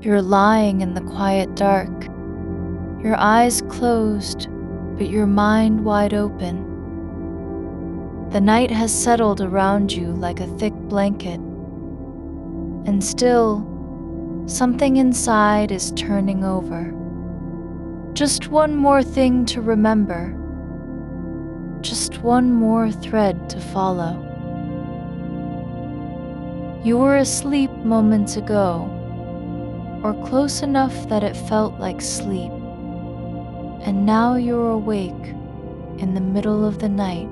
You're lying in the quiet dark, your eyes closed, but your mind wide open. The night has settled around you like a thick blanket, and still, something inside is turning over. Just one more thing to remember. Just one more thread to follow. You were asleep moments ago, or close enough that it felt like sleep, and now you're awake in the middle of the night,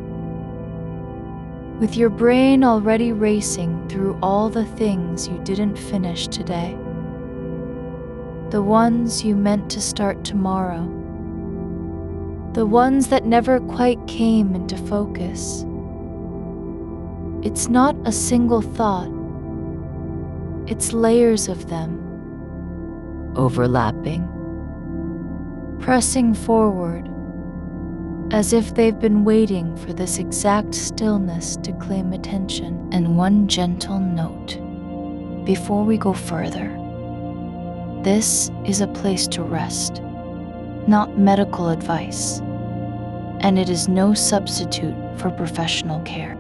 with your brain already racing through all the things you didn't finish today, the ones you meant to start tomorrow, the ones that never quite came into focus. It's not a single thought, it's layers of them, overlapping, pressing forward, as if they've been waiting for this exact stillness to claim attention. And one gentle note before we go further. This is a place to rest, not medical advice, and it is no substitute for professional care.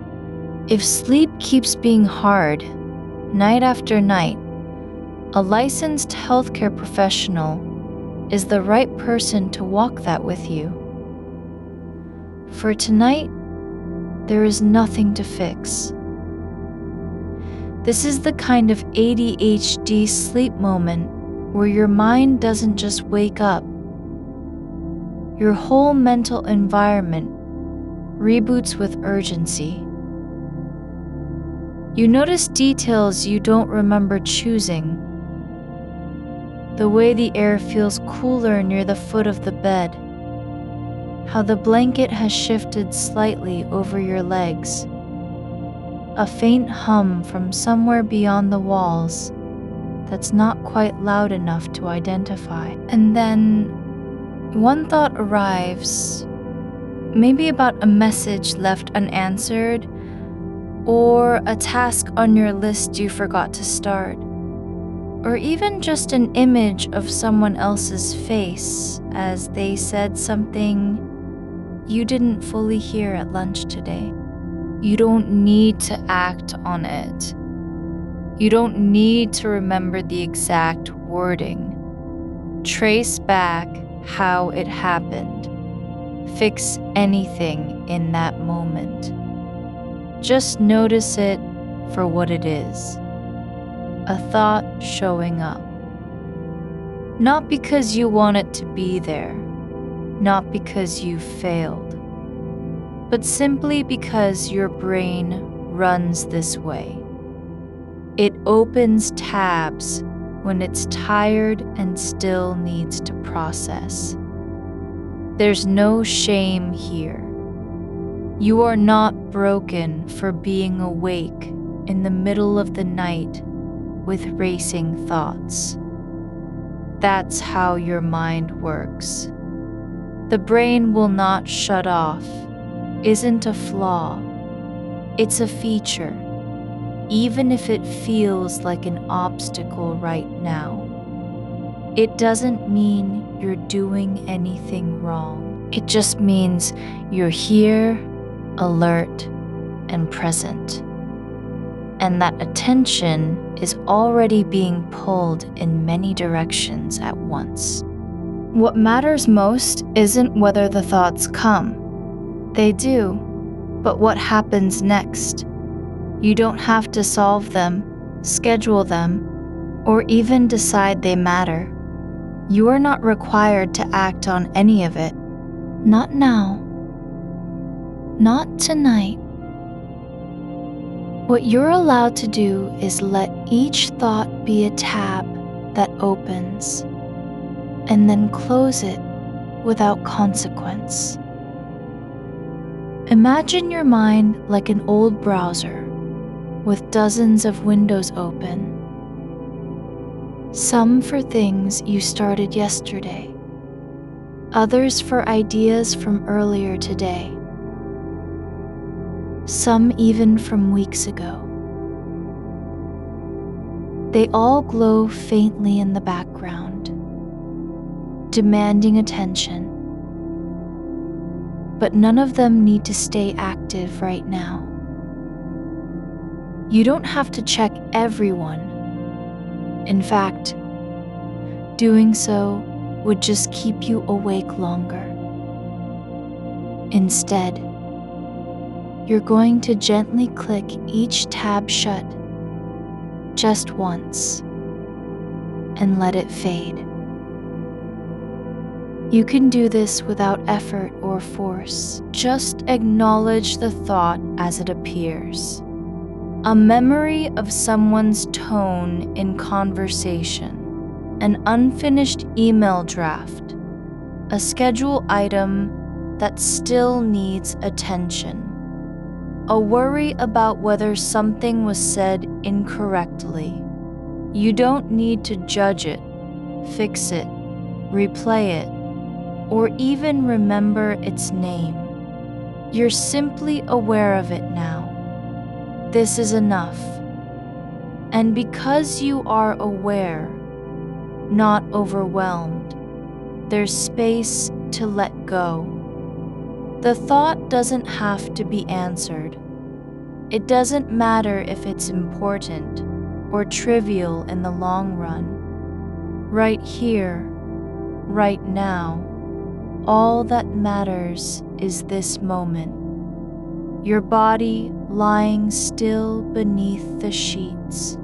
If sleep keeps being hard, night after night, a licensed healthcare professional is the right person to walk that with you. For tonight, there is nothing to fix. This is the kind of ADHD sleep moment where your mind doesn't just wake up. Your whole mental environment reboots with urgency. You notice details you don't remember choosing. The way the air feels cooler near the foot of the bed, how the blanket has shifted slightly over your legs, a faint hum from somewhere beyond the walls that's not quite loud enough to identify. And then one thought arrives, maybe about a message left unanswered or a task on your list you forgot to start, or even just an image of someone else's face as they said something you didn't fully hear at lunch today. You don't need to act on it. You don't need to remember the exact wording. Trace back how it happened. Fix anything in that moment. Just notice it for what it is. A thought showing up. Not because you want it to be there, not because you failed, but simply because your brain runs this way. It opens tabs when it's tired and still needs to process. There's no shame here. You are not broken for being awake in the middle of the night with racing thoughts. That's how your mind works. The brain will not shut off, isn't a flaw. It's a feature, even if it feels like an obstacle right now. It doesn't mean you're doing anything wrong. It just means you're here, alert, and present. And that attention is already being pulled in many directions at once. What matters most isn't whether the thoughts come. They do, but what happens next? You don't have to solve them, schedule them, or even decide they matter. You are not required to act on any of it. Not now. Not tonight. What you're allowed to do is let each thought be a tab that opens, and then close it without consequence. Imagine your mind like an old browser with dozens of windows open. Some for things you started yesterday, others for ideas from earlier today, some even from weeks ago. They all glow faintly in the background, demanding attention. But none of them need to stay active right now. You don't have to check everyone. In fact, doing so would just keep you awake longer. Instead, you're going to gently click each tab shut just once and let it fade. You can do this without effort or force. Just acknowledge the thought as it appears. A memory of someone's tone in conversation, an unfinished email draft, a schedule item that still needs attention, a worry about whether something was said incorrectly. You don't need to judge it, fix it, replay it, or even remember its name. You're simply aware of it now. This is enough. And because you are aware, not overwhelmed, there's space to let go. The thought doesn't have to be answered. It doesn't matter if it's important or trivial in the long run. Right here, right now, all that matters is this moment. Your body lying still beneath the sheets.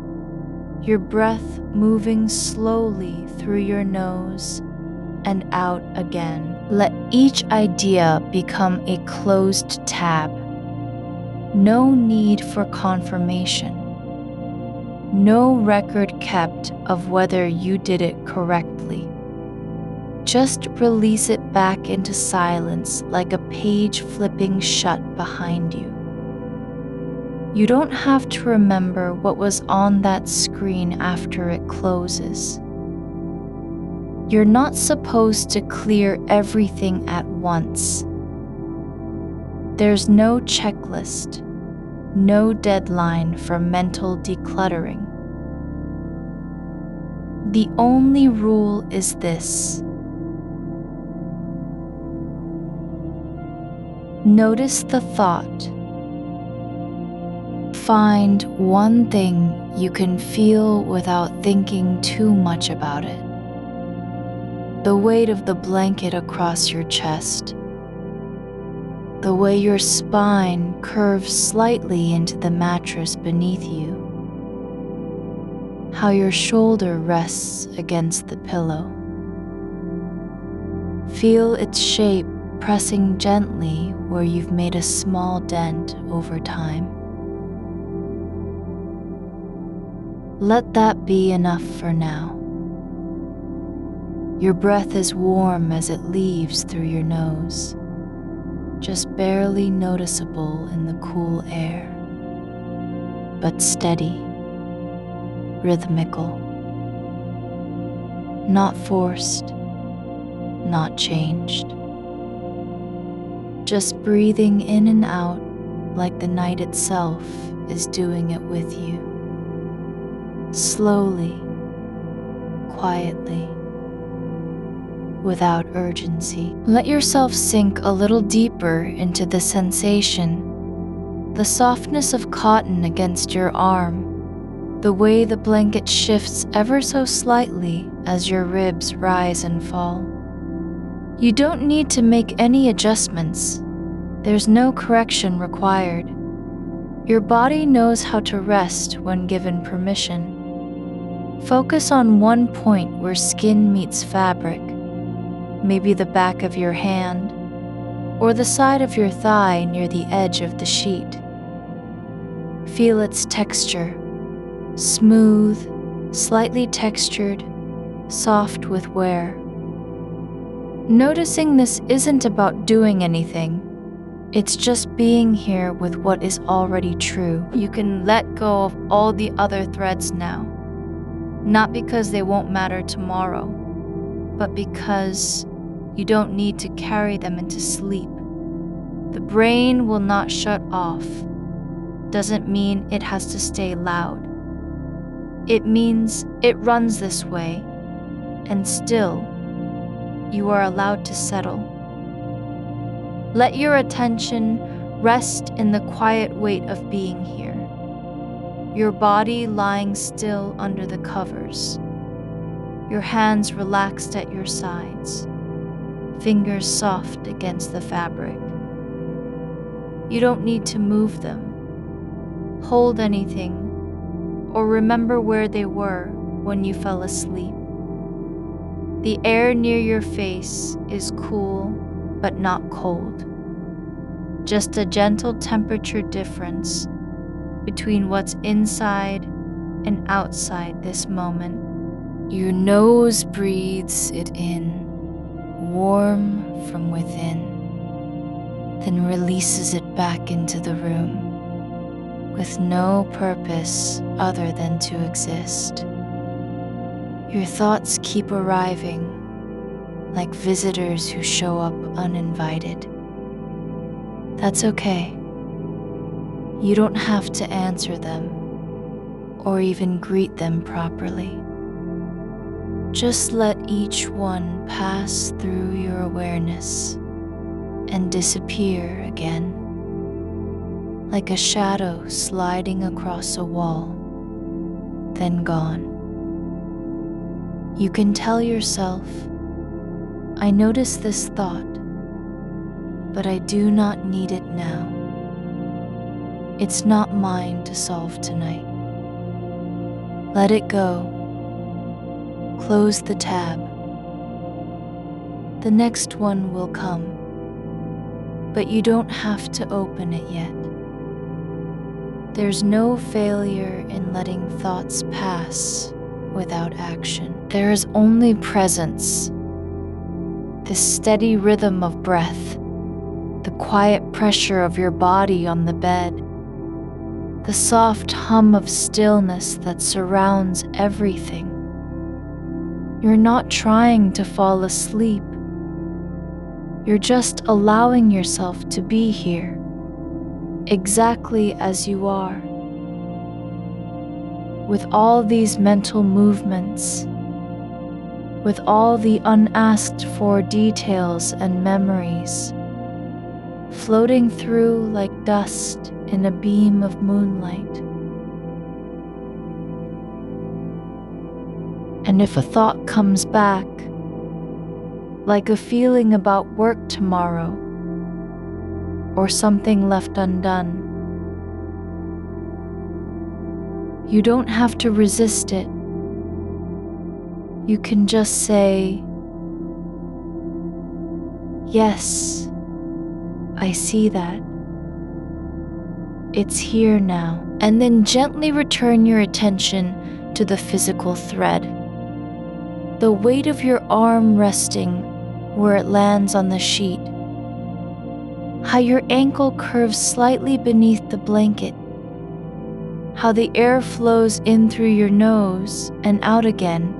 Your breath moving slowly through your nose and out again. Let each idea become a closed tab. No need for confirmation. No record kept of whether you did it correctly. Just release it back into silence like a page flipping shut behind you. You don't have to remember what was on that screen after it closes. You're not supposed to clear everything at once. There's no checklist, no deadline for mental decluttering. The only rule is this. Notice the thought. Find one thing you can feel without thinking too much about it. The weight of the blanket across your chest. The way your spine curves slightly into the mattress beneath you. How your shoulder rests against the pillow. Feel its shape pressing gently where you've made a small dent over time. Let that be enough for now. Your breath is warm as it leaves through your nose, just barely noticeable in the cool air, but steady, rhythmical, not forced, not changed. Just breathing in and out like the night itself is doing it with you. Slowly, quietly, without urgency. Let yourself sink a little deeper into the sensation, the softness of cotton against your arm, the way the blanket shifts ever so slightly as your ribs rise and fall. You don't need to make any adjustments. There's no correction required. Your body knows how to rest when given permission. Focus on one point where skin meets fabric, maybe the back of your hand, or the side of your thigh near the edge of the sheet. Feel its texture, smooth, slightly textured, soft with wear. Noticing this isn't about doing anything. It's just being here with what is already true. You can let go of all the other threads now. Not because they won't matter tomorrow, but because you don't need to carry them into sleep. The brain will not shut off. Doesn't mean it has to stay loud. It means it runs this way, and still, you are allowed to settle. Let your attention rest in the quiet weight of being here, your body lying still under the covers, your hands relaxed at your sides, fingers soft against the fabric. You don't need to move them, hold anything, or remember where they were when you fell asleep. The air near your face is cool but not cold. Just a gentle temperature difference between what's inside and outside this moment. Your nose breathes it in, warm from within, then releases it back into the room with no purpose other than to exist. Your thoughts keep arriving like visitors who show up uninvited. That's okay. You don't have to answer them or even greet them properly. Just let each one pass through your awareness and disappear again, like a shadow sliding across a wall, then gone. You can tell yourself, I notice this thought, but I do not need it now. It's not mine to solve tonight. Let it go. Close the tab. The next one will come, but you don't have to open it yet. There's no failure in letting thoughts pass without action. There is only presence, the steady rhythm of breath, the quiet pressure of your body on the bed, the soft hum of stillness that surrounds everything. You're not trying to fall asleep. You're just allowing yourself to be here, exactly as you are, with all these mental movements, with all the unasked for details and memories, floating through like dust in a beam of moonlight. And if a thought comes back, like a feeling about work tomorrow, or something left undone, you don't have to resist it. You can just say, yes, I see that. It's here now. And then gently return your attention to the physical thread. The weight of your arm resting where it lands on the sheet. How your ankle curves slightly beneath the blanket. How the air flows in through your nose and out again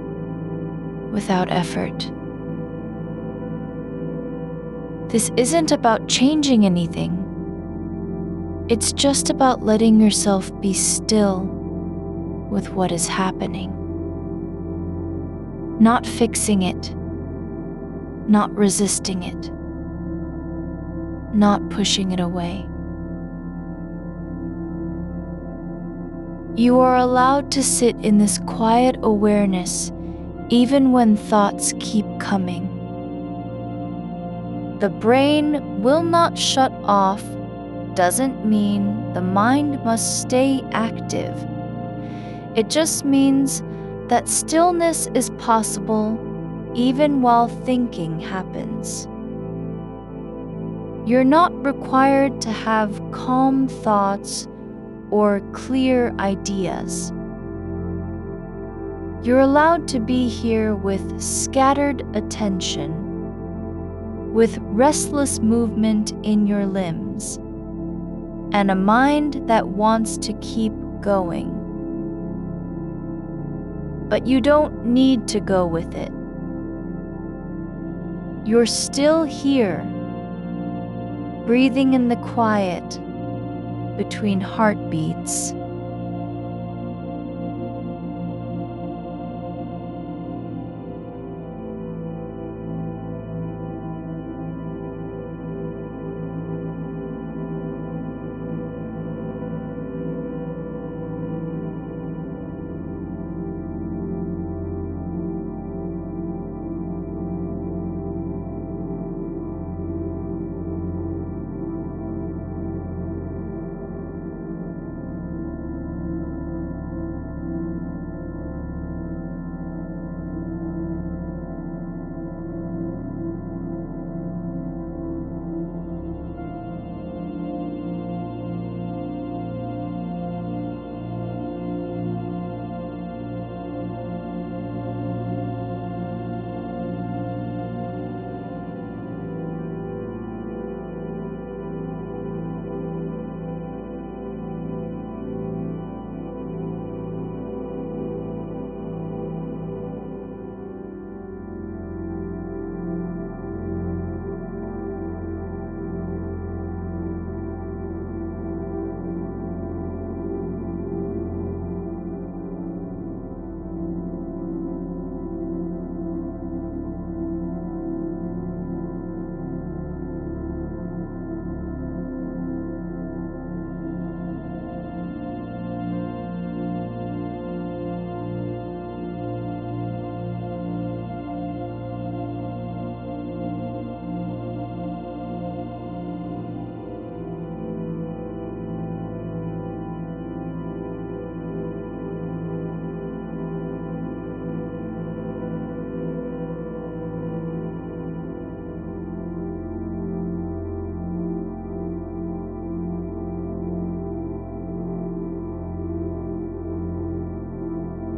without effort. This isn't about changing anything. It's just about letting yourself be still with what is happening. Not fixing it, not resisting it, not pushing it away. You are allowed to sit in this quiet awareness even when thoughts keep coming. The brain will not shut off doesn't mean the mind must stay active. It just means that stillness is possible even while thinking happens. You're not required to have calm thoughts or clear ideas. You're allowed to be here with scattered attention, with restless movement in your limbs, and a mind that wants to keep going. But you don't need to go with it. You're still here, breathing in the quiet between heartbeats.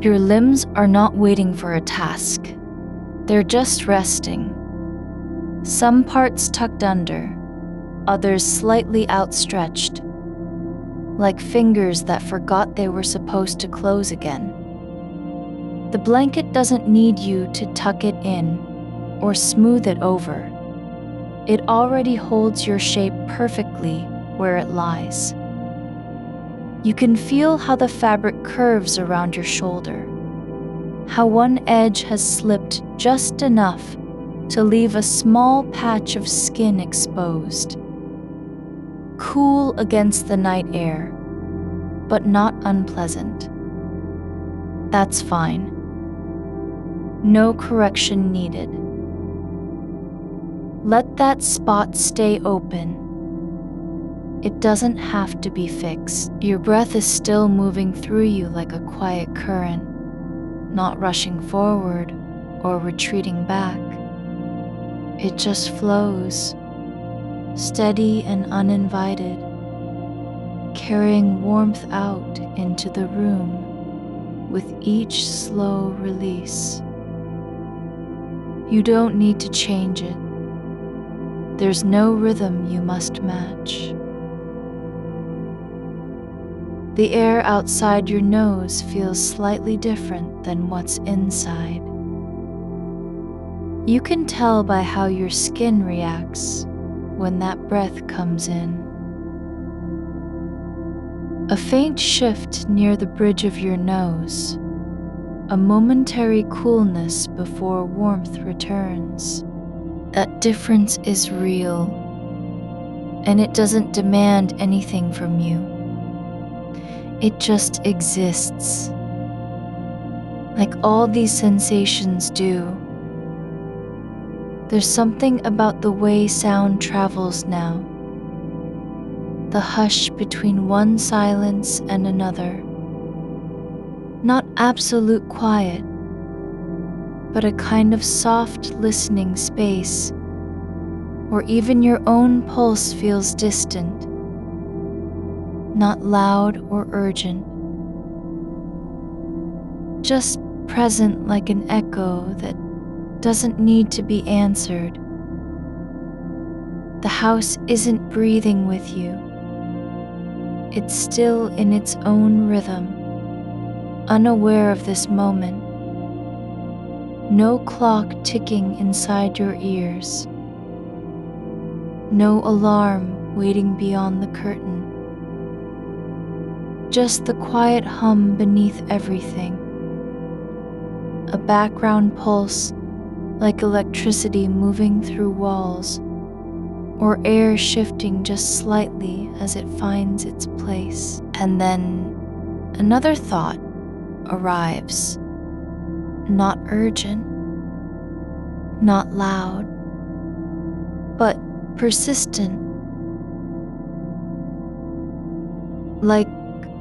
Your limbs are not waiting for a task. They're just resting. Some parts tucked under, others slightly outstretched, like fingers that forgot they were supposed to close again. The blanket doesn't need you to tuck it in or smooth it over. It already holds your shape perfectly where it lies. You can feel how the fabric curves around your shoulder, how one edge has slipped just enough to leave a small patch of skin exposed. Cool against the night air, but not unpleasant. That's fine. No correction needed. Let that spot stay open. It doesn't have to be fixed. Your breath is still moving through you like a quiet current, not rushing forward or retreating back. It just flows, steady and uninvited, carrying warmth out into the room with each slow release. You don't need to change it. There's no rhythm you must match. The air outside your nose feels slightly different than what's inside. You can tell by how your skin reacts when that breath comes in. A faint shift near the bridge of your nose, a momentary coolness before warmth returns. That difference is real, and it doesn't demand anything from you. It just exists, like all these sensations do. There's something about the way sound travels now, the hush between one silence and another. Not absolute quiet, but a kind of soft listening space where even your own pulse feels distant, not loud or urgent, just present like an echo that doesn't need to be answered. The house isn't breathing with you. It's still in its own rhythm, unaware of this moment. No clock ticking inside your ears. No alarm waiting beyond the curtain. Just the quiet hum beneath everything. A background pulse like electricity moving through walls, or air shifting just slightly as it finds its place. And then another thought arrives. Not urgent, not loud, but persistent. Like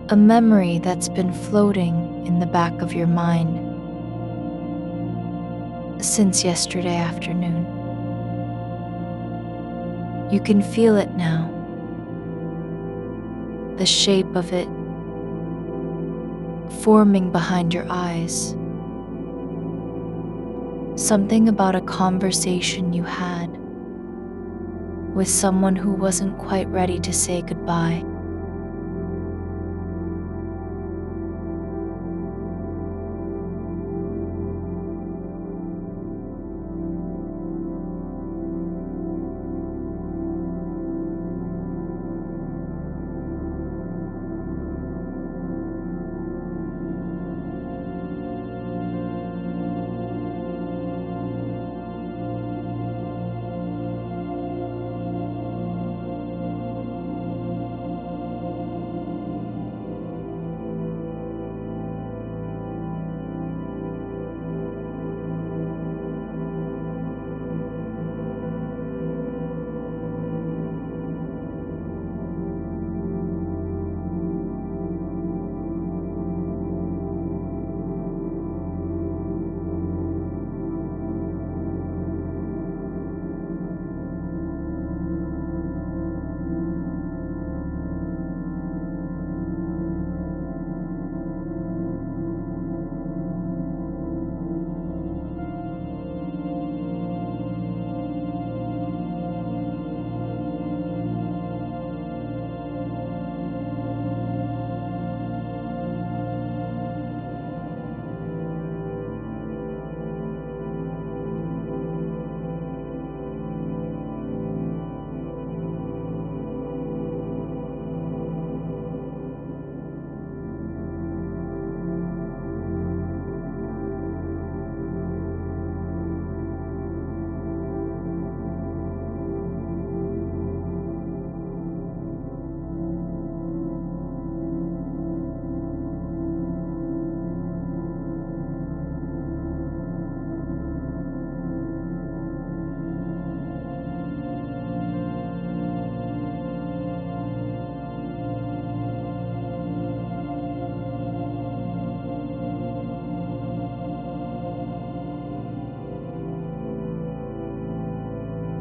a memory that's been floating in the back of your mind since yesterday afternoon. You can feel it now, the shape of it forming behind your eyes. Something about a conversation you had with someone who wasn't quite ready to say goodbye.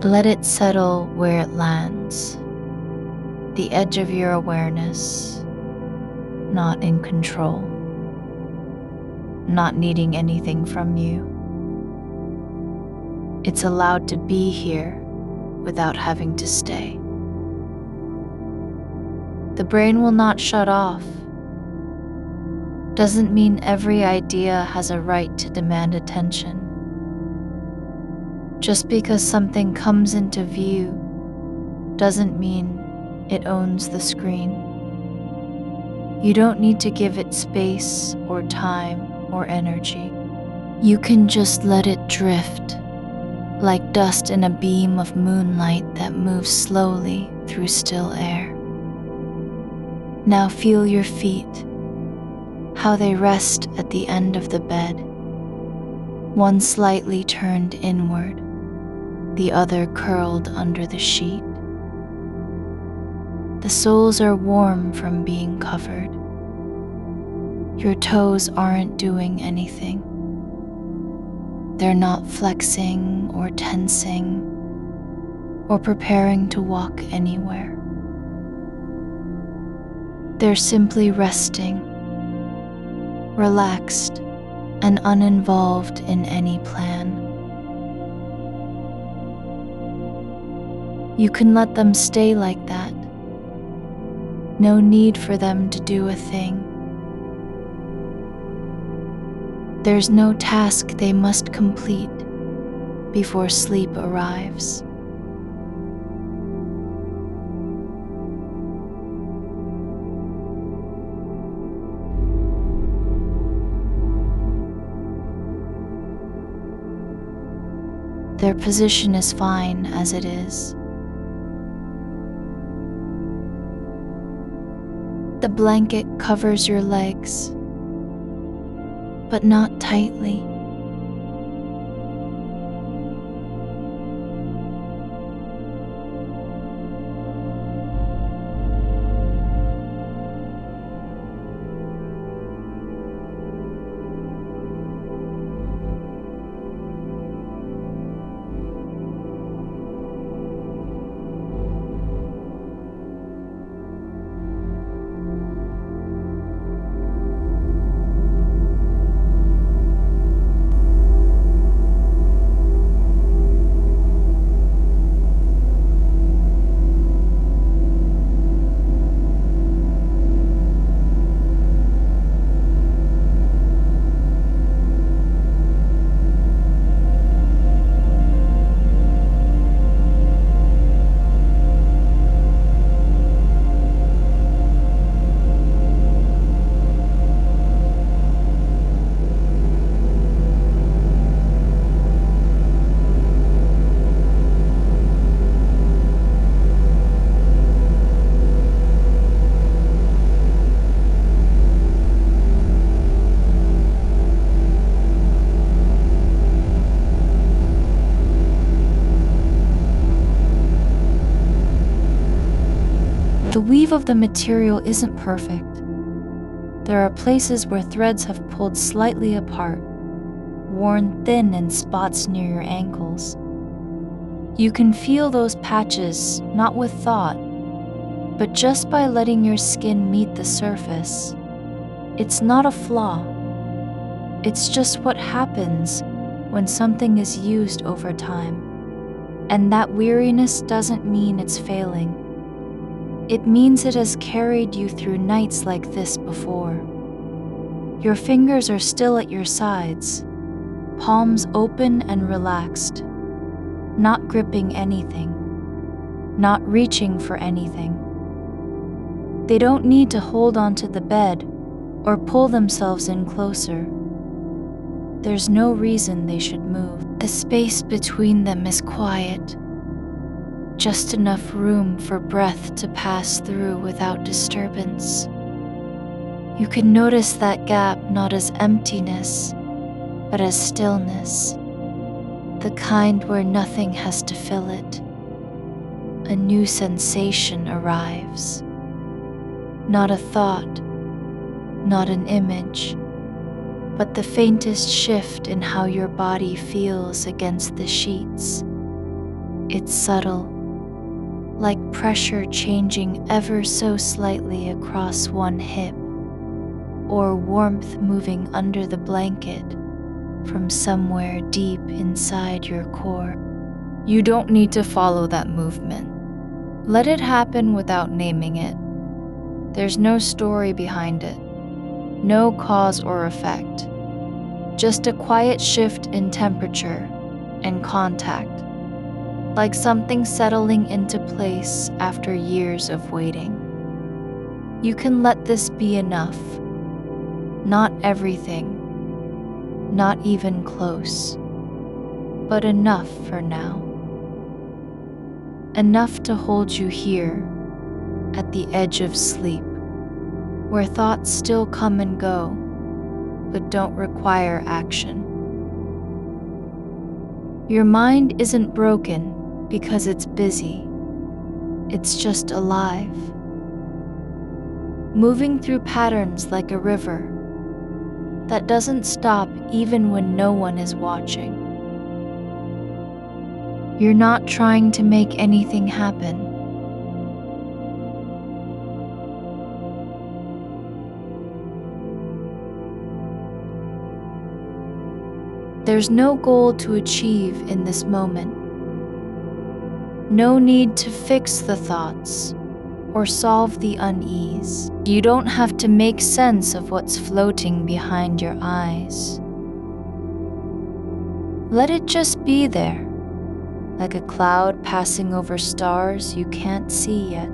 Let it settle where it lands, the edge of your awareness, not in control, not needing anything from you. It's allowed to be here without having to stay. The brain will not shut off. Doesn't mean every idea has a right to demand attention. Just because something comes into view doesn't mean it owns the screen. You don't need to give it space or time or energy. You can just let it drift, like dust in a beam of moonlight that moves slowly through still air. Now feel your feet, how they rest at the end of the bed, one slightly turned inward, the other curled under the sheet. The soles are warm from being covered. Your toes aren't doing anything. They're not flexing or tensing or preparing to walk anywhere. They're simply resting, relaxed and uninvolved in any plan. You can let them stay like that. No need for them to do a thing. There's no task they must complete before sleep arrives. Their position is fine as it is. The blanket covers your legs, but not tightly. The weave of the material isn't perfect. There are places where threads have pulled slightly apart, worn thin in spots near your ankles. You can feel those patches, not with thought, but just by letting your skin meet the surface. It's not a flaw. It's just what happens when something is used over time. And that weariness doesn't mean it's failing. It means it has carried you through nights like this before. Your fingers are still at your sides, palms open and relaxed, not gripping anything, not reaching for anything. They don't need to hold onto the bed or pull themselves in closer. There's no reason they should move. The space between them is quiet. Just enough room for breath to pass through without disturbance. You can notice that gap not as emptiness, but as stillness, the kind where nothing has to fill it. A new sensation arrives. Not a thought, not an image, but the faintest shift in how your body feels against the sheets. It's subtle, like pressure changing ever so slightly across one hip, or warmth moving under the blanket from somewhere deep inside your core. You don't need to follow that movement. Let it happen without naming it. There's no story behind it, no cause or effect, just a quiet shift in temperature and contact, like something settling into place after years of waiting. You can let this be enough. Not everything, not even close, but enough for now. Enough to hold you here at the edge of sleep, where thoughts still come and go, but don't require action. Your mind isn't broken because it's busy. It's just alive, moving through patterns like a river that doesn't stop even when no one is watching. You're not trying to make anything happen. There's no goal to achieve in this moment. No need to fix the thoughts or solve the unease. You don't have to make sense of what's floating behind your eyes. Let it just be there, like a cloud passing over stars you can't see yet.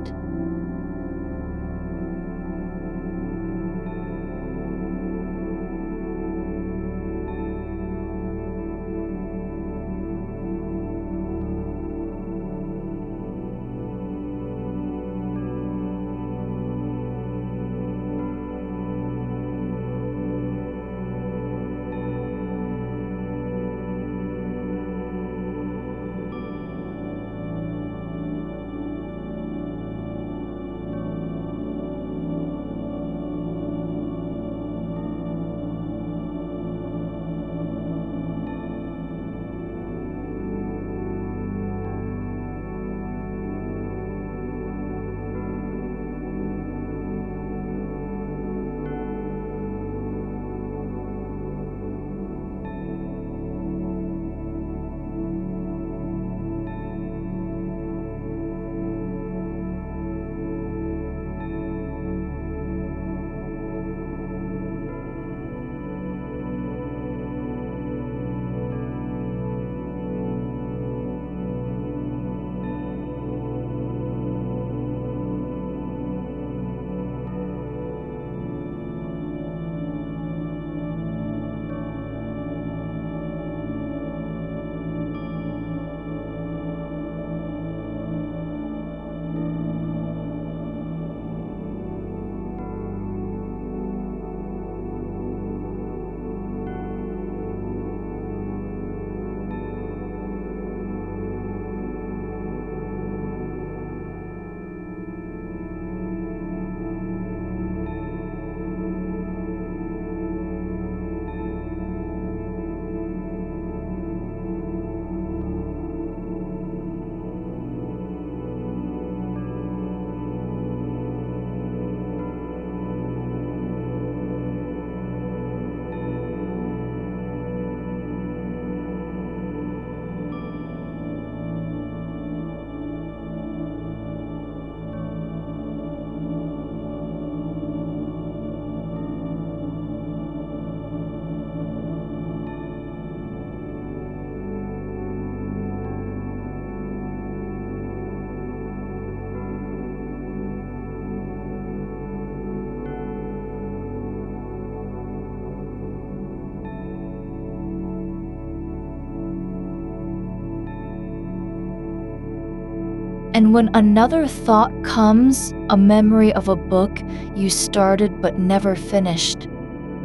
And when another thought comes, a memory of a book you started but never finished,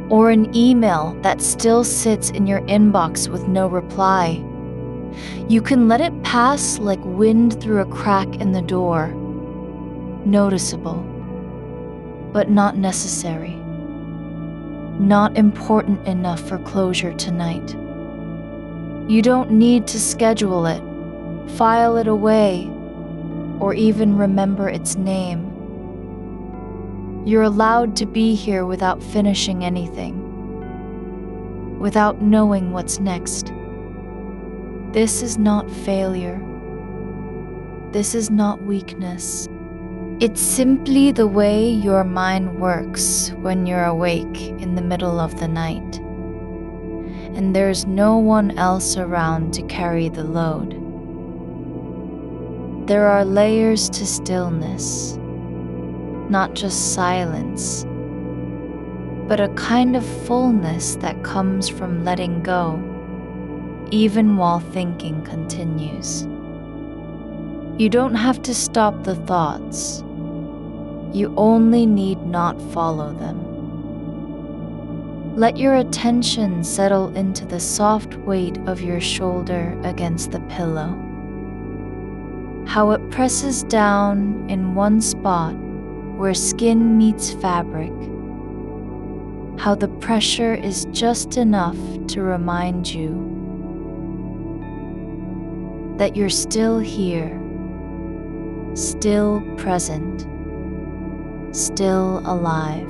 or an email that still sits in your inbox with no reply, you can let it pass like wind through a crack in the door. Noticeable, but not necessary. Not important enough for closure tonight. You don't need to schedule it, file it away, or even remember its name. You're allowed to be here without finishing anything, without knowing what's next. This is not failure. This is not weakness. It's simply the way your mind works when you're awake in the middle of the night, and there's no one else around to carry the load. There are layers to stillness, not just silence, but a kind of fullness that comes from letting go, even while thinking continues. You don't have to stop the thoughts. You only need not follow them. Let your attention settle into the soft weight of your shoulder against the pillow. How it presses down in one spot where skin meets fabric. How the pressure is just enough to remind you that you're still here, still present, still alive.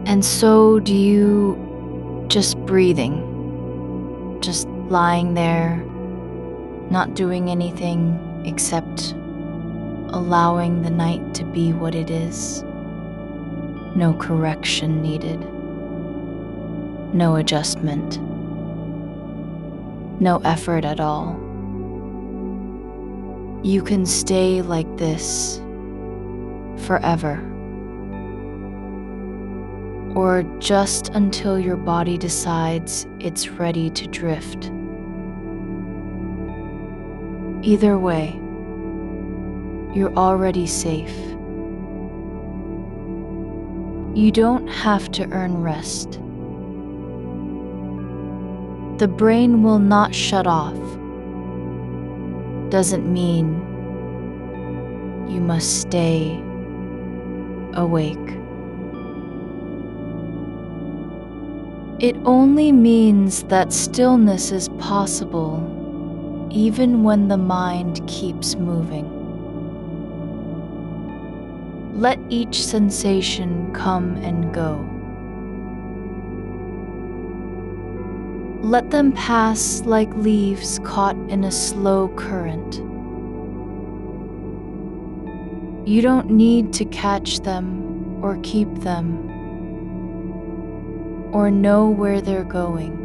And so do you, just breathing, just lying there, not doing anything except allowing the night to be what it is. No correction needed. No adjustment. No effort at all. You can stay like this forever. Or just until your body decides it's ready to drift. Either way, you're already safe. You don't have to earn rest. The brain will not shut off. Doesn't mean you must stay awake. It only means that stillness is possible even when the mind keeps moving. Let each sensation come and go. Let them pass like leaves caught in a slow current. You don't need to catch them or keep them or know where they're going.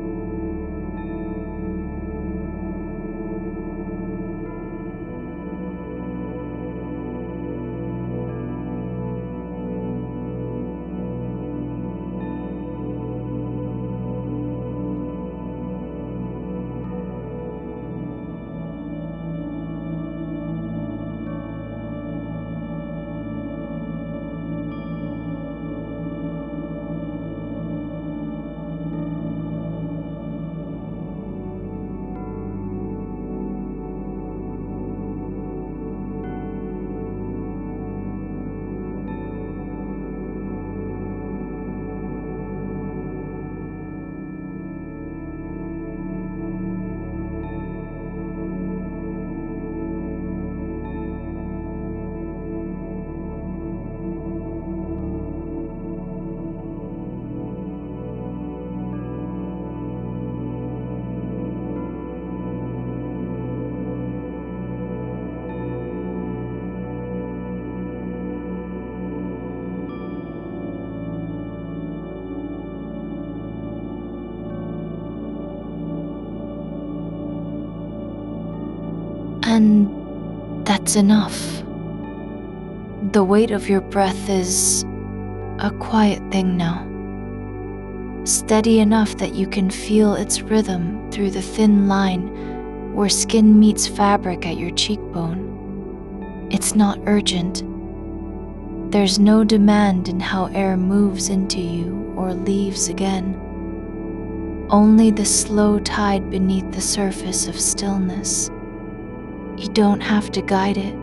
And that's enough. The weight of your breath is a quiet thing now. Steady enough that you can feel its rhythm through the thin line where skin meets fabric at your cheekbone. It's not urgent. There's no demand in how air moves into you or leaves again. Only the slow tide beneath the surface of stillness. You don't have to guide it.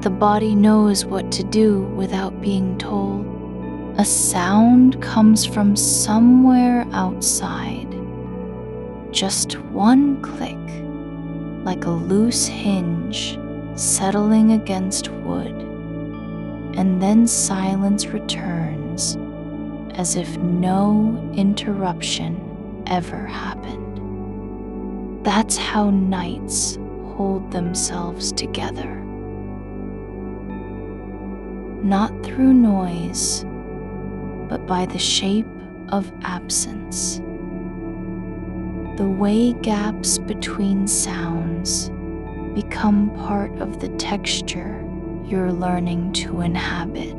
The body knows what to do without being told. A sound comes from somewhere outside. Just one click, like a loose hinge settling against wood. And then silence returns as if no interruption ever happened. That's how nights hold themselves together. Not through noise, but by the shape of absence. The way gaps between sounds become part of the texture you're learning to inhabit.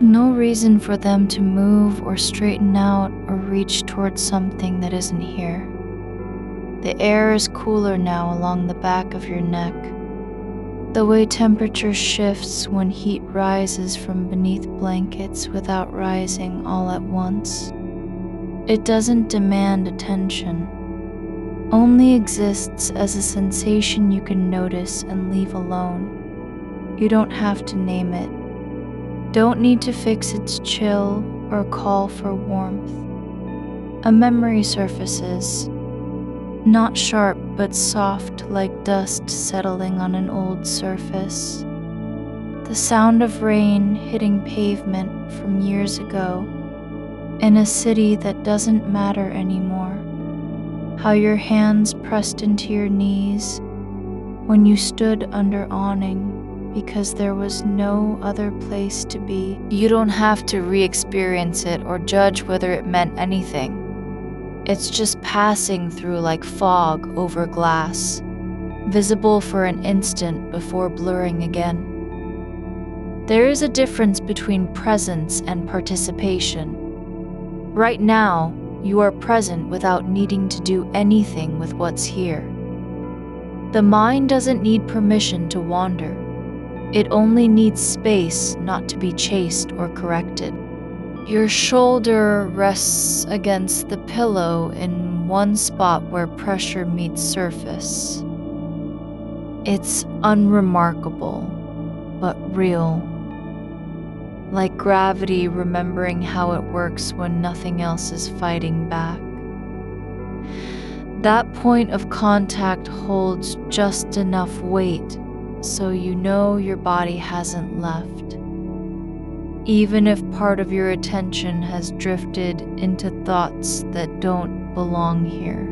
No reason for them to move or straighten out or reach towards something that isn't here. The air is cooler now along the back of your neck. The way temperature shifts when heat rises from beneath blankets without rising all at once. It doesn't demand attention, only exists as a sensation you can notice and leave alone. You don't have to name it. Don't need to fix its chill or call for warmth. A memory surfaces, not sharp but soft like dust settling on an old surface. The sound of rain hitting pavement from years ago in a city that doesn't matter anymore. How your hands pressed into your knees when you stood under awning because there was no other place to be. You don't have to re-experience it or judge whether it meant anything. It's just passing through like fog over glass, visible for an instant before blurring again. There is a difference between presence and participation. Right now, you are present without needing to do anything with what's here. The mind doesn't need permission to wander. It only needs space, not to be chased or corrected. Your shoulder rests against the pillow in one spot where pressure meets surface. It's unremarkable, but real. Like gravity remembering how it works when nothing else is fighting back. That point of contact holds just enough weight so you know your body hasn't left, even if part of your attention has drifted into thoughts that don't belong here.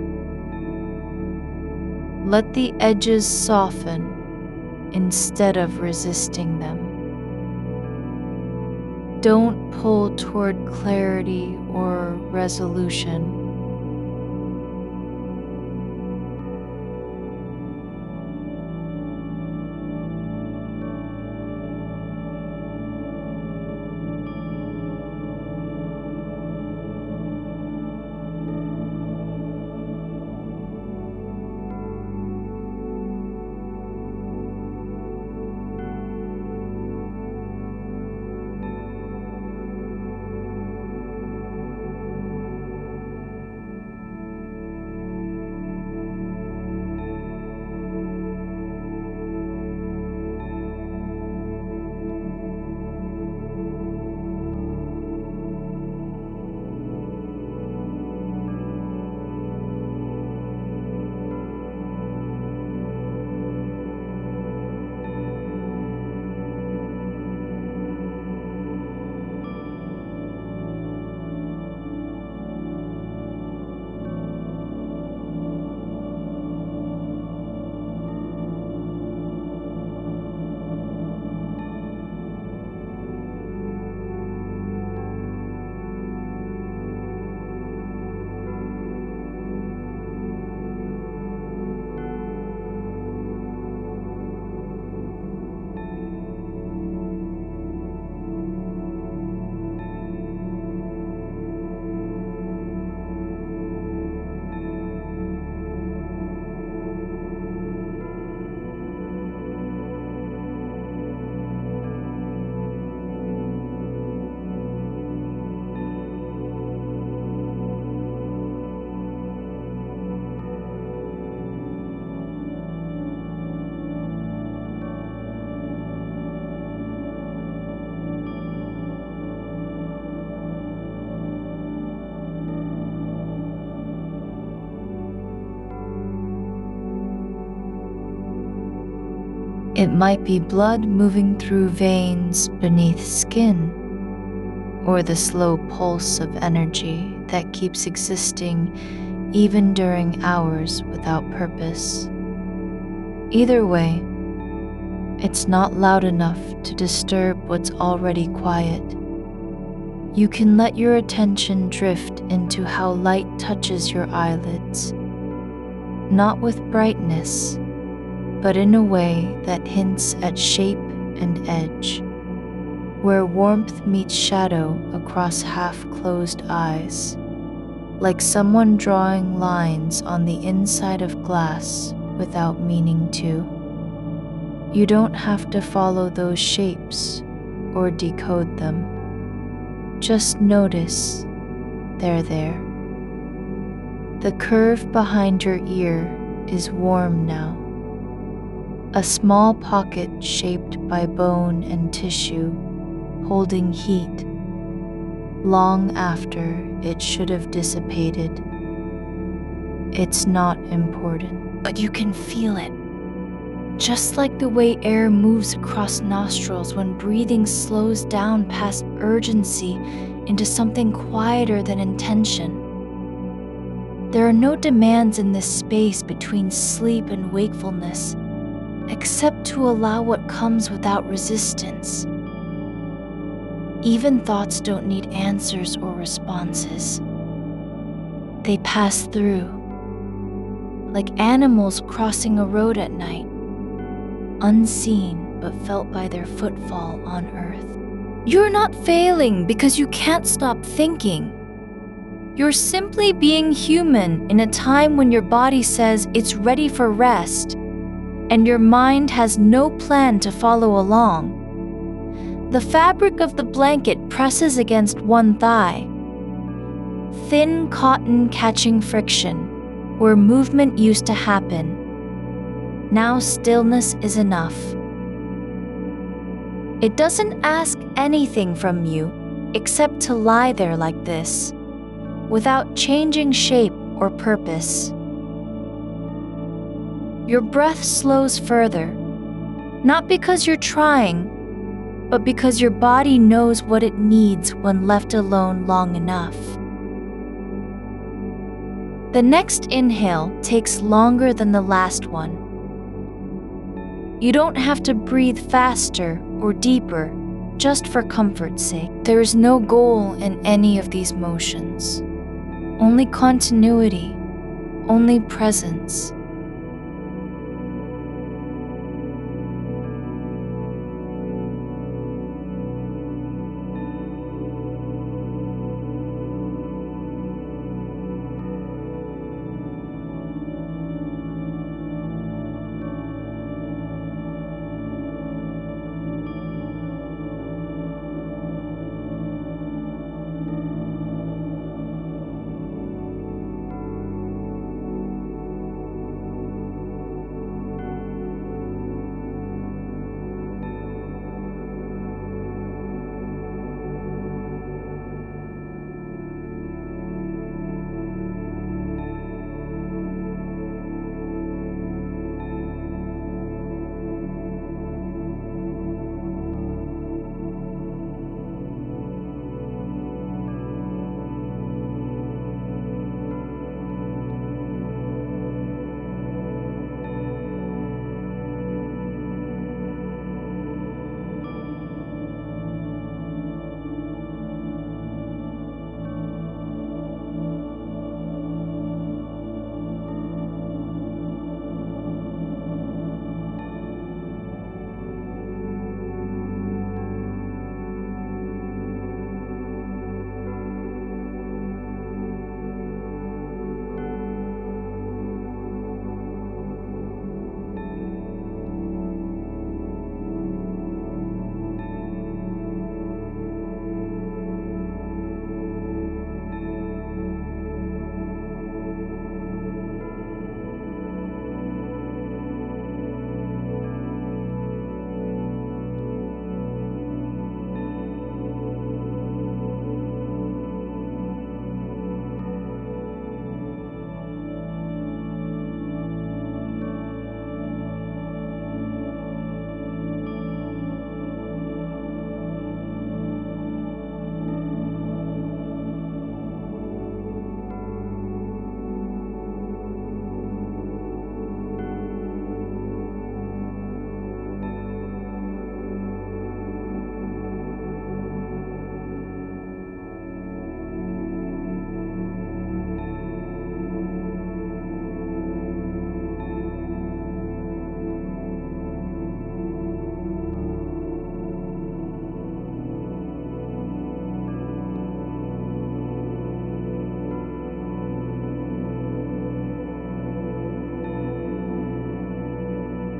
Let the edges soften instead of resisting them. Don't pull toward clarity or resolution. It might be blood moving through veins beneath skin, or the slow pulse of energy that keeps existing even during hours without purpose. Either way, it's not loud enough to disturb what's already quiet. You can let your attention drift into how light touches your eyelids, not with brightness, but in a way that hints at shape and edge, where warmth meets shadow across half-closed eyes, like someone drawing lines on the inside of glass without meaning to. You don't have to follow those shapes or decode them. Just notice they're there. The curve behind your ear is warm now. A small pocket shaped by bone and tissue, holding heat, long after it should have dissipated. It's not important, but you can feel it. Just like the way air moves across nostrils when breathing slows down past urgency into something quieter than intention. There are no demands in this space between sleep and wakefulness, except to allow what comes without resistance. Even thoughts don't need answers or responses. They pass through, like animals crossing a road at night, unseen but felt by their footfall on earth. You're not failing because you can't stop thinking. You're simply being human in a time when your body says it's ready for rest. and your mind has no plan to follow along. The fabric of the blanket presses against one thigh. Thin cotton catching friction, where movement used to happen. Now stillness is enough. It doesn't ask anything from you except to lie there like this, without changing shape or purpose. Your breath slows further, not because you're trying, but because your body knows what it needs when left alone long enough. The next inhale takes longer than the last one. You don't have to breathe faster or deeper just for comfort's sake. There is no goal in any of these motions. Only continuity, only presence.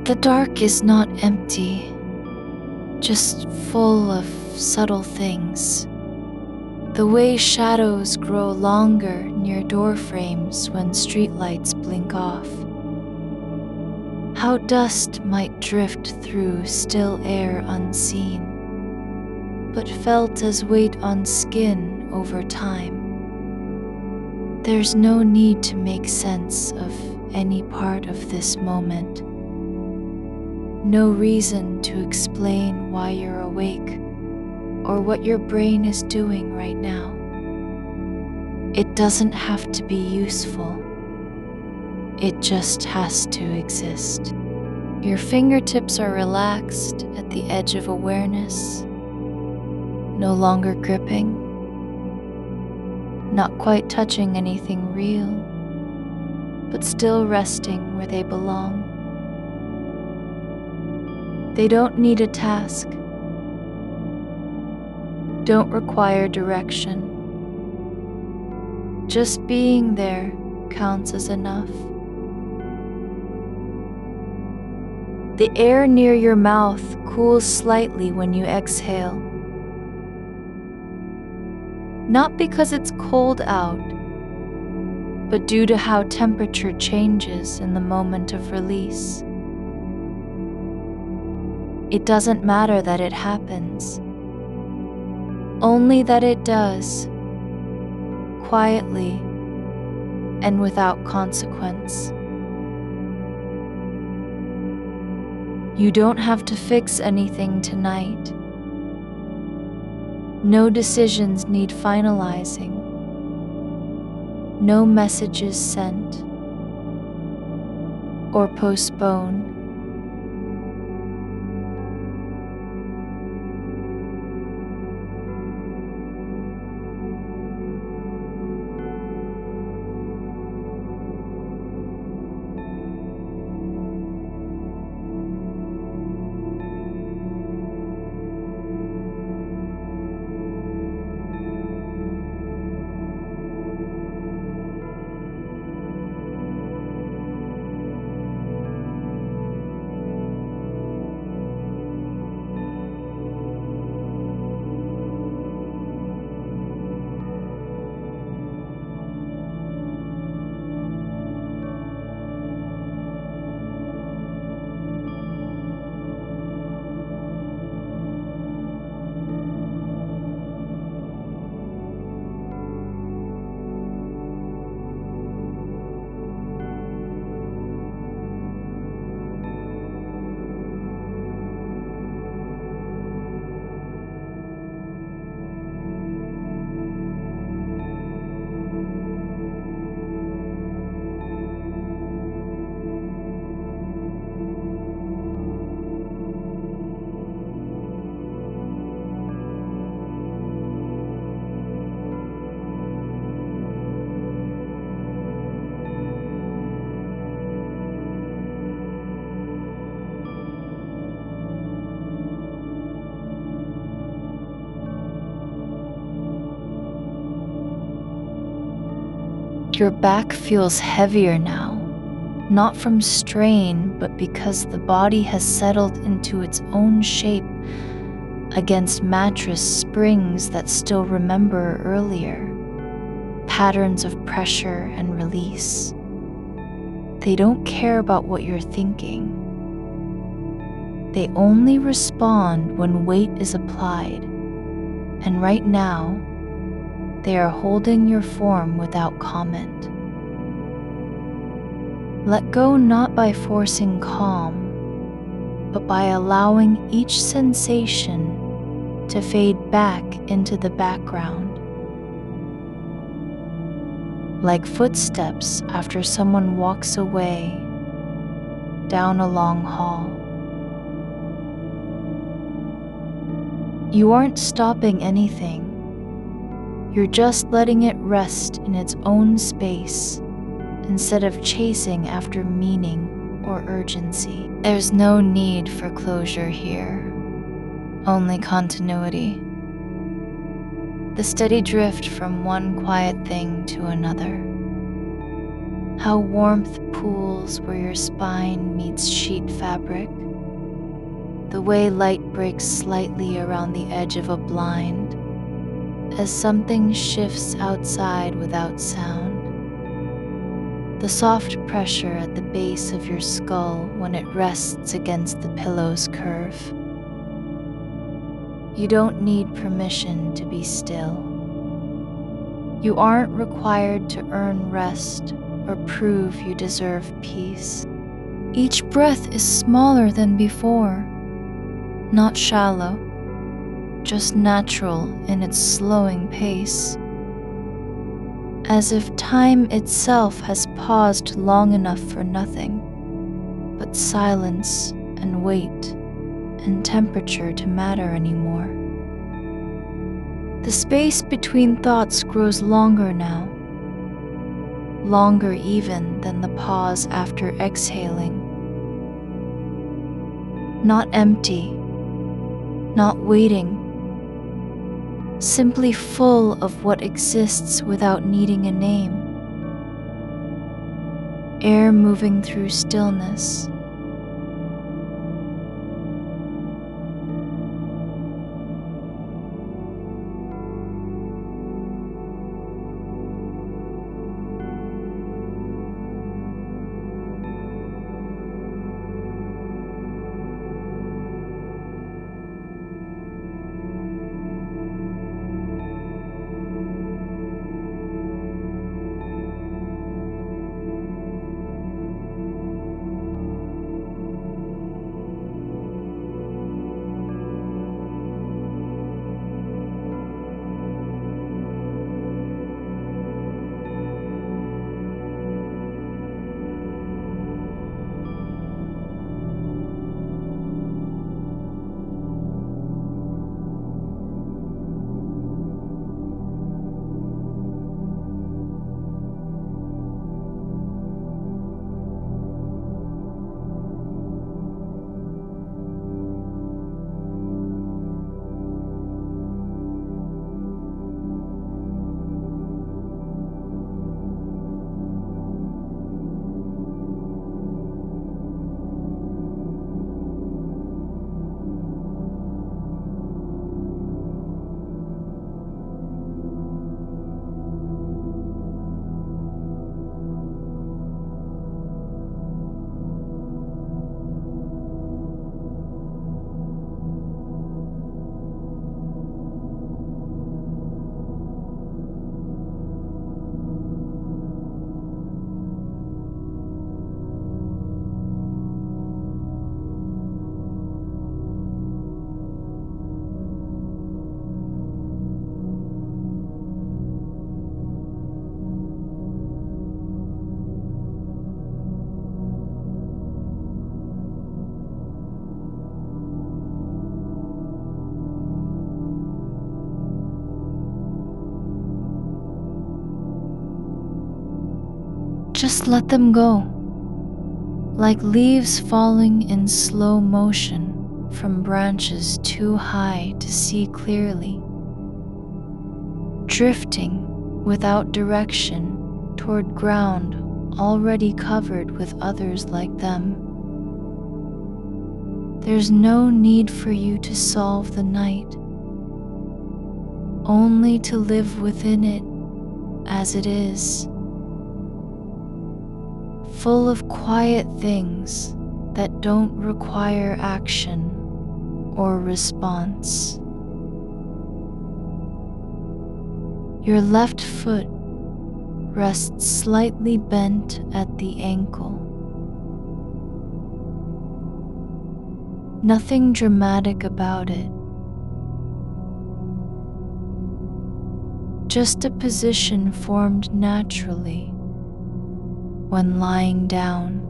The dark is not empty, just full of subtle things. The way shadows grow longer near door frames when streetlights blink off. How dust might drift through still air unseen, but felt as weight on skin over time. There's no need to make sense of any part of this moment. No reason to explain why you're awake or what your brain is doing right now. It doesn't have to be useful. It just has to exist. Your fingertips are relaxed at the edge of awareness, no longer gripping, not quite touching anything real, but still resting where they belong. They don't need a task, don't require direction. Just being there counts as enough. The air near your mouth cools slightly when you exhale. Not because it's cold out, but due to how temperature changes in the moment of release. It doesn't matter that it happens, only that it does, quietly and without consequence. You don't have to fix anything tonight. No decisions need finalizing. No messages sent or postponed. Your back feels heavier now, not from strain, but because the body has settled into its own shape against mattress springs that still remember earlier, patterns of pressure and release. They don't care about what you're thinking. They only respond when weight is applied, and right now, they are holding your form without comment. Let go not by forcing calm, but by allowing each sensation to fade back into the background. Like footsteps after someone walks away down a long hall. You aren't stopping anything. You're just letting it rest in its own space instead of chasing after meaning or urgency. There's no need for closure here, only continuity. The steady drift from one quiet thing to another. How warmth pools where your spine meets sheet fabric. The way light breaks slightly around the edge of a blind as something shifts outside without sound. The soft pressure at the base of your skull when it rests against the pillow's curve. You don't need permission to be still. You aren't required to earn rest or prove you deserve peace. Each breath is smaller than before, not shallow, just natural in its slowing pace, as if time itself has paused long enough for nothing but silence and weight and temperature to matter anymore. The space between thoughts grows longer now, longer even than the pause after exhaling. Not empty, not waiting, simply full of what exists without needing a name. Air moving through stillness, Just let them go, like leaves falling in slow motion from branches too high to see clearly, drifting without direction toward ground already covered with others like them. There's no need for you to solve the night, only to live within it as it is, full of quiet things that don't require action or response. Your left foot rests slightly bent at the ankle. Nothing dramatic about it. Just a position formed naturally when lying down.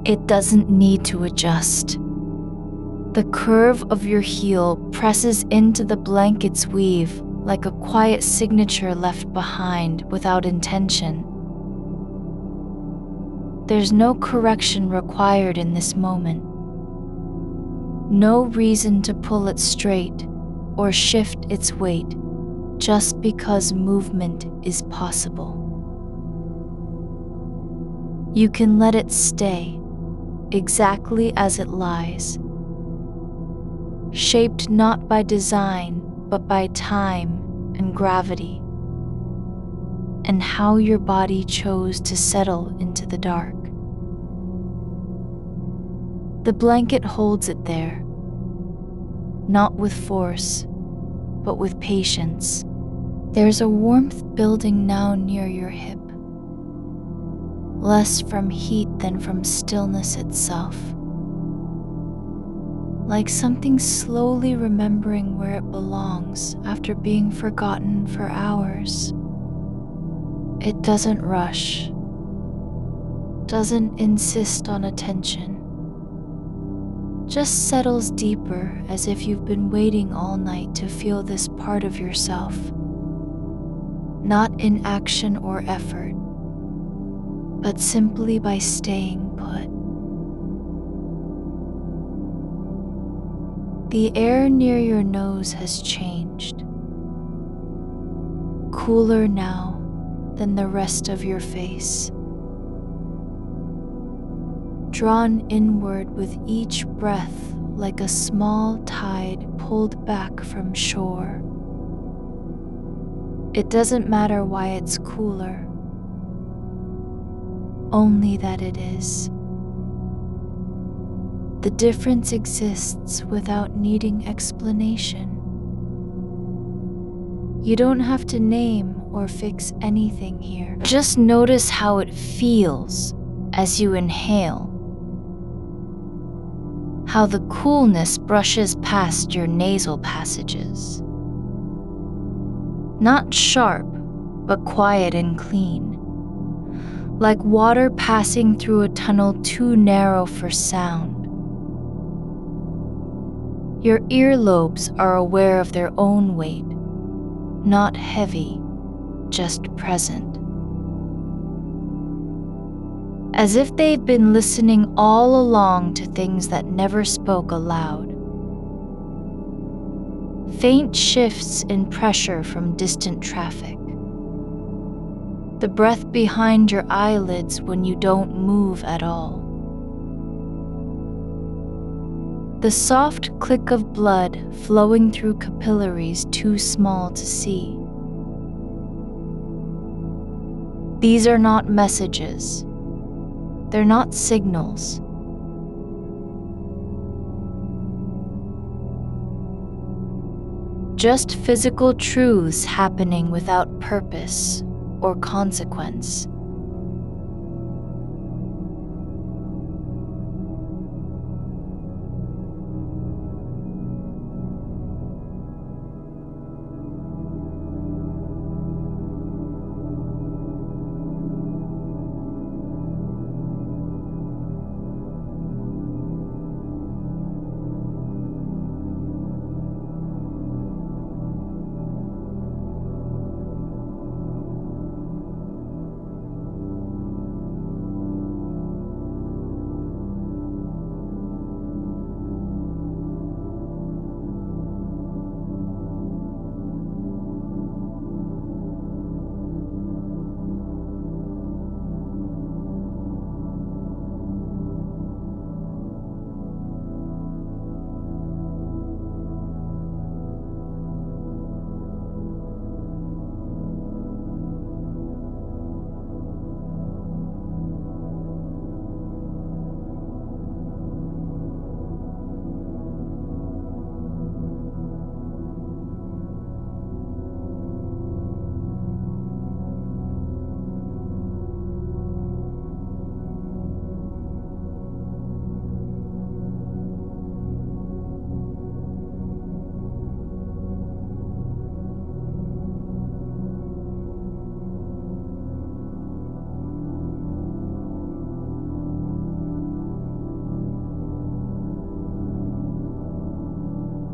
It doesn't need to adjust. The curve of your heel presses into the blanket's weave like a quiet signature left behind without intention. There's no correction required in this moment. No reason to pull it straight or shift its weight just because movement is possible. You can let it stay exactly as it lies, shaped not by design but by time and gravity, and how your body chose to settle into the dark. The blanket holds it there, not with force, but with patience. There's a warmth building now near your hip, less from heat than from stillness itself, like something slowly remembering where it belongs after being forgotten for hours. It doesn't rush, doesn't insist on attention, just settles deeper as if you've been waiting all night to feel this part of yourself, not in action or effort, but simply by staying put. The air near your nose has changed, cooler now than the rest of your face, drawn inward with each breath like a small tide pulled back from shore. It doesn't matter why it's cooler, only that it is. The difference exists without needing explanation. You don't have to name or fix anything here. Just notice how it feels as you inhale. How the coolness brushes past your nasal passages. Not sharp, but quiet and clean. Like water passing through a tunnel too narrow for sound. Your earlobes are aware of their own weight, not heavy, just present. As if they've been listening all along to things that never spoke aloud. Faint shifts in pressure from distant traffic. The breath behind your eyelids when you don't move at all. The soft click of blood flowing through capillaries too small to see. These are not messages. They're not signals. Just physical truths happening without purpose or consequence.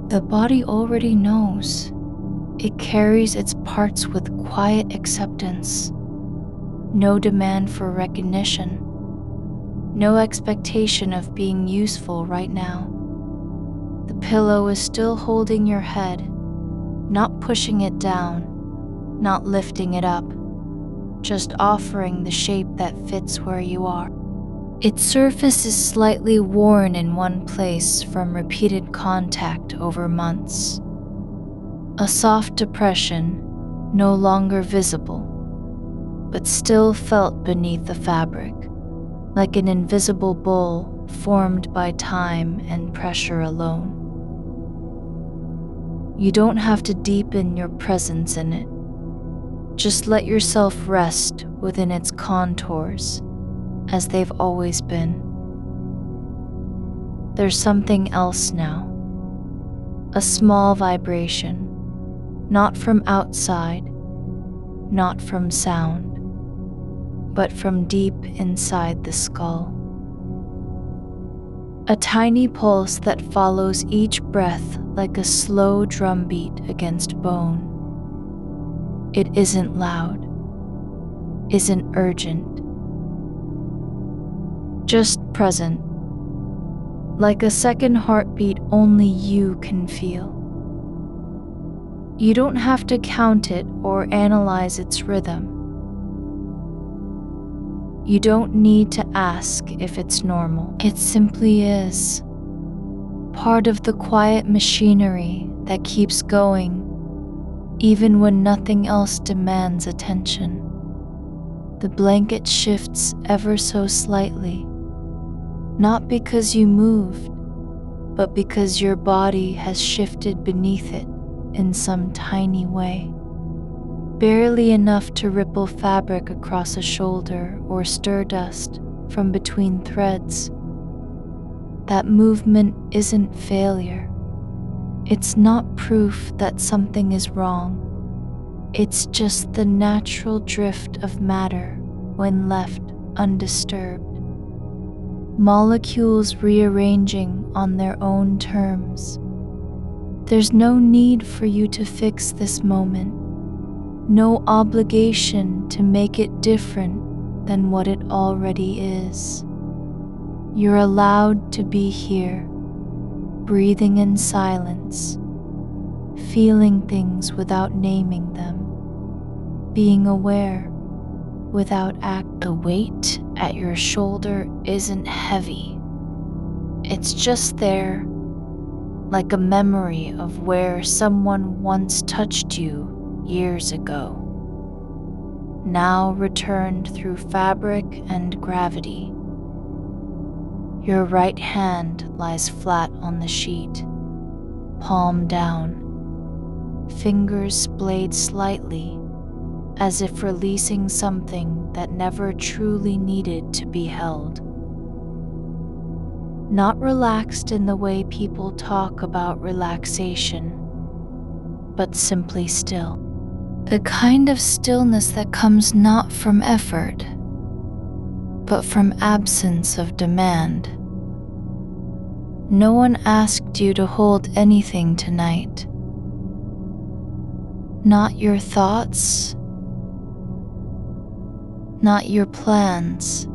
The body already knows. It carries its parts with quiet acceptance. No demand for recognition. No expectation of being useful right now. The pillow is still holding your head, not pushing it down, not lifting it up, just offering the shape that fits where you are. Its surface is slightly worn in one place from repeated contact over months. A soft depression, no longer visible, but still felt beneath the fabric, like an invisible bowl formed by time and pressure alone. You don't have to deepen your presence in it. Just let yourself rest within its contours, as they've always been. There's something else now. A small vibration, not from outside, not from sound, but from deep inside the skull. A tiny pulse that follows each breath like a slow drumbeat against bone. It isn't loud, isn't urgent, just present, like a second heartbeat only you can feel. You don't have to count it or analyze its rhythm. You don't need to ask if it's normal. It simply is. Part of the quiet machinery that keeps going, even when nothing else demands attention. The blanket shifts ever so slightly. Not because you moved, but because your body has shifted beneath it in some tiny way. barely enough to ripple fabric across a shoulder or stir dust from between threads. That movement isn't failure. It's not proof that something is wrong. It's just the natural drift of matter when left undisturbed. Molecules rearranging on their own terms. There's no need for you to fix this moment, no obligation to make it different than what it already is. You're allowed to be here, breathing in silence, feeling things without naming them, being aware without acting. The weight at your shoulder isn't heavy. It's just there, like a memory of where someone once touched you years ago, now returned through fabric and gravity. Your right hand lies flat on the sheet, palm down, fingers splayed slightly, as if releasing something that never truly needed to be held. Not relaxed in the way people talk about relaxation, but simply still. The kind of stillness that comes not from effort, but from absence of demand. No one asked you to hold anything tonight. Not your thoughts, not your plans,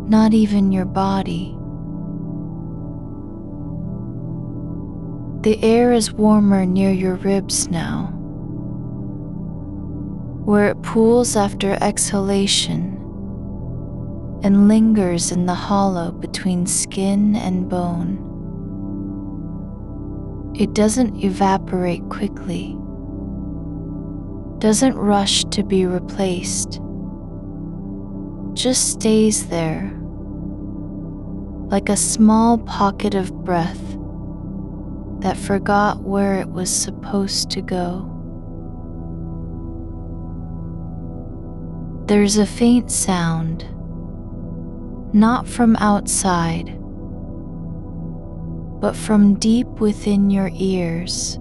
not even your body. The air is warmer near your ribs now, where it pools after exhalation and lingers in the hollow between skin and bone. It doesn't evaporate quickly, doesn't rush to be replaced, just stays there, like a small pocket of breath that forgot where it was supposed to go. There's a faint sound, not from outside, but from deep within your ears.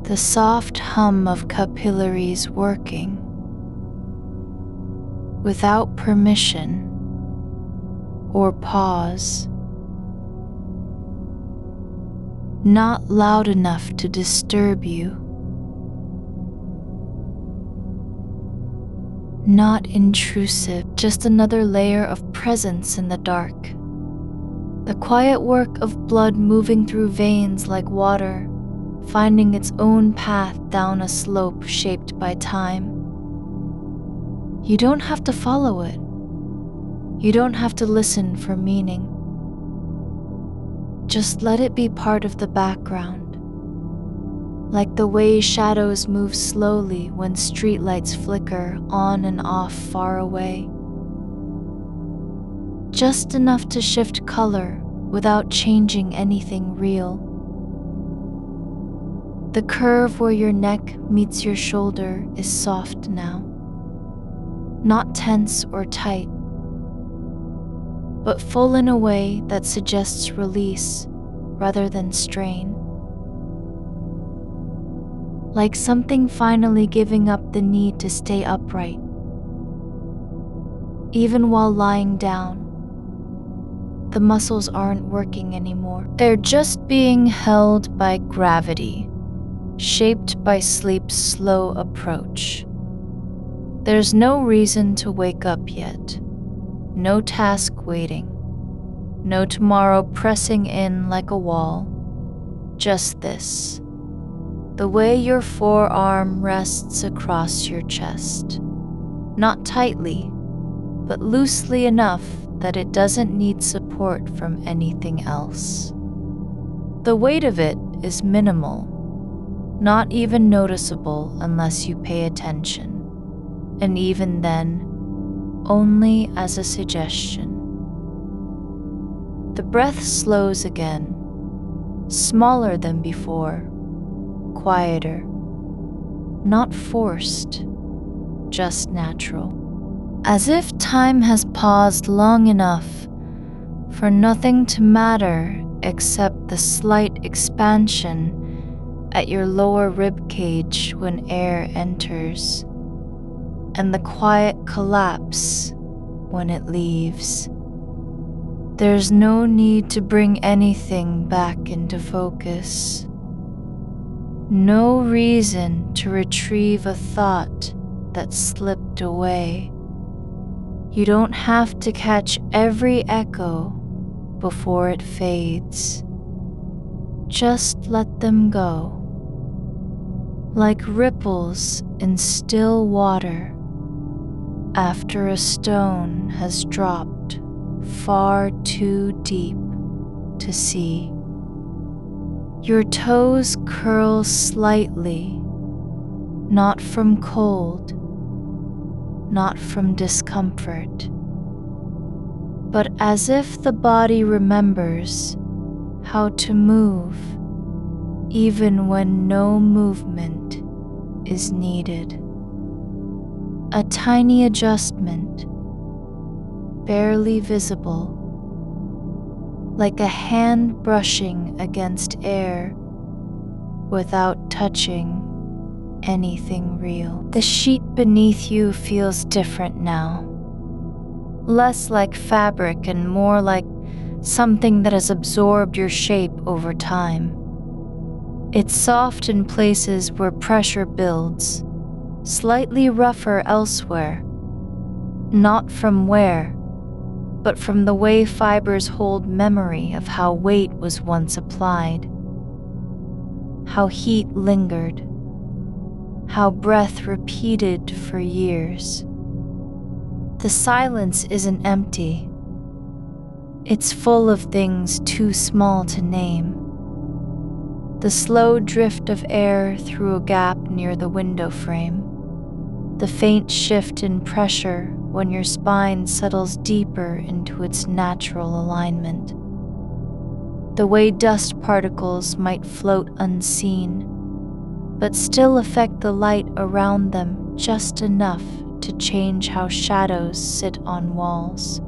The soft hum of capillaries working, without permission or pause. Not loud enough to disturb you, not intrusive, just another layer of presence in the dark. The quiet work of blood moving through veins like water, finding its own path down a slope shaped by time. You don't have to follow it. You don't have to listen for meaning. Just let it be part of the background, like the way shadows move slowly when streetlights flicker on and off far away. Just enough to shift color without changing anything real. The curve where your neck meets your shoulder is soft now, not tense or tight, but full in a way that suggests release rather than strain. Like something finally giving up the need to stay upright. Even while lying down, the muscles aren't working anymore. They're just being held by gravity, shaped by sleep's slow approach. There's no reason to wake up yet. No task waiting. No tomorrow pressing in like a wall. Just this. The way your forearm rests across your chest. Not tightly, but loosely enough that it doesn't need support from anything else. The weight of it is minimal, not even noticeable unless you pay attention, and even then, only as a suggestion. The breath slows again, smaller than before, quieter, not forced, just natural. As if time has paused long enough for nothing to matter except the slight expansion at your lower rib cage when air enters, and the quiet collapse when it leaves. There's no need to bring anything back into focus. No reason to retrieve a thought that slipped away. You don't have to catch every echo before it fades. Just let them go, like ripples in still water after a stone has dropped far too deep to see. Your toes curl slightly, not from cold, not from discomfort, but as if the body remembers how to move even when no movement is needed. A tiny adjustment, barely visible, like a hand brushing against air without touching anything real. The sheet beneath you feels different now, less like fabric and more like something that has absorbed your shape over time. It's soft in places where pressure builds, slightly rougher elsewhere, not from wear, but from the way fibers hold memory of how weight was once applied, how heat lingered, how breath repeated for years. The silence isn't empty. It's full of things too small to name. The slow drift of air through a gap near the window frame, the faint shift in pressure when your spine settles deeper into its natural alignment, the way dust particles might float unseen, but still affect the light around them just enough to change how shadows sit on walls.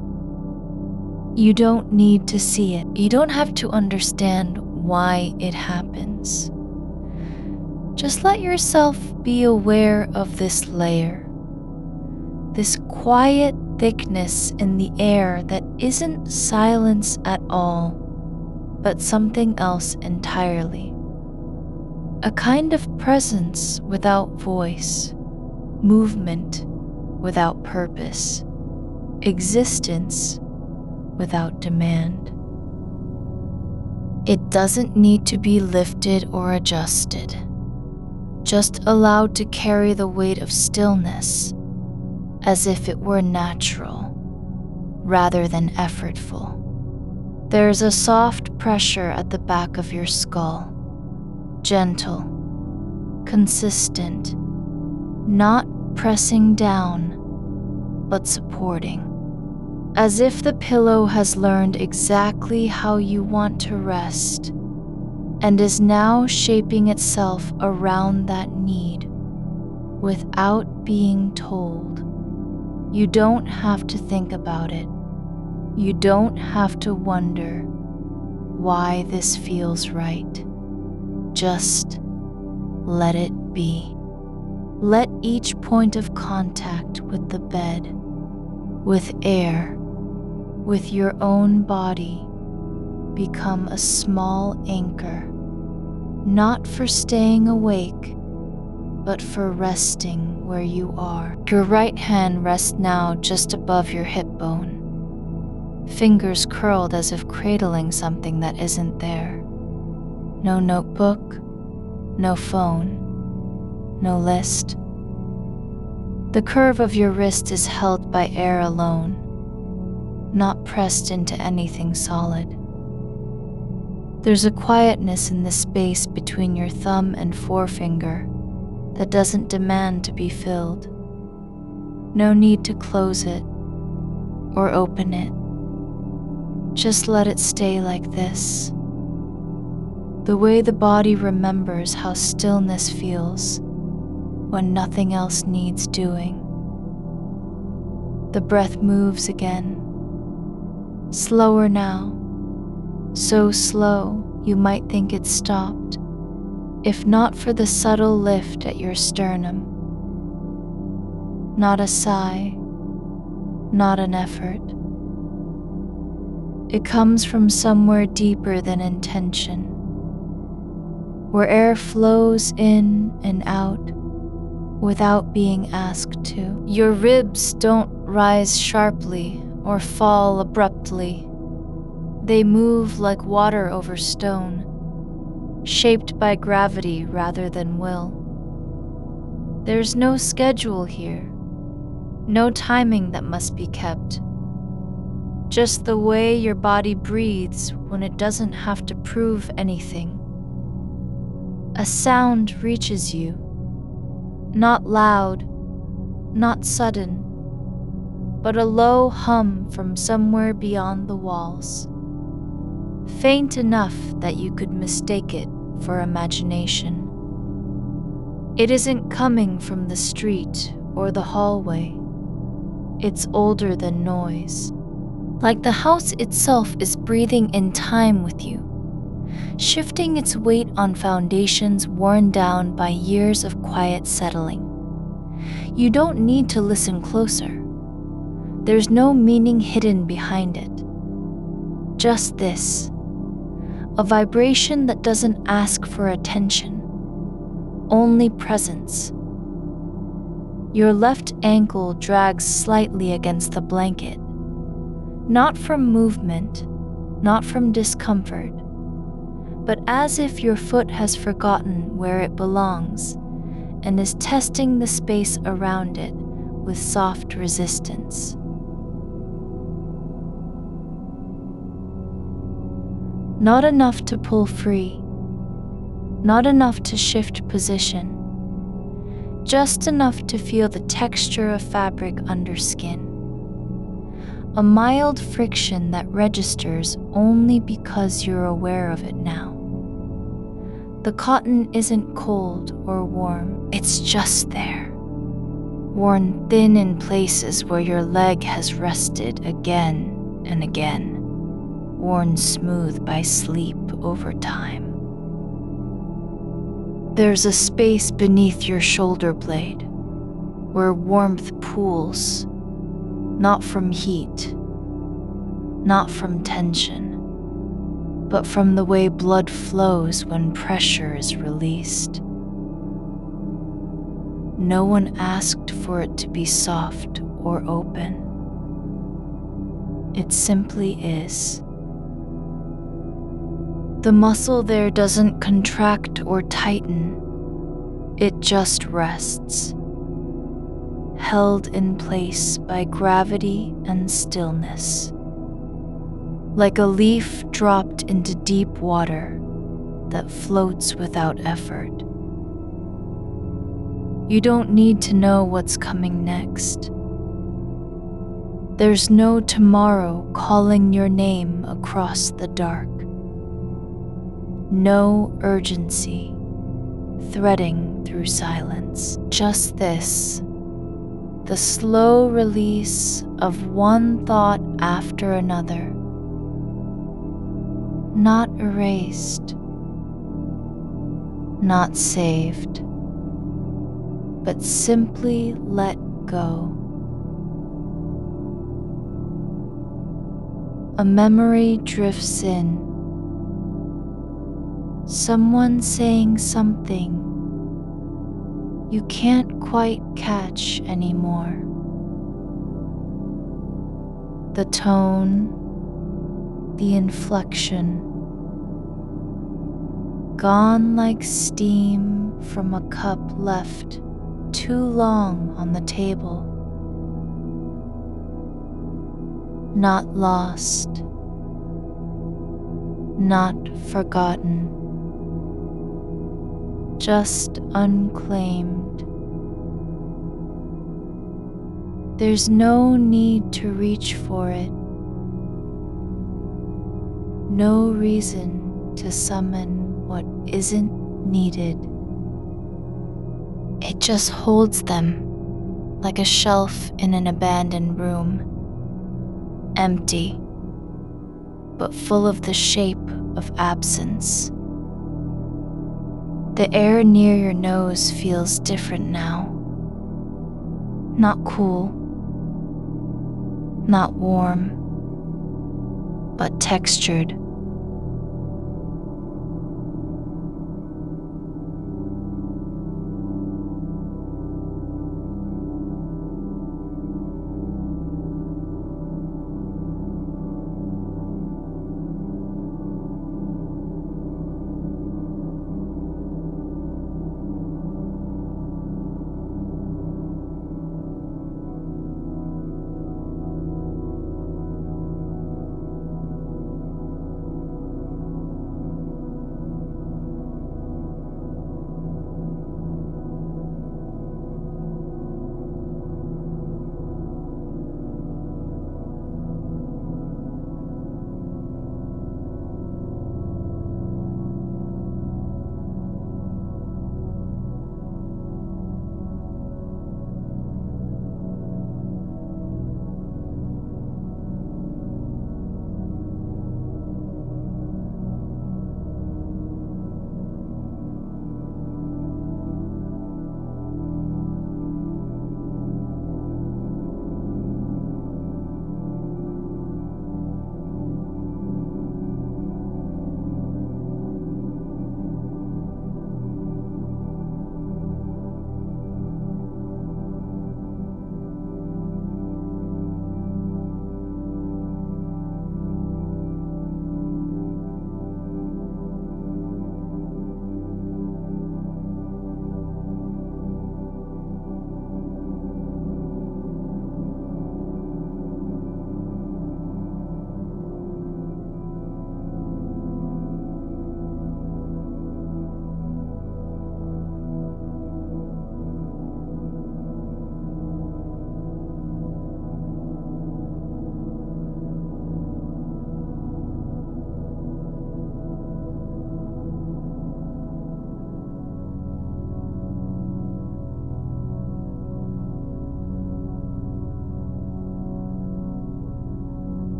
You don't need to see it. You don't have to understand why it happens. Just let yourself be aware of this layer, this quiet thickness in the air that isn't silence at all, but something else entirely. A kind of presence without voice, movement without purpose, existence without demand. It doesn't need to be lifted or adjusted, just allowed to carry the weight of stillness as if it were natural rather than effortful. There's a soft pressure at the back of your skull, gentle, consistent, not pressing down, but supporting, as if the pillow has learned exactly how you want to rest and is now shaping itself around that need without being told. You don't have to think about it. You don't have to wonder why this feels right. Just let it be. Let each point of contact with the bed, with air, with your own body become a small anchor, not for staying awake, but for resting where you are. Your right hand rests now just above your hip bone, fingers curled as if cradling something that isn't there. No notebook, no phone, no list. The curve of your wrist is held by air alone, not pressed into anything solid. There's a quietness in the space between your thumb and forefinger that doesn't demand to be filled. No need to close it or open it. Just let it stay like this. The way the body remembers how stillness feels, when nothing else needs doing. The breath moves again, slower now, so slow you might think it stopped, if not for the subtle lift at your sternum. Not a sigh, not an effort. It comes from somewhere deeper than intention, where air flows in and out without being asked to. Your ribs don't rise sharply or fall abruptly. They move like water over stone, shaped by gravity rather than will. There's no schedule here, no timing that must be kept. Just the way your body breathes when it doesn't have to prove anything. A sound reaches you, not loud, not sudden, but a low hum from somewhere beyond the walls. Faint enough that you could mistake it for imagination. It isn't coming from the street or the hallway. It's older than noise. Like the house itself is breathing in time with you, shifting its weight on foundations worn down by years of quiet settling. You don't need to listen closer. There's no meaning hidden behind it. Just this, a vibration that doesn't ask for attention, only presence. Your left ankle drags slightly against the blanket, not from movement, not from discomfort, but as if your foot has forgotten where it belongs and is testing the space around it with soft resistance. Not enough to pull free, not enough to shift position, just enough to feel the texture of fabric under skin. A mild friction that registers only because you're aware of it now. The cotton isn't cold or warm, it's just there, worn thin in places where your leg has rested again and again, worn smooth by sleep over time. There's a space beneath your shoulder blade where warmth pools, not from heat, not from tension, but from the way blood flows when pressure is released. No one asked for it to be soft or open. It simply is. The muscle there doesn't contract or tighten, it just rests, held in place by gravity and stillness, like a leaf dropped into deep water that floats without effort. You don't need to know what's coming next. There's no tomorrow calling your name across the dark. No urgency threading through silence. Just this, the slow release of one thought after another, not erased, not saved, but simply let go. A memory drifts in. Someone saying something you can't quite catch anymore. The tone, the inflection, gone like steam from a cup left too long on the table. Not lost, not forgotten, just unclaimed. There's no need to reach for it, no reason to summon what isn't needed. It just holds them, like a shelf in an abandoned room, empty, but full of the shape of absence. The air near your nose feels different now. Not cool, not warm, but textured.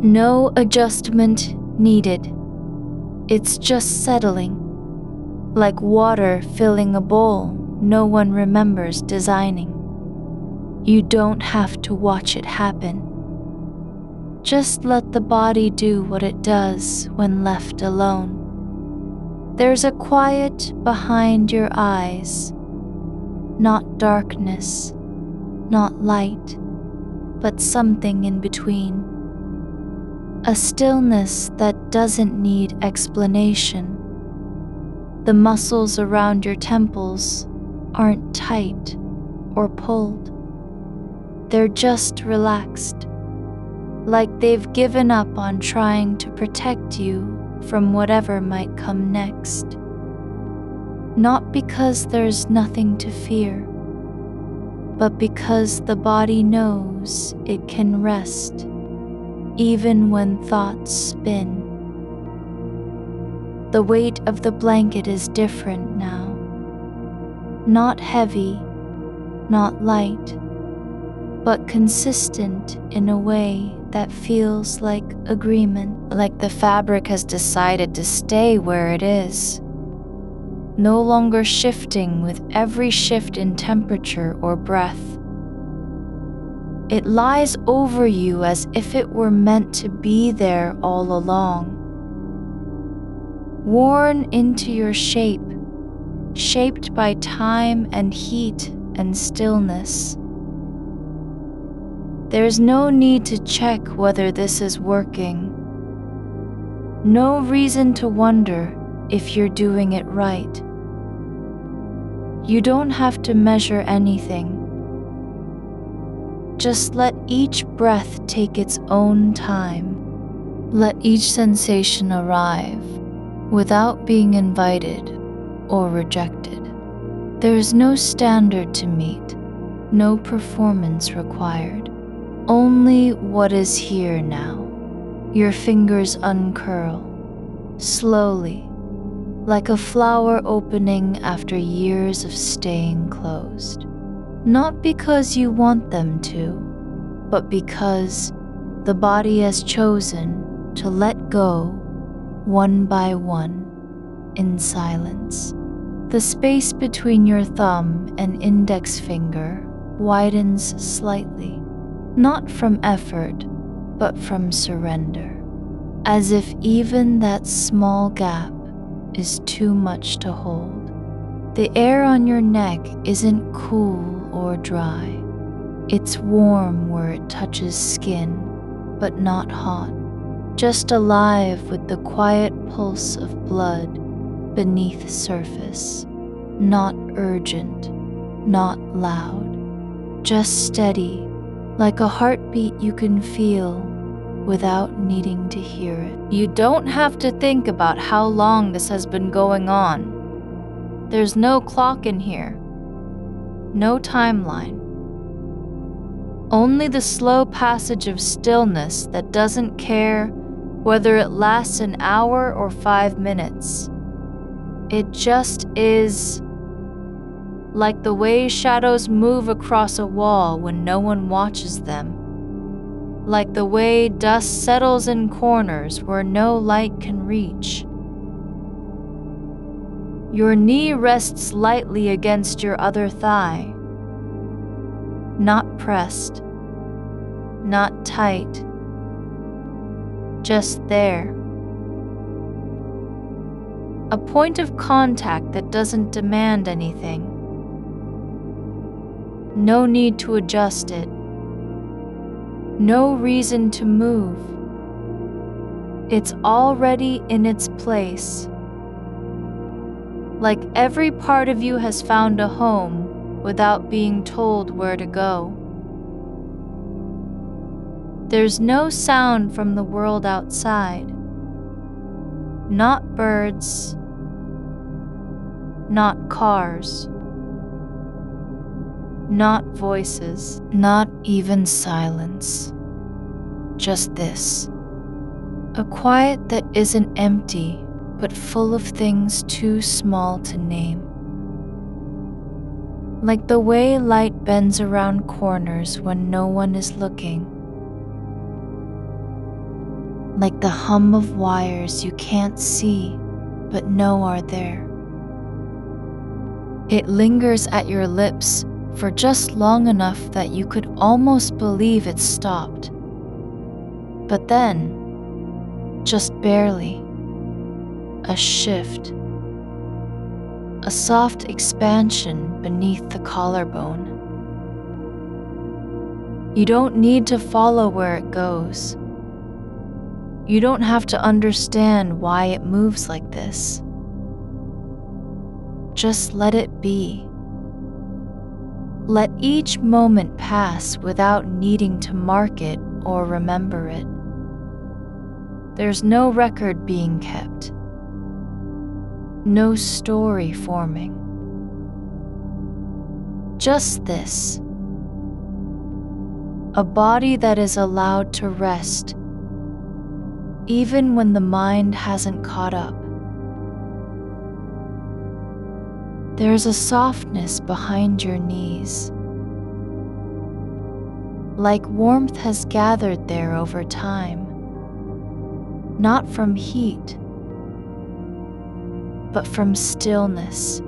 No adjustment needed. It's just settling, like water filling a bowl no one remembers designing. You don't have to watch it happen. Just let the body do what it does when left alone. There's a quiet behind your eyes, not darkness, not light, but something in between. A stillness that doesn't need explanation. The muscles around your temples aren't tight or pulled. They're just relaxed, like they've given up on trying to protect you from whatever might come next. Not because there's nothing to fear, but because the body knows it can rest even when thoughts spin. The weight of the blanket is different now. Not heavy, not light, but consistent in a way that feels like agreement, like the fabric has decided to stay where it is, no longer shifting with every shift in temperature or breath. It lies over you as if it were meant to be there all along. Worn into your shape, shaped by time and heat and stillness. There's no need to check whether this is working. No reason to wonder if you're doing it right. You don't have to measure anything. Just let each breath take its own time. Let each sensation arrive without being invited or rejected. There's no standard to meet, no performance required, only what is here now. Your fingers uncurl, slowly, like a flower opening after years of staying closed. Not because you want them to, but because the body has chosen to let go one by one in silence. The space between your thumb and index finger widens slightly, not from effort, but from surrender, as if even that small gap is too much to hold. The air on your neck isn't cool or dry. It's warm where it touches skin, but not hot, just alive with the quiet pulse of blood beneath the surface, not urgent, not loud, just steady, like a heartbeat you can feel without needing to hear it. You don't have to think about how long this has been going on. There's no clock in here, no timeline. Only the slow passage of stillness that doesn't care whether it lasts an hour or 5 minutes. It just is, like the way shadows move across a wall when no one watches them, like the way dust settles in corners where no light can reach. Your knee rests lightly against your other thigh, not pressed, not tight, just there. A point of contact that doesn't demand anything. No need to adjust it. No reason to move. It's already in its place. Like every part of you has found a home without being told where to go. There's no sound from the world outside. Not birds, not cars, not voices, not even silence. Just this. A quiet that isn't empty, but full of things too small to name. Like the way light bends around corners when no one is looking. Like the hum of wires you can't see, but know are there. It lingers at your lips for just long enough that you could almost believe it stopped. But then, just barely, a shift, a soft expansion beneath the collarbone. You don't need to follow where it goes. You don't have to understand why it moves like this. Just let it be. Let each moment pass without needing to mark it or remember it. There's no record being kept. No story forming. Just this. A body that is allowed to rest even when the mind hasn't caught up. There's a softness behind your knees, like warmth has gathered there over time, not from heat, but from stillness,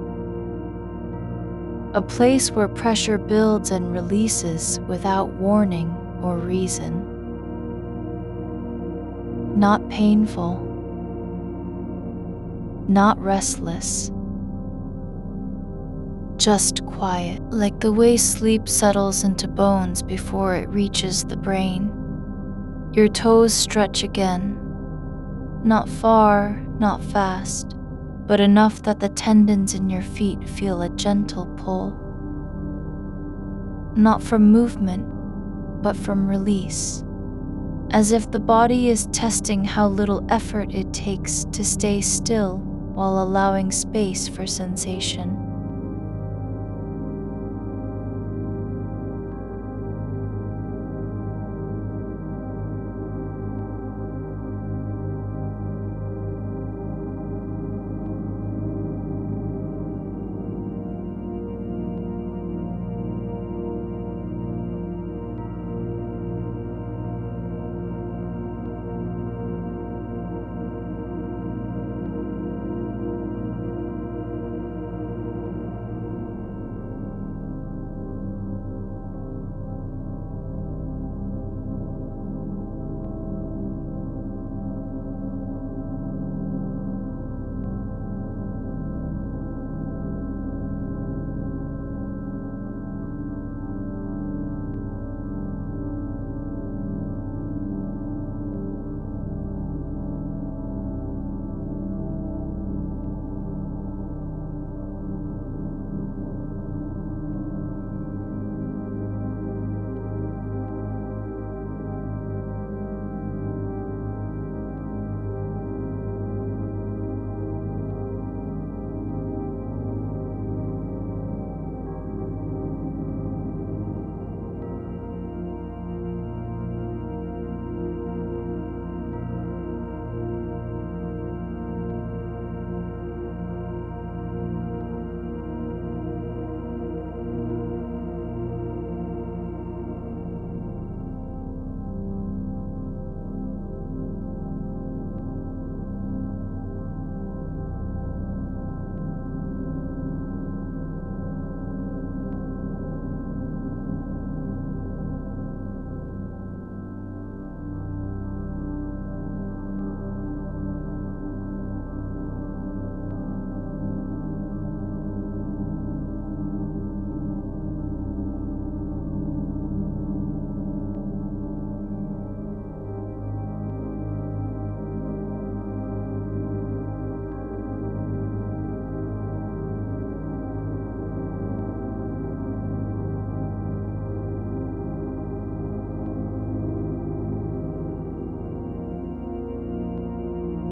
a place where pressure builds and releases without warning or reason. Not painful, not restless, just quiet, like the way sleep settles into bones before it reaches the brain. Your toes stretch again, not far, not fast, but enough that the tendons in your feet feel a gentle pull. Not from movement, but from release. As if the body is testing how little effort it takes to stay still while allowing space for sensation.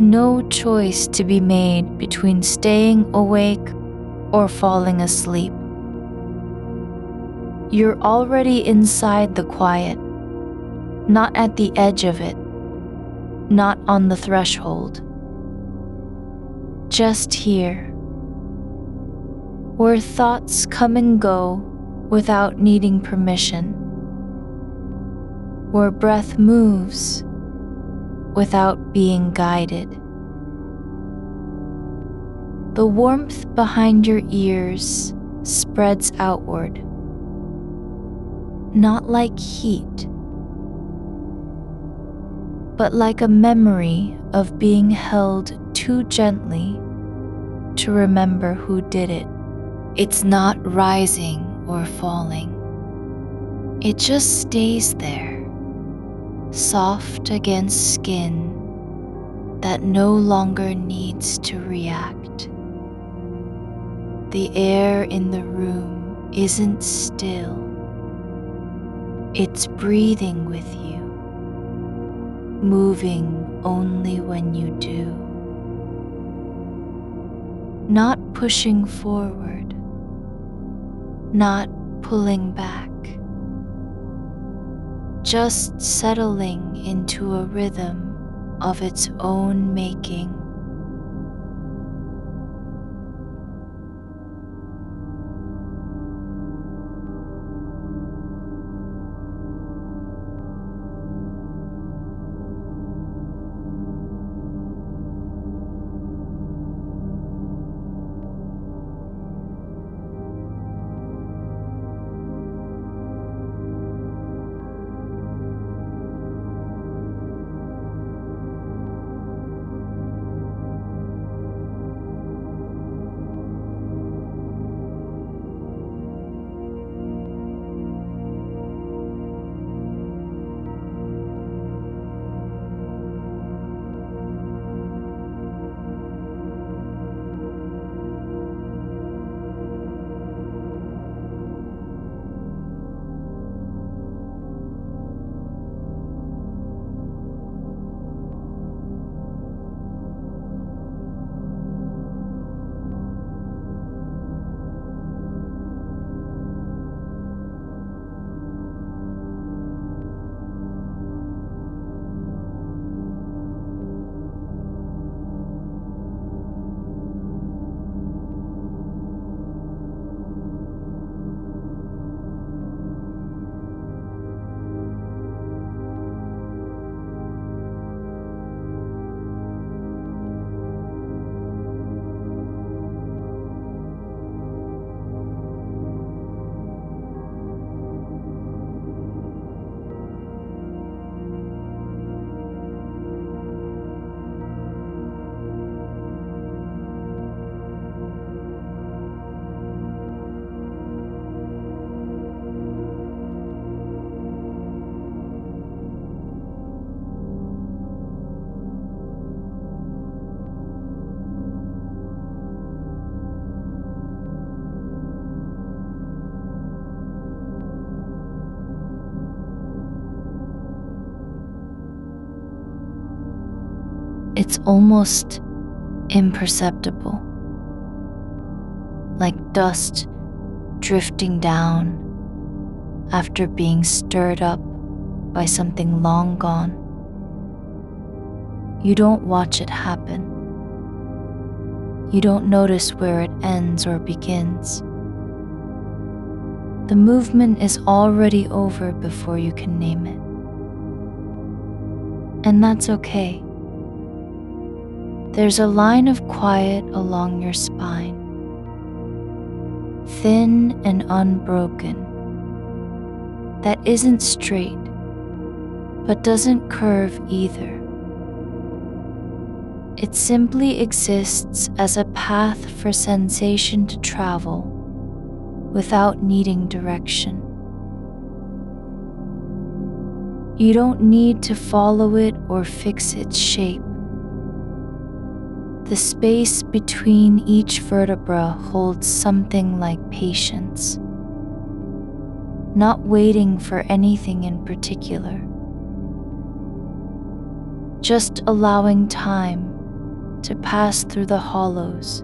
no choice to be made between staying awake or falling asleep. You're already inside the quiet, not at the edge of it, not on the threshold. Just here, where thoughts come and go without needing permission, where breath moves without being guided. The warmth behind your ears spreads outward, not like heat, but like a memory of being held too gently to remember who did it. It's not rising or falling. It just stays there, soft against skin that no longer needs to react. The air in the room isn't still. It's breathing with you, moving only when you do. Not pushing forward, not pulling back, just settling into a rhythm of its own making. It's almost imperceptible, like dust drifting down after being stirred up by something long gone. You don't watch it happen. You don't notice where it ends or begins. The movement is already over before you can name it. And that's okay. There's a line of quiet along your spine, thin and unbroken, that isn't straight, but doesn't curve either. It simply exists as a path for sensation to travel without needing direction. You don't need to follow it or fix its shape. The space between each vertebra holds something like patience, not waiting for anything in particular, just allowing time to pass through the hollows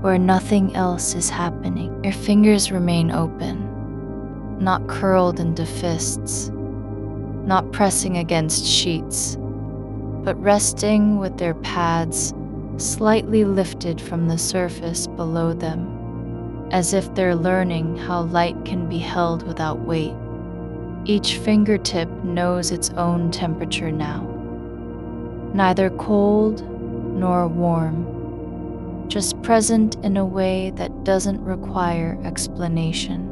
where nothing else is happening. Your fingers remain open, not curled into fists, not pressing against sheets, but resting with their pads slightly lifted from the surface below them, as if they're learning how light can be held without weight. Each fingertip knows its own temperature now, neither cold nor warm, just present in a way that doesn't require explanation.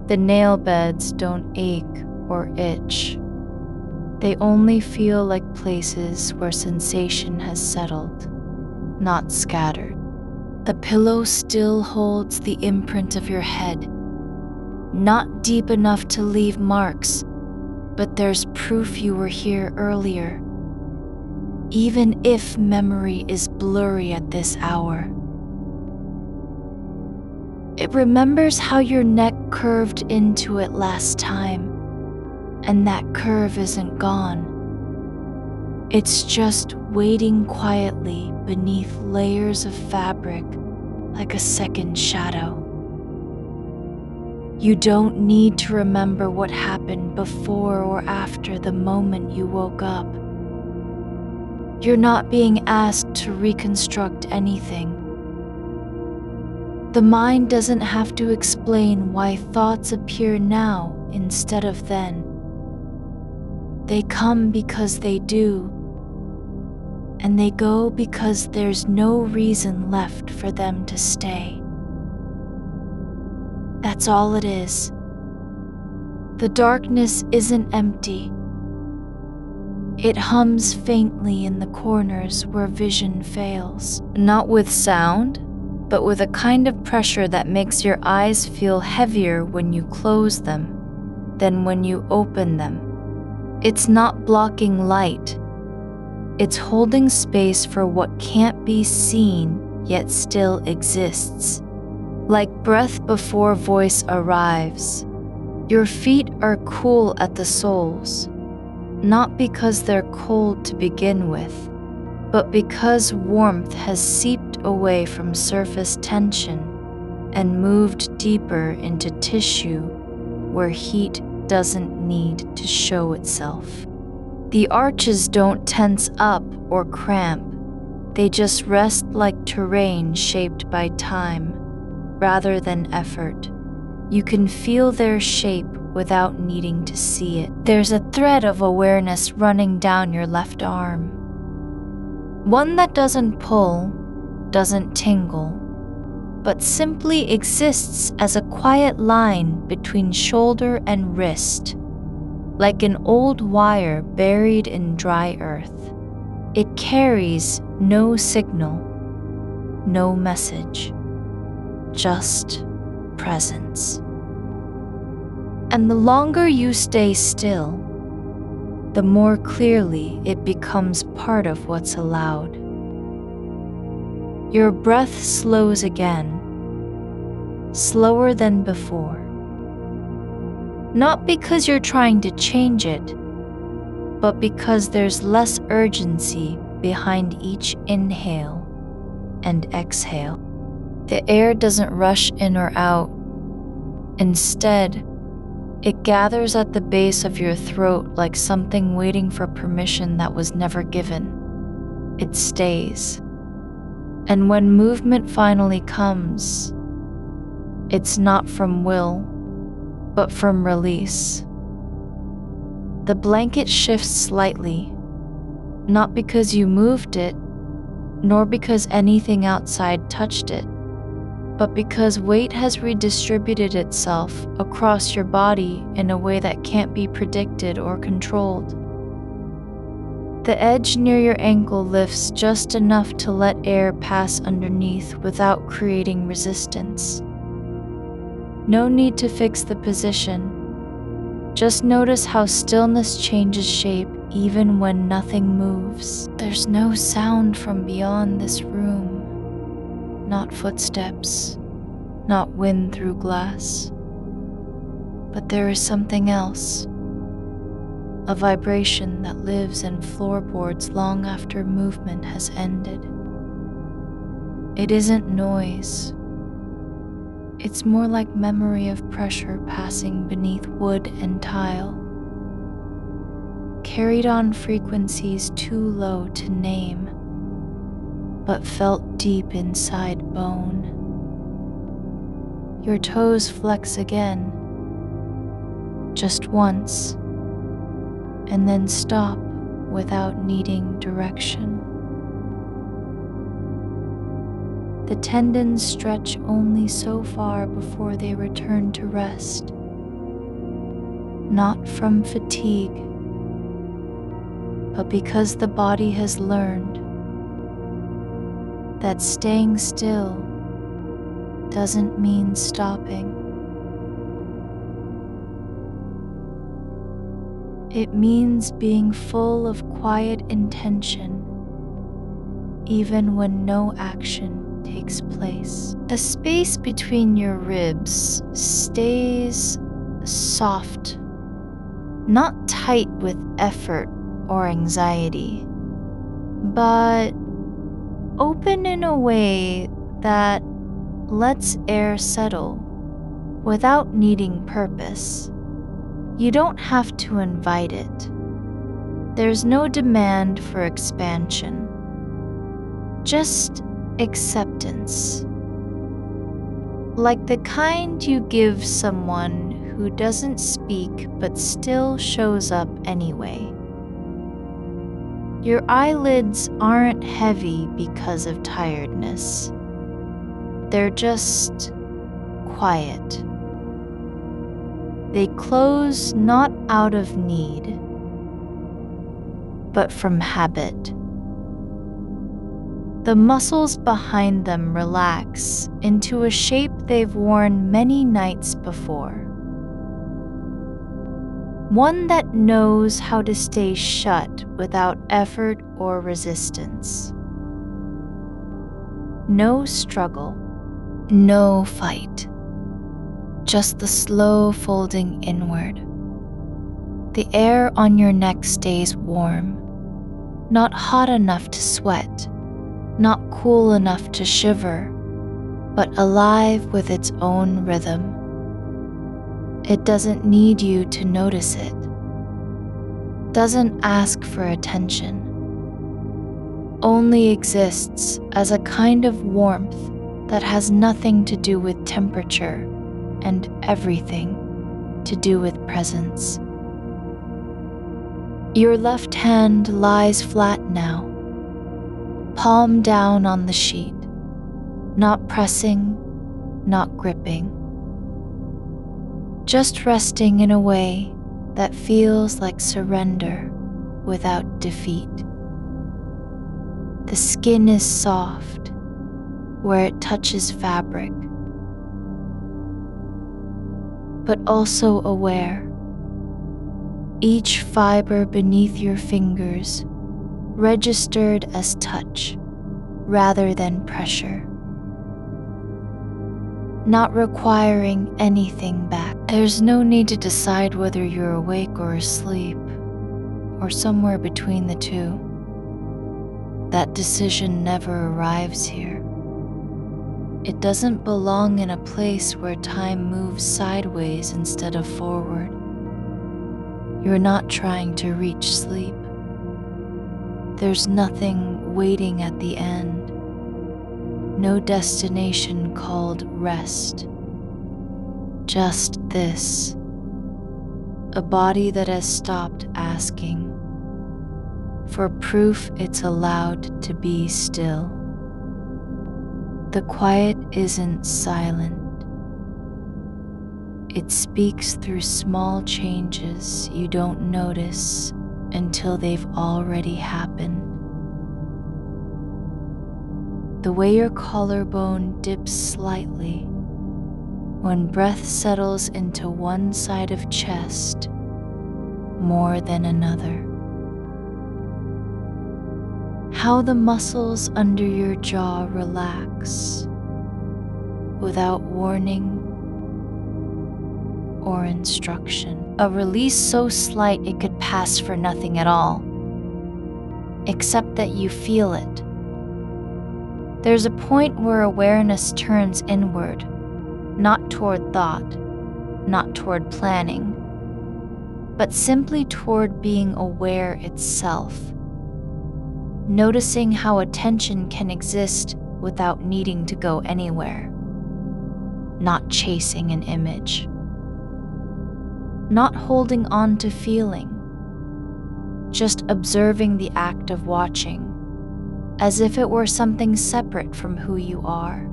The nail beds don't ache or itch. They only feel like places where sensation has settled, not scattered. The pillow still holds the imprint of your head, not deep enough to leave marks, but there's proof you were here earlier, even if memory is blurry at this hour. It remembers how your neck curved into it last time, and that curve isn't gone. It's just waiting quietly beneath layers of fabric like a second shadow. You don't need to remember what happened before or after the moment you woke up. You're not being asked to reconstruct anything. The mind doesn't have to explain why thoughts appear now instead of then. They come because they do, and they go because there's no reason left for them to stay. That's all it is. The darkness isn't empty. It hums faintly in the corners where vision fails, not with sound, but with a kind of pressure that makes your eyes feel heavier when you close them than when you open them. It's not blocking light. It's holding space for what can't be seen yet still exists. Like breath before voice arrives, your feet are cool at the soles, not because they're cold to begin with, but because warmth has seeped away from surface tension and moved deeper into tissue where heat doesn't need to show itself. The arches don't tense up or cramp. They just rest like terrain shaped by time rather than effort. You can feel their shape without needing to see it. There's a thread of awareness running down your left arm. One that doesn't pull, doesn't tingle, but simply exists as a quiet line between shoulder and wrist, like an old wire buried in dry earth. It carries no signal, no message, just presence. And the longer you stay still, the more clearly it becomes part of what's allowed. Your breath slows again, slower than before. Not because you're trying to change it, but because there's less urgency behind each inhale and exhale. The air doesn't rush in or out. Instead, it gathers at the base of your throat like something waiting for permission that was never given. It stays. And when movement finally comes, it's not from will, but from release. The blanket shifts slightly, not because you moved it, nor because anything outside touched it, but because weight has redistributed itself across your body in a way that can't be predicted or controlled. The edge near your ankle lifts just enough to let air pass underneath without creating resistance. No need to fix the position. Just notice how stillness changes shape even when nothing moves. There's no sound from beyond this room. Not footsteps, not wind through glass. But there is something else. a vibration that lives in floorboards long after movement has ended. It isn't noise. It's more like memory of pressure passing beneath wood and tile, carried on frequencies too low to name, but felt deep inside bone. Your toes flex again, just once, and then stop without needing direction. The tendons stretch only so far before they return to rest, not from fatigue, but because the body has learned that staying still doesn't mean stopping. It means being full of quiet intention, even when no action takes place. The space between your ribs stays soft, not tight with effort or anxiety, but open in a way that lets air settle without needing purpose. You don't have to invite it. There's no demand for expansion, just acceptance. Like the kind you give someone who doesn't speak but still shows up anyway. Your eyelids aren't heavy because of tiredness. They're just quiet. They close not out of need, but from habit. The muscles behind them relax into a shape they've worn many nights before. One that knows how to stay shut without effort or resistance. No struggle, no fight. Just the slow folding inward. The air on your neck stays warm, not hot enough to sweat, not cool enough to shiver, but alive with its own rhythm. It doesn't need you to notice it, doesn't ask for attention, only exists as a kind of warmth that has nothing to do with temperature and everything to do with presence. Your left hand lies flat now, palm down on the sheet, not pressing, not gripping, just resting in a way that feels like surrender without defeat. The skin is soft where it touches fabric, but also aware. Each fiber beneath your fingers registered as touch rather than pressure, not requiring anything back. There's no need to decide whether you're awake or asleep, or somewhere between the two. That decision never arrives here. It doesn't belong in a place where time moves sideways instead of forward. You're not trying to reach sleep. There's nothing waiting at the end. No destination called rest. Just this. A body that has stopped asking for proof it's allowed to be still. The quiet isn't silent. It speaks through small changes you don't notice until they've already happened. The way your collarbone dips slightly when breath settles into one side of chest more than another. How the muscles under your jaw relax without warning or instruction. a release so slight it could pass for nothing at all, except that you feel it. There's a point where awareness turns inward, not toward thought, not toward planning, but simply toward being aware itself, noticing how attention can exist without needing to go anywhere, not chasing an image, not holding on to feeling, just observing the act of watching, as if it were something separate from who you are,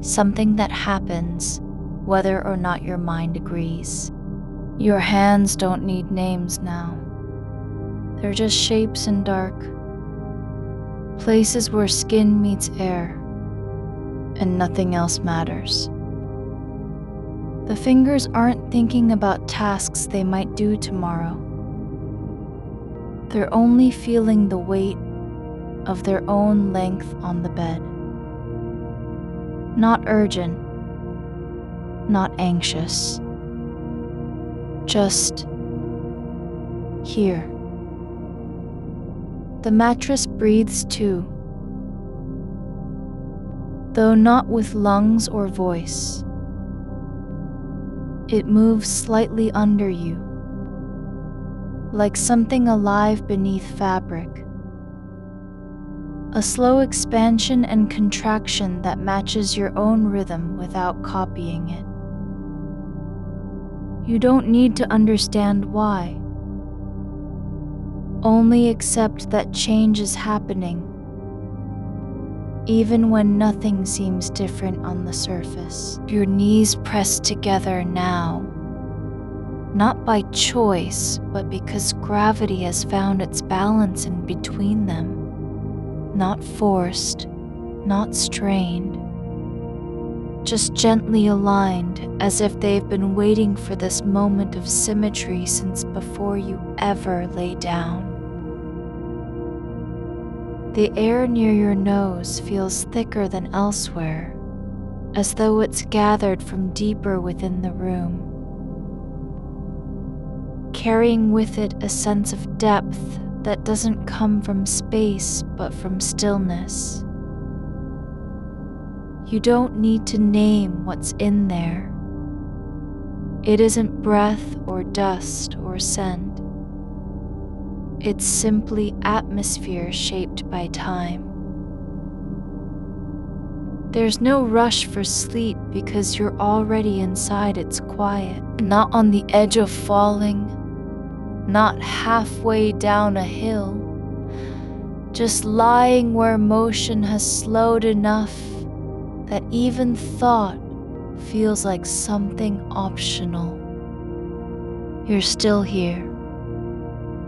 something that happens whether or not your mind agrees. Your hands don't need names now. They're just shapes in dark, places where skin meets air, and nothing else matters. The fingers aren't thinking about tasks they might do tomorrow. They're only feeling the weight of their own length on the bed. Not urgent, not anxious, just here. The mattress breathes too, though not with lungs or voice. It moves slightly under you, like something alive beneath fabric. A slow expansion and contraction that matches your own rhythm without copying it. You don't need to understand why. Only accept that change is happening, even when nothing seems different on the surface. Your knees press together now, not by choice, but because gravity has found its balance in between them. Not forced, not strained, just gently aligned, as if they've been waiting for this moment of symmetry since before you ever lay down. The air near your nose feels thicker than elsewhere, as though it's gathered from deeper within the room, carrying with it a sense of depth that doesn't come from space but from stillness. You don't need to name what's in there. It isn't breath or dust or scent. It's simply atmosphere shaped by time. There's no rush for sleep because you're already inside its quiet, not on the edge of falling, not halfway down a hill, just lying where motion has slowed enough that even thought feels like something optional. You're still here,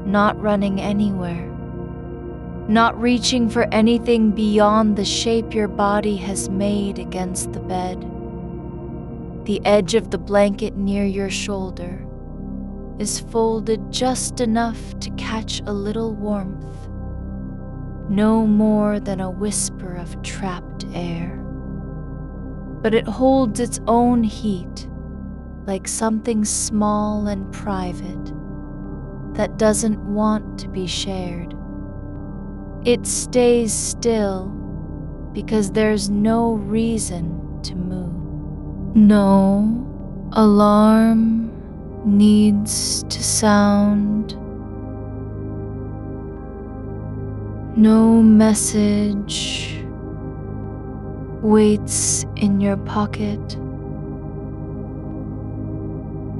not running anywhere, not reaching for anything beyond the shape your body has made against the bed. The edge of the blanket near your shoulder is folded just enough to catch a little warmth, no more than a whisper of trapped air. But it holds its own heat, like something small and private that doesn't want to be shared. It stays still because there's no reason to move. No alarm needs to sound. No message waits in your pocket.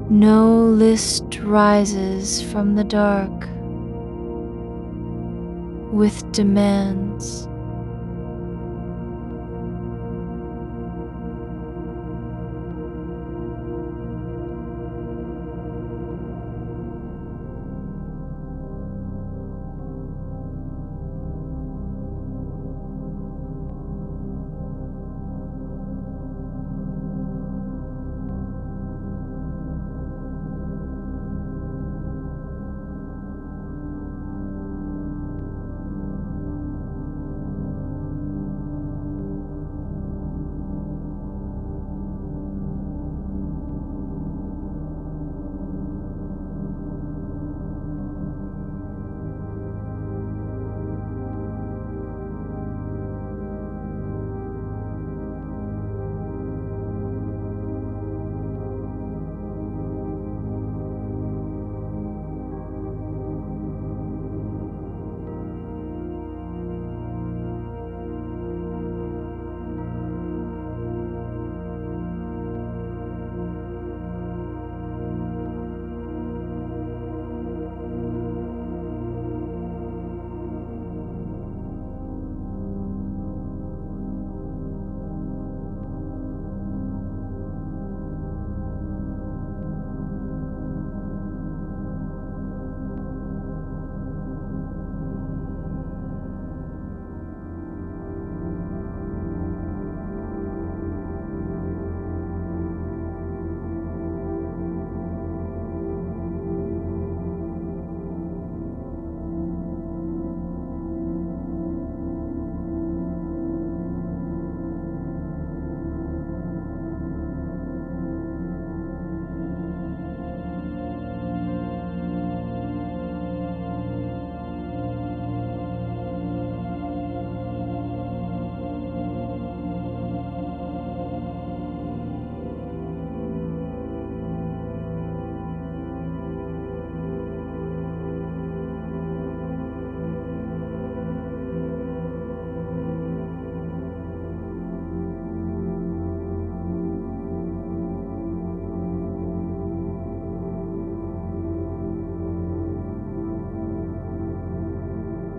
No list rises from the dark with demands.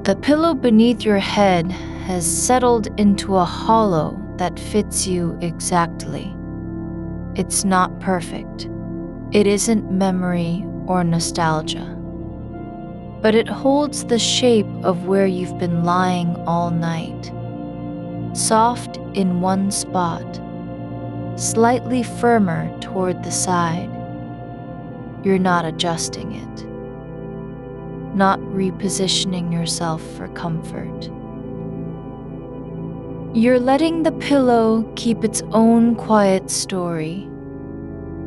The pillow beneath your head has settled into a hollow that fits you exactly. It's not perfect. It isn't memory or nostalgia. But it holds the shape of where you've been lying all night. Soft in one spot, slightly firmer toward the side. You're not adjusting it, not repositioning yourself for comfort. You're letting the pillow keep its own quiet story.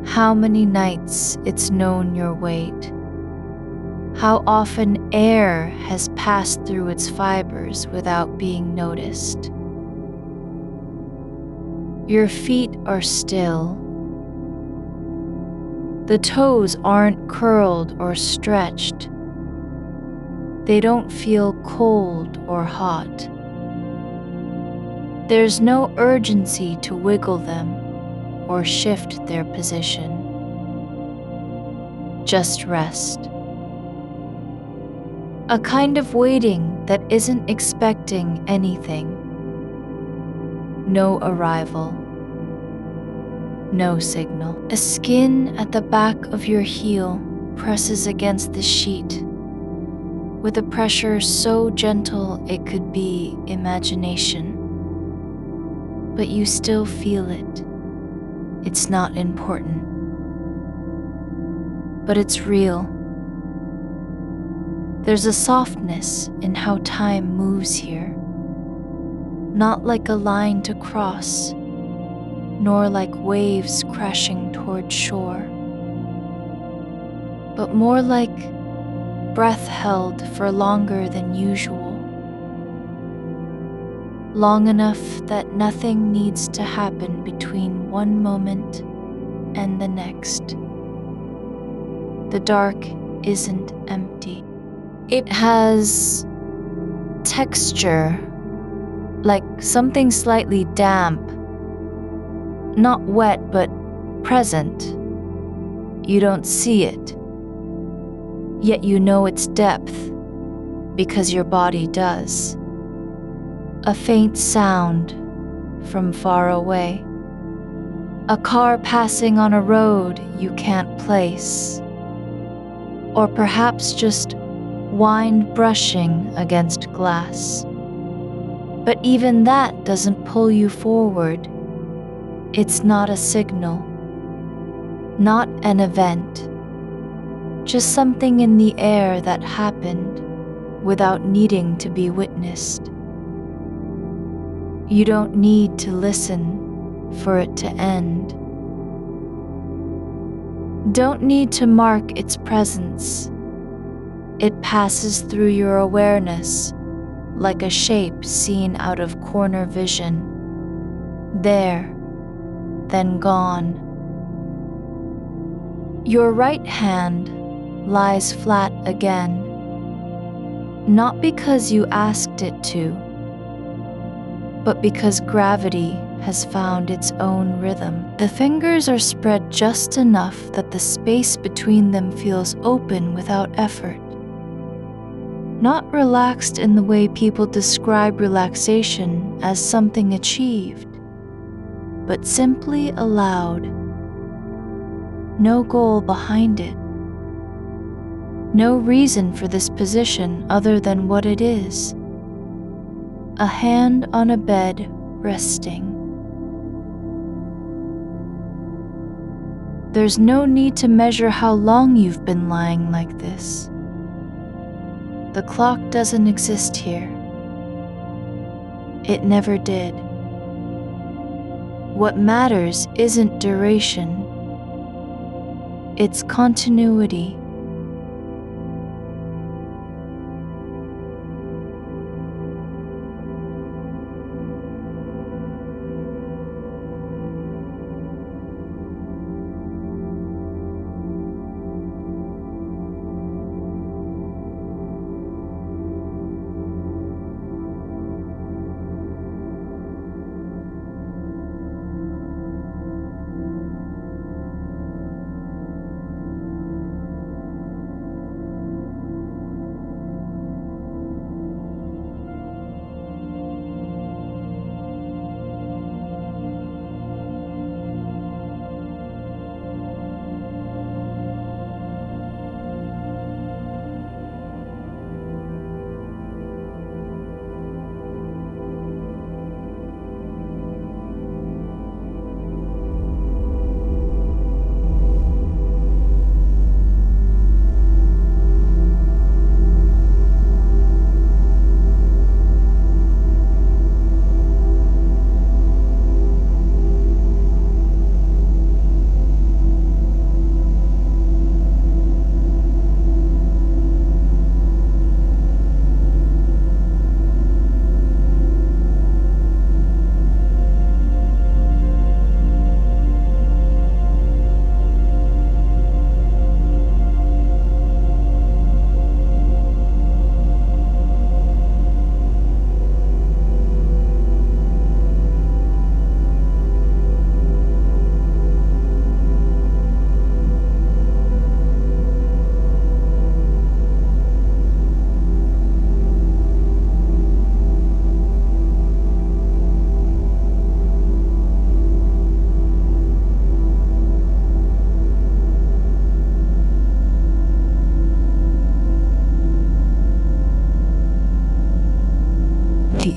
How many nights it's known your weight. How often air has passed through its fibers without being noticed. Your feet are still. The toes aren't curled or stretched. They don't feel cold or hot. There's no urgency to wiggle them or shift their position. Just rest. A kind of waiting that isn't expecting anything. No arrival. No signal. The skin at the back of your heel presses against the sheet with a pressure so gentle it could be imagination. But you still feel it. It's not important. But it's real. There's a softness in how time moves here. Not like a line to cross, nor like waves crashing toward shore, but more like breath held for longer than usual. Long enough that nothing needs to happen between one moment and the next. The dark isn't empty. It has texture, like something slightly damp. Not wet, but present. You don't see it, yet you know its depth, because your body does. A faint sound from far away. A car passing on a road you can't place. Or perhaps just wind brushing against glass. But even that doesn't pull you forward. It's not a signal, not an event, just something in the air that happened without needing to be witnessed. You don't need to listen for it to end. Don't need to mark its presence. It passes through your awareness like a shape seen out of corner vision. There, then gone. Your right hand lies flat again, not because you asked it to, but because gravity has found its own rhythm. The fingers are spread just enough that the space between them feels open without effort. Not relaxed in the way people describe relaxation as something achieved, but simply allowed. No goal behind it. No reason for this position other than what it is. A hand on a bed, resting. There's no need to measure how long you've been lying like this. The clock doesn't exist here. It never did. What matters isn't duration. It's continuity.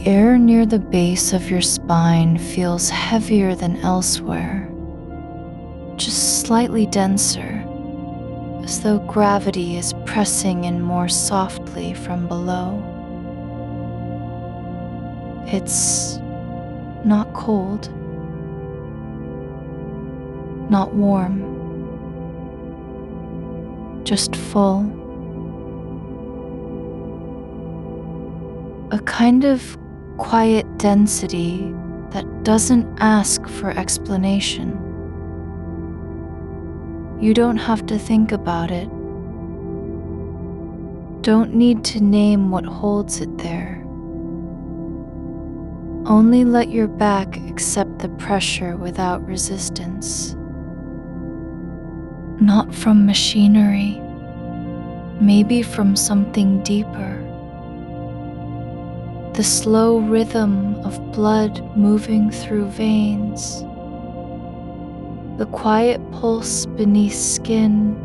The air near the base of your spine feels heavier than elsewhere, just slightly denser, as though gravity is pressing in more softly from below. It's not cold, not warm, just full. A kind of quiet density that doesn't ask for explanation. You don't have to think about it. Don't need to name what holds it there. Only let your back accept the pressure without resistance. Not from machinery, maybe from something deeper. The slow rhythm of blood moving through veins. The quiet pulse beneath skin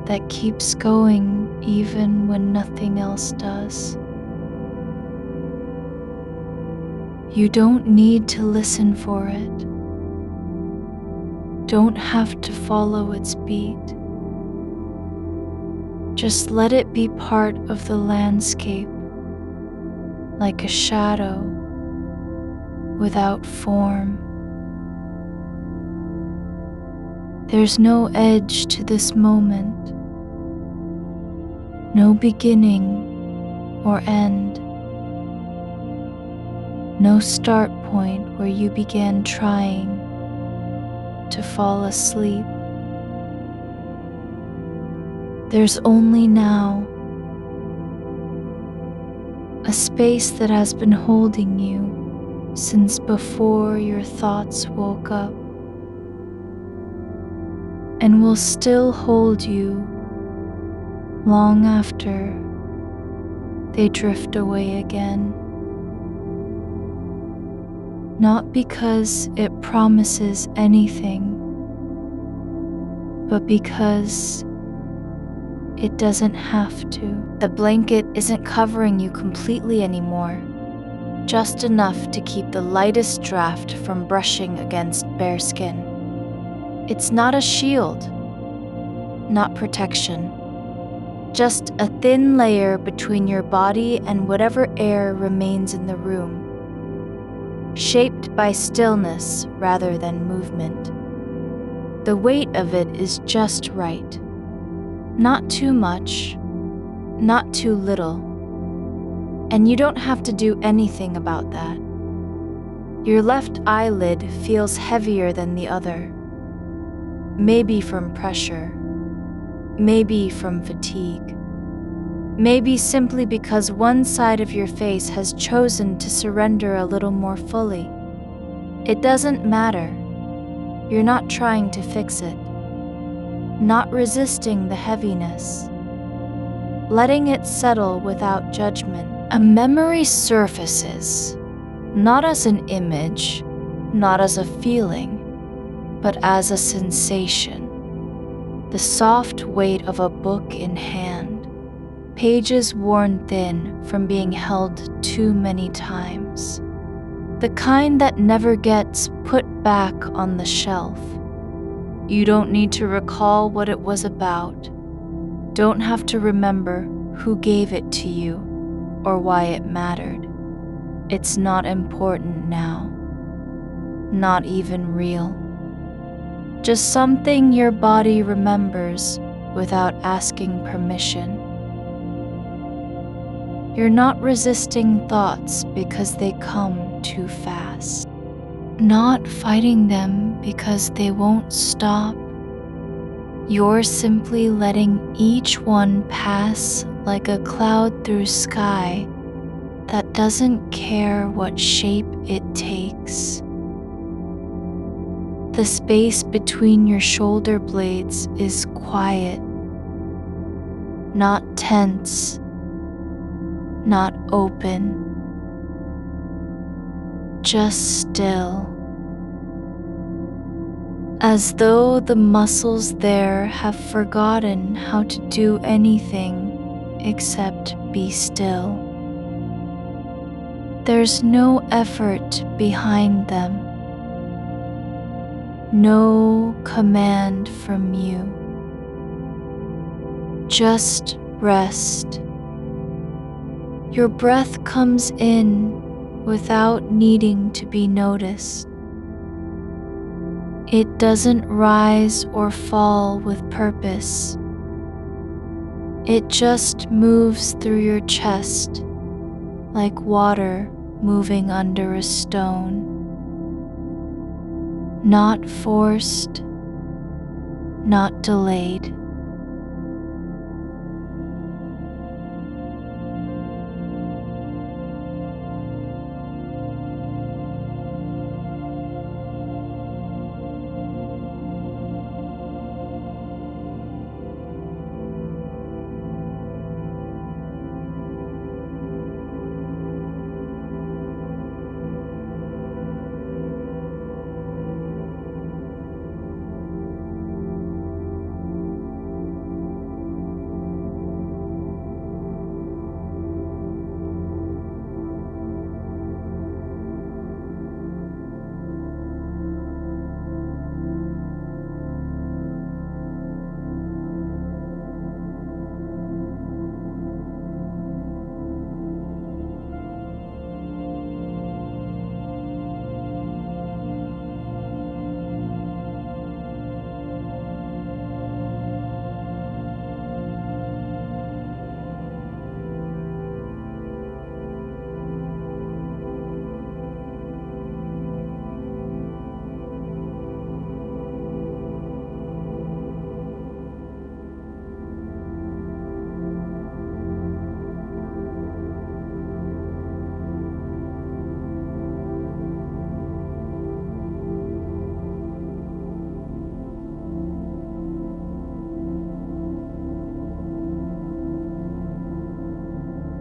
that keeps going even when nothing else does. You don't need to listen for it. Don't have to follow its beat. Just let it be part of the landscape, like a shadow without form. There's no edge to this moment, no beginning or end. No start point where you began trying to fall asleep. There's only now, a space that has been holding you since before your thoughts woke up, and will still hold you long after they drift away again. Not because it promises anything, but because it doesn't have to. The blanket isn't covering you completely anymore, just enough to keep the lightest draft from brushing against bare skin. It's not a shield, not protection, just a thin layer between your body and whatever air remains in the room. Shaped by stillness rather than movement. The weight of it is just right. Not too much, not too little. And you don't have to do anything about that. Your left eyelid feels heavier than the other. Maybe from pressure, maybe from fatigue. Maybe simply because one side of your face has chosen to surrender a little more fully. It doesn't matter. You're not trying to fix it. Not resisting the heaviness. Letting it settle without judgment. A memory surfaces, not as an image, not as a feeling, but as a sensation. The soft weight of a book in hand. Pages worn thin from being held too many times. The kind that never gets put back on the shelf. You don't need to recall what it was about. Don't have to remember who gave it to you or why it mattered. It's not important now. Not even real. Just something your body remembers without asking permission. You're not resisting thoughts because they come too fast. Not fighting them because they won't stop. You're simply letting each one pass like a cloud through sky that doesn't care what shape it takes. The space between your shoulder blades is quiet, not tense. Not open, just still, as though the muscles there have forgotten how to do anything except be still. There's no effort behind them, no command from you. Just rest. Your breath comes in without needing to be noticed. It doesn't rise or fall with purpose. It just moves through your chest like water moving under a stone. Not forced, not delayed.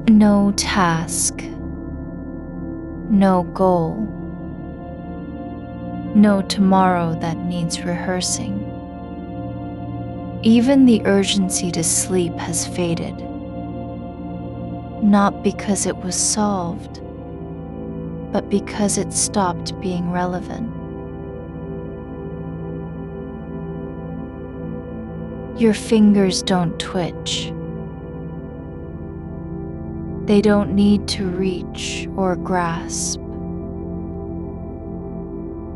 No task, no goal, no tomorrow that needs rehearsing. Even the urgency to sleep has faded, not because it was solved, but because it stopped being relevant. Your fingers don't twitch. They don't need to reach or grasp.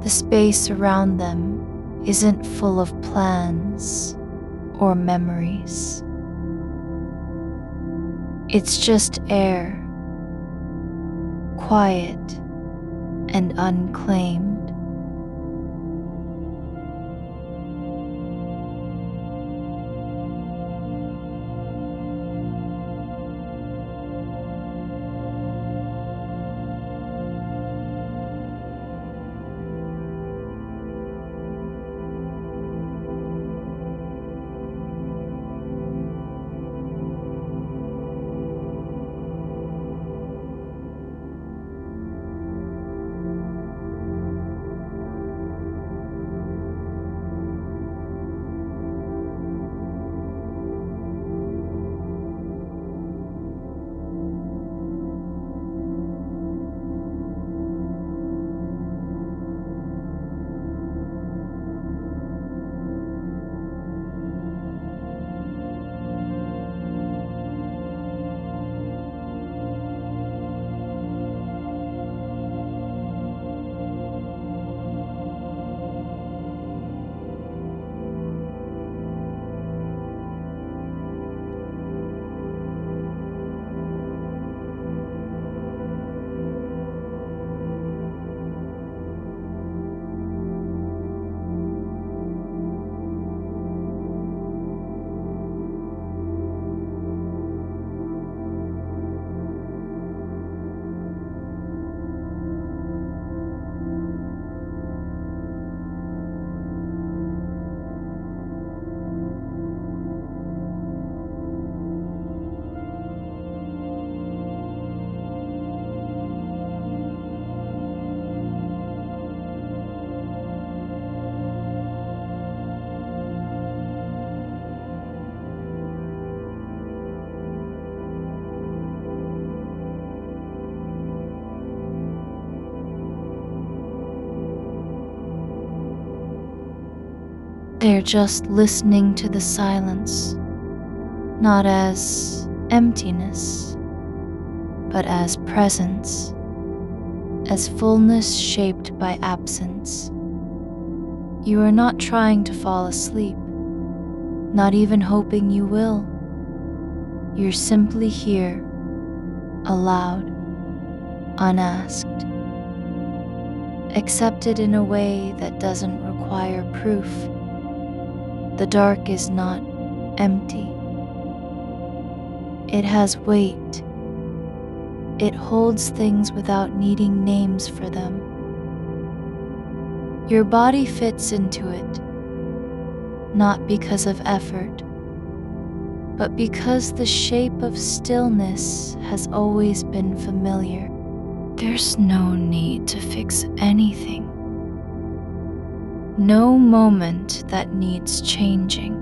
The space around them isn't full of plans or memories. It's just air, quiet and unclaimed. They're just listening to the silence, not as emptiness, but as presence, as fullness shaped by absence. You are not trying to fall asleep, not even hoping you will. You're simply here, allowed, unasked, accepted in a way that doesn't require proof. The dark is not empty. It has weight. It holds things without needing names for them. Your body fits into it, not because of effort, but because the shape of stillness has always been familiar. There's no need to fix anything. No moment that needs changing.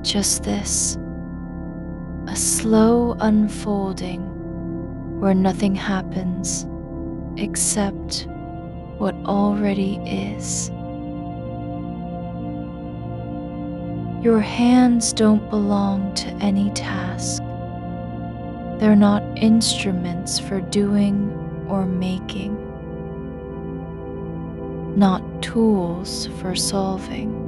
Just this, a slow unfolding where nothing happens except what already is. Your hands don't belong to any task. They're not instruments for doing or making, not tools for solving.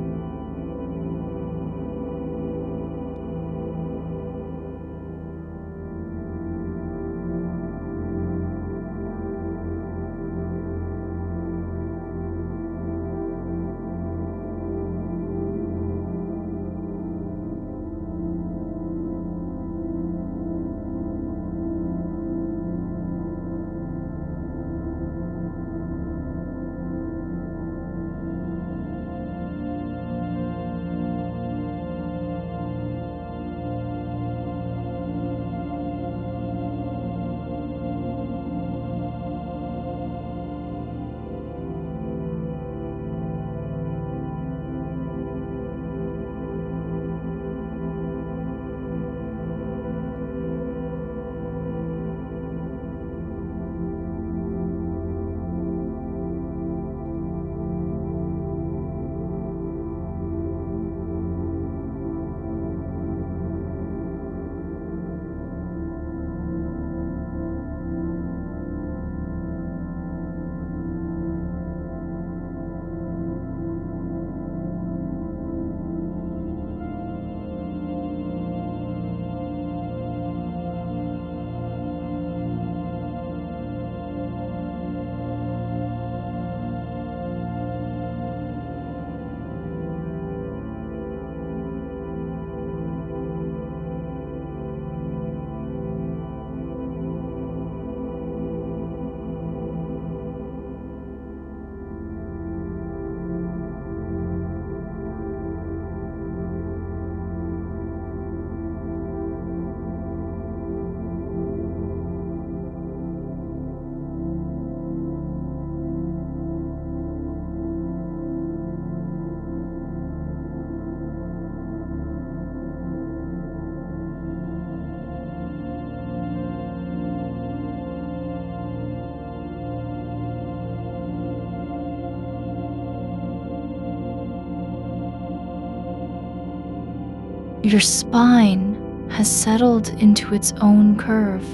Your spine has settled into its own curve,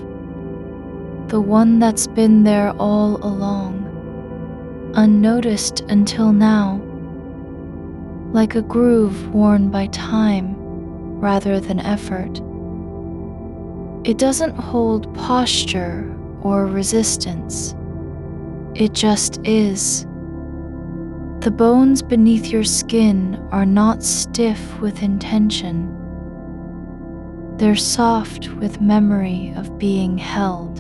the one that's been there all along, unnoticed until now, like a groove worn by time rather than effort. It doesn't hold posture or resistance. It just is. The bones beneath your skin are not stiff with intention. They're soft with memory of being held,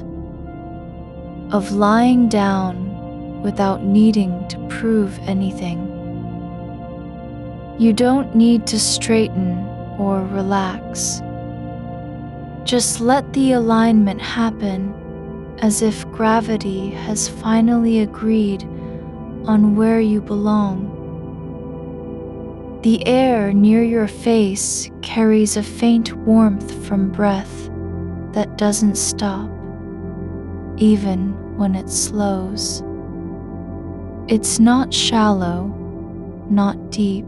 of lying down without needing to prove anything. You don't need to straighten or relax. Just let the alignment happen as if gravity has finally agreed on where you belong. The air near your face carries a faint warmth from breath that doesn't stop, even when it slows. It's not shallow, not deep.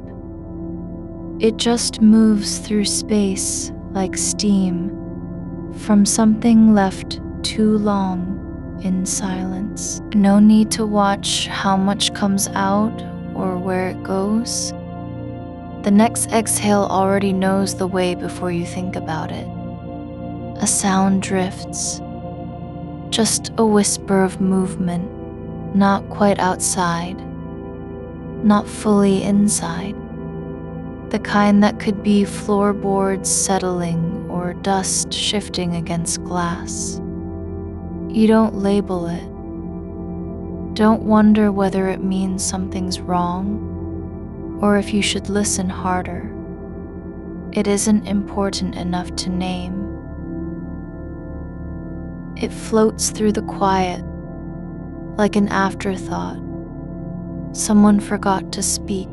It just moves through space like steam from something left too long in silence. No need to watch how much comes out or where it goes. The next exhale already knows the way before you think about it. A sound drifts, just a whisper of movement, not quite outside, not fully inside. The kind that could be floorboards settling or dust shifting against glass. You don't label it. Don't wonder whether it means something's wrong or if you should listen harder. It isn't important enough to name. It floats through the quiet like an afterthought. Someone forgot to speak.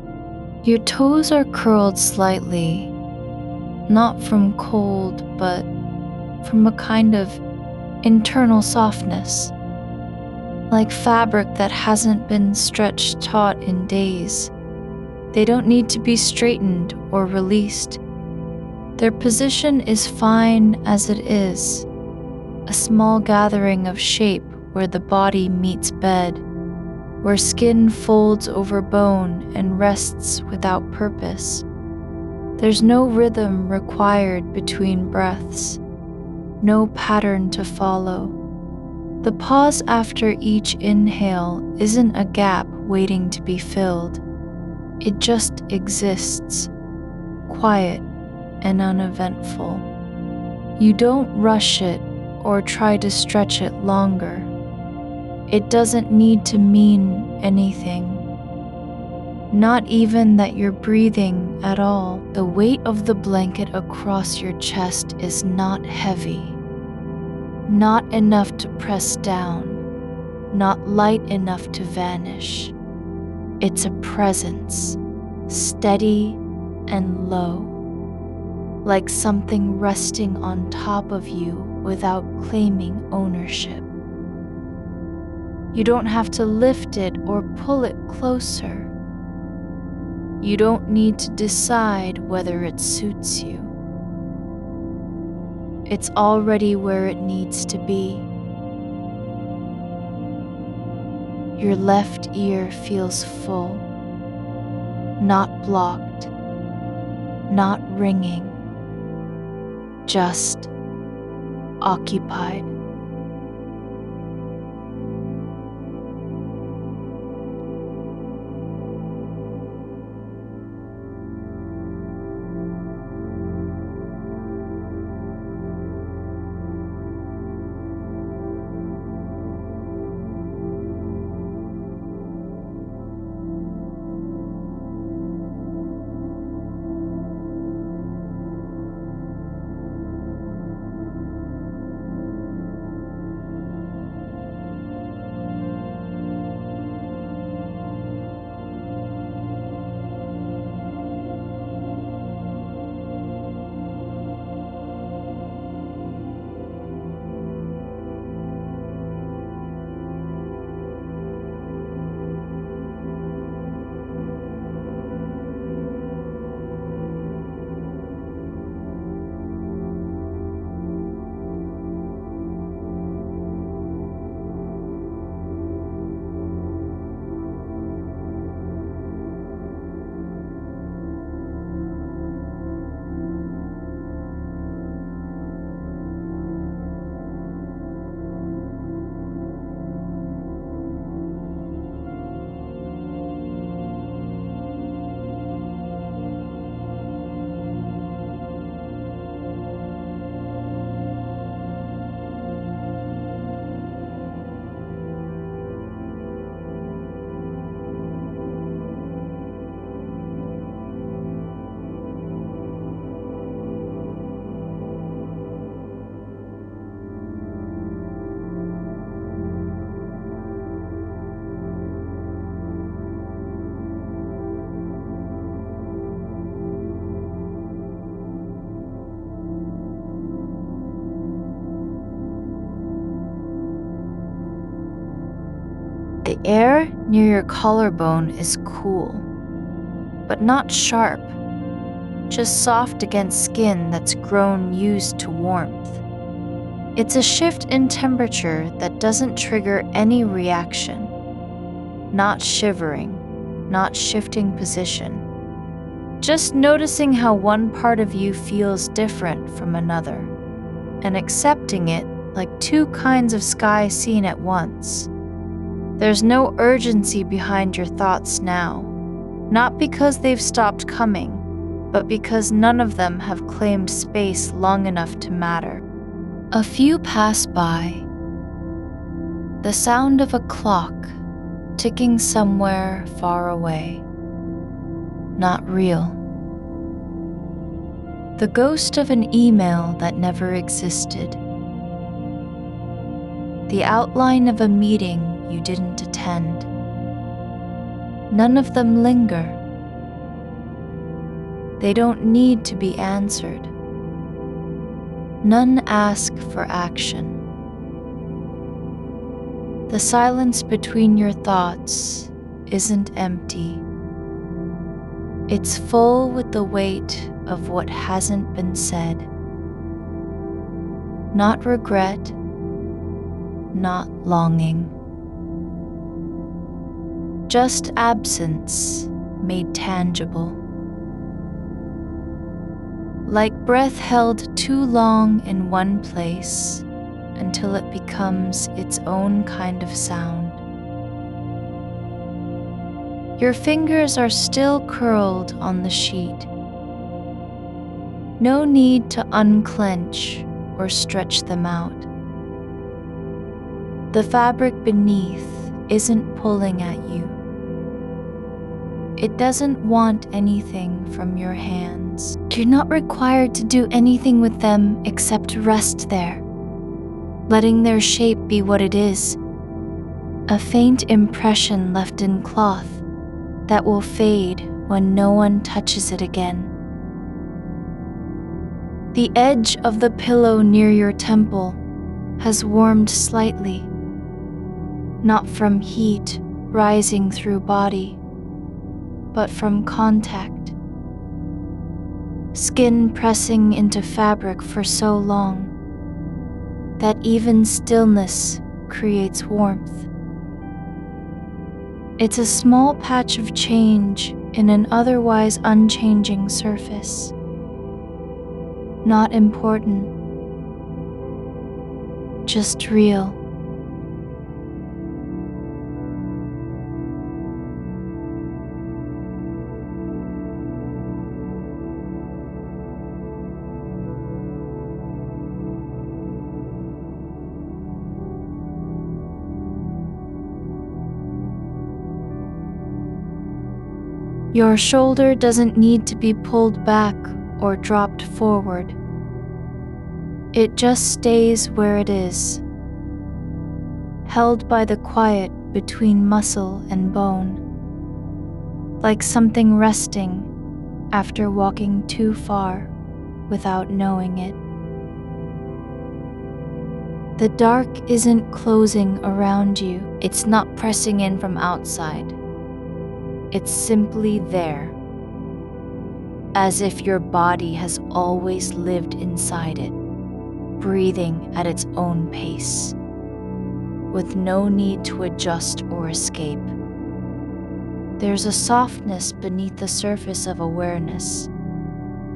Your toes are curled slightly, not from cold, but from a kind of internal softness, like fabric that hasn't been stretched taut in days. They don't need to be straightened or released. Their position is fine as it is, a small gathering of shape where the body meets bed, where skin folds over bone and rests without purpose. There's no rhythm required between breaths, no pattern to follow. The pause after each inhale isn't a gap waiting to be filled. It just exists, quiet and uneventful. You don't rush it or try to stretch it longer. It doesn't need to mean anything. Not even that you're breathing at all. The weight of the blanket across your chest is not heavy, not enough to press down, not light enough to vanish. It's a presence, steady and low, like something resting on top of you without claiming ownership. You don't have to lift it or pull it closer. You don't need to decide whether it suits you. It's already where it needs to be. Your left ear feels full, not blocked, not ringing, just occupied. The air near your collarbone is cool, but not sharp, just soft against skin that's grown used to warmth. It's a shift in temperature that doesn't trigger any reaction. Not shivering, not shifting position. Just noticing how one part of you feels different from another, and accepting it like two kinds of sky seen at once. There's no urgency behind your thoughts now, not because they've stopped coming, but because none of them have claimed space long enough to matter. A few pass by. The sound of a clock ticking somewhere far away. Not real. The ghost of an email that never existed. The outline of a meeting you didn't attend. None of them linger. They don't need to be answered. None ask for action. The silence between your thoughts isn't empty. It's full with the weight of what hasn't been said. Not regret, not longing. Just absence made tangible. Like breath held too long in one place until it becomes its own kind of sound. Your fingers are still curled on the sheet. No need to unclench or stretch them out. The fabric beneath isn't pulling at you. It doesn't want anything from your hands. You're not required to do anything with them except rest there, letting their shape be what it is, a faint impression left in cloth that will fade when no one touches it again. The edge of the pillow near your temple has warmed slightly, not from heat rising through body, but from contact. Skin pressing into fabric for so long that even stillness creates warmth. It's a small patch of change in an otherwise unchanging surface. Not important, just real. Your shoulder doesn't need to be pulled back or dropped forward. It just stays where it is, held by the quiet between muscle and bone, like something resting after walking too far without knowing it. The dark isn't closing around you. It's not pressing in from outside. It's simply there, as if your body has always lived inside it, breathing at its own pace, with no need to adjust or escape. There's a softness beneath the surface of awareness,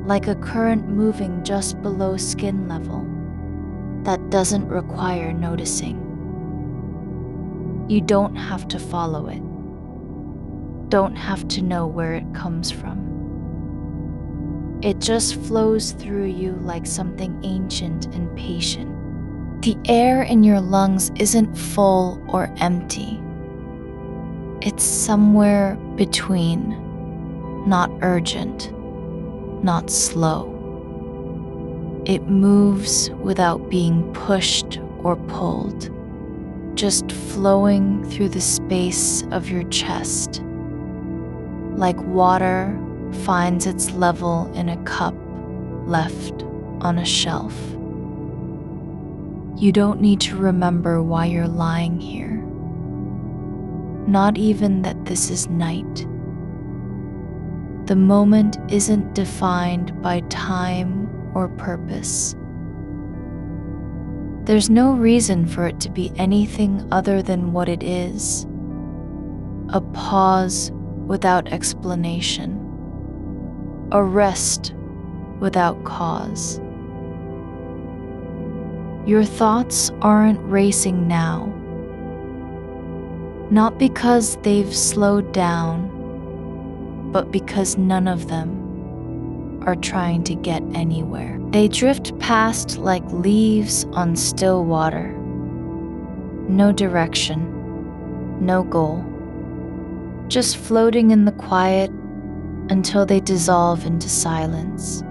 like a current moving just below skin level, that doesn't require noticing. You don't have to follow it. Don't have to know where it comes from. It just flows through you like something ancient and patient. The air in your lungs isn't full or empty. It's somewhere between, not urgent, not slow. It moves without being pushed or pulled, just flowing through the space of your chest. Like water finds its level in a cup left on a shelf. You don't need to remember why you're lying here. Not even that this is night. The moment isn't defined by time or purpose. There's no reason for it to be anything other than what it is, a pause without explanation, a rest without cause. Your thoughts aren't racing now, not because they've slowed down, but because none of them are trying to get anywhere. They drift past like leaves on still water. No direction, no goal. Just floating in the quiet until they dissolve into silence.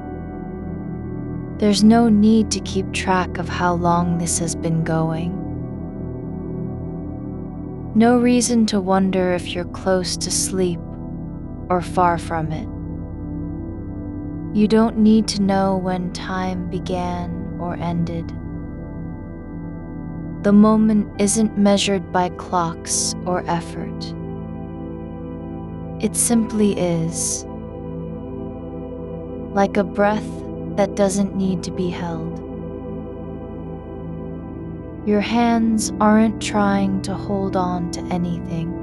There's no need to keep track of how long this has been going. No reason to wonder if you're close to sleep or far from it. You don't need to know when time began or ended. The moment isn't measured by clocks or effort. It simply is, like a breath that doesn't need to be held. Your hands aren't trying to hold on to anything.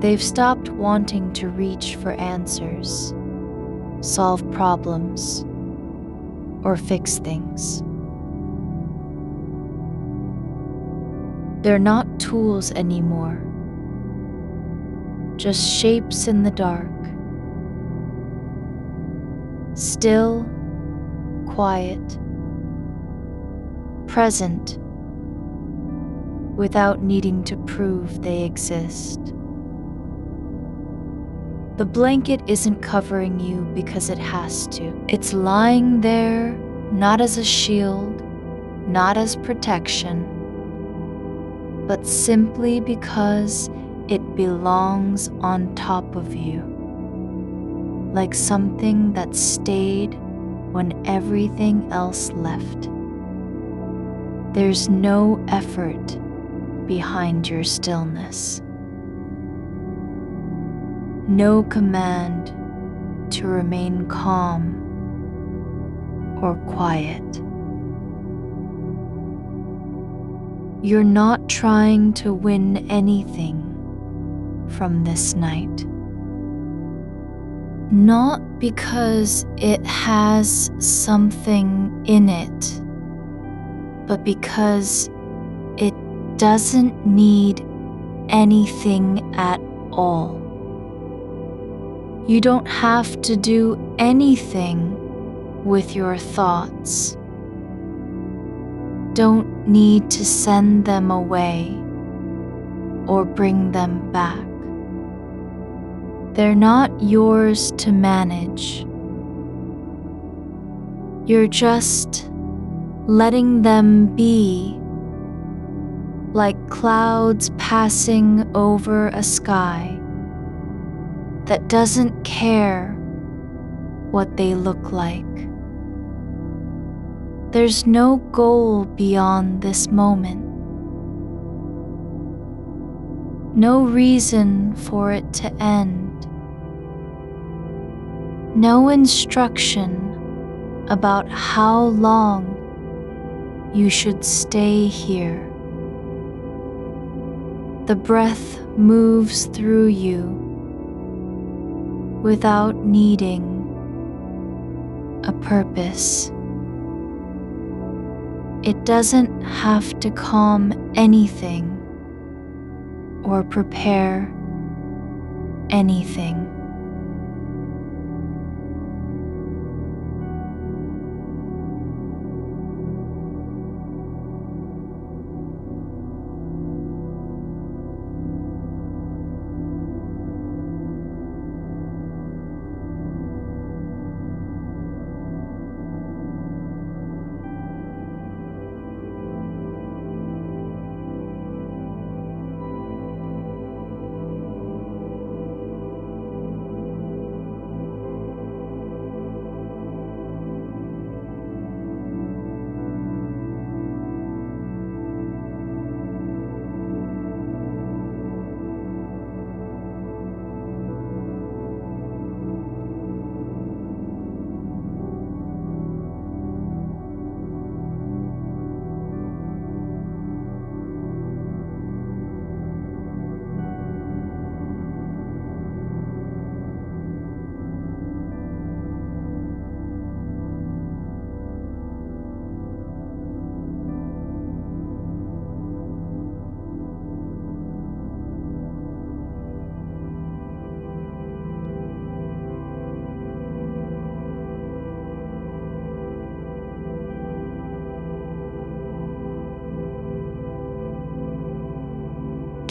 They've stopped wanting to reach for answers, solve problems, or fix things. They're not tools anymore, just shapes in the dark. Still, quiet, present, without needing to prove they exist. The blanket isn't covering you because it has to. It's lying there, not as a shield, not as protection, but simply because it belongs on top of you, like something that stayed when everything else left. There's no effort behind your stillness. No command to remain calm or quiet. You're not trying to win anything from this night. Not because it has something in it, but because it doesn't need anything at all. You don't have to do anything with your thoughts. Don't need to send them away or bring them back. They're not yours to manage. You're just letting them be, like clouds passing over a sky that doesn't care what they look like. There's no goal beyond this moment. No reason for it to end. No instruction about how long you should stay here. The breath moves through you without needing a purpose. It doesn't have to calm anything or prepare anything.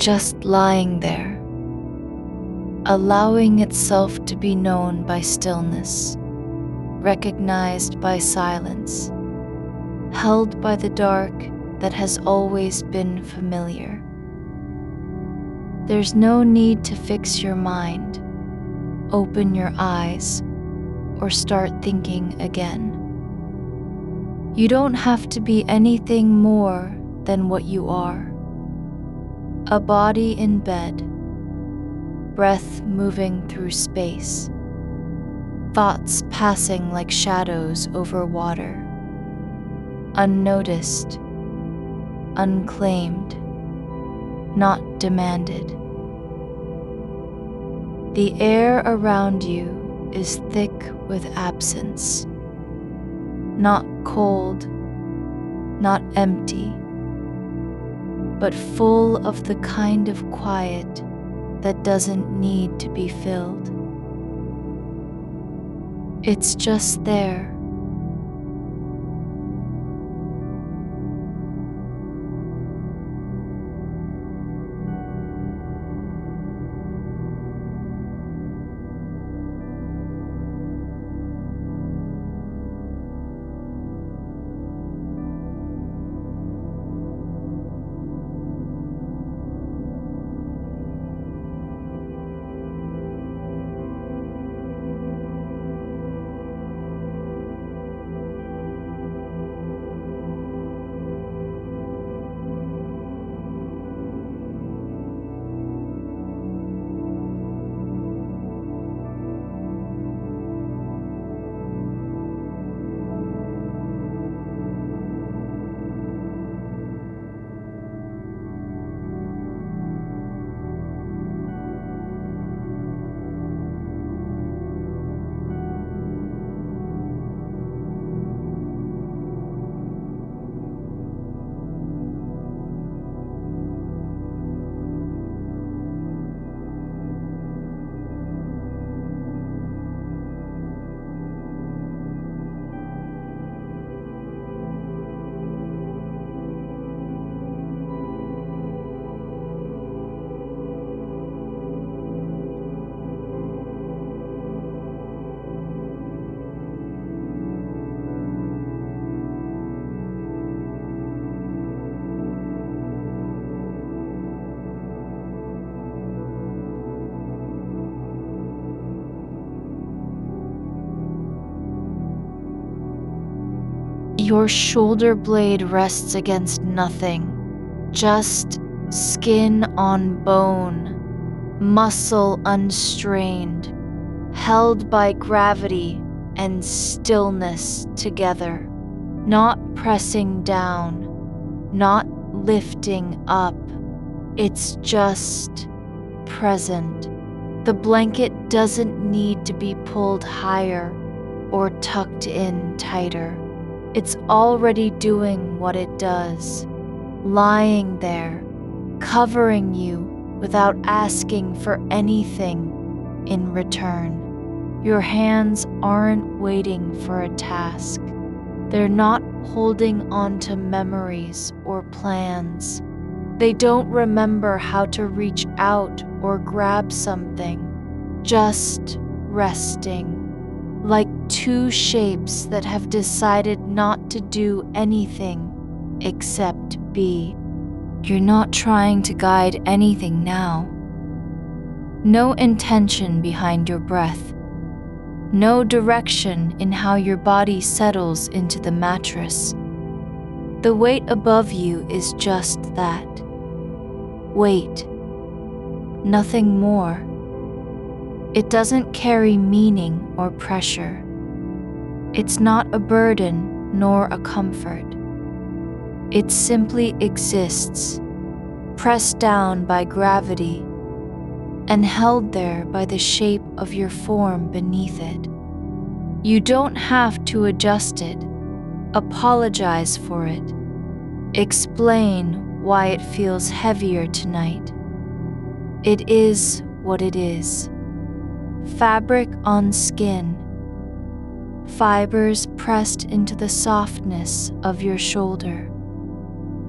just lying there, allowing itself to be known by stillness, recognized by silence, held by the dark that has always been familiar. There's no need to fix your mind, open your eyes, or start thinking again. You don't have to be anything more than what you are. A body in bed, breath moving through space, thoughts passing like shadows over water, unnoticed, unclaimed, not demanded. The air around you is thick with absence, not cold, not empty, but full of the kind of quiet that doesn't need to be filled. It's just there. Your shoulder blade rests against nothing, just skin on bone, muscle unstrained, held by gravity and stillness together, not pressing down, not lifting up. It's just present. The blanket doesn't need to be pulled higher or tucked in tighter. It's already doing what it does, lying there, covering you without asking for anything in return. Your hands aren't waiting for a task. They're not holding on to memories or plans. They don't remember how to reach out or grab something, just resting. Like two shapes that have decided not to do anything except be. You're not trying to guide anything now. No intention behind your breath. No direction in how your body settles into the mattress. The weight above you is just that. Weight. Nothing more. It doesn't carry meaning or pressure. It's not a burden nor a comfort. It simply exists, pressed down by gravity and held there by the shape of your form beneath it. You don't have to adjust it, apologize for it, explain why it feels heavier tonight. It is what it is. Fabric on skin, fibers pressed into the softness of your shoulder,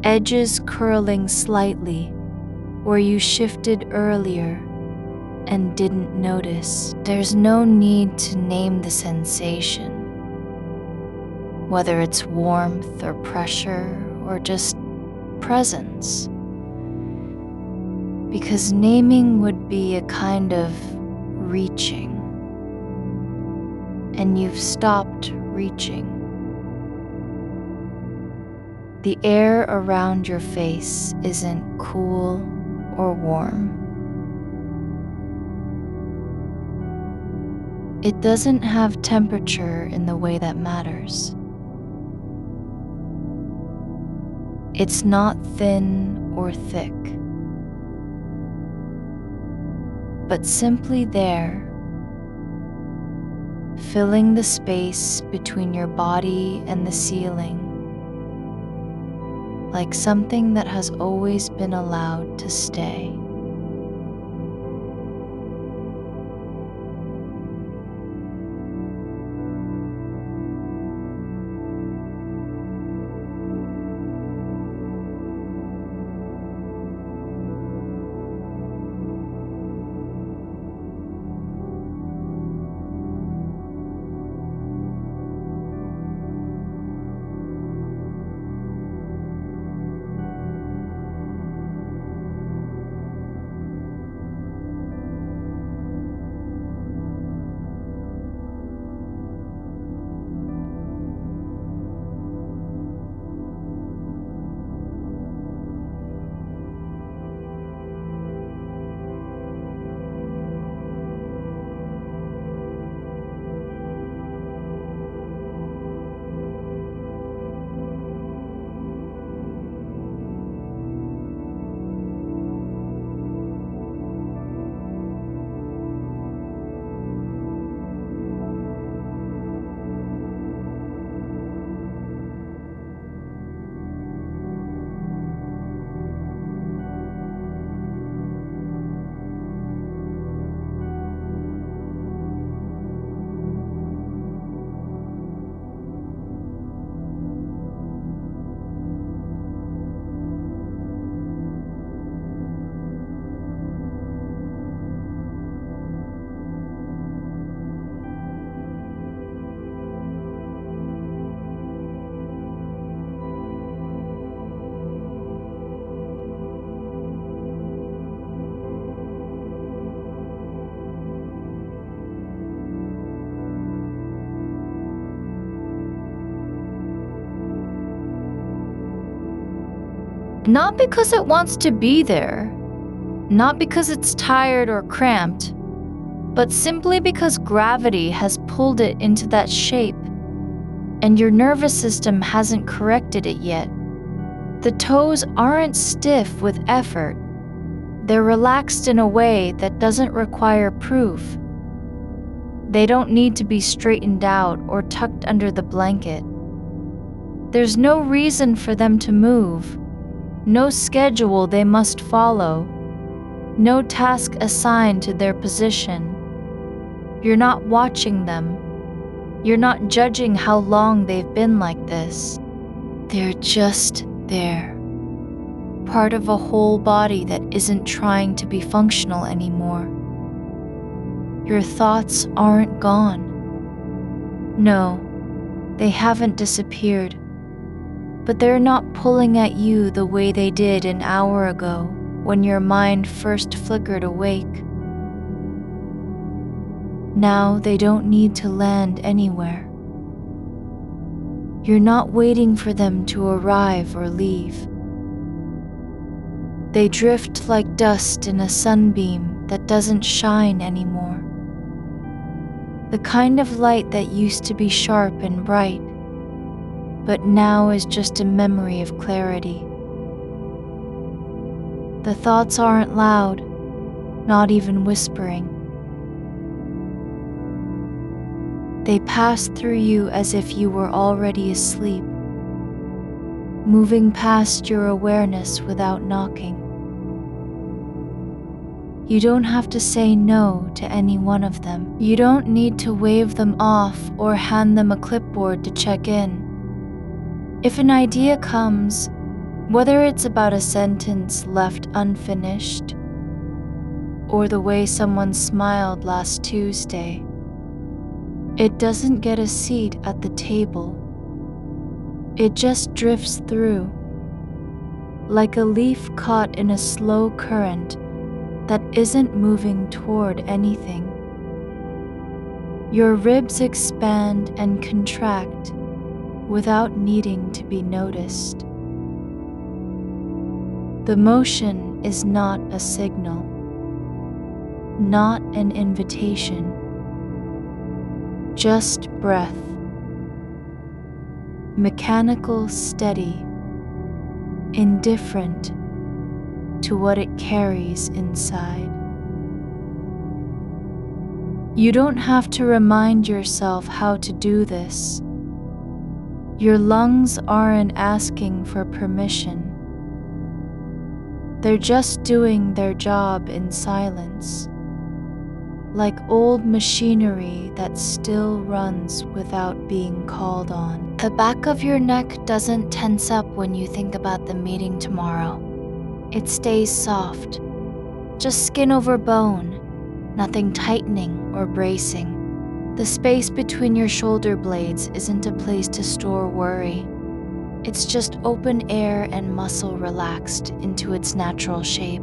edges curling slightly, where you shifted earlier and didn't notice. There's no need to name the sensation, whether it's warmth or pressure or just presence, because naming would be a kind of reaching, and you've stopped reaching. The air around your face isn't cool or warm. It doesn't have temperature in the way that matters. It's not thin or thick, but simply there, filling the space between your body and the ceiling, like something that has always been allowed to stay. Not because it wants to be there, not because it's tired or cramped, but simply because gravity has pulled it into that shape, and your nervous system hasn't corrected it yet. The toes aren't stiff with effort. They're relaxed in a way that doesn't require proof. They don't need to be straightened out or tucked under the blanket. There's no reason for them to move. No schedule they must follow, no task assigned to their position. You're not watching them. You're not judging how long they've been like this. They're just there, part of a whole body that isn't trying to be functional anymore. Your thoughts aren't gone. No, they haven't disappeared. But they're not pulling at you the way they did an hour ago when your mind first flickered awake. Now they don't need to land anywhere. You're not waiting for them to arrive or leave. They drift like dust in a sunbeam that doesn't shine anymore. The kind of light that used to be sharp and bright, but now is just a memory of clarity. The thoughts aren't loud, not even whispering. They pass through you as if you were already asleep, moving past your awareness without knocking. You don't have to say no to any one of them. You don't need to wave them off or hand them a clipboard to check in. If an idea comes, Whether it's about a sentence left unfinished or the way someone smiled last Tuesday, it doesn't get a seat at the table. It just drifts through, like a leaf caught in a slow current that isn't moving toward anything. Your ribs expand and contract without needing to be noticed. The motion is not a signal, not an invitation, just breath, mechanical, steady, indifferent to what it carries inside. You don't have to remind yourself how to do this. Your lungs aren't asking for permission. They're just doing their job in silence, like old machinery that still runs without being called on. The back of your neck doesn't tense up when you think about the meeting tomorrow. It stays soft, just skin over bone, nothing tightening or bracing. The space between your shoulder blades isn't a place to store worry. It's just open air and muscle relaxed into its natural shape.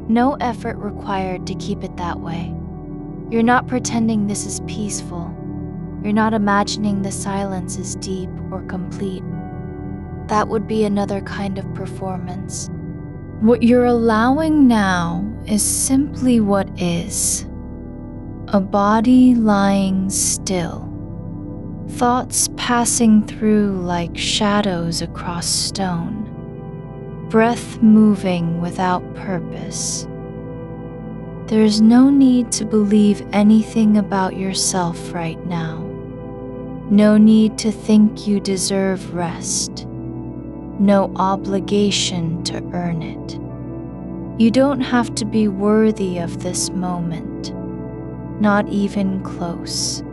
No effort required to keep it that way. You're not pretending this is peaceful. You're not imagining the silence is deep or complete. That would be another kind of performance. What you're allowing now is simply what is. A body lying still. Thoughts passing through like shadows across stone. Breath moving without purpose. There's no need to believe anything about yourself right now. No need to think you deserve rest. No obligation to earn it. You don't have to be worthy of this moment, not even close.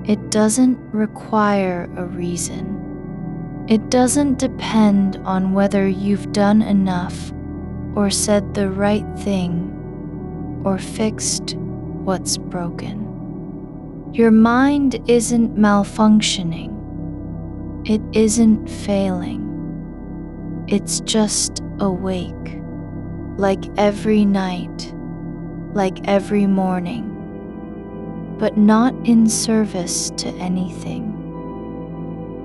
It doesn't require a reason. It doesn't depend on whether you've done enough or said the right thing or fixed what's broken. Your mind isn't malfunctioning. It isn't failing. It's just awake, like every night, like every morning, but not in service to anything.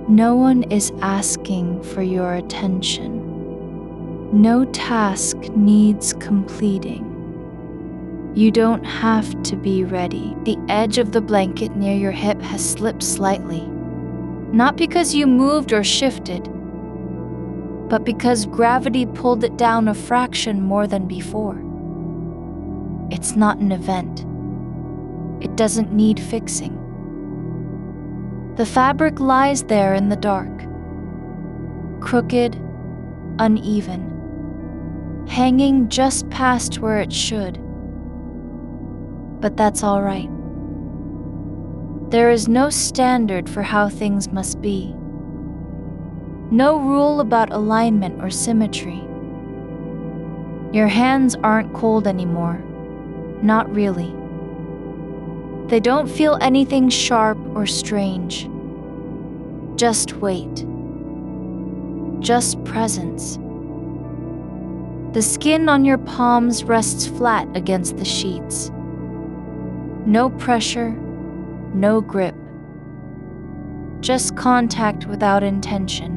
No one is asking for your attention. No task needs completing. You don't have to be ready. The edge of the blanket near your hip has slipped slightly, not because you moved or shifted, but because gravity pulled it down a fraction more than before. It's not an event. It doesn't need fixing. The fabric lies there in the dark, crooked, uneven, hanging just past where it should. But that's all right. There is no standard for how things must be. No rule about alignment or symmetry. Your hands aren't cold anymore. Not really. They don't feel anything sharp or strange. Just weight. Just presence. The skin on your palms rests flat against the sheets. No pressure, no grip. Just contact without intention.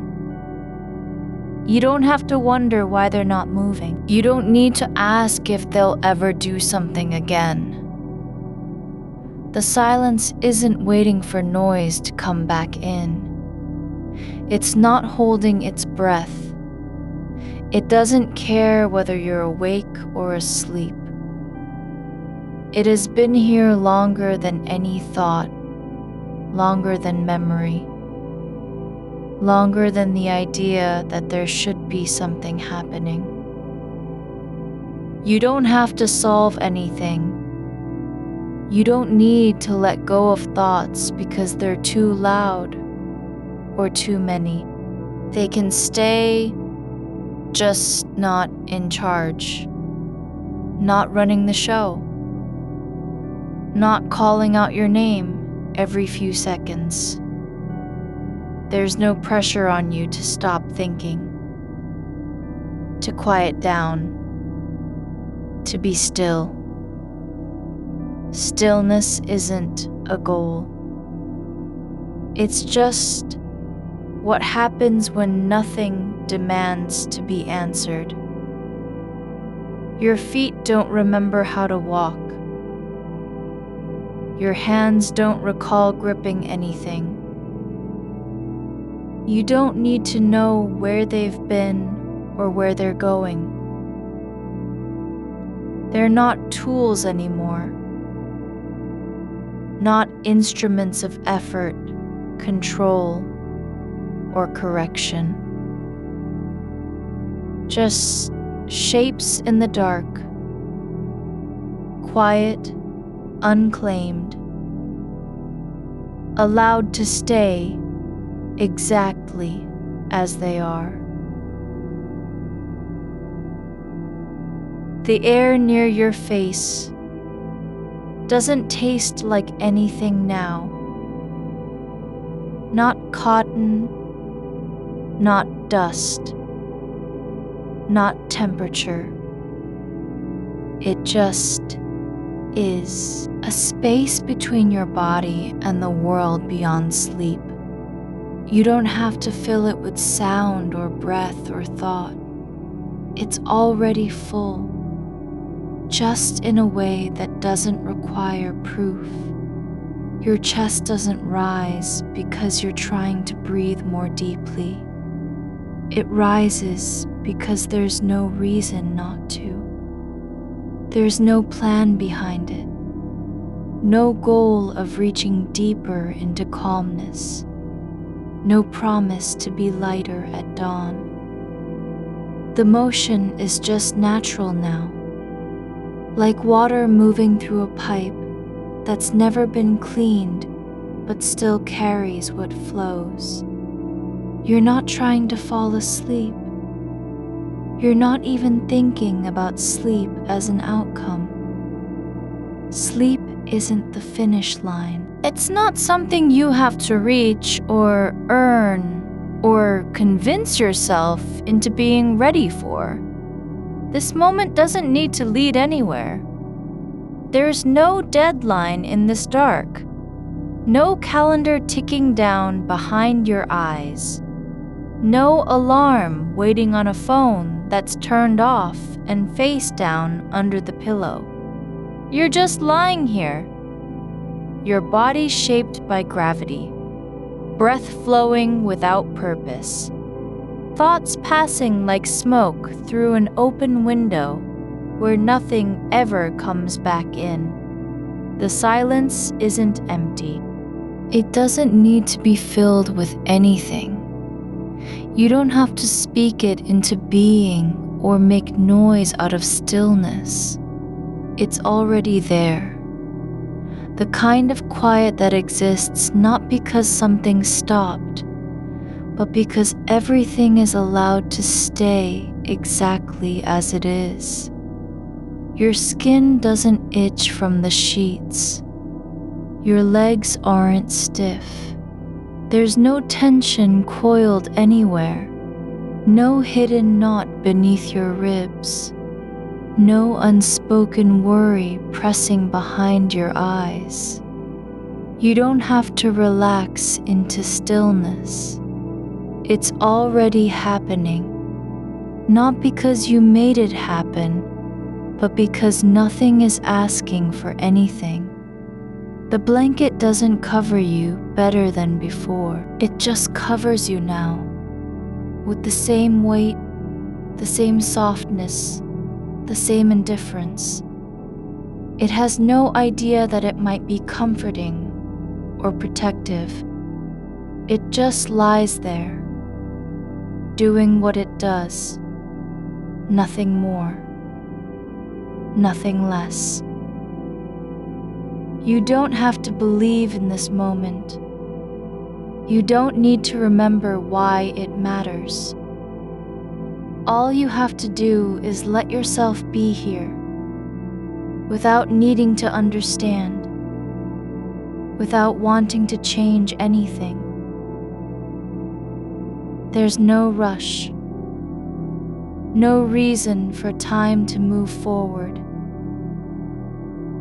You don't have to wonder why they're not moving. You don't need to ask if they'll ever do something again. The silence isn't waiting for noise to come back in. It's not holding its breath. It doesn't care whether you're awake or asleep. It has been here longer than any thought, longer than memory, longer than the idea that there should be something happening. You don't have to solve anything. You don't need to let go of thoughts because they're too loud or too many. They can stay just not in charge, not running the show, not calling out your name every few seconds. There's no pressure on you to stop thinking, to quiet down, to be still. Stillness isn't a goal. It's just what happens when nothing demands to be answered. Your feet don't remember how to walk. Your hands don't recall gripping anything. You don't need to know where they've been or where they're going. They're not tools anymore, not instruments of effort, control, or correction. Just shapes in the dark, quiet, unclaimed, allowed to stay exactly as they are. The air near your face doesn't taste like anything now. Not cotton, not dust, not temperature. It just is a space between your body and the world beyond sleep. You don't have to fill it with sound or breath or thought. It's already full, just in a way that doesn't require proof. Your chest doesn't rise because you're trying to breathe more deeply. It rises because there's no reason not to. There's no plan behind it, no goal of reaching deeper into calmness, no promise to be lighter at dawn. The motion is just natural now, like water moving through a pipe that's never been cleaned but still carries what flows. You're not trying to fall asleep. You're not even thinking about sleep as an outcome. Sleep isn't the finish line. It's not something you have to reach or earn or convince yourself into being ready for. This moment doesn't need to lead anywhere. There's no deadline in this dark, no calendar ticking down behind your eyes, no alarm waiting on a phone that's turned off and face down under the pillow. You're just lying here, your body shaped by gravity, breath flowing without purpose, thoughts passing like smoke through an open window where nothing ever comes back in. The silence isn't empty. It doesn't need to be filled with anything. You don't have to speak it into being or make noise out of stillness. It's already there. The kind of quiet that exists not because something stopped, but because everything is allowed to stay exactly as it is. Your skin doesn't itch from the sheets. Your legs aren't stiff. There's no tension coiled anywhere, no hidden knot beneath your ribs, no unspoken worry pressing behind your eyes. You don't have to relax into stillness. It's already happening, not because you made it happen, but because nothing is asking for anything. The blanket doesn't cover you better than before. It just covers you now, with the same weight, the same softness, the same indifference. It has no idea that it might be comforting or protective. It just lies there, doing what it does, nothing more, nothing less. You don't have to believe in this moment. You don't need to remember why it matters. All you have to do is let yourself be here, without needing to understand, without wanting to change anything. There's no rush, no reason for time to move forward.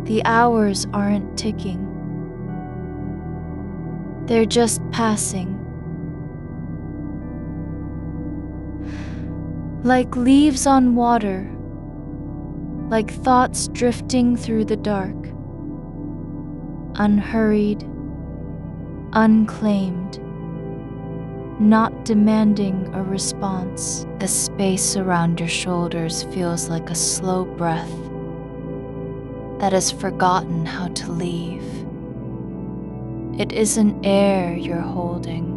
The hours aren't ticking. They're just passing. Like leaves on water, like thoughts drifting through the dark, unhurried, unclaimed, not demanding a response. The space around your shoulders feels like a slow breath that has forgotten how to leave. It isn't air you're holding.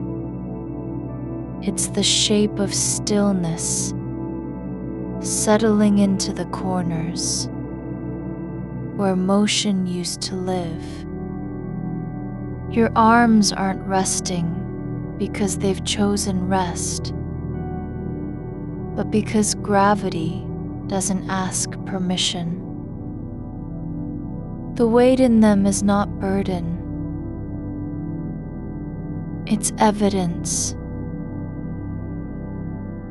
It's the shape of stillness settling into the corners where motion used to live. Your arms aren't resting because they've chosen rest, but because gravity doesn't ask permission. The weight in them is not burden. It's evidence.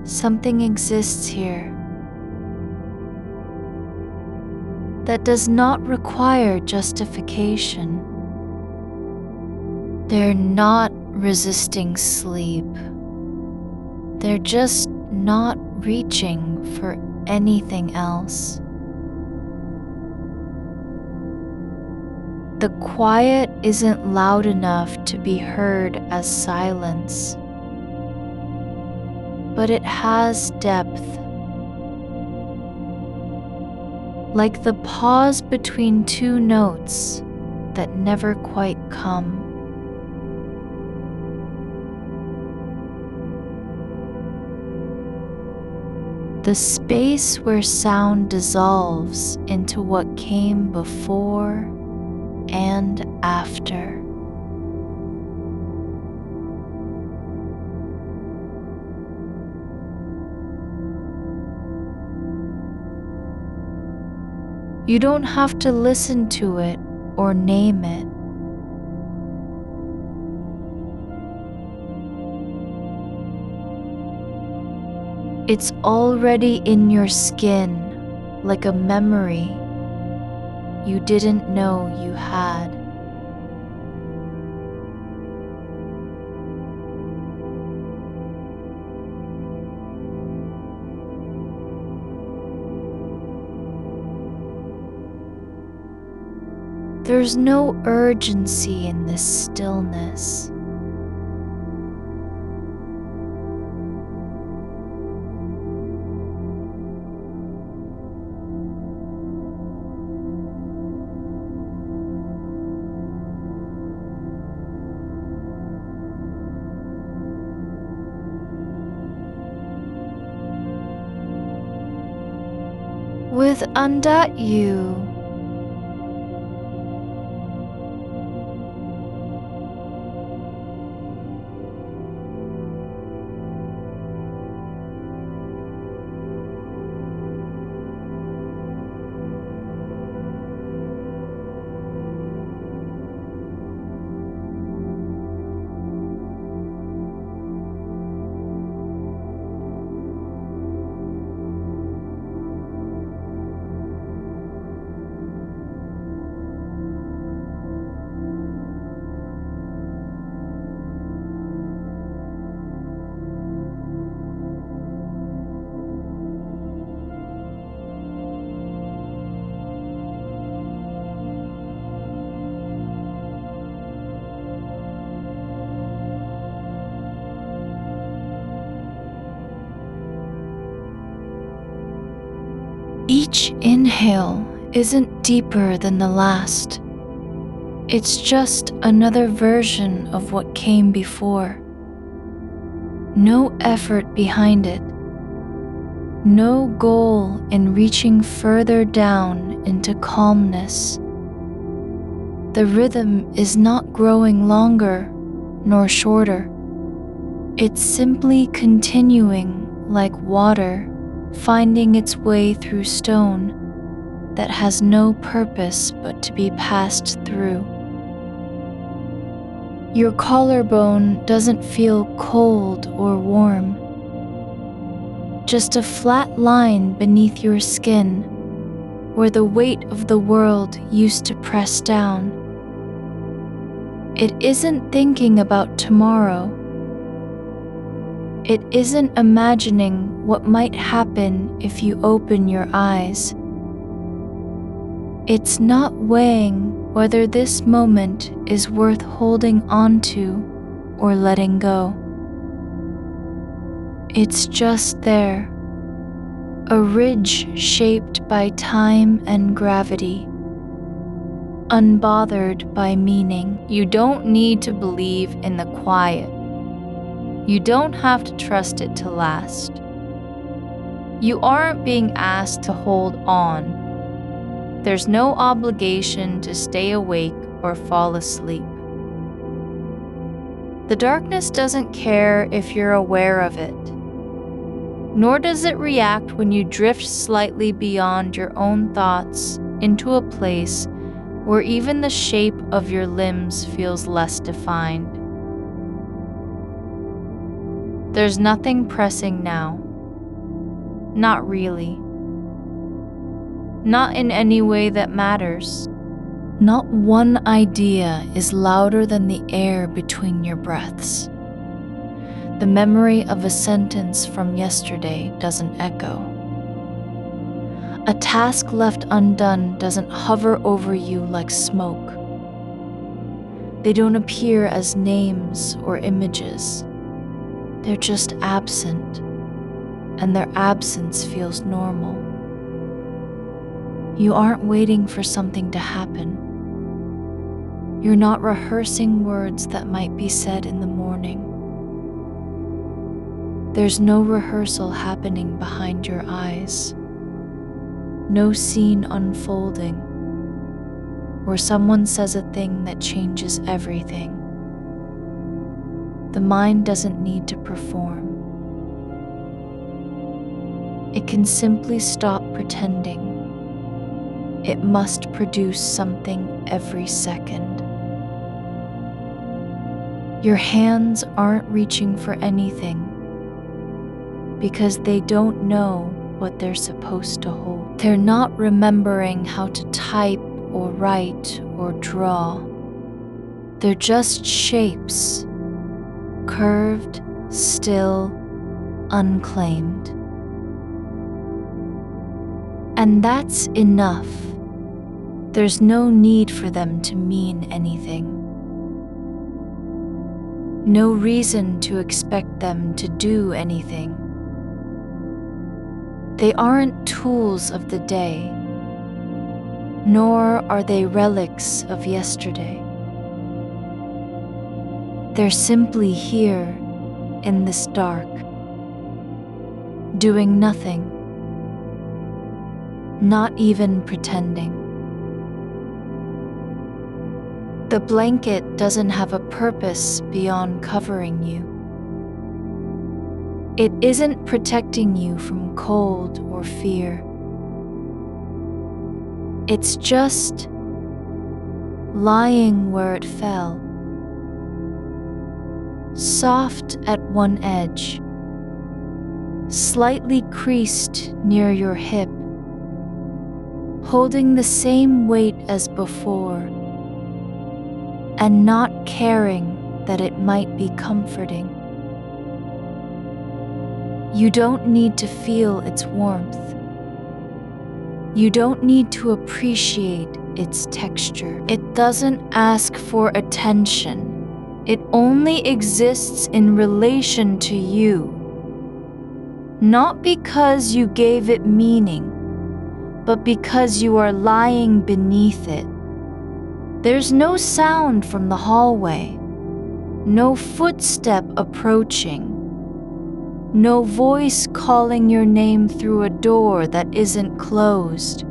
Something exists here that does not require justification. They're not resisting sleep. They're just not reaching for anything else. The quiet isn't loud enough to be heard as silence, but it has depth. Like the pause between two notes that never quite come. The space where sound dissolves into what came before and after. You don't have to listen to it or name it. It's already in your skin, like a memory you didn't know you had. There's no urgency in this stillness. With Undat.you, each inhale isn't deeper than the last. It's just another version of what came before. No effort behind it. No goal in reaching further down into calmness. The rhythm is not growing longer nor shorter. It's simply continuing like water finding its way through stone that has no purpose but to be passed through. Your collarbone doesn't feel cold or warm, just a flat line beneath your skin where the weight of the world used to press down. It isn't thinking about tomorrow. It isn't imagining what might happen if you open your eyes. It's not weighing whether this moment is worth holding on to or letting go. It's just there, a ridge shaped by time and gravity, unbothered by meaning. You don't need to believe in the quiet. You don't have to trust it to last. You aren't being asked to hold on. There's no obligation to stay awake or fall asleep. The darkness doesn't care if you're aware of it, nor does it react when you drift slightly beyond your own thoughts into a place where even the shape of your limbs feels less defined. There's nothing pressing now. Not really. Not in any way that matters. Not one idea is louder than the air between your breaths. The memory of a sentence from yesterday doesn't echo. A task left undone doesn't hover over you like smoke. They don't appear as names or images. They're just absent, and their absence feels normal. You aren't waiting for something to happen. You're not rehearsing words that might be said in the morning. There's no rehearsal happening behind your eyes. No scene unfolding where someone says a thing that changes everything. The mind doesn't need to perform. It can simply stop pretending. It must produce something every second. Your hands aren't reaching for anything because they don't know what they're supposed to hold. They're not remembering how to type or write or draw. They're just shapes, curved, still, unclaimed. And that's enough. There's no need for them to mean anything. No reason to expect them to do anything. They aren't tools of the day, nor are they relics of yesterday. They're simply here in this dark, doing nothing, not even pretending. The blanket doesn't have a purpose beyond covering you. It isn't protecting you from cold or fear. It's just lying where it fell, soft at one edge, slightly creased near your hip, holding the same weight as before, and not caring that it might be comforting. You don't need to feel its warmth. You don't need to appreciate its texture. It doesn't ask for attention. It only exists in relation to you. Not because you gave it meaning, but because you are lying beneath it. There's no sound from the hallway, no footstep approaching, no voice calling your name through a door that isn't closed.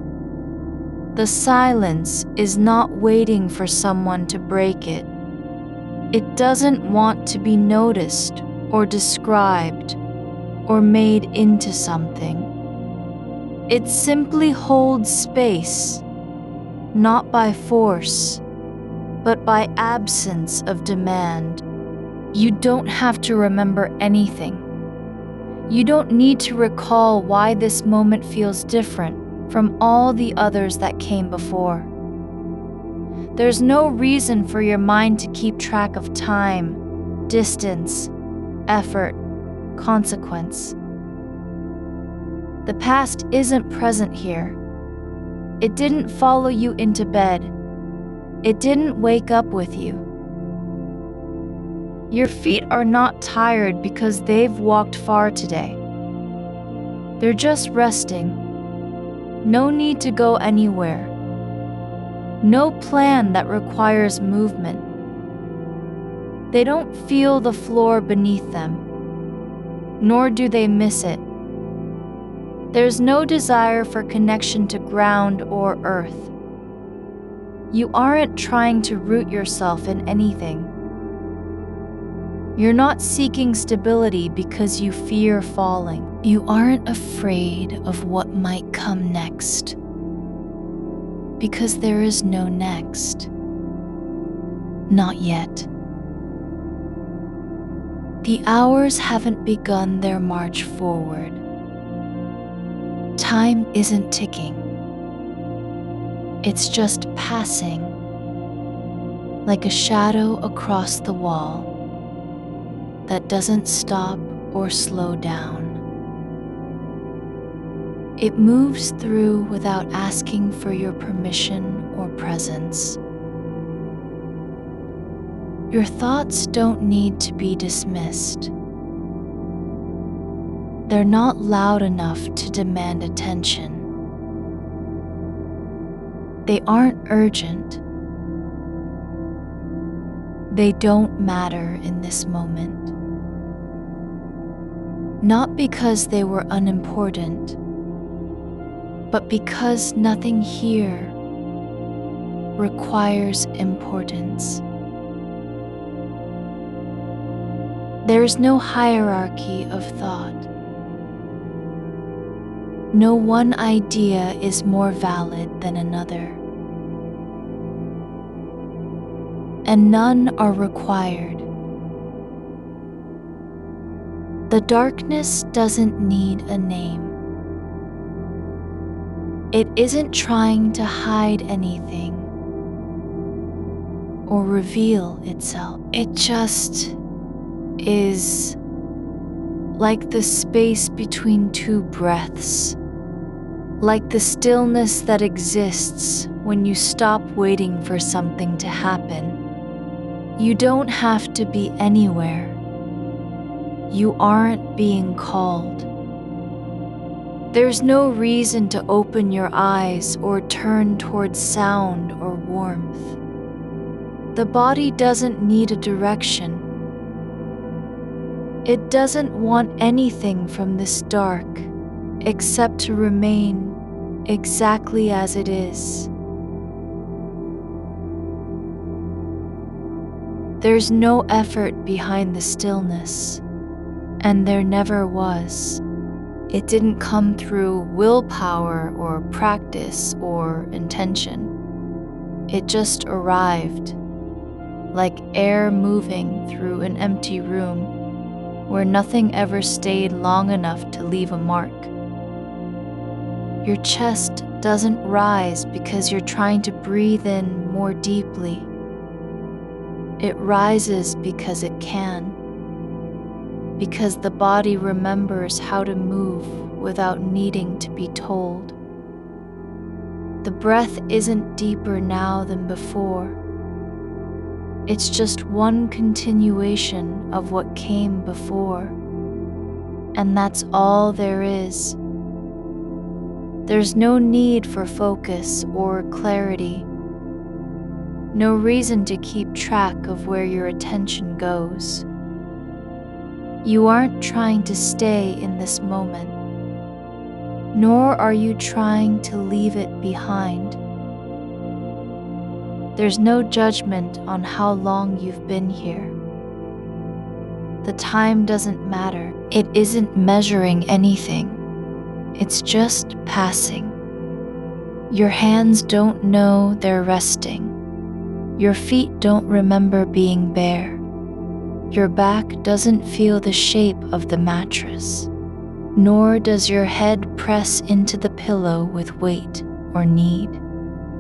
The silence is not waiting for someone to break it. It doesn't want to be noticed or described or made into something. It simply holds space, not by force, but by absence of demand. You don't have to remember anything. You don't need to recall why this moment feels different from all the others that came before. There's no reason for your mind to keep track of time, distance, effort, consequence. The past isn't present here. It didn't follow you into bed. It didn't wake up with you. Your feet are not tired because they've walked far today. They're just resting. No need to go anywhere. No plan that requires movement. They don't feel the floor beneath them, nor do they miss it. There's no desire for connection to ground or earth. You aren't trying to root yourself in anything. You're not seeking stability because you fear falling. You aren't afraid of what might come next, because there is no next. Not yet. The hours haven't begun their march forward. Time isn't ticking. It's just passing, like a shadow across the wall that doesn't stop or slow down. It moves through without asking for your permission or presence. Your thoughts don't need to be dismissed. They're not loud enough to demand attention. They aren't urgent. They don't matter in this moment. Not because they were unimportant, but because nothing here requires importance. There is no hierarchy of thought. No one idea is more valid than another, and none are required. The darkness doesn't need a name. It isn't trying to hide anything or reveal itself. It just is, like the space between two breaths, like the stillness that exists when you stop waiting for something to happen. You don't have to be anywhere. You aren't being called. There's no reason to open your eyes or turn towards sound or warmth. The body doesn't need a direction. It doesn't want anything from this dark except to remain exactly as it is. There's no effort behind the stillness, and there never was. It didn't come through willpower or practice or intention. It just arrived, like air moving through an empty room where nothing ever stayed long enough to leave a mark. Your chest doesn't rise because you're trying to breathe in more deeply. It rises because it can. Because the body remembers how to move without needing to be told. The breath isn't deeper now than before. It's just one continuation of what came before. And that's all there is. There's no need for focus or clarity. No reason to keep track of where your attention goes. You aren't trying to stay in this moment, nor are you trying to leave it behind. There's no judgment on how long you've been here. The time doesn't matter. It isn't measuring anything. It's just passing. Your hands don't know they're resting. Your feet don't remember being bare. Your back doesn't feel the shape of the mattress, nor does your head press into the pillow with weight or need.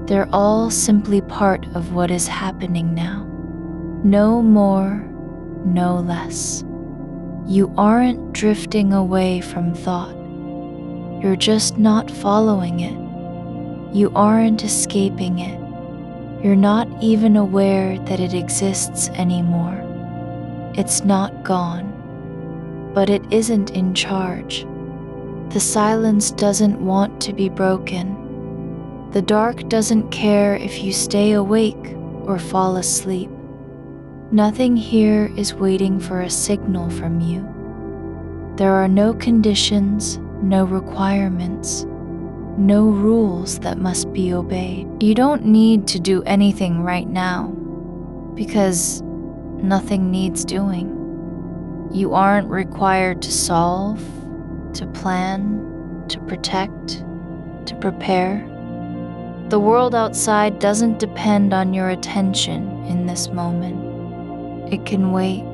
They're all simply part of what is happening now. No more, no less. You aren't drifting away from thought. You're just not following it. You aren't escaping it. You're not even aware that it exists anymore. It's not gone, but it isn't in charge. The silence doesn't want to be broken. The dark doesn't care if you stay awake or fall asleep. Nothing here is waiting for a signal from you. There are no conditions, no requirements, no rules that must be obeyed. You don't need to do anything right now, because nothing needs doing. You aren't required to solve, to plan, to protect, to prepare. The world outside doesn't depend on your attention in this moment. It can wait.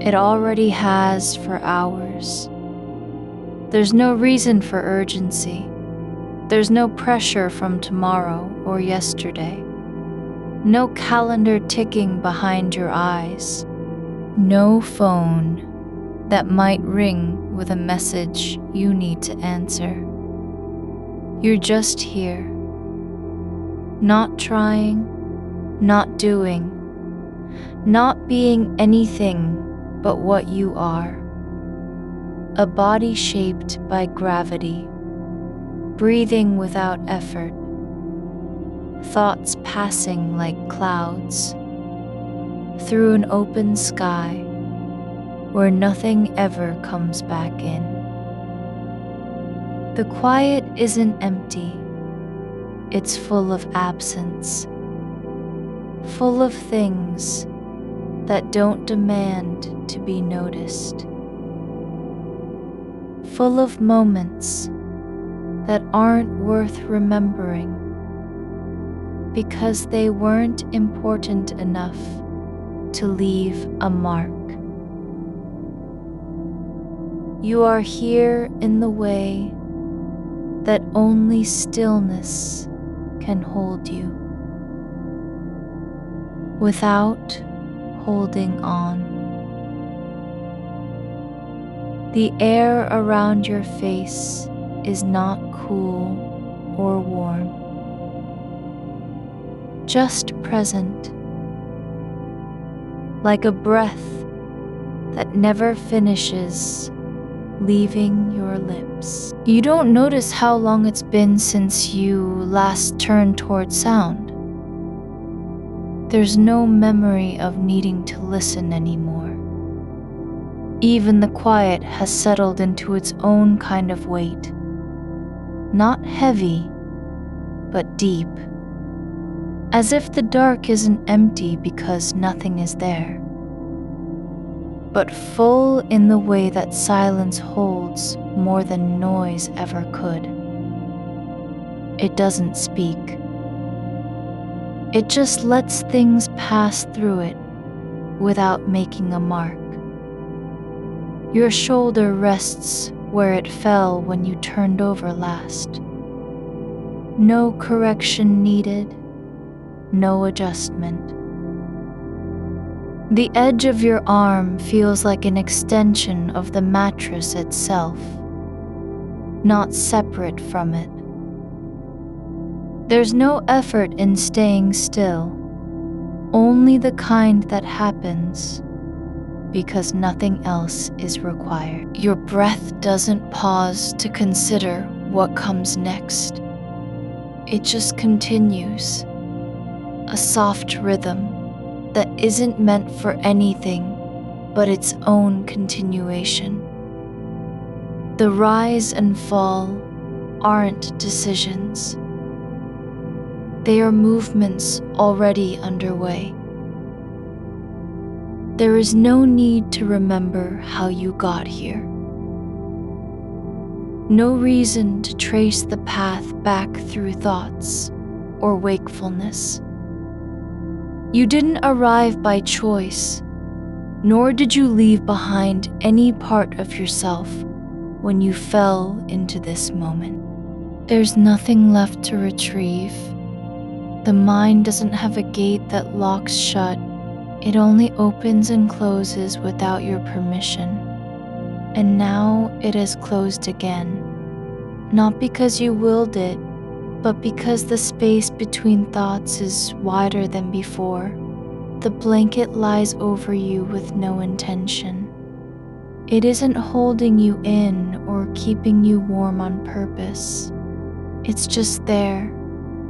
It already has for hours. There's no reason for urgency. There's no pressure from tomorrow or yesterday. No calendar ticking behind your eyes. No phone that might ring with a message you need to answer. You're just here. Not trying, not doing, not being anything but what you are. A body shaped by gravity, breathing without effort, thoughts passing like clouds, through an open sky where nothing ever comes back in. The quiet isn't empty, it's full of absence, full of things that don't demand to be noticed, full of moments that aren't worth remembering because they weren't important enough to leave a mark. You are here in the way that only stillness can hold you, without holding on. The air around your face is not cool or warm, just present, like a breath that never finishes leaving your lips. You don't notice how long it's been since you last turned toward sound. There's no memory of needing to listen anymore. Even the quiet has settled into its own kind of weight. Not heavy, but deep. As if the dark isn't empty because nothing is there, but full in the way that silence holds more than noise ever could. It doesn't speak. It just lets things pass through it without making a mark. Your shoulder rests where it fell when you turned over last. No correction needed, no adjustment. The edge of your arm feels like an extension of the mattress itself, not separate from it. There's no effort in staying still, only the kind that happens because nothing else is required. Your breath doesn't pause to consider what comes next. It just continues, a soft rhythm that isn't meant for anything but its own continuation. The rise and fall aren't decisions. They are movements already underway. There is no need to remember how you got here. No reason to trace the path back through thoughts or wakefulness. You didn't arrive by choice, nor did you leave behind any part of yourself when you fell into this moment. There's nothing left to retrieve. The mind doesn't have a gate that locks shut. It only opens and closes without your permission. And now it has closed again, not because you willed it, but because the space between thoughts is wider than before. The blanket lies over you with no intention. It isn't holding you in or keeping you warm on purpose. It's just there,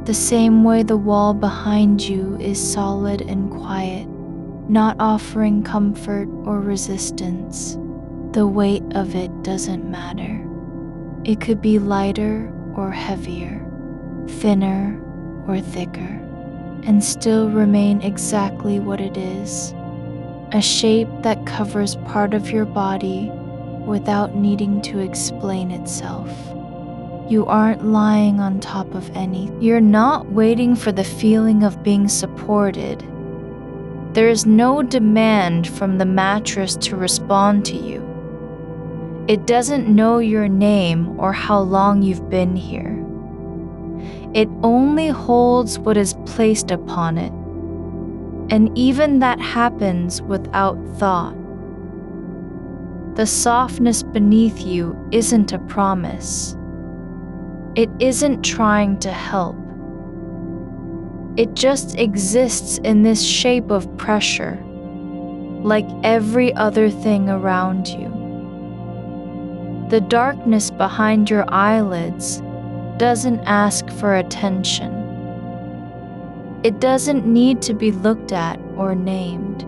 the same way the wall behind you is solid and quiet, not offering comfort or resistance. The weight of it doesn't matter. It could be lighter or heavier, thinner or thicker, and still remain exactly what it is. A shape that covers part of your body without needing to explain itself. You aren't lying on top of anything. You're not waiting for the feeling of being supported. There is no demand from the mattress to respond to you. It doesn't know your name or how long you've been here. It only holds what is placed upon it. And even that happens without thought. The softness beneath you isn't a promise. It isn't trying to help. It just exists in this shape of pressure, like every other thing around you. The darkness behind your eyelids doesn't ask for attention. It doesn't need to be looked at or named.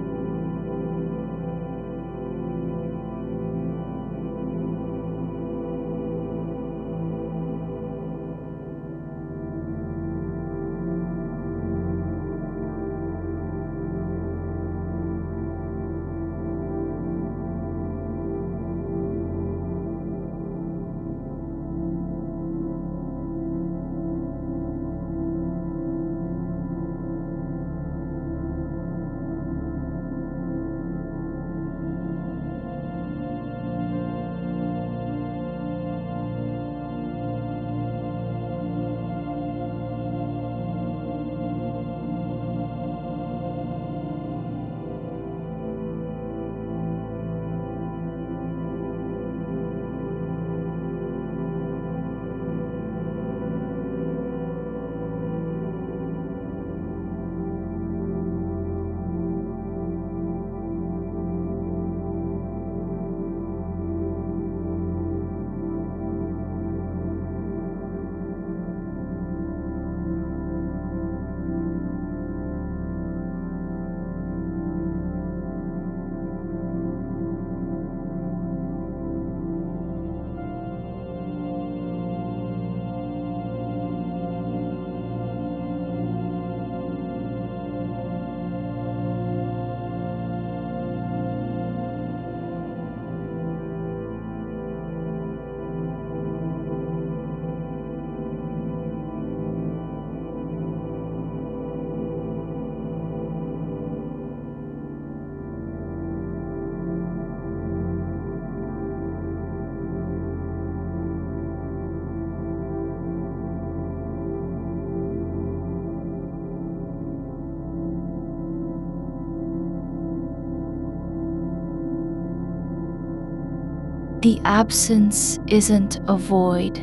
The absence isn't a void.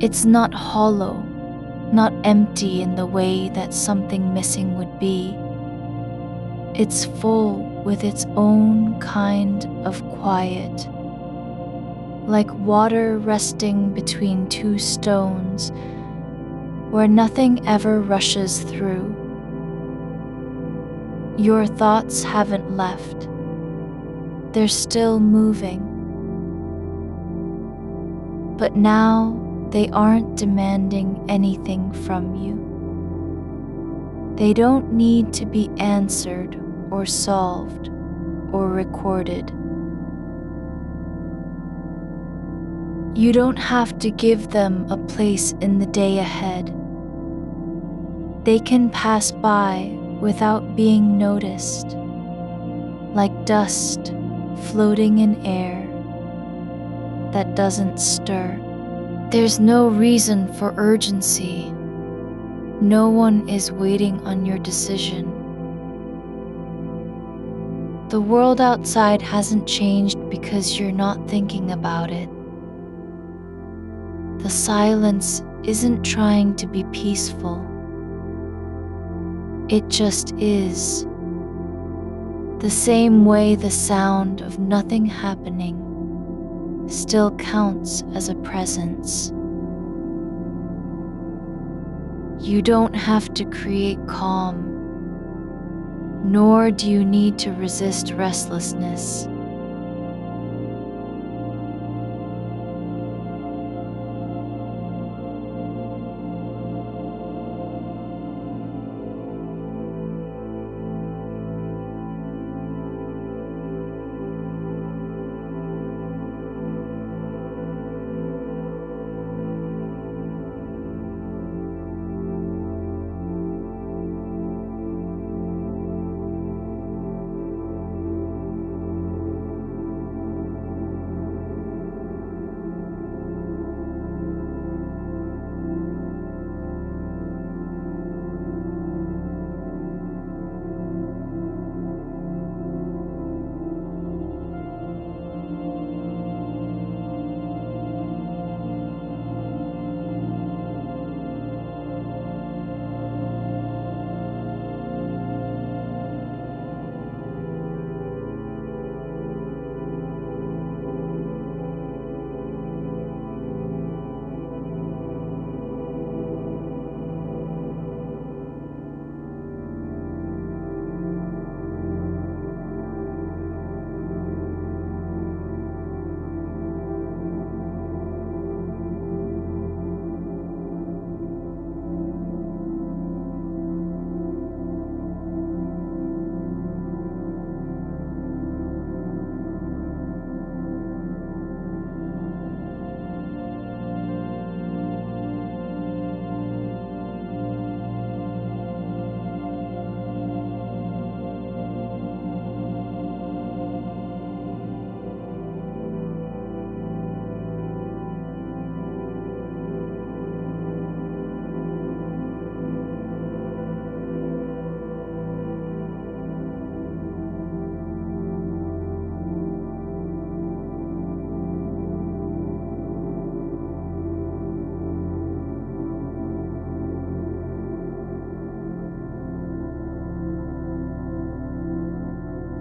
It's not hollow, not empty in the way that something missing would be. It's full with its own kind of quiet, like water resting between two stones where nothing ever rushes through. Your thoughts haven't left. They're still moving. But now they aren't demanding anything from you. They don't need to be answered or solved or recorded. You don't have to give them a place in the day ahead. They can pass by without being noticed, like dust floating in air that doesn't stir. There's no reason for urgency. No one is waiting on your decision. The world outside hasn't changed because you're not thinking about it. The silence isn't trying to be peaceful. It just is. The same way the sound of nothing happening still counts as a presence. You don't have to create calm, nor do you need to resist restlessness.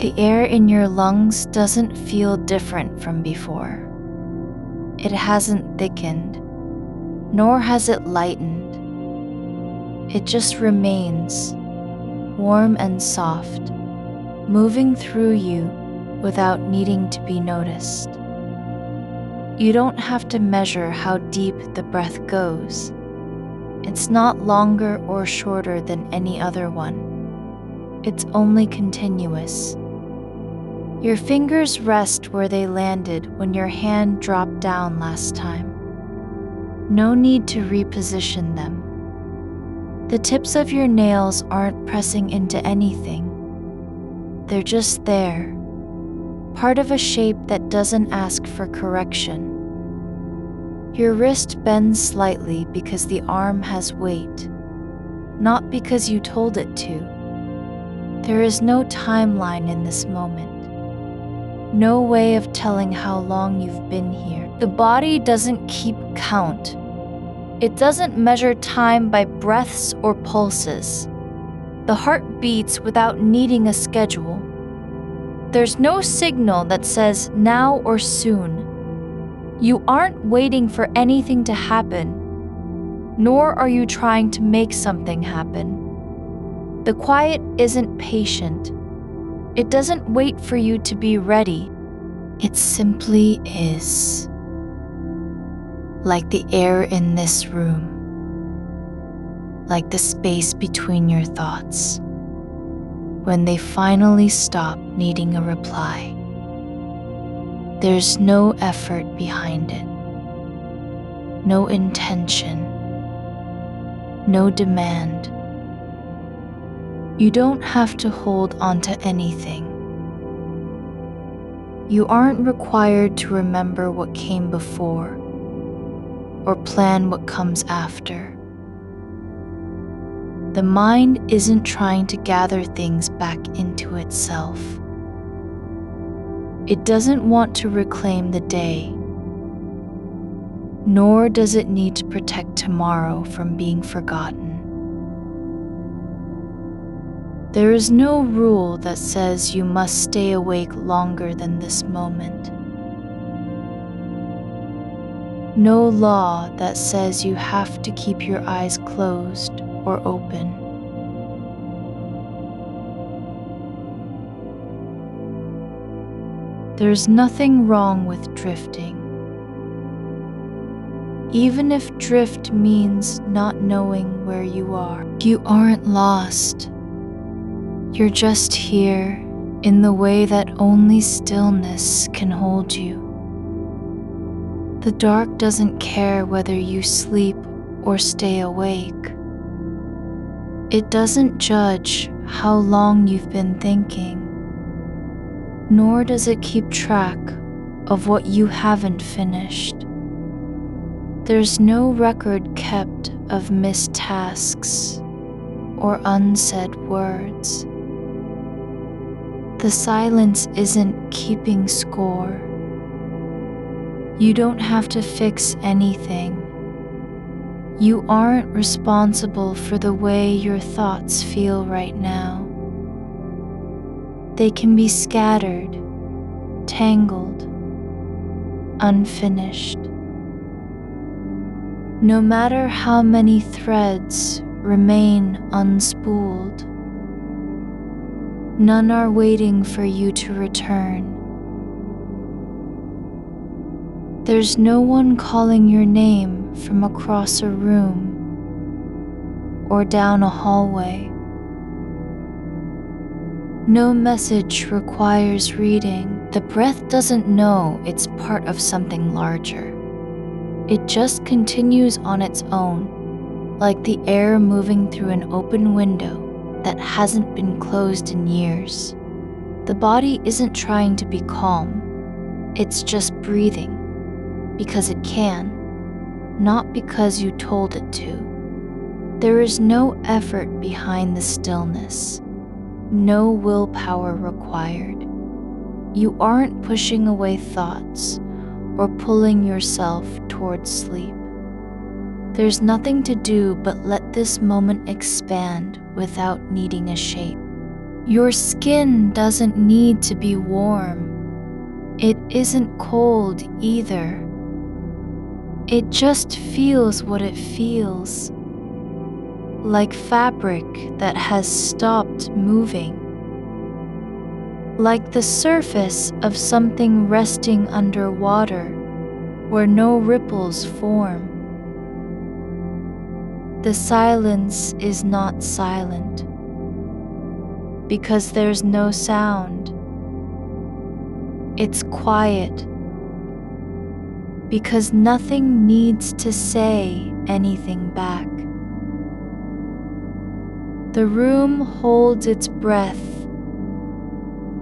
The air in your lungs doesn't feel different from before. It hasn't thickened, nor has it lightened. It just remains, warm and soft, moving through you without needing to be noticed. You don't have to measure how deep the breath goes. It's not longer or shorter than any other one. It's only continuous. Your fingers rest where they landed when your hand dropped down last time. No need to reposition them. The tips of your nails aren't pressing into anything. They're just there, part of a shape that doesn't ask for correction. Your wrist bends slightly because the arm has weight, not because you told it to. There is no timeline in this moment. No way of telling how long you've been here. The body doesn't keep count. It doesn't measure time by breaths or pulses. The heart beats without needing a schedule. There's no signal that says now or soon. You aren't waiting for anything to happen, nor are you trying to make something happen. The quiet isn't patient. It doesn't wait for you to be ready. It simply is. Like the air in this room. Like the space between your thoughts. When they finally stop needing a reply. There's no effort behind it. no intention, no demand. You don't have to hold on to anything. You aren't required to remember what came before or plan what comes after. The mind isn't trying to gather things back into itself. It doesn't want to reclaim the day, nor does it need to protect tomorrow from being forgotten. There is no rule that says you must stay awake longer than this moment. No law that says you have to keep your eyes closed or open. There's nothing wrong with drifting. Even if drift means not knowing where you are, you aren't lost. You're just here in the way that only stillness can hold you. The dark doesn't care whether you sleep or stay awake. It doesn't judge how long you've been thinking, nor does it keep track of what you haven't finished. There's no record kept of missed tasks or unsaid words. The silence isn't keeping score. You don't have to fix anything. You aren't responsible for the way your thoughts feel right now. They can be scattered, tangled, unfinished. No matter how many threads remain unspooled, none are waiting for you to return. There's no one calling your name from across a room or down a hallway. No message requires reading. The breath doesn't know it's part of something larger. It just continues on its own, like the air moving through an open window that hasn't been closed in years. The body isn't trying to be calm. It's just breathing because it can, not because you told it to. There is no effort behind the stillness, no willpower required. You aren't pushing away thoughts or pulling yourself towards sleep. There's nothing to do but let this moment expand without needing a shape. Your skin doesn't need to be warm. It isn't cold either. It just feels what it feels, like fabric that has stopped moving, like the surface of something resting underwater where no ripples form. The silence is not silent because there's no sound. It's quiet because nothing needs to say anything back. The room holds its breath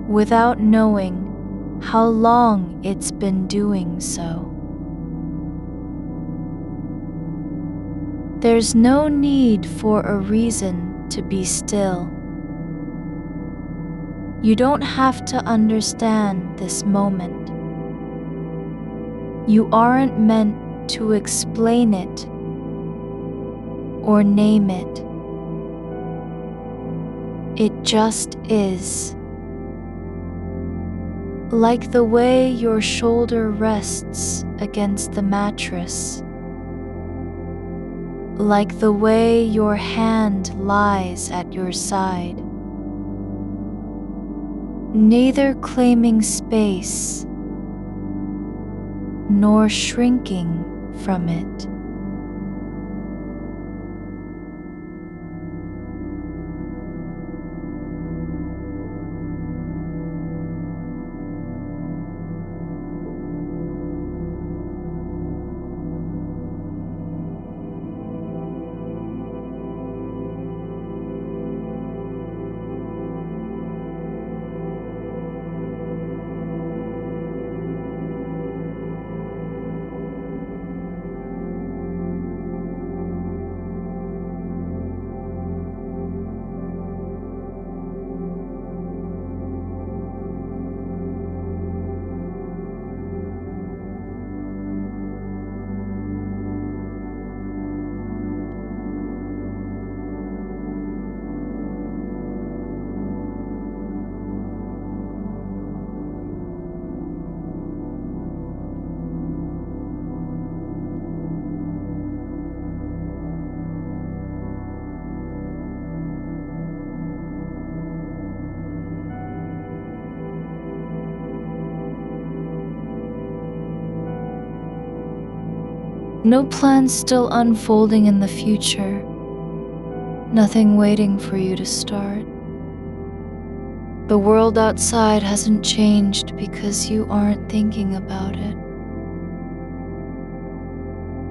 without knowing how long it's been doing so. There's no need for a reason to be still. You don't have to understand this moment. You aren't meant to explain it or name it. It just is. Like the way your shoulder rests against the mattress. Like the way your hand lies at your side. Neither claiming space nor shrinking from it. No plans still unfolding in the future. Nothing waiting for you to start. The world outside hasn't changed because you aren't thinking about it.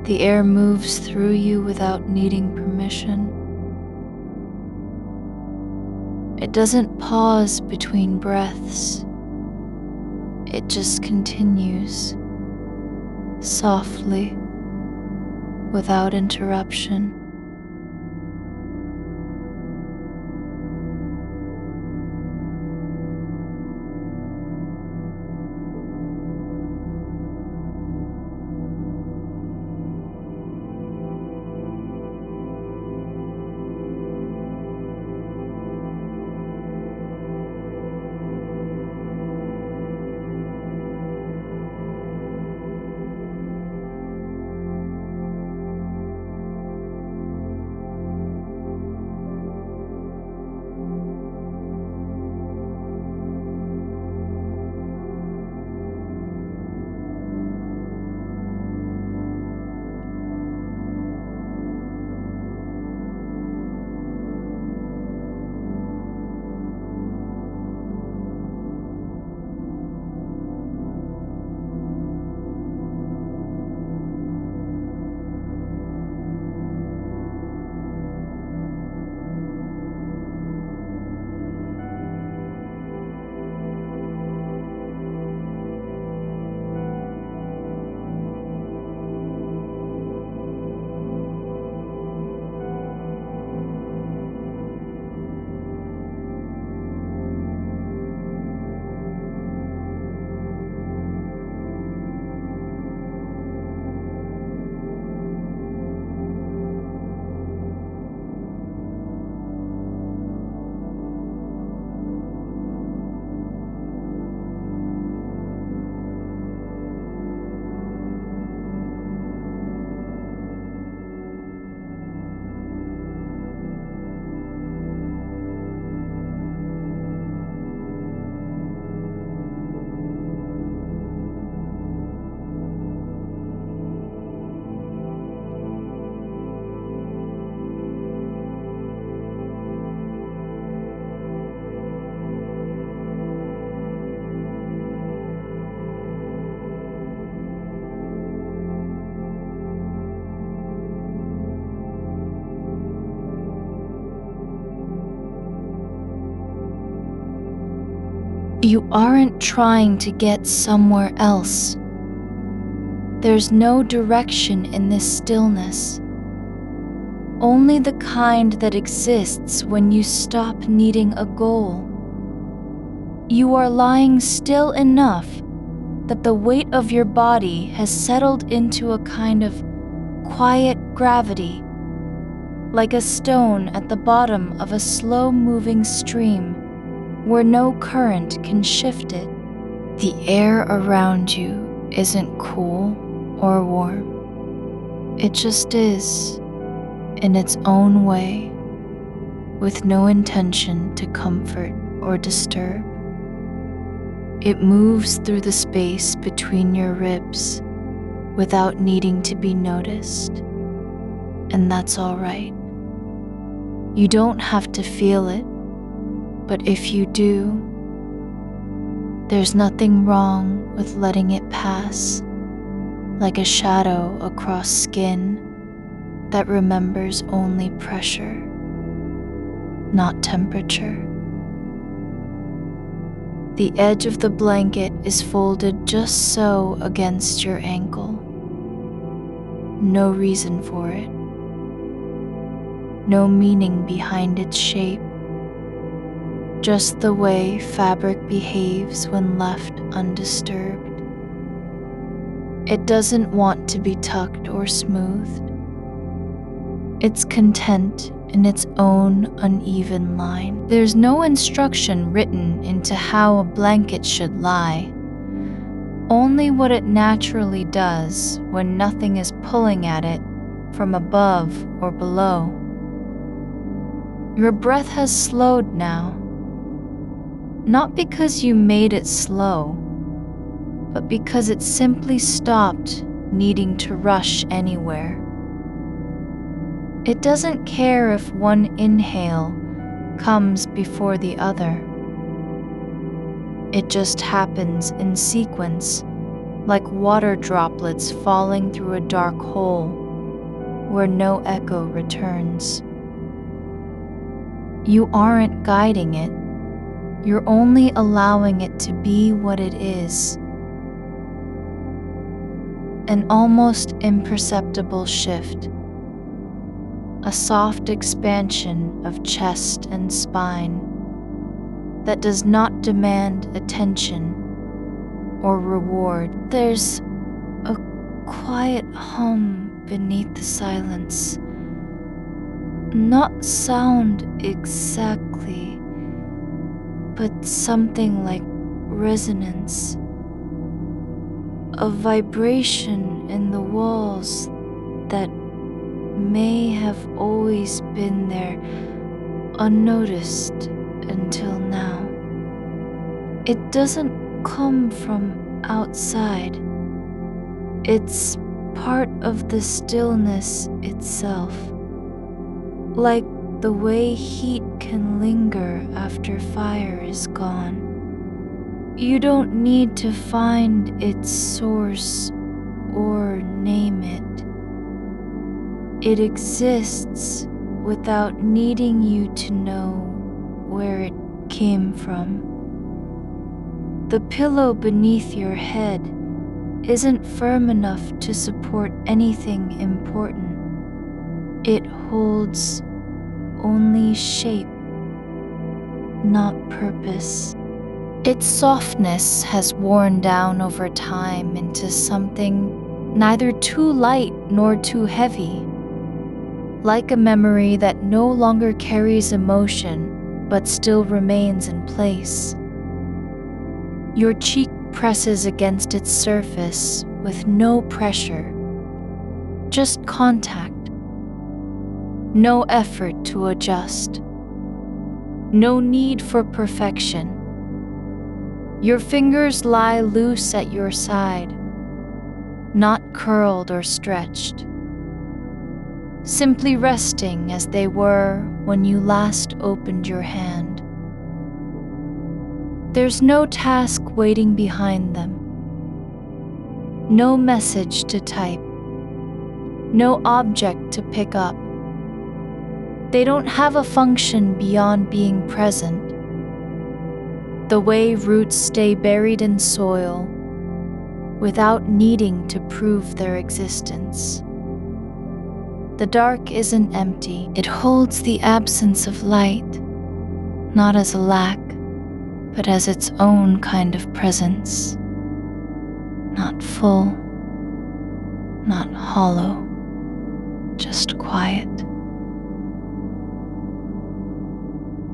The air moves through you without needing permission. It doesn't pause between breaths. It just continues, softly, without interruption. You aren't trying to get somewhere else. There's no direction in this stillness. Only the kind that exists when you stop needing a goal. You are lying still enough that the weight of your body has settled into a kind of quiet gravity, like a stone at the bottom of a slow-moving stream where no current can shift it. The air around you isn't cool or warm. It just is, in its own way, with no intention to comfort or disturb. It moves through the space between your ribs without needing to be noticed, and that's all right. You don't have to feel it, but if you do, there's nothing wrong with letting it pass, like a shadow across skin that remembers only pressure, not temperature. The edge of the blanket is folded just so against your ankle. No reason for it. No meaning behind its shape. Just the way fabric behaves when left undisturbed. It doesn't want to be tucked or smoothed. It's content in its own uneven line. There's no instruction written into how a blanket should lie, only what it naturally does when nothing is pulling at it from above or below. Your breath has slowed now. Not because you made it slow, but because it simply stopped needing to rush anywhere. It doesn't care if one inhale comes before the other. It just happens in sequence, like water droplets falling through a dark hole where no echo returns. You aren't guiding it, you're only allowing it to be what it is. An almost imperceptible shift, a soft expansion of chest and spine that does not demand attention or reward. There's a quiet hum beneath the silence. Not sound exactly, but something like resonance. A vibration in the walls that may have always been there, unnoticed until now. It doesn't come from outside. It's part of the stillness itself. Like the way heat can linger after fire is gone. You don't need to find its source or name it. It exists without needing you to know where it came from. The pillow beneath your head isn't firm enough to support anything important. It holds only shape, not purpose. Its softness has worn down over time into something neither too light nor too heavy, like a memory that no longer carries emotion but still remains in place. Your cheek presses against its surface with no pressure, just contact. No effort to adjust. No need for perfection. Your fingers lie loose at your side, not curled or stretched, simply resting as they were when you last opened your hand. There's no task waiting behind them, no message to type, no object to pick up. They don't have a function beyond being present. The way roots stay buried in soil without needing to prove their existence. The dark isn't empty. It holds the absence of light, not as a lack, but as its own kind of presence. Not full, not hollow, just quiet.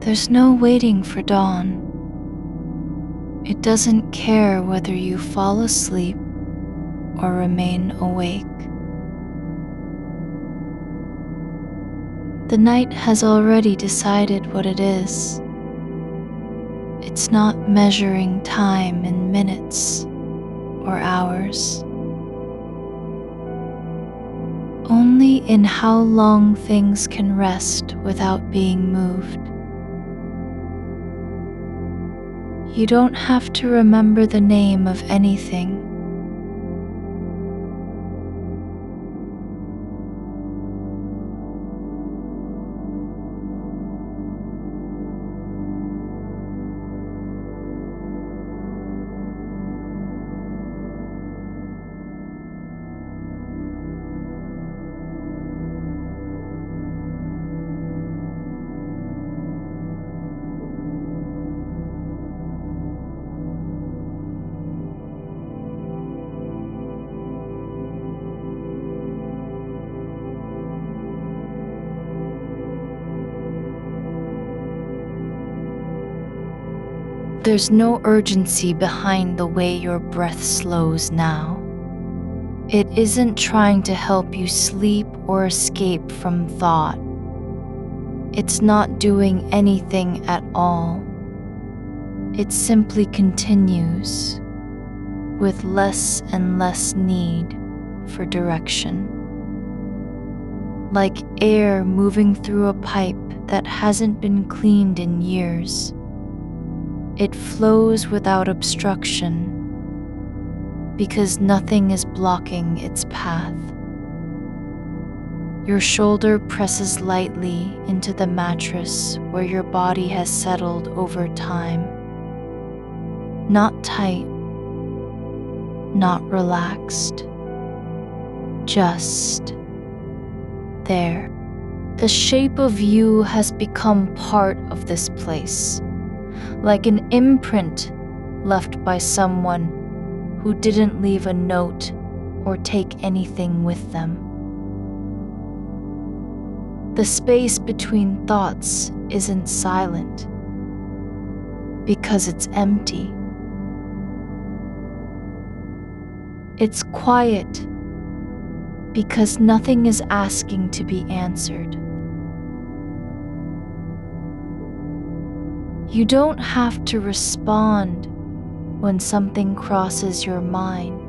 There's no waiting for dawn. It doesn't care whether you fall asleep or remain awake. The night has already decided what it is. It's not measuring time in minutes or hours, only in how long things can rest without being moved. You don't have to remember the name of anything. There's no urgency behind the way your breath slows now. It isn't trying to help you sleep or escape from thought. It's not doing anything at all. It simply continues, with less and less need for direction. Like air moving through a pipe that hasn't been cleaned in years. It flows without obstruction because nothing is blocking its path. Your shoulder presses lightly into the mattress where your body has settled over time. Not tight, not relaxed, just there. The shape of you has become part of this place, like an imprint left by someone who didn't leave a note or take anything with them. The space between thoughts isn't silent because it's empty. It's quiet because nothing is asking to be answered. You don't have to respond when something crosses your mind.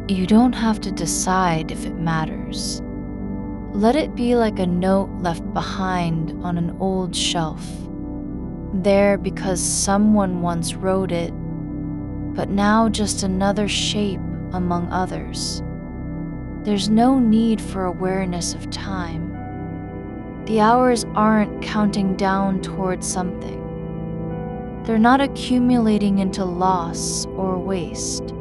You don't have to decide if it matters. Let it be like a note left behind on an old shelf. There because someone once wrote it, but now just another shape among others. There's no need for awareness of time. The hours aren't counting down towards something. They're not accumulating into loss or waste.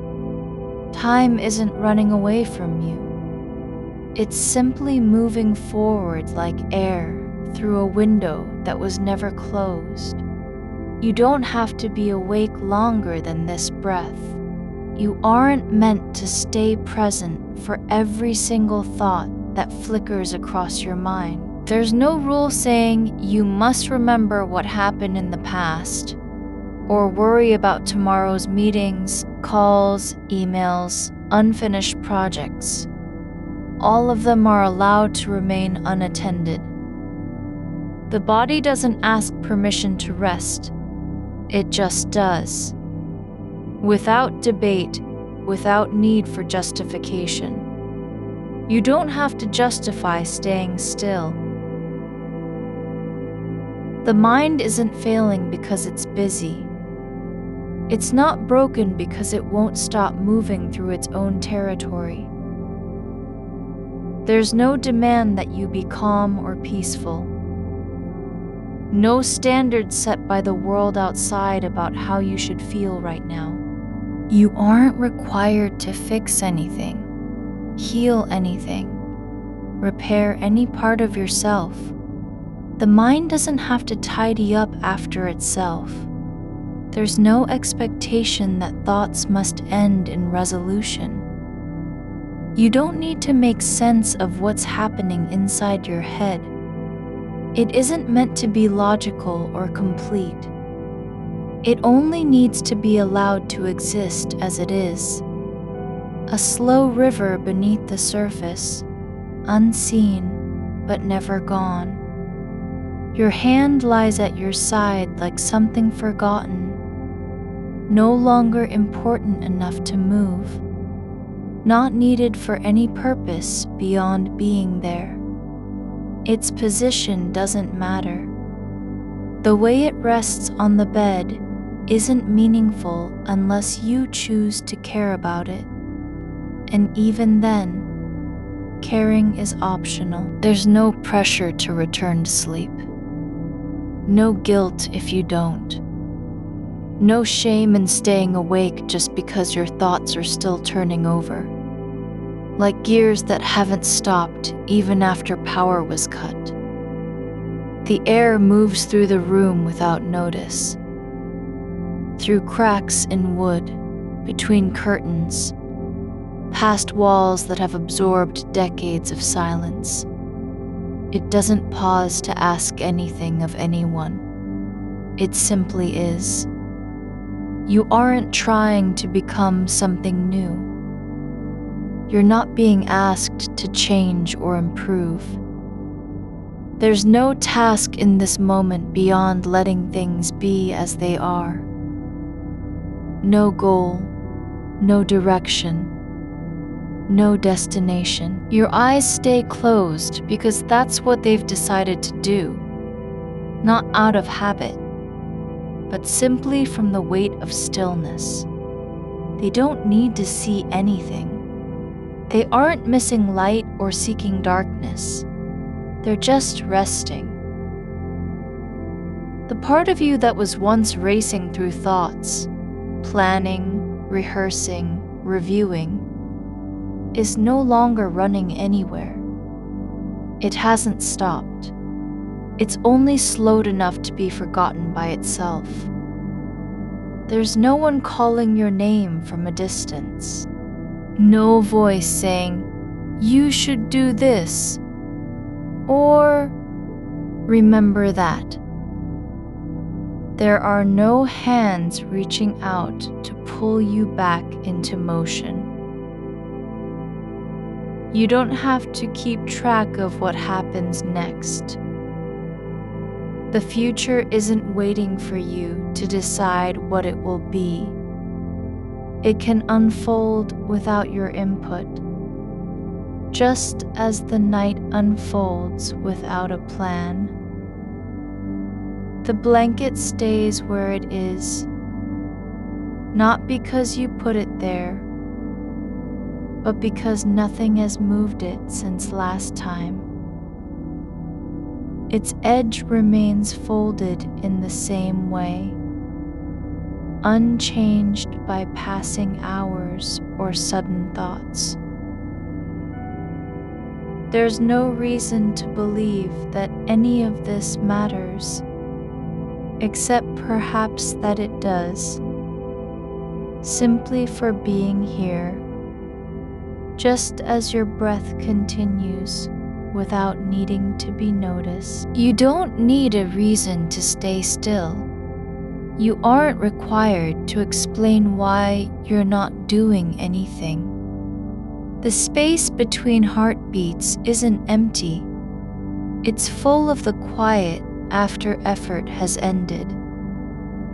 Time isn't running away from you. It's simply moving forward like air through a window that was never closed. You don't have to be awake longer than this breath. You aren't meant to stay present for every single thought that flickers across your mind. There's no rule saying you must remember what happened in the past, or worry about tomorrow's meetings, calls, emails, unfinished projects. All of them are allowed to remain unattended. The body doesn't ask permission to rest. It just does. Without debate, without need for justification. You don't have to justify staying still. The mind isn't failing because it's busy. It's not broken because it won't stop moving through its own territory. There's no demand that you be calm or peaceful. No standards set by the world outside about how you should feel right now. You aren't required to fix anything, heal anything, repair any part of yourself. The mind doesn't have to tidy up after itself. There's no expectation that thoughts must end in resolution. You don't need to make sense of what's happening inside your head. It isn't meant to be logical or complete. It only needs to be allowed to exist as it is. A slow river beneath the surface, unseen but never gone. Your hand lies at your side like something forgotten, no longer important enough to move, not needed for any purpose beyond being there. Its position doesn't matter. The way it rests on the bed isn't meaningful unless you choose to care about it. And even then, caring is optional. There's no pressure to return to sleep. No guilt if you don't. No shame in staying awake just because your thoughts are still turning over. Like gears that haven't stopped even after power was cut. The air moves through the room without notice. Through cracks in wood, between curtains, past walls that have absorbed decades of silence. It doesn't pause to ask anything of anyone. It simply is. You aren't trying to become something new. You're not being asked to change or improve. There's no task in this moment beyond letting things be as they are. No goal, no direction, no destination. Your eyes stay closed because that's what they've decided to do, not out of habit, but simply from the weight of stillness. They don't need to see anything. They aren't missing light or seeking darkness. They're just resting. The part of you that was once racing through thoughts, planning, rehearsing, reviewing, is no longer running anywhere. It hasn't stopped. It's only slowed enough to be forgotten by itself. There's no one calling your name from a distance. No voice saying, "You should do this," or "Remember that." There are no hands reaching out to pull you back into motion. You don't have to keep track of what happens next. The future isn't waiting for you to decide what it will be. It can unfold without your input, just as the night unfolds without a plan. The blanket stays where it is, not because you put it there, but because nothing has moved it since last time. Its edge remains folded in the same way, unchanged by passing hours or sudden thoughts. There's no reason to believe that any of this matters, except perhaps that it does, simply for being here. Just as your breath continues without needing to be noticed. You don't need a reason to stay still. You aren't required to explain why you're not doing anything. The space between heartbeats isn't empty. It's full of the quiet after effort has ended.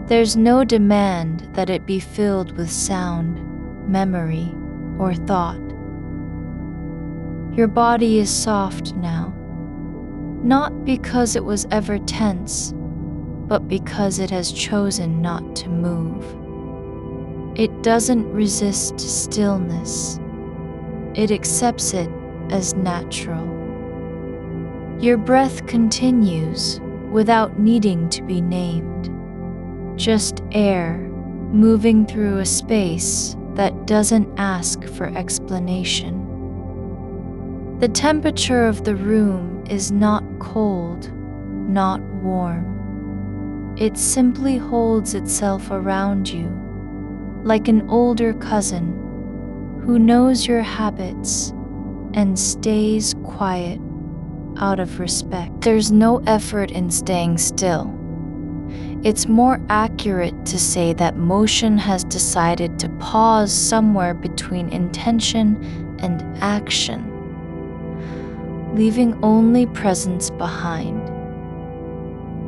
There's no demand that it be filled with sound, memory, or thought. Your body is soft now, not because it was ever tense, but because it has chosen not to move. It doesn't resist stillness. It accepts it as natural. Your breath continues without needing to be named. Just air moving through a space that doesn't ask for explanation. The temperature of the room is not cold, not warm. It simply holds itself around you, like an older cousin who knows your habits and stays quiet out of respect. There's no effort in staying still. It's more accurate to say that motion has decided to pause somewhere between intention and action, leaving only presence behind.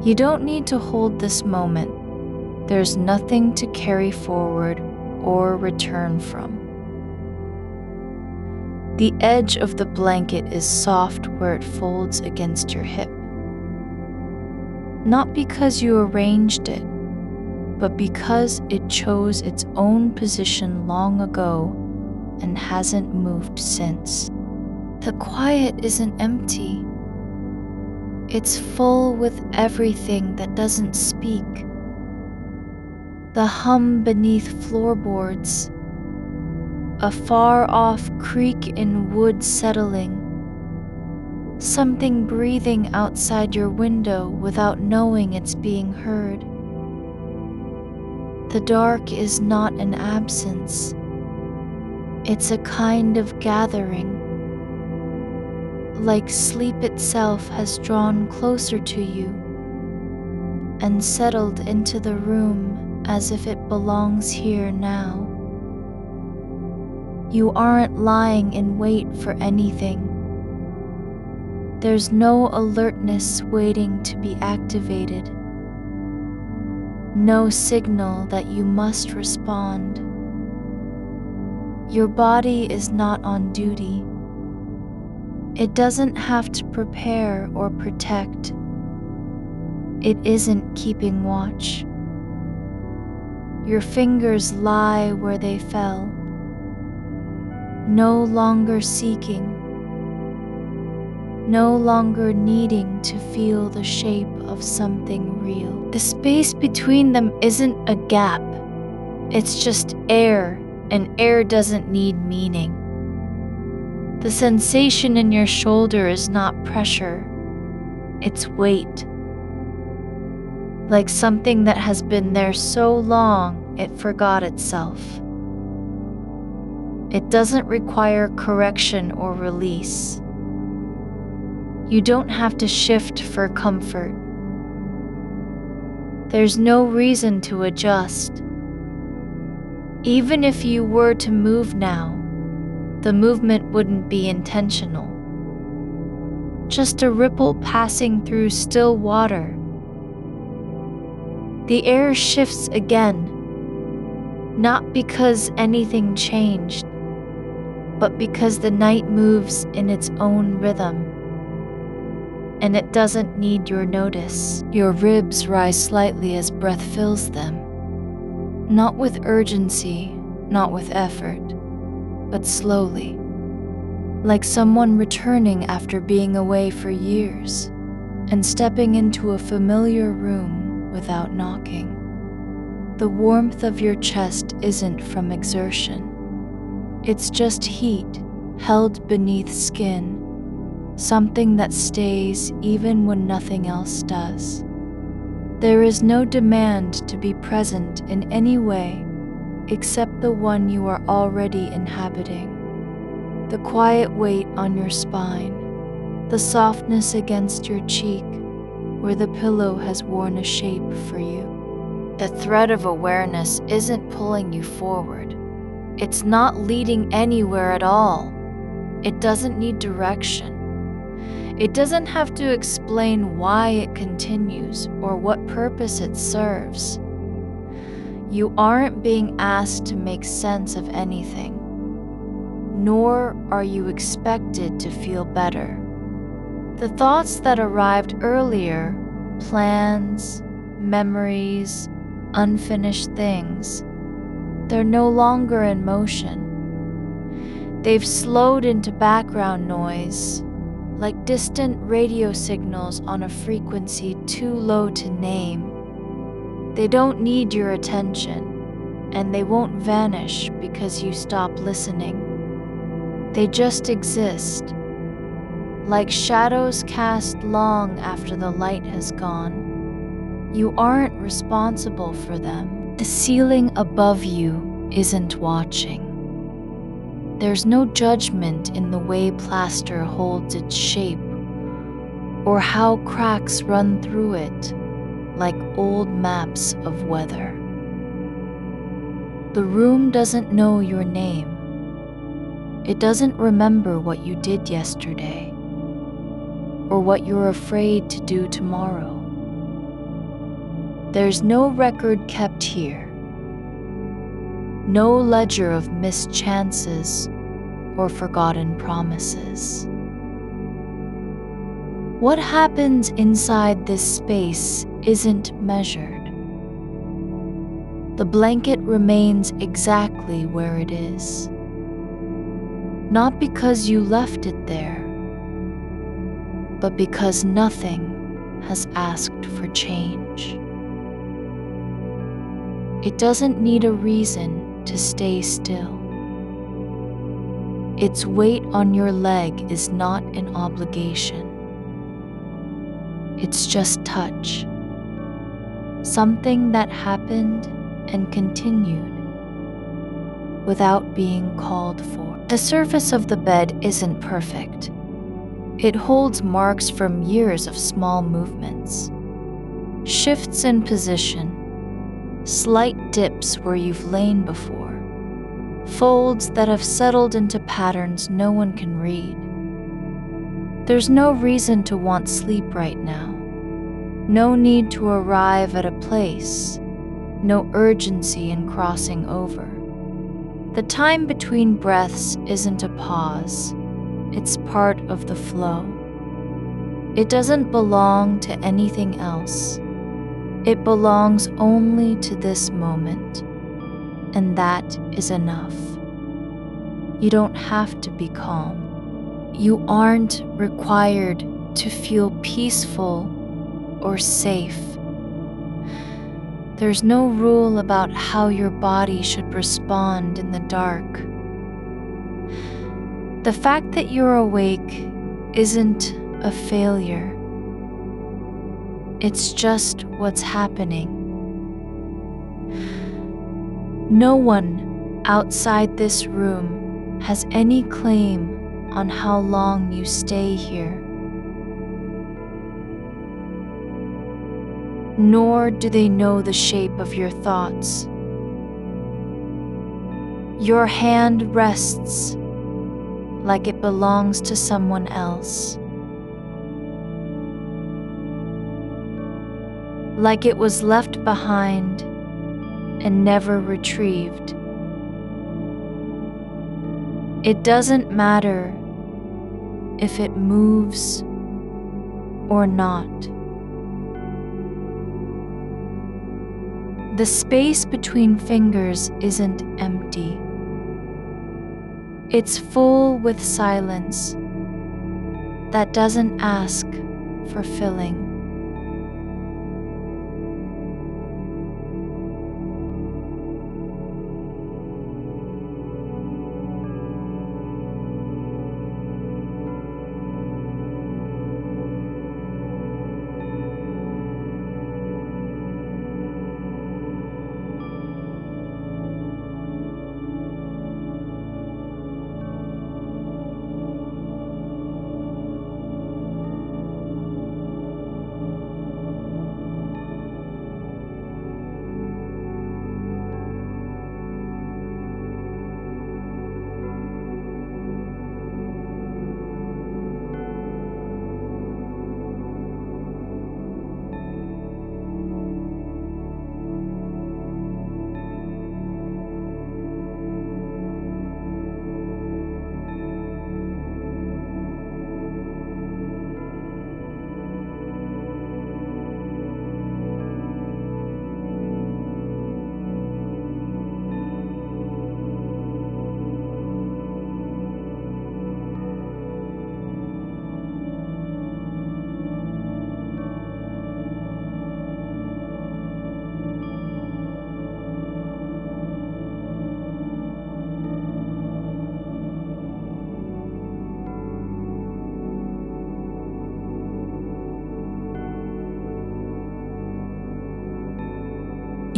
You don't need to hold this moment. There's nothing to carry forward or return from. The edge of the blanket is soft where it folds against your hip. Not because you arranged it, but because it chose its own position long ago and hasn't moved since. The quiet isn't empty. It's full with everything that doesn't speak. The hum beneath floorboards, a far-off creak in wood settling, something breathing outside your window without knowing it's being heard. The dark is not an absence. It's a kind of gathering, like sleep itself has drawn closer to you and settled into the room as if it belongs here now. You aren't lying in wait for anything. There's no alertness waiting to be activated. No signal that you must respond. Your body is not on duty. It doesn't have to prepare or protect. It isn't keeping watch. Your fingers lie where they fell, no longer seeking, no longer needing to feel the shape of something real. The space between them isn't a gap. It's just air, and air doesn't need meaning. The sensation in your shoulder is not pressure. It's weight. Like something that has been there so long it forgot itself. It doesn't require correction or release. You don't have to shift for comfort. There's no reason to adjust. Even if you were to move now, the movement wouldn't be intentional. Just a ripple passing through still water. The air shifts again, not because anything changed, but because the night moves in its own rhythm. And it doesn't need your notice. Your ribs rise slightly as breath fills them. Not with urgency, not with effort, but slowly. Like someone returning after being away for years and stepping into a familiar room without knocking. The warmth of your chest isn't from exertion. It's just heat held beneath skin. Something that stays even when nothing else does. There is no demand to be present in any way except the one you are already inhabiting. The quiet weight on your spine, the softness against your cheek where the pillow has worn a shape for you. The thread of awareness isn't pulling you forward. It's not leading anywhere at all. It doesn't need direction. It doesn't have to explain why it continues or what purpose it serves. You aren't being asked to make sense of anything, nor are you expected to feel better. The thoughts that arrived earlier, plans, memories, unfinished things, they're no longer in motion. They've slowed into background noise, like distant radio signals on a frequency too low to name. They don't need your attention, and they won't vanish because you stop listening. They just exist, like shadows cast long after the light has gone. You aren't responsible for them. The ceiling above you isn't watching. There's no judgment in the way plaster holds its shape, or how cracks run through it like old maps of weather. The room doesn't know your name. It doesn't remember what you did yesterday, or what you're afraid to do tomorrow. There's no record kept here. No ledger of missed chances or forgotten promises. What happens inside this space isn't measured. The blanket remains exactly where it is. Not because you left it there, but because nothing has asked for change. It doesn't need a reason to stay still. Its weight on your leg is not an obligation. It's just touch. Something that happened and continued without being called for. The surface of the bed isn't perfect. It holds marks from years of small movements, shifts in position, slight dips where you've lain before, folds that have settled into patterns no one can read. There's no reason to want sleep right now. No need to arrive at a place. No urgency in crossing over. The time between breaths isn't a pause. It's part of the flow. It doesn't belong to anything else. It belongs only to this moment. And that is enough. You don't have to be calm. You aren't required to feel peaceful or safe. There's no rule about how your body should respond in the dark. The fact that you're awake isn't a failure. It's just what's happening. No one outside this room has any claim on how long you stay here. Nor do they know the shape of your thoughts. Your hand rests like it belongs to someone else. Like it was left behind and never retrieved. It doesn't matter if it moves or not. The space between fingers isn't empty. It's full with silence that doesn't ask for filling.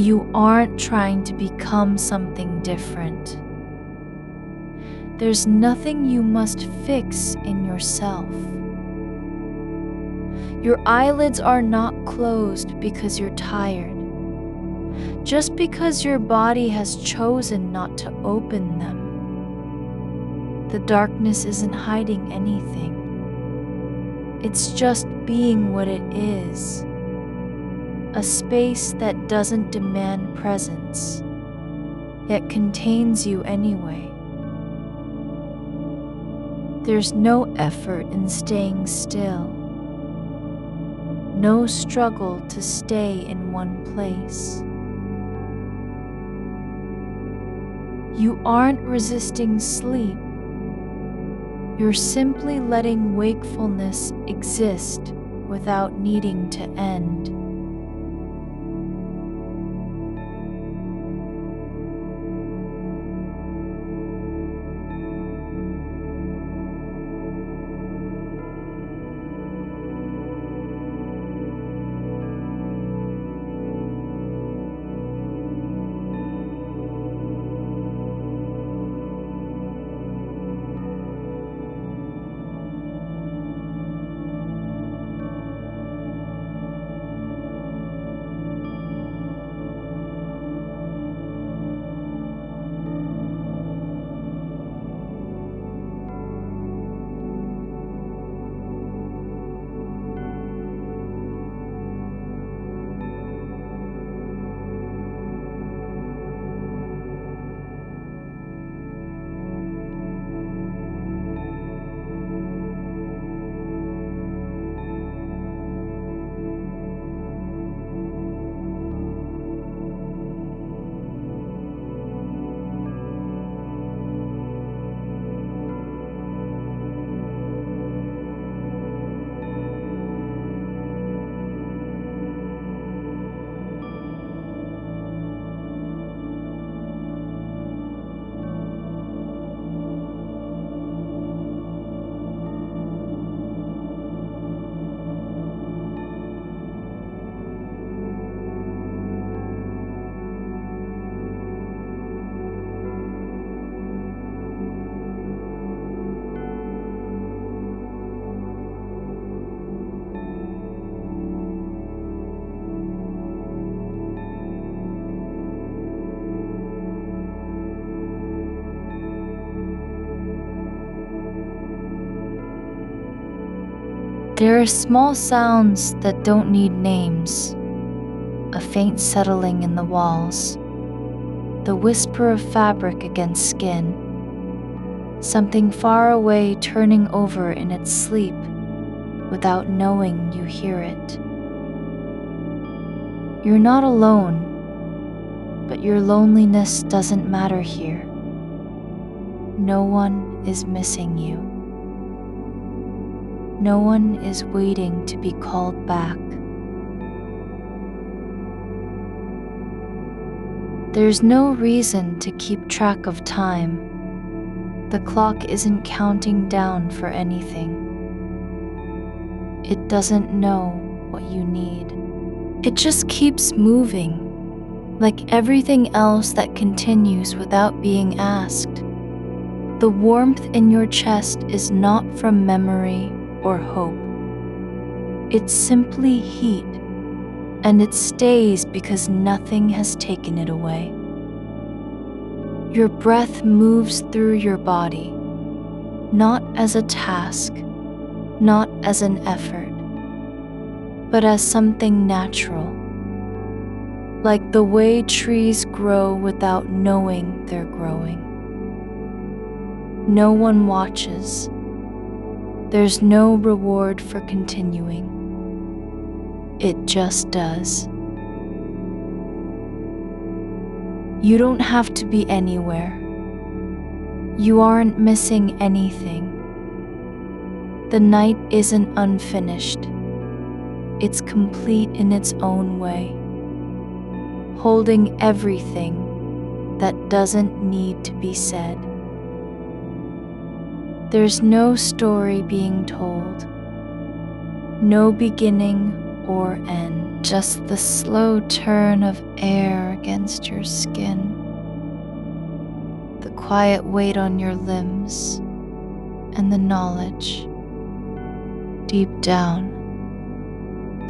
You aren't trying to become something different. There's nothing you must fix in yourself. Your eyelids are not closed because you're tired. Just because your body has chosen not to open them. The darkness isn't hiding anything. It's just being what it is. A space that doesn't demand presence, yet contains you anyway. There's no effort in staying still. No struggle to stay in one place. You aren't resisting sleep. You're simply letting wakefulness exist without needing to end. There are small sounds that don't need names. A faint settling in the walls, the whisper of fabric against skin, something far away turning over in its sleep without knowing you hear it. You're not alone, but your loneliness doesn't matter here. No one is missing you. No one is waiting to be called back. There's no reason to keep track of time. The clock isn't counting down for anything. It doesn't know what you need. It just keeps moving, like everything else that continues without being asked. The warmth in your chest is not from memory or hope. It's simply heat, and it stays because nothing has taken it away. Your breath moves through your body, not as a task, not as an effort, but as something natural, like the way trees grow without knowing they're growing. No one watches. There's no reward for continuing. It just does. You don't have to be anywhere. You aren't missing anything. The night isn't unfinished. It's complete in its own way, holding everything that doesn't need to be said. There's no story being told, no beginning or end. just the slow turn of air against your skin, the quiet weight on your limbs, and the knowledge, deep down,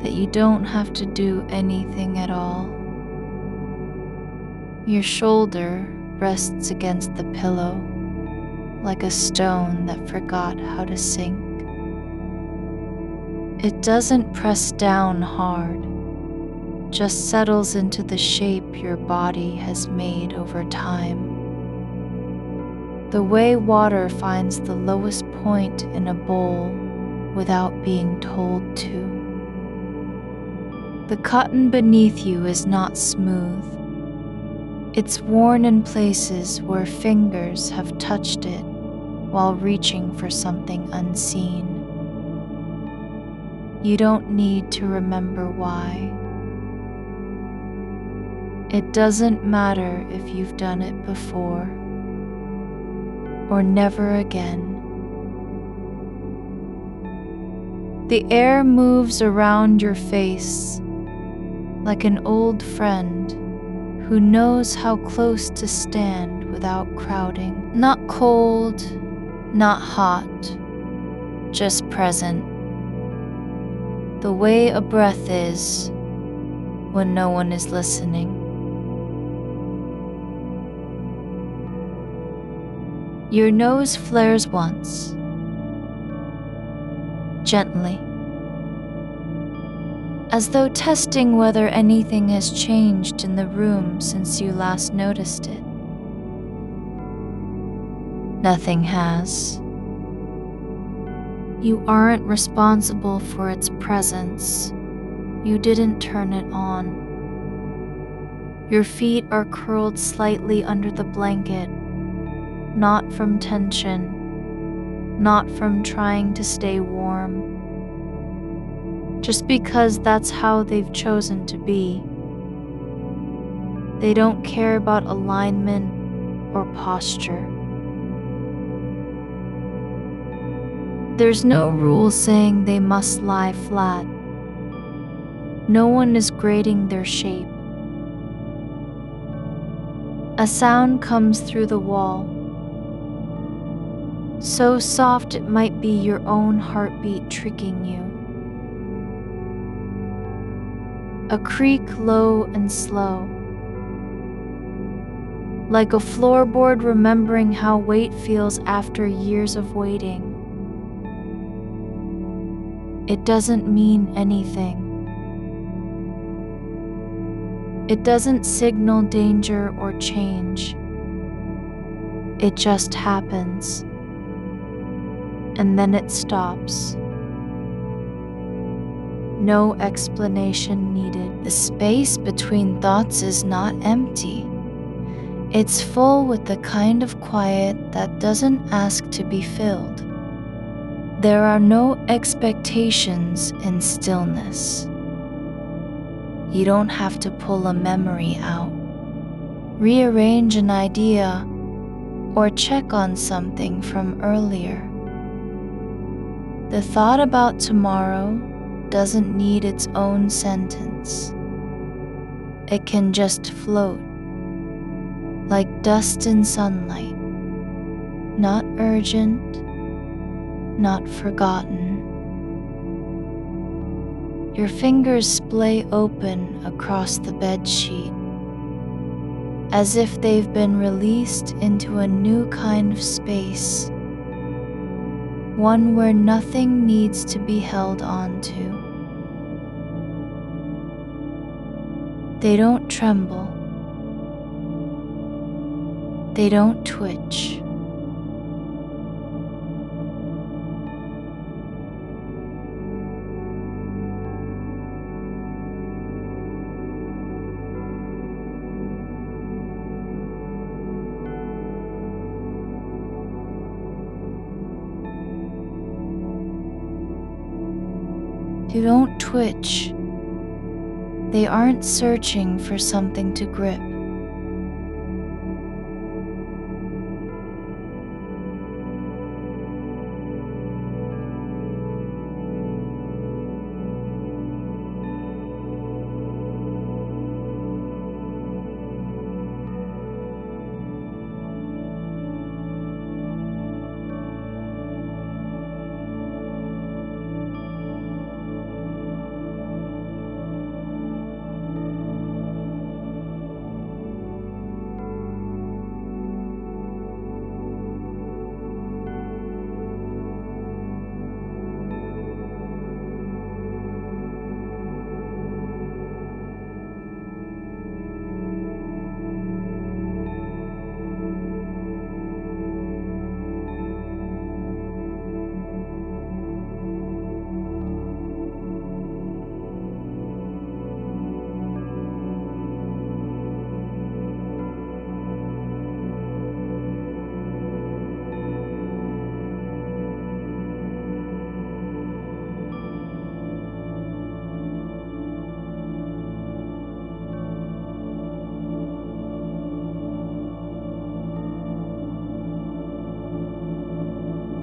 that you don't have to do anything at all. Your shoulder rests against the pillow like a stone that forgot how to sink. It doesn't press down hard, just settles into the shape your body has made over time. The way water finds the lowest point in a bowl without being told to. The cotton beneath you is not smooth. It's worn in places where fingers have touched it while reaching for something unseen. You don't need to remember why. It doesn't matter if you've done it before or never again. The air moves around your face like an old friend who knows how close to stand without crowding. Not cold, not hot, just present. The way a breath is when no one is listening. Your nose flares once, gently, as though testing whether anything has changed in the room since you last noticed it. Nothing has. You aren't responsible for its presence. You didn't turn it on. Your feet are curled slightly under the blanket, not from tension, not from trying to stay warm, just because that's how they've chosen to be. They don't care about alignment or posture. There's no rule saying they must lie flat. No one is grading their shape. A sound comes through the wall, so soft it might be your own heartbeat tricking you. A creak low and slow, like a floorboard remembering how weight feels after years of waiting. It doesn't mean anything. It doesn't signal danger or change. It just happens. And then it stops. No explanation needed. The space between thoughts is not empty. It's full with the kind of quiet that doesn't ask to be filled. There are no expectations in stillness. You don't have to pull a memory out, rearrange an idea, or check on something from earlier. The thought about tomorrow doesn't need its own sentence. It can just float, like dust in sunlight, not urgent, not forgotten. Your fingers splay open across the bedsheet, as if they've been released into a new kind of space, one where nothing needs to be held on to. They don't tremble. They don't twitch. You don't twitch. They aren't searching for something to grip.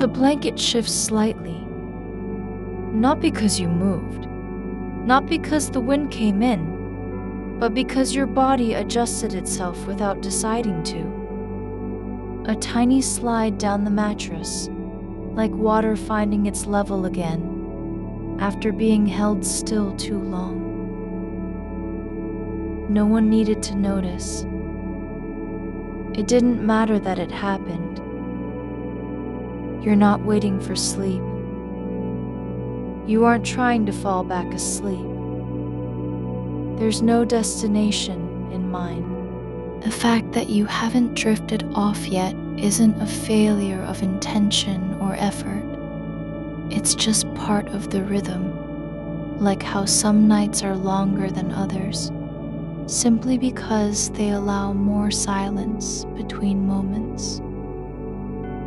The blanket shifts slightly, not because you moved, not because the wind came in, but because your body adjusted itself without deciding to. A tiny slide down the mattress, like water finding its level again, after being held still too long. No one needed to notice. It didn't matter that it happened. You're not waiting for sleep. You aren't trying to fall back asleep. There's no destination in mind. The fact that you haven't drifted off yet isn't a failure of intention or effort. It's just part of the rhythm, like how some nights are longer than others, simply because they allow more silence between moments.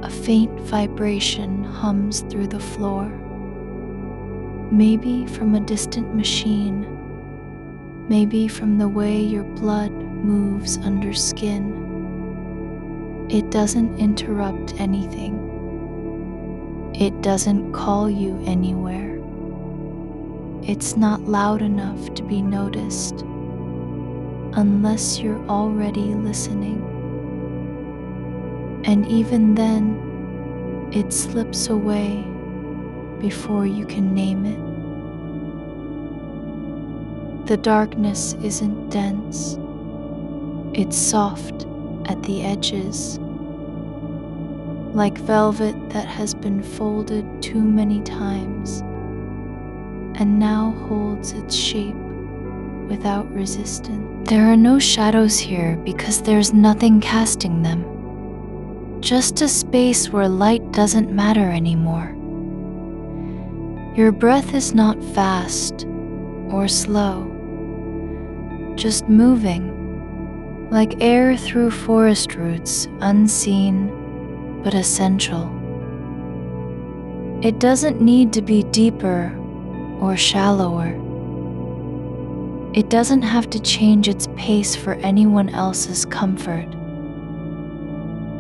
A faint vibration hums through the floor, maybe from a distant machine, maybe from the way your blood moves under skin. It doesn't interrupt anything. It doesn't call you anywhere. It's not loud enough to be noticed, unless you're already listening. And even then, it slips away before you can name it. The darkness isn't dense. It's soft at the edges, like velvet that has been folded too many times and now holds its shape without resistance. There are no shadows here because there's nothing casting them. Just a space where light doesn't matter anymore. Your breath is not fast or slow, just moving, like air through forest roots, unseen but essential. It doesn't need to be deeper or shallower. It doesn't have to change its pace for anyone else's comfort.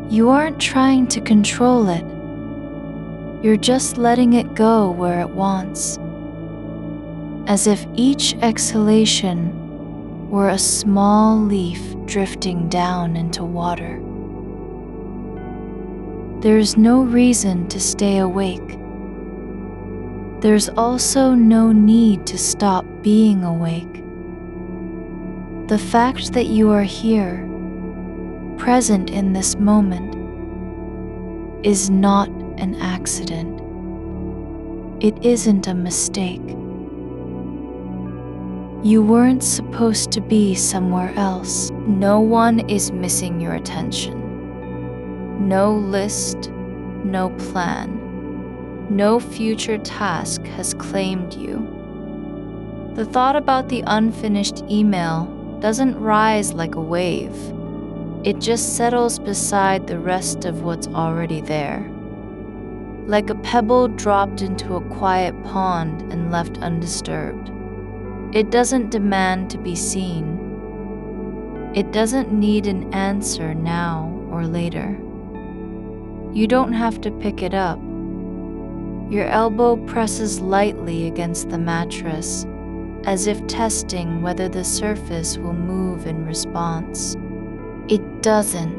You aren't trying to control it. You're just letting it go where it wants, as if each exhalation were a small leaf drifting down into water. There's no reason to stay awake. There's also no need to stop being awake. The fact that you are here, present in this moment, is not an accident. It isn't a mistake. You weren't supposed to be somewhere else. No one is missing your attention. No list, no plan, no future task has claimed you. The thought about the unfinished email doesn't rise like a wave. It just settles beside the rest of what's already there. Like a pebble dropped into a quiet pond and left undisturbed. It doesn't demand to be seen. It doesn't need an answer now or later. You don't have to pick it up. Your elbow presses lightly against the mattress, as if testing whether the surface will move in response. It doesn't.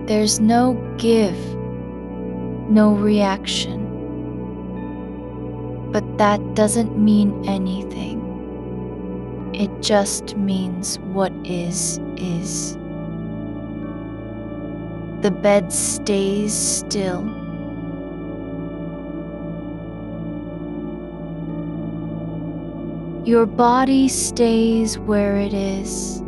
There's no give, no reaction. But that doesn't mean anything. It just means what is. The bed stays still. Your body stays where it is.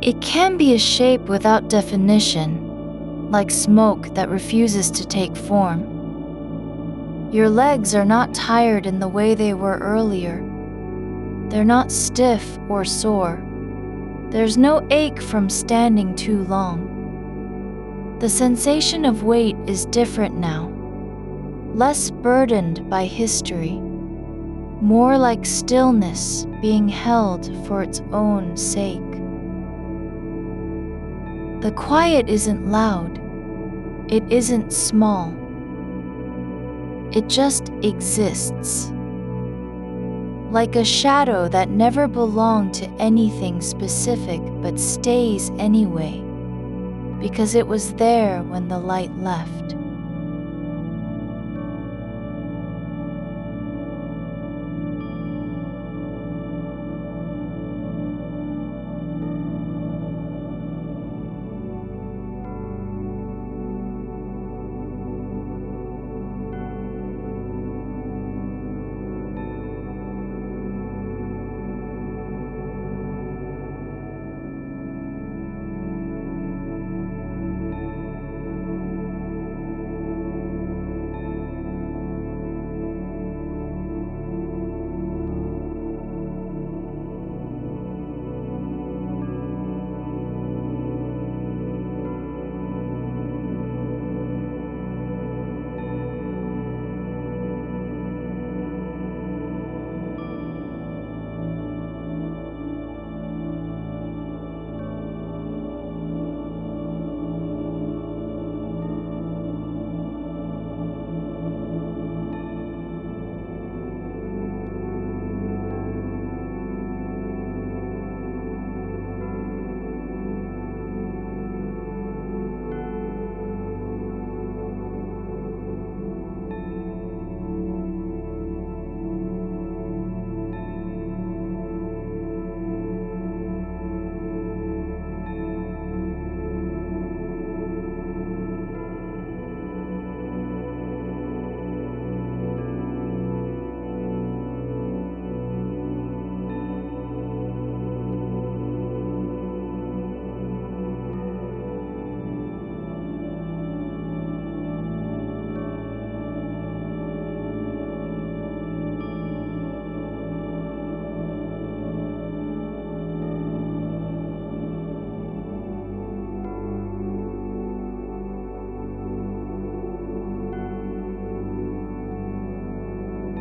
It can be a shape without definition, like smoke that refuses to take form. Your legs are not tired in the way they were earlier. They're not stiff or sore. There's no ache from standing too long. The sensation of weight is different now, less burdened by history, more like stillness being held for its own sake. The quiet isn't loud. It isn't small. It just exists. Like a shadow that never belonged to anything specific but stays anyway, because it was there when the light left.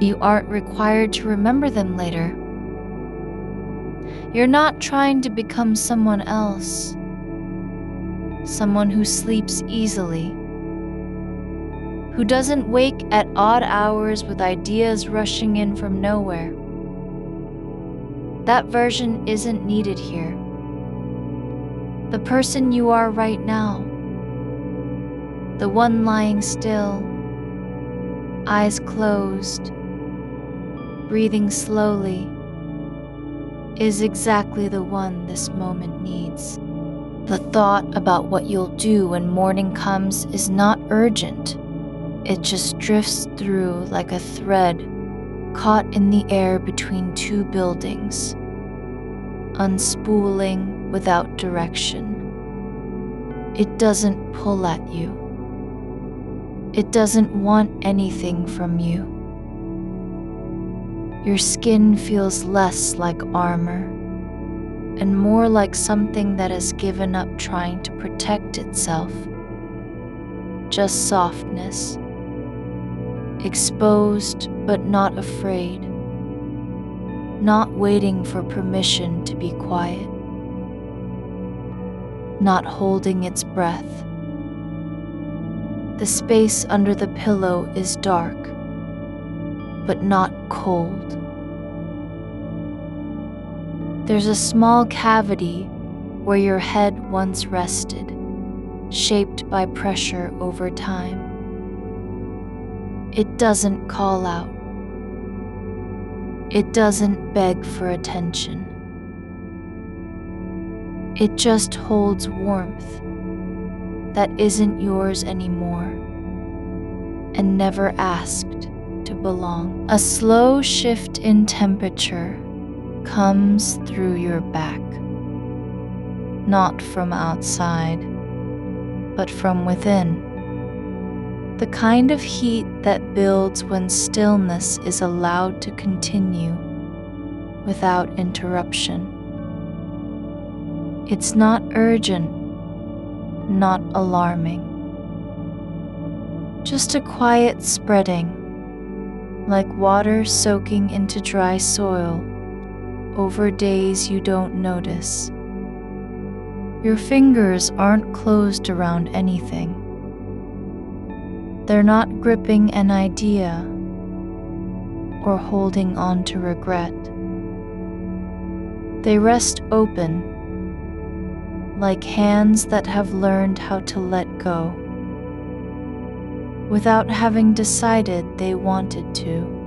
You aren't required to remember them later. You're not trying to become someone else, someone who sleeps easily, who doesn't wake at odd hours with ideas rushing in from nowhere. That version isn't needed here. The person you are right now, the one lying still, eyes closed, breathing slowly, is exactly the one this moment needs. The thought about what you'll do when morning comes is not urgent. It just drifts through like a thread caught in the air between two buildings, unspooling without direction. It doesn't pull at you. It doesn't want anything from you. Your skin feels less like armor and more like something that has given up trying to protect itself. Just softness, exposed but not afraid, not waiting for permission to be quiet, not holding its breath. The space under the pillow is dark, but not cold. There's a small cavity where your head once rested, shaped by pressure over time. It doesn't call out. It doesn't beg for attention. It just holds warmth that isn't yours anymore and never asked to belong. A slow shift in temperature comes through your back. not from outside, but from within. The kind of heat that builds when stillness is allowed to continue without interruption. It's not urgent, not alarming. Just a quiet spreading, like water soaking into dry soil over days you don't notice. Your fingers aren't closed around anything. They're not gripping an idea or holding on to regret. They rest open, like hands that have learned how to let go, without having decided they wanted to.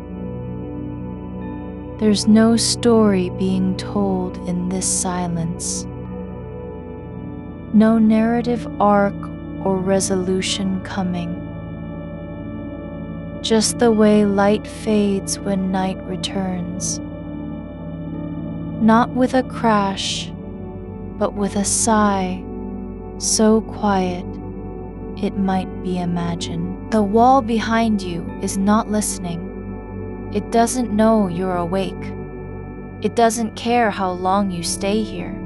There's no story being told in this silence, no narrative arc or resolution coming. Just the way light fades when night returns. Not with a crash, but with a sigh, so quiet it might be imagined. The wall behind you is not listening. It doesn't know you're awake. It doesn't care how long you stay here.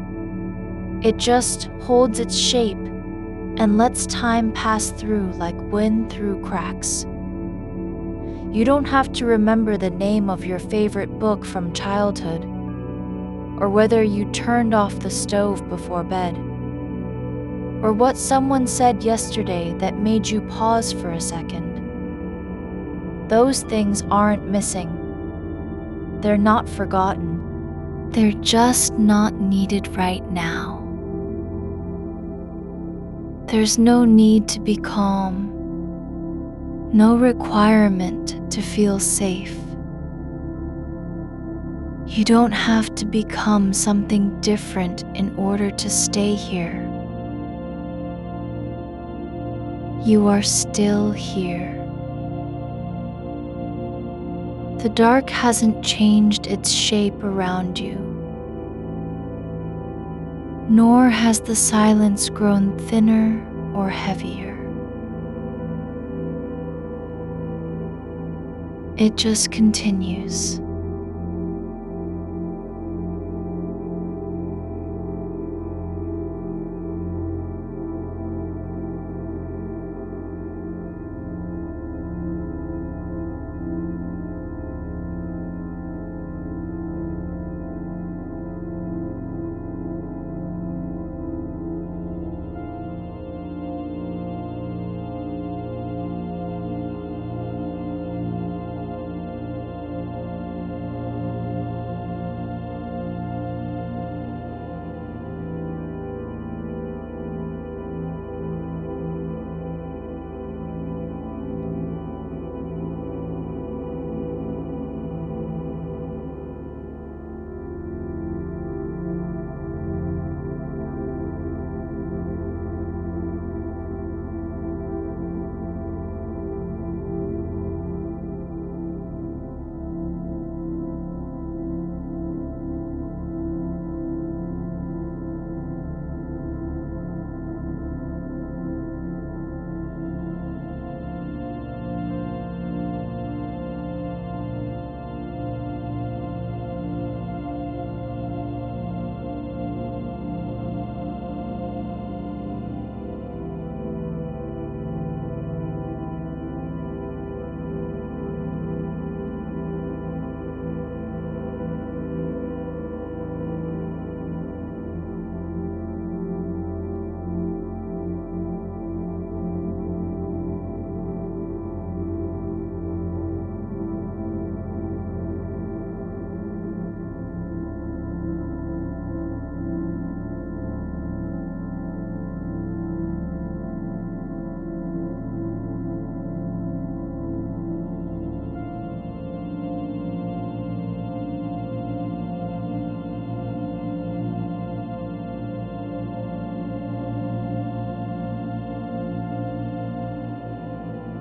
It just holds its shape and lets time pass through like wind through cracks. You don't have to remember the name of your favorite book from childhood, or whether you turned off the stove before bed, or what someone said yesterday that made you pause for a second. Those things aren't missing. They're not forgotten. They're just not needed right now. There's no need to be calm, no requirement to feel safe. You don't have to become something different in order to stay here. You are still here. The dark hasn't changed its shape around you, nor has the silence grown thinner or heavier. It just continues.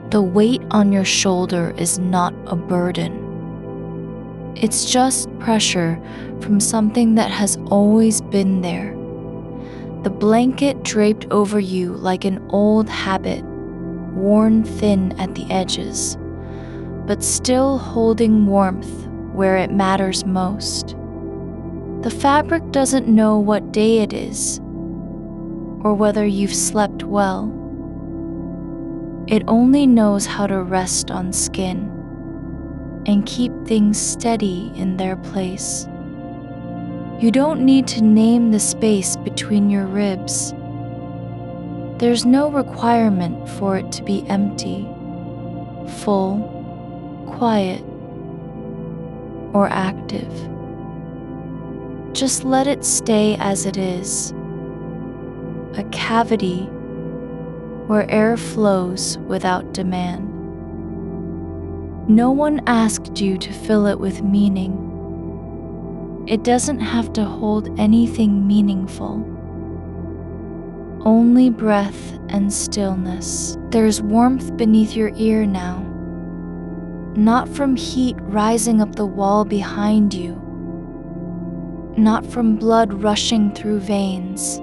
The weight on your shoulder is not a burden. It's just pressure from something that has always been there. the blanket draped over you like an old habit, worn thin at the edges, but still holding warmth where it matters most. The fabric doesn't know what day it is, or whether you've slept well. It only knows how to rest on skin and keep things steady in their place. You don't need to name the space between your ribs. There's no requirement for it to be empty, full, quiet, or active. Just let it stay as it is, a cavity where air flows without demand. No one asked you to fill it with meaning. It doesn't have to hold anything meaningful. Only breath and stillness. There's warmth beneath your ear now, not from heat rising up the wall behind you, not from blood rushing through veins,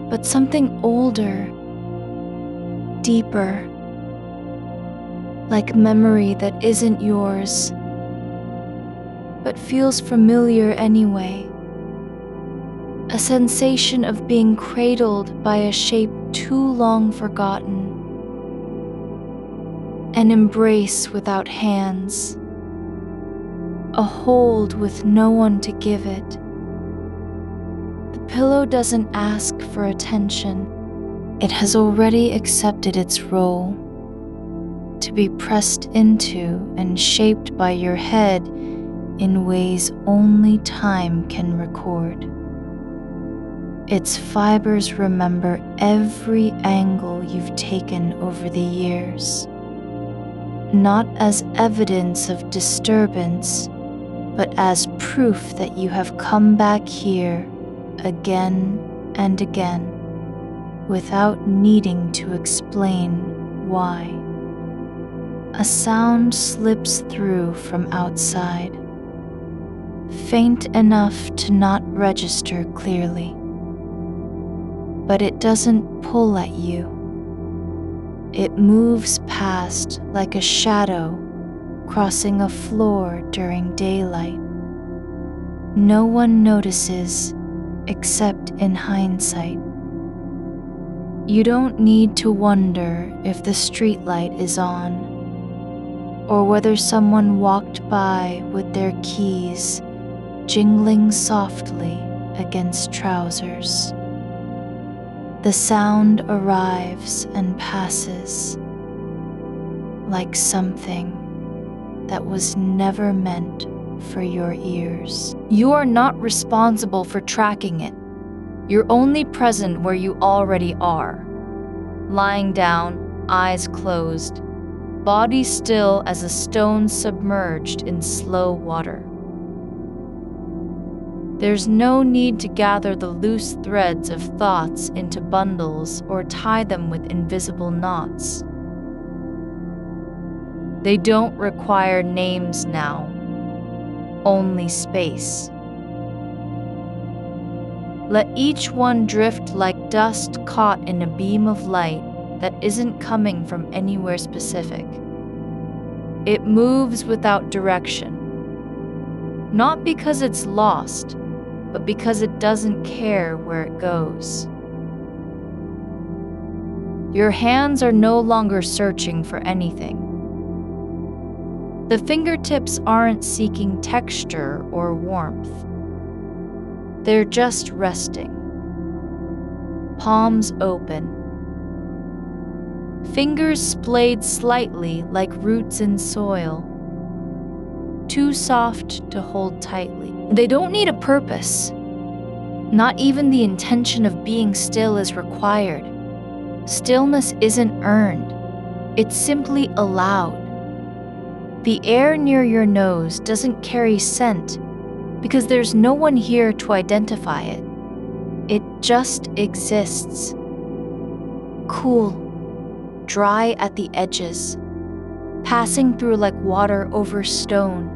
but something older, deeper, like memory that isn't yours, but feels familiar anyway. A sensation of being cradled by a shape too long forgotten. An embrace without hands. A hold with no one to give it. The pillow doesn't ask for attention. It has already accepted its role, to be pressed into and shaped by your head in ways only time can record. Its fibers remember every angle you've taken over the years, not as evidence of disturbance, but as proof that you have come back here again and again, without needing to explain why. A sound slips through from outside, faint enough to not register clearly. But it doesn't pull at you. It moves past like a shadow crossing a floor during daylight. No one notices except in hindsight. You don't need to wonder if the streetlight is on, or whether someone walked by with their keys jingling softly against trousers. The sound arrives and passes like something that was never meant for your ears. You are not responsible for tracking it. You're only present where you already are. Lying down, eyes closed, body still as a stone submerged in slow water. There's no need to gather the loose threads of thoughts into bundles or tie them with invisible knots. They don't require names now, only space. Let each one drift like dust caught in a beam of light that isn't coming from anywhere specific. It moves without direction, not because it's lost, but because it doesn't care where it goes. Your hands are no longer searching for anything. The fingertips aren't seeking texture or warmth. They're just resting. Palms open. Fingers splayed slightly like roots in soil. Too soft to hold tightly. They don't need a purpose. Not even the intention of being still is required. Stillness isn't earned. It's simply allowed. The air near your nose doesn't carry scent because there's no one here to identify it. It just exists. Cool, dry at the edges, passing through like water over stone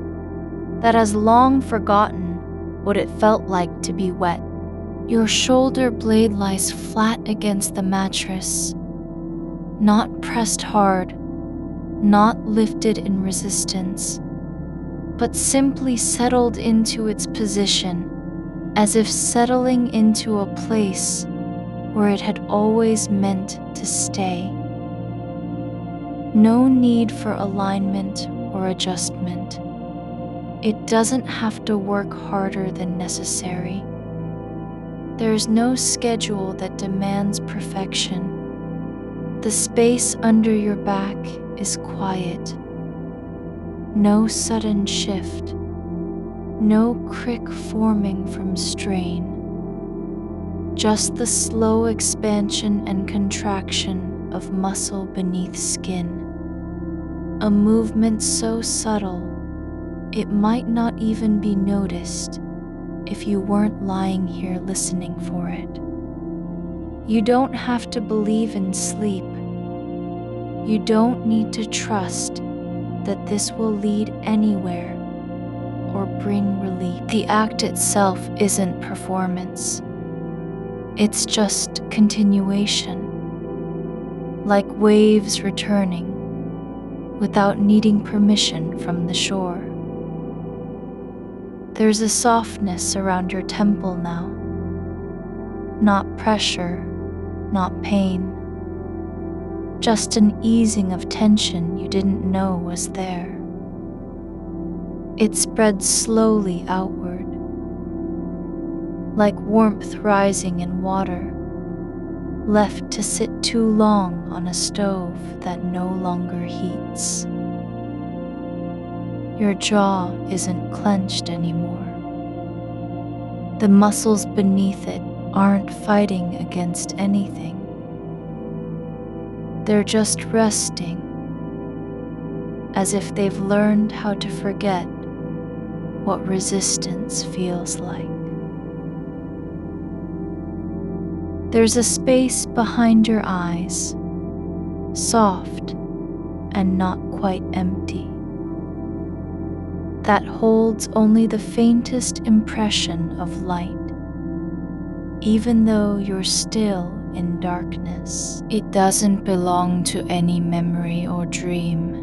that has long forgotten what it felt like to be wet. Your shoulder blade lies flat against the mattress, not pressed hard, not lifted in resistance, but simply settled into its position, as if settling into a place where it had always meant to stay. No need for alignment or adjustment. It doesn't have to work harder than necessary. There is no schedule that demands perfection. The space under your back is quiet. No sudden shift. No crick forming from strain. Just the slow expansion and contraction of muscle beneath skin. A movement so subtle, it might not even be noticed if you weren't lying here listening for it. You don't have to believe in sleep. You don't need to trust that this will lead anywhere or bring relief. The act itself isn't performance. It's just continuation, like waves returning without needing permission from the shore. There's a softness around your temple now. Not pressure, not pain. Just an easing of tension you didn't know was there. It spreads slowly outward, like warmth rising in water, left to sit too long on a stove that no longer heats. Your jaw isn't clenched anymore. The muscles beneath it aren't fighting against anything. They're just resting, as if they've learned how to forget what resistance feels like. There's a space behind your eyes, soft and not quite empty, that holds only the faintest impression of light. Even though you're still in darkness, it doesn't belong to any memory or dream.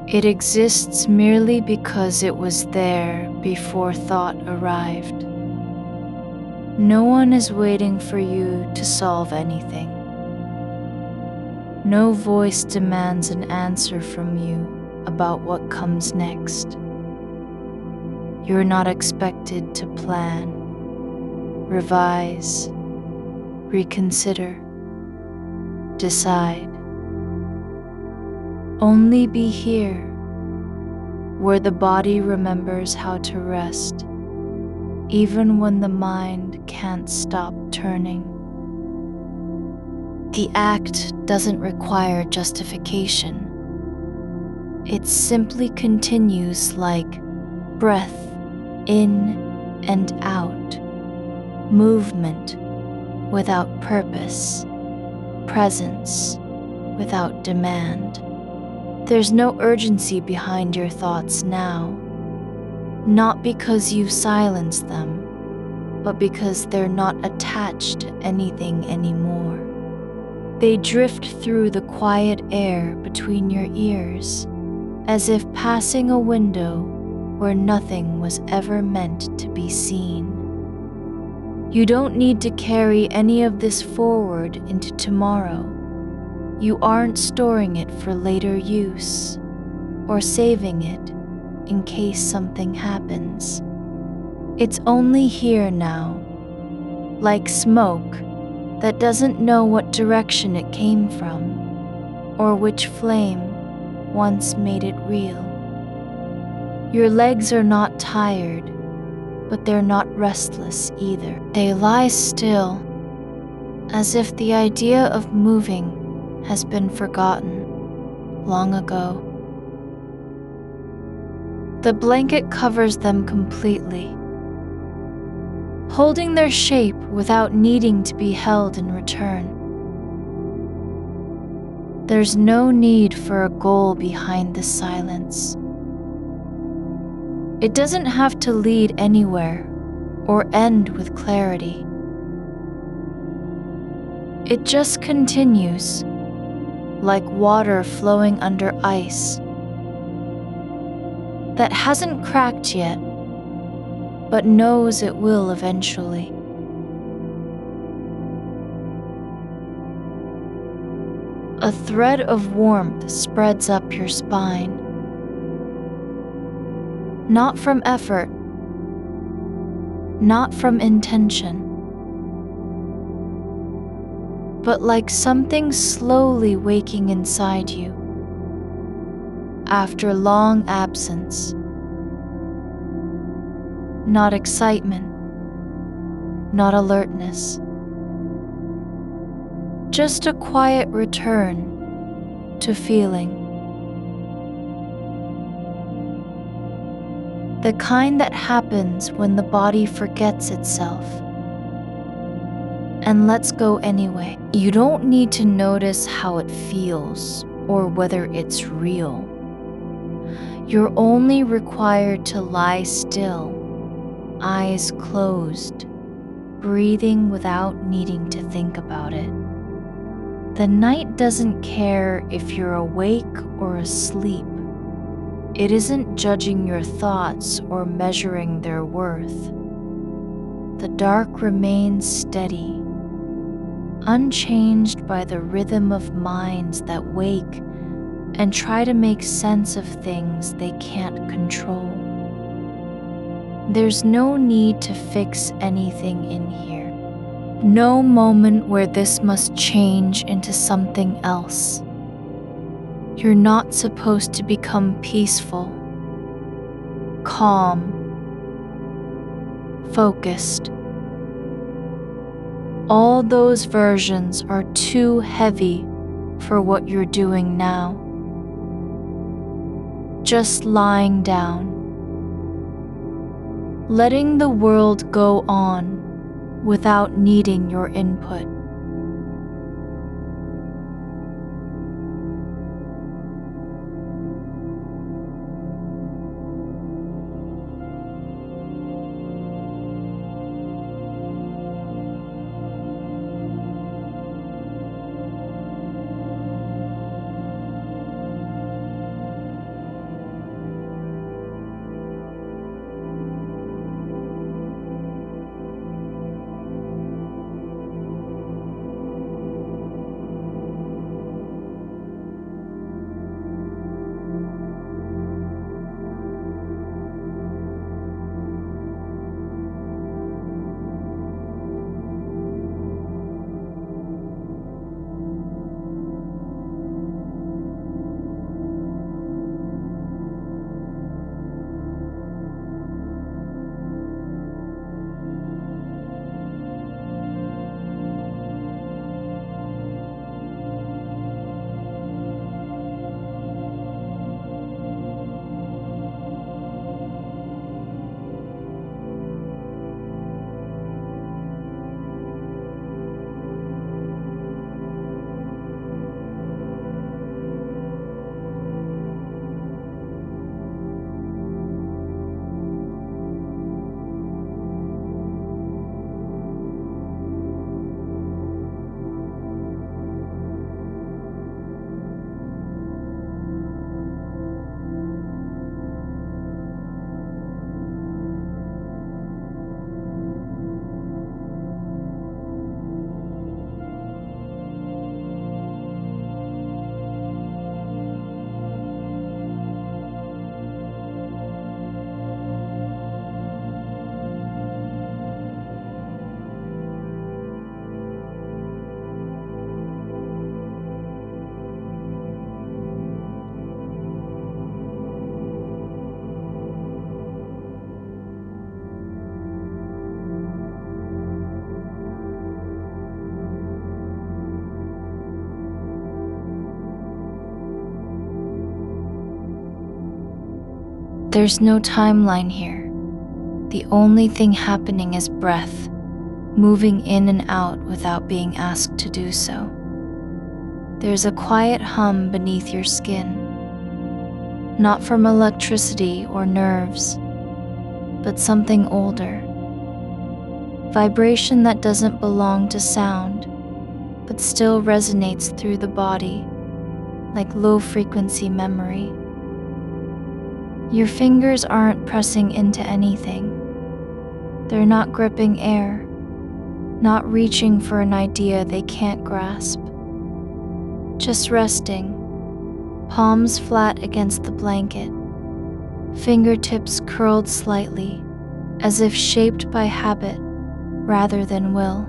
It exists merely because it was there before thought arrived. No one is waiting for you to solve anything. No voice demands an answer from you about what comes next. You're not expected to plan, revise, reconsider, decide. Only be here, where the body remembers how to rest, even when the mind can't stop turning. The act doesn't require justification. It simply continues like breath in and out, movement without purpose, presence without demand. There's no urgency behind your thoughts now, not because you've silenced them, but because they're not attached to anything anymore. They drift through the quiet air between your ears, as if passing a window where nothing was ever meant to be seen. You don't need to carry any of this forward into tomorrow. You aren't storing it for later use, or saving it in case something happens. It's only here now, like smoke that doesn't know what direction it came from, or which flame once made it real. Your legs are not tired, but they're not restless either. They lie still, as if the idea of moving has been forgotten long ago. The blanket covers them completely, holding their shape without needing to be held in return. There's no need for a goal behind the silence. It doesn't have to lead anywhere, or end with clarity. It just continues, like water flowing under ice that hasn't cracked yet, but knows it will eventually. A thread of warmth spreads up your spine, not from effort, not from intention, but like something slowly waking inside you after long absence. Not excitement, not alertness, just a quiet return to feeling. The kind that happens when the body forgets itself and lets go anyway. You don't need to notice how it feels or whether it's real. You're only required to lie still, eyes closed, breathing without needing to think about it. The night doesn't care if you're awake or asleep. It isn't judging your thoughts or measuring their worth. The dark remains steady, unchanged by the rhythm of minds that wake and try to make sense of things they can't control. There's no need to fix anything in here. No moment where this must change into something else. You're not supposed to become peaceful, calm, focused. All those versions are too heavy for what you're doing now. Just lying down, letting the world go on without needing your input. There's no timeline here. The only thing happening is breath, moving in and out without being asked to do so. There's a quiet hum beneath your skin, not from electricity or nerves, but something older, vibration that doesn't belong to sound, but still resonates through the body, like low-frequency memory. Your fingers aren't pressing into anything. They're not gripping air, not reaching for an idea they can't grasp. Just resting, palms flat against the blanket, fingertips curled slightly, as if shaped by habit rather than will.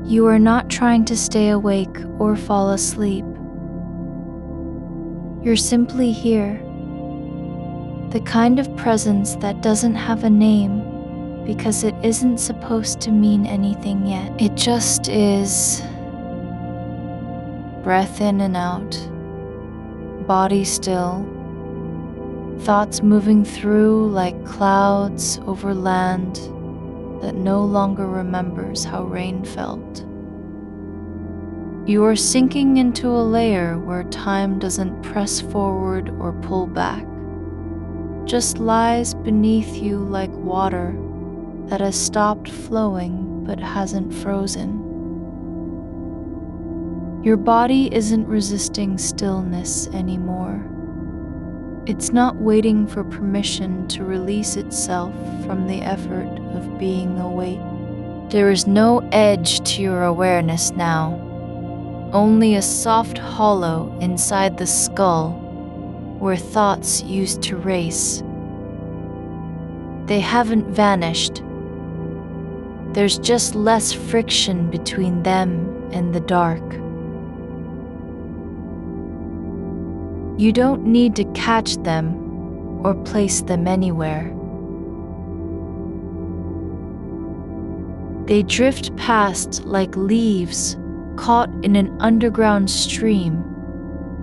You are not trying to stay awake or fall asleep. You're simply here, the kind of presence that doesn't have a name because it isn't supposed to mean anything yet. It just is. Breath in and out, body still, thoughts moving through like clouds over land that no longer remembers how rain felt. You are sinking into a layer where time doesn't press forward or pull back, just lies beneath you like water that has stopped flowing but hasn't frozen. Your body isn't resisting stillness anymore. It's not waiting for permission to release itself from the effort of being awake. There is no edge to your awareness now, only a soft hollow inside the skull where thoughts used to race. They haven't vanished. There's just less friction between them and the dark. You don't need to catch them or place them anywhere. They drift past like leaves caught in an underground stream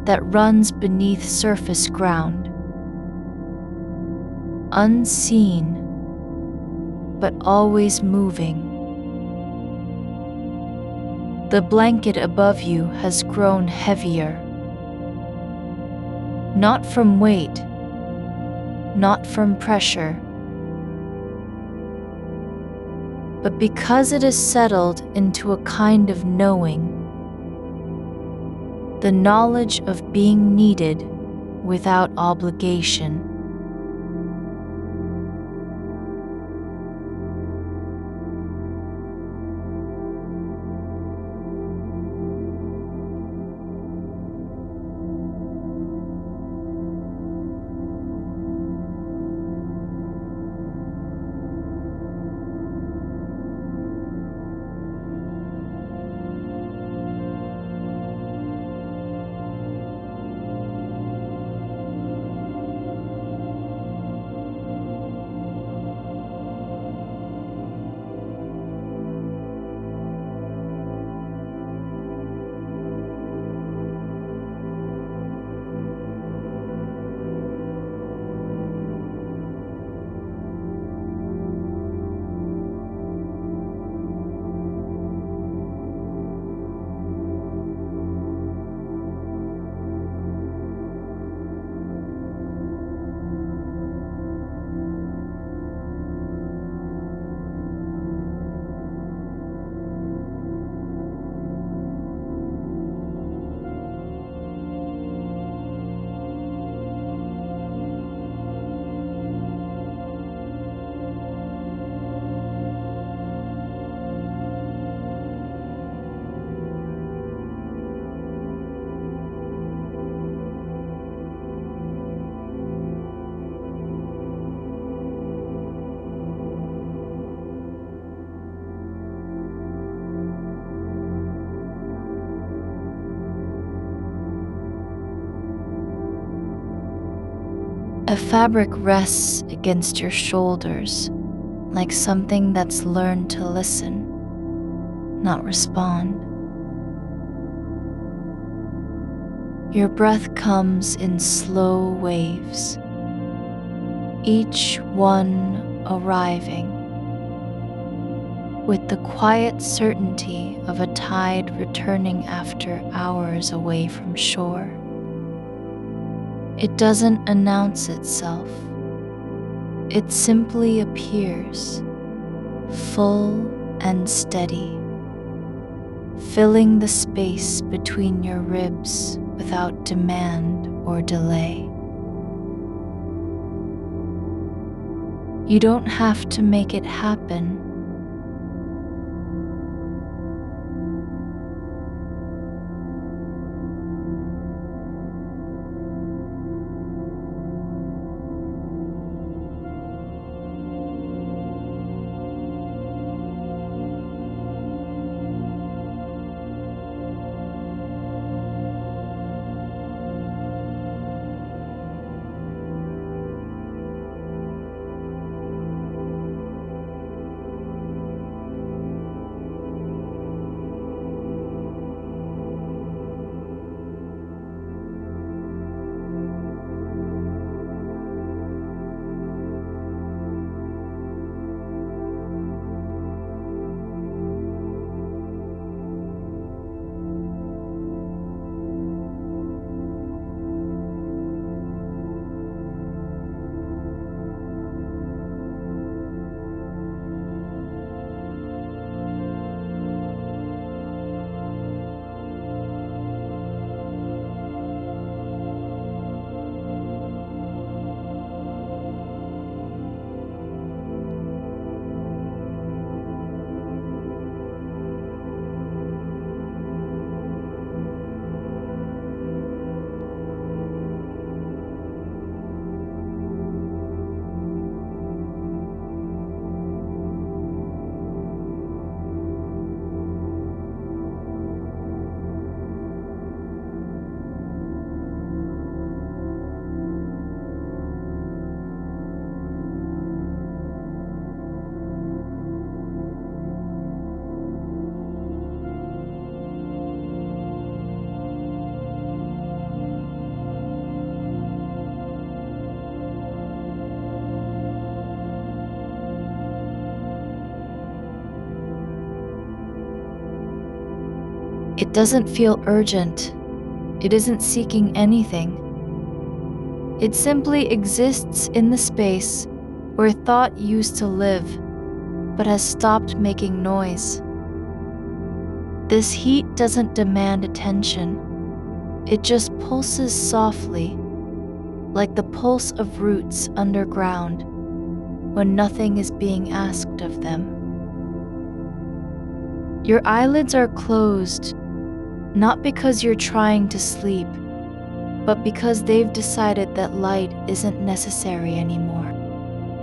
that runs beneath surface ground. Unseen, but always moving. The blanket above you has grown heavier. Not from weight, not from pressure, but because it has settled into a kind of knowing, the knowledge of being needed without obligation. A fabric rests against your shoulders, like something that's learned to listen, not respond. Your breath comes in slow waves, each one arriving with the quiet certainty of a tide returning after hours away from shore. It doesn't announce itself. It simply appears, full and steady, filling the space between your ribs without demand or delay. You don't have to make it happen. It doesn't feel urgent. It isn't seeking anything. It simply exists in the space where thought used to live, but has stopped making noise. This heat doesn't demand attention. It just pulses softly, like the pulse of roots underground when nothing is being asked of them. Your eyelids are closed, not because you're trying to sleep, but because they've decided that light isn't necessary anymore.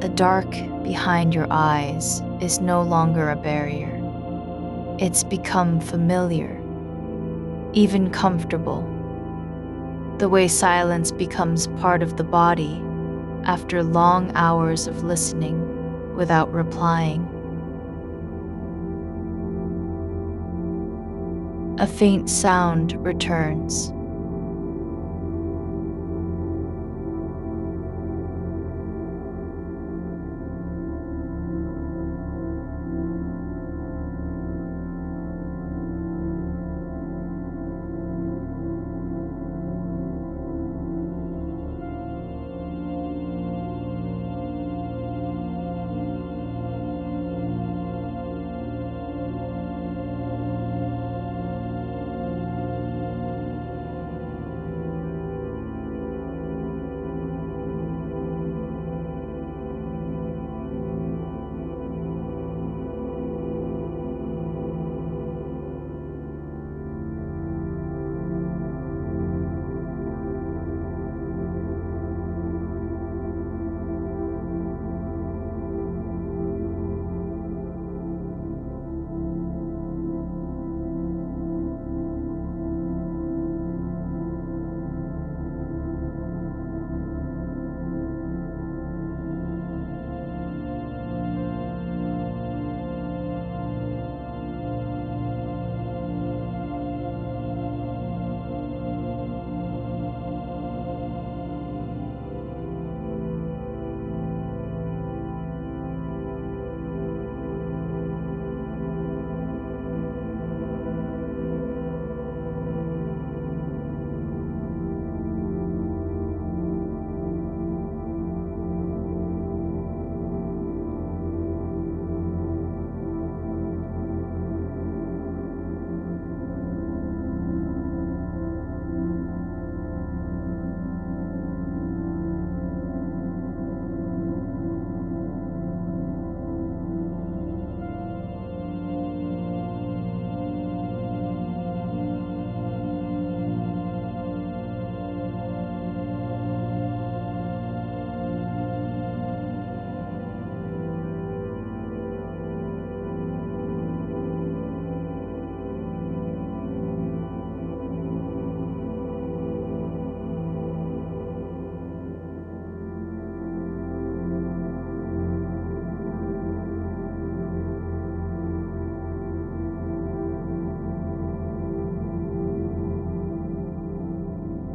The dark behind your eyes is no longer a barrier. It's become familiar, even comfortable. The way silence becomes part of the body after long hours of listening without replying. A faint sound returns.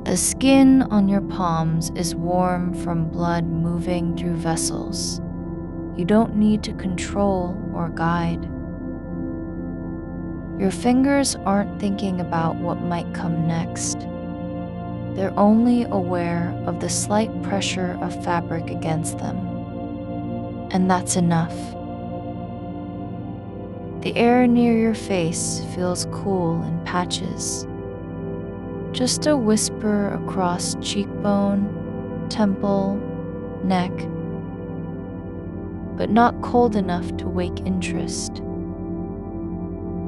The skin on your palms is warm from blood moving through vessels. You don't need to control or guide. Your fingers aren't thinking about what might come next. They're only aware of the slight pressure of fabric against them. And that's enough. The air near your face feels cool in patches. Just a whisper across cheekbone, temple, neck, but not cold enough to wake interest.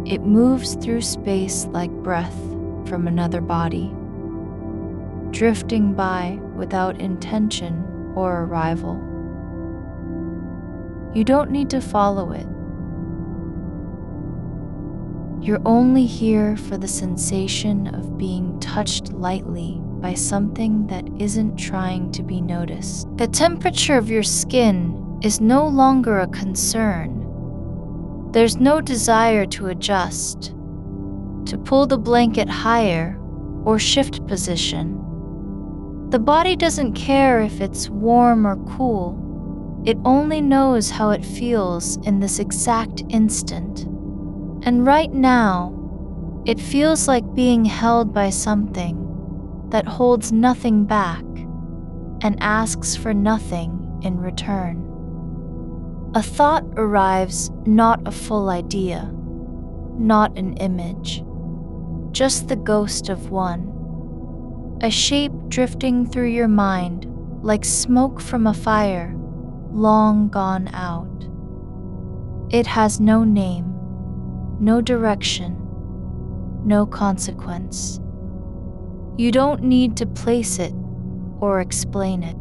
It moves through space like breath from another body, drifting by without intention or arrival. You don't need to follow it. You're only here for the sensation of being touched lightly by something that isn't trying to be noticed. The temperature of your skin is no longer a concern. There's no desire to adjust, to pull the blanket higher or shift position. The body doesn't care if it's warm or cool. It only knows how it feels in this exact instant. And right now, it feels like being held by something that holds nothing back and asks for nothing in return. A thought arrives, not a full idea, not an image, just the ghost of one. A shape drifting through your mind like smoke from a fire, long gone out. It has no name, no direction, no consequence. You don't need to place it or explain it.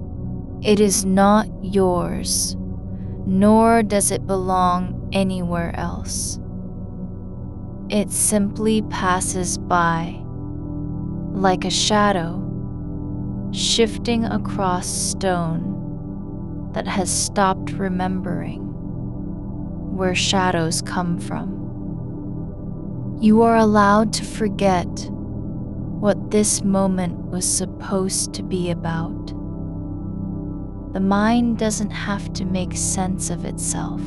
It is not yours, nor does it belong anywhere else. It simply passes by, like a shadow, shifting across stone that has stopped remembering where shadows come from. You are allowed to forget what this moment was supposed to be about. The mind doesn't have to make sense of itself.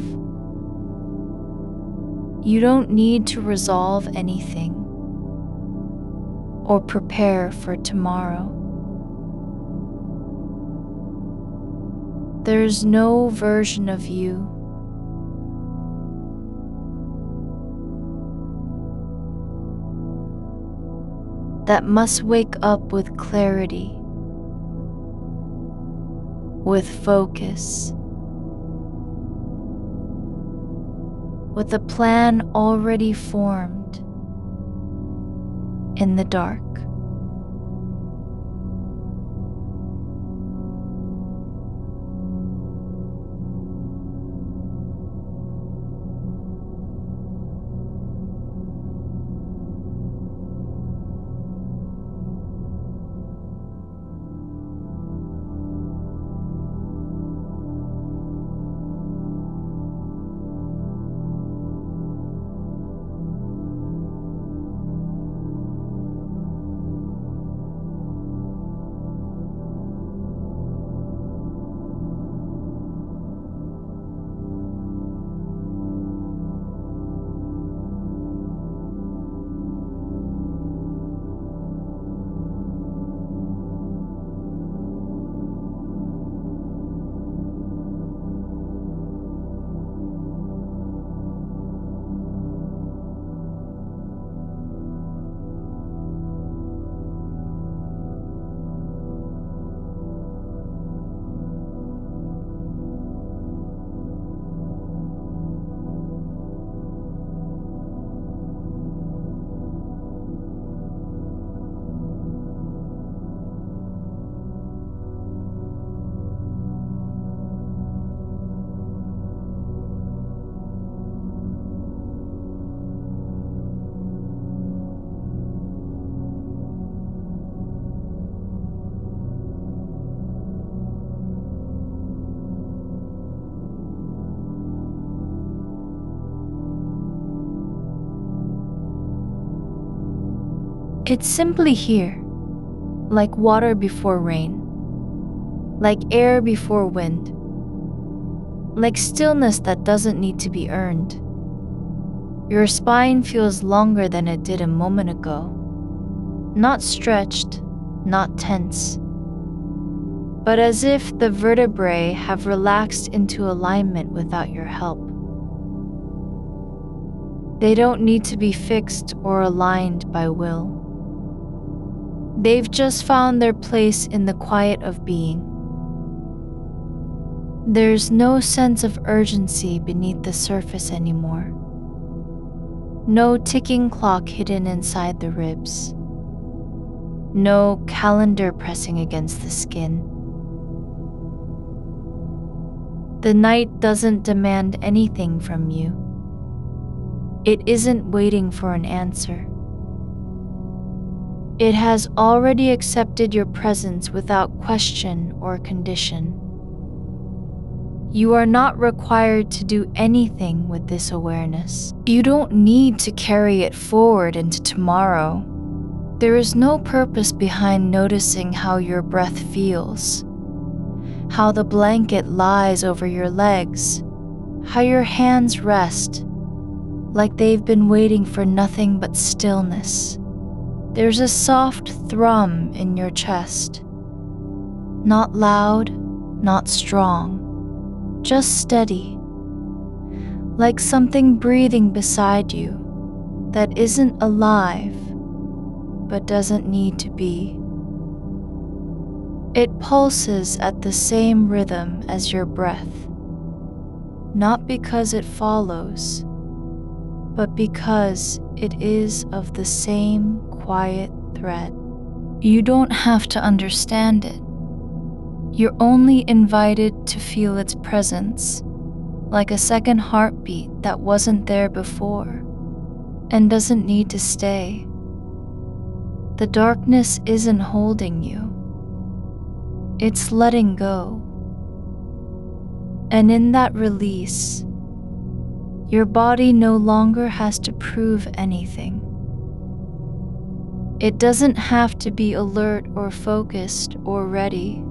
You don't need to resolve anything or prepare for tomorrow. There's no version of you that must wake up with clarity, with focus, with a plan already formed in the dark. It's simply here, like water before rain, like air before wind, like stillness that doesn't need to be earned. Your spine feels longer than it did a moment ago. Not stretched, not tense, but as if the vertebrae have relaxed into alignment without your help. They don't need to be fixed or aligned by will. They've just found their place in the quiet of being. There's no sense of urgency beneath the surface anymore. No ticking clock hidden inside the ribs. No calendar pressing against the skin. The night doesn't demand anything from you. It isn't waiting for an answer. It has already accepted your presence without question or condition. You are not required to do anything with this awareness. You don't need to carry it forward into tomorrow. There is no purpose behind noticing how your breath feels, how the blanket lies over your legs, how your hands rest, like they've been waiting for nothing but stillness. There's a soft thrum in your chest. Not loud, not strong, just steady. Like something breathing beside you that isn't alive, but doesn't need to be. It pulses at the same rhythm as your breath, not because it follows, but because it is of the same quiet thread. You don't have to understand it. You're only invited to feel its presence, like a second heartbeat that wasn't there before and doesn't need to stay. The darkness isn't holding you. It's letting go. And in that release, your body no longer has to prove anything. It doesn't have to be alert or focused or ready.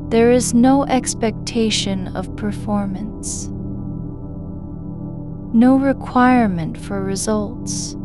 There is no expectation of performance. No requirement for results.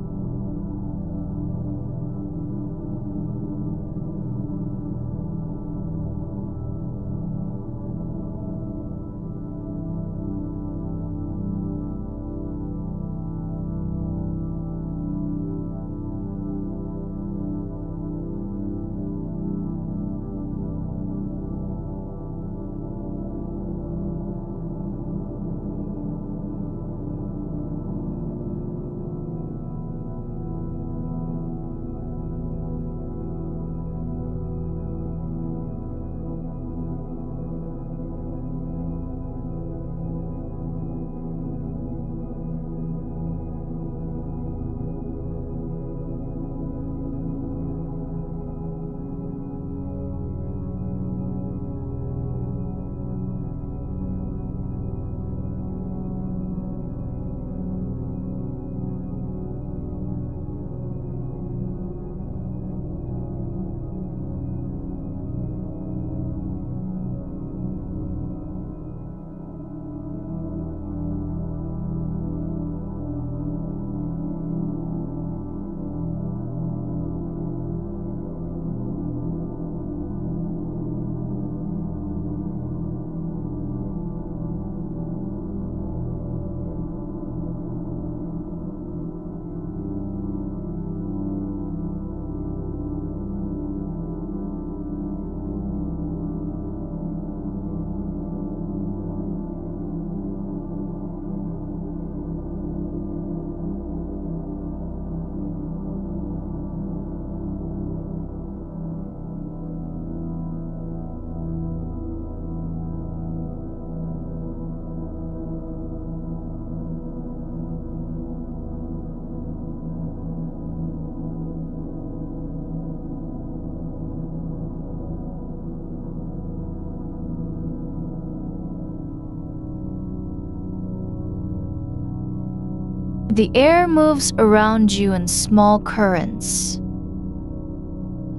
The air moves around you in small currents,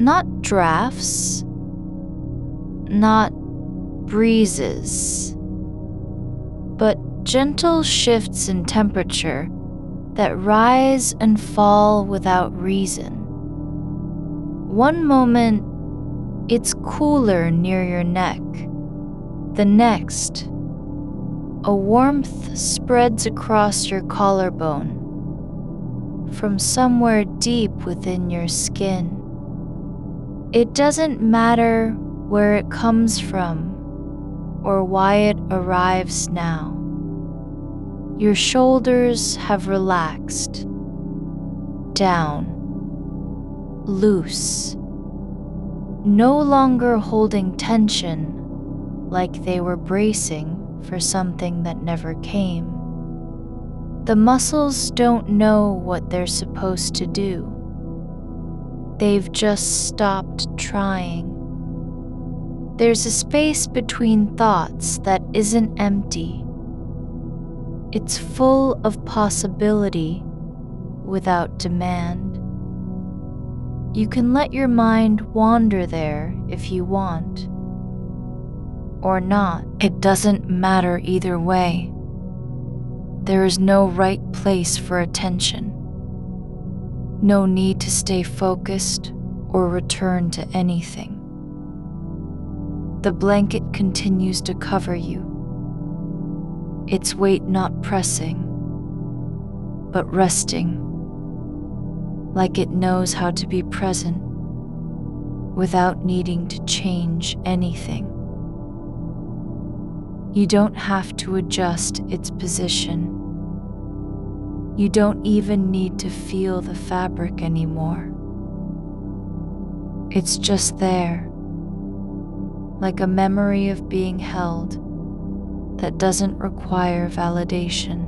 Not drafts, not breezes, but gentle shifts in temperature that rise and fall without reason. One moment, it's cooler near your neck. The next, a warmth spreads across your collarbone from somewhere deep within your skin. It doesn't matter where it comes from or why it arrives now. Your shoulders have relaxed, down, loose, no longer holding tension like they were bracing for something that never came. The muscles don't know what they're supposed to do. They've just stopped trying. There's a space between thoughts that isn't empty. It's full of possibility without demand. You can let your mind wander there if you want. Or not. It doesn't matter either way. There is no right place for attention. No need to stay focused or return to anything. The blanket continues to cover you, its weight not pressing, but resting, like it knows how to be present without needing to change anything. You don't have to adjust its position. You don't even need to feel the fabric anymore. It's just there, like a memory of being held that doesn't require validation.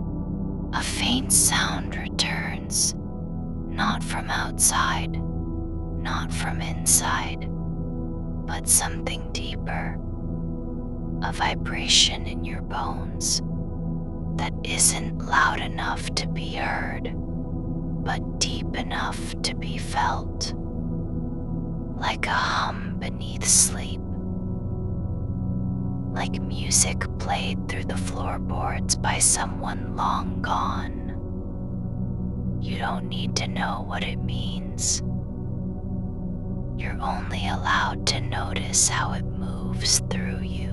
A faint sound returns, not from outside, not from inside, but something deeper. A vibration in your bones that isn't loud enough to be heard, but deep enough to be felt, like a hum beneath sleep, like music played through the floorboards by someone long gone. You don't need to know what it means. You're only allowed to notice how it moves through you.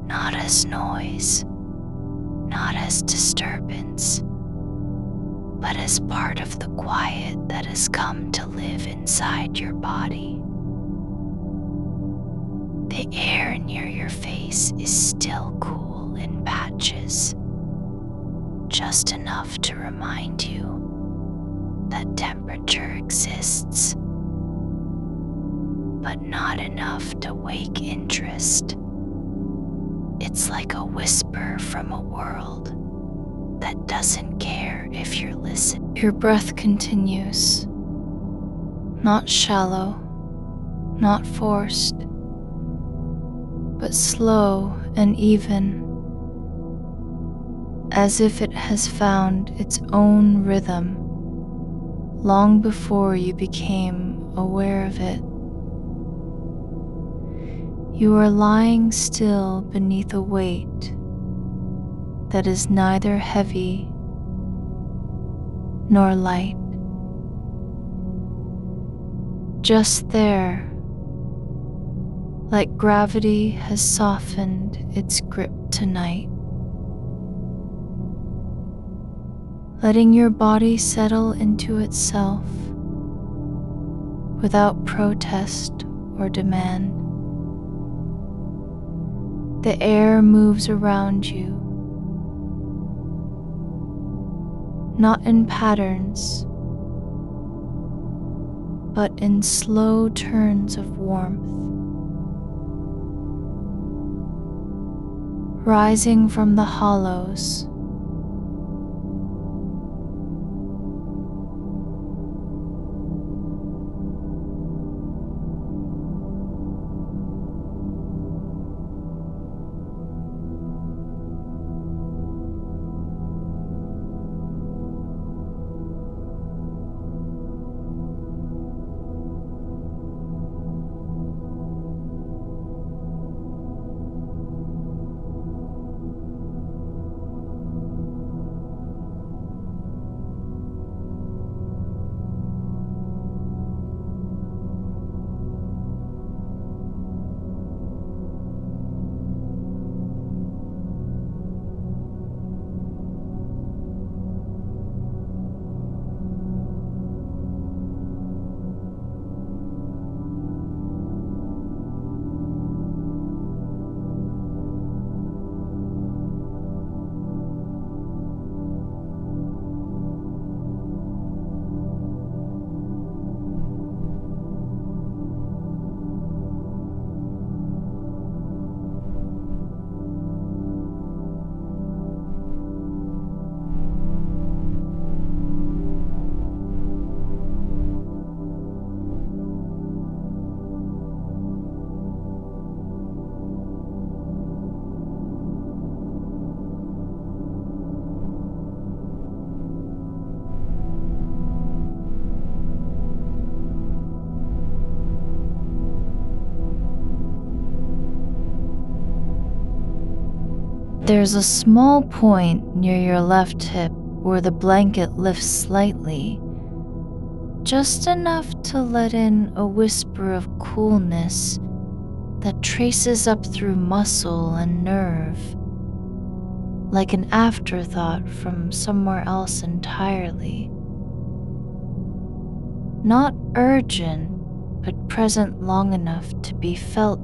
Not as noise, not as disturbance, but as part of the quiet that has come to live inside your body. The air near your face is still cool in patches, just enough to remind you that temperature exists, but not enough to wake interest. It's like a whisper from a world that doesn't care if you're listening. Your breath continues, not shallow, not forced, but slow and even, as if it has found its own rhythm long before you became aware of it. You are lying still beneath a weight that is neither heavy nor light. Just there, like gravity has softened its grip tonight, letting your body settle into itself without protest or demand. The air moves around you, not in patterns, but in slow turns of warmth, rising from the hollows. There's a small point near your left hip where the blanket lifts slightly, just enough to let in a whisper of coolness that traces up through muscle and nerve, like an afterthought from somewhere else entirely. Not urgent, but present long enough to be felt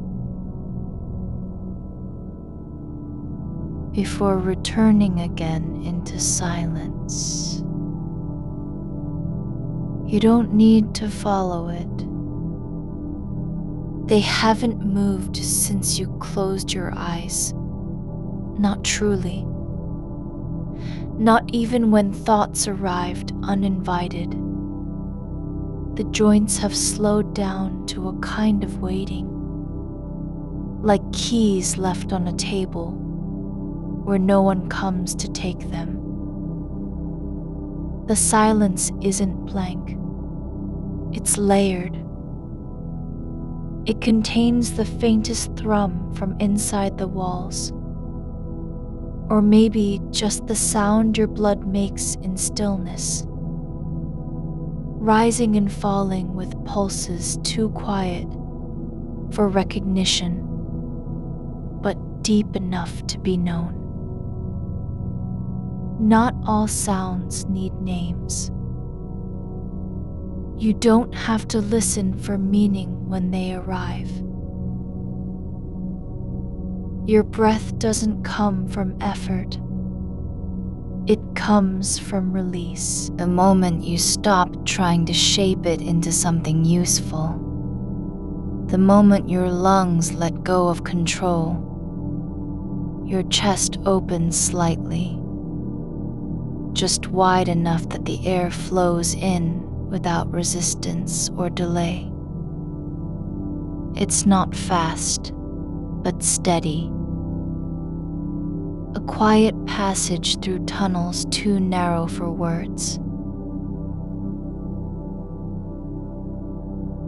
before returning again into silence. You don't need to follow it. They haven't moved since you closed your eyes. Not truly. Not even when thoughts arrived uninvited. The joints have slowed down to a kind of waiting, like keys left on a table where no one comes to take them. The silence isn't blank. It's layered. It contains the faintest thrum from inside the walls, or maybe just the sound your blood makes in stillness, rising and falling with pulses too quiet for recognition, but deep enough to be known. Not all sounds need names. You don't have to listen for meaning when they arrive. Your breath doesn't come from effort. It comes from release, the moment you stop trying to shape it into something useful. The moment your lungs let go of control. Your chest opens slightly, just wide enough that the air flows in without resistance or delay. It's not fast, but steady. A quiet passage through tunnels too narrow for words.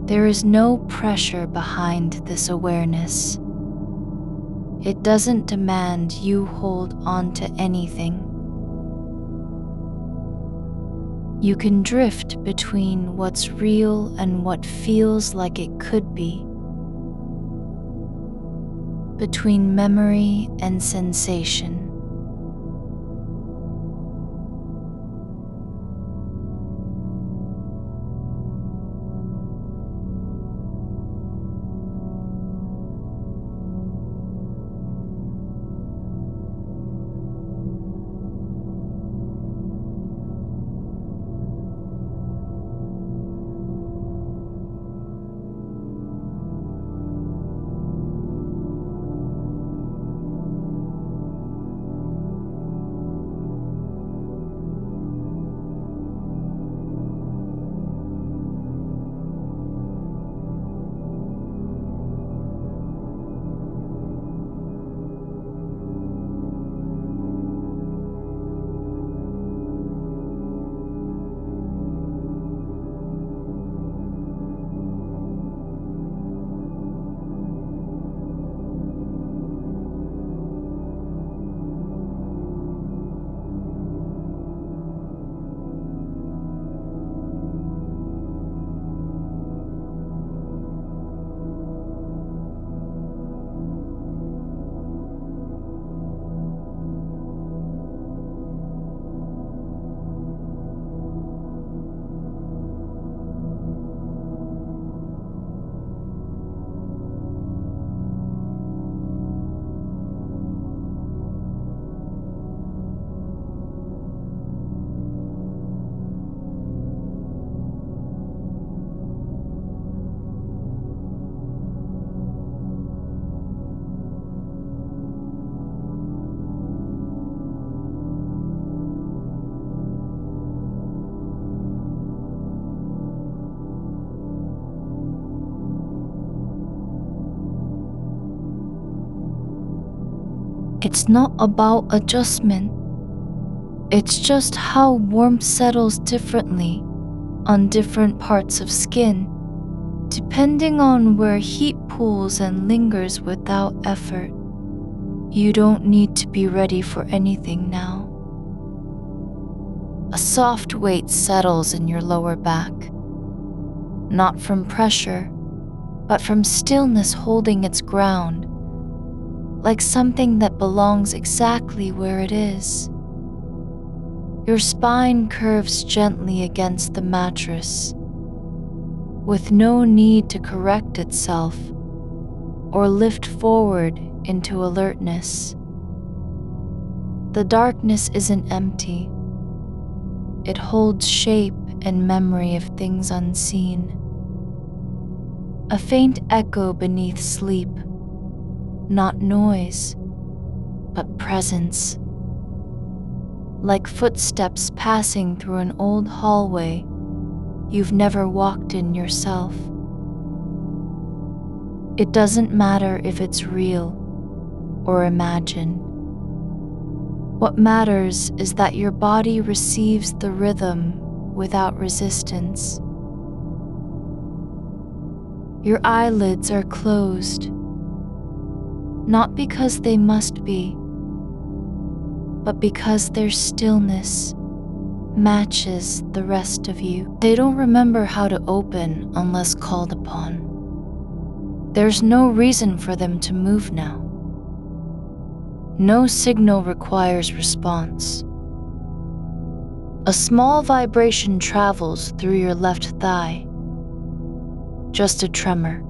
There is no pressure behind this awareness. It doesn't demand you hold on to anything. You can drift between what's real and what feels like it could be, between memory and sensation. It's not about adjustment. It's just how warmth settles differently on different parts of skin, depending on where heat pools and lingers without effort. You don't need to be ready for anything now. A soft weight settles in your lower back, not from pressure, but from stillness holding its ground, like something that belongs exactly where it is. Your spine curves gently against the mattress, with no need to correct itself or lift forward into alertness. The darkness isn't empty. It holds shape and memory of things unseen. A faint echo beneath sleep, not noise, but presence. Like footsteps passing through an old hallway you've never walked in yourself. It doesn't matter if it's real or imagined. What matters is that your body receives the rhythm without resistance. Your eyelids are closed, not because they must be, but because their stillness matches the rest of you. They don't remember how to open unless called upon. There's no reason for them to move now. No signal requires response. A small vibration travels through your left thigh. Just a tremor.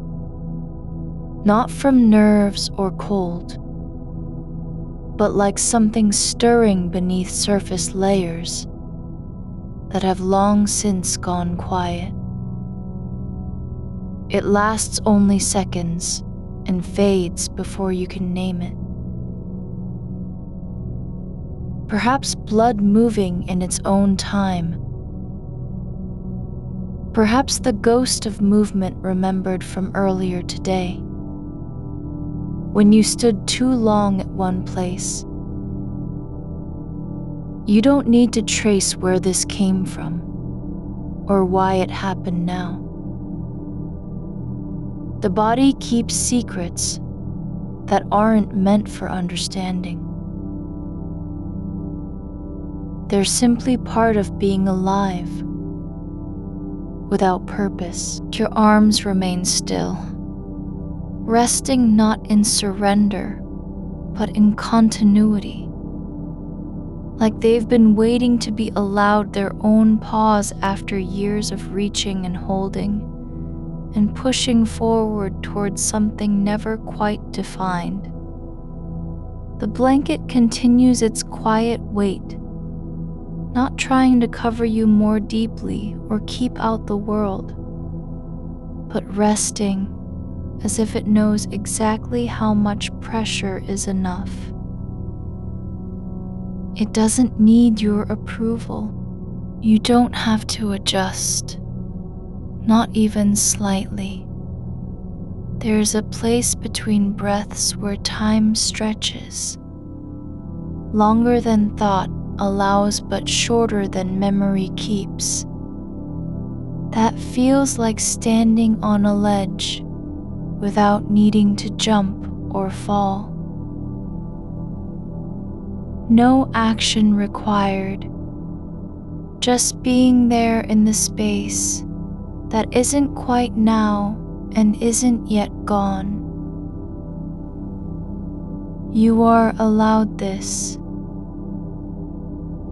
Not from nerves or cold, but like something stirring beneath surface layers that have long since gone quiet. It lasts only seconds and fades before you can name it. Perhaps blood moving in its own time. Perhaps the ghost of movement remembered from earlier today, when you stood too long at one place. You don't need to trace where this came from or why it happened now. The body keeps secrets that aren't meant for understanding. They're simply part of being alive, without purpose. Your arms remain still, resting not in surrender, but in continuity, like they've been waiting to be allowed their own pause after years of reaching and holding, and pushing forward towards something never quite defined. The blanket continues its quiet weight, not trying to cover you more deeply or keep out the world, but resting as if it knows exactly how much pressure is enough. It doesn't need your approval. You don't have to adjust, not even slightly. There's a place between breaths where time stretches, longer than thought allows but shorter than memory keeps. That feels like standing on a ledge without needing to jump or fall. No action required, just being there in the space that isn't quite now and isn't yet gone. You are allowed this,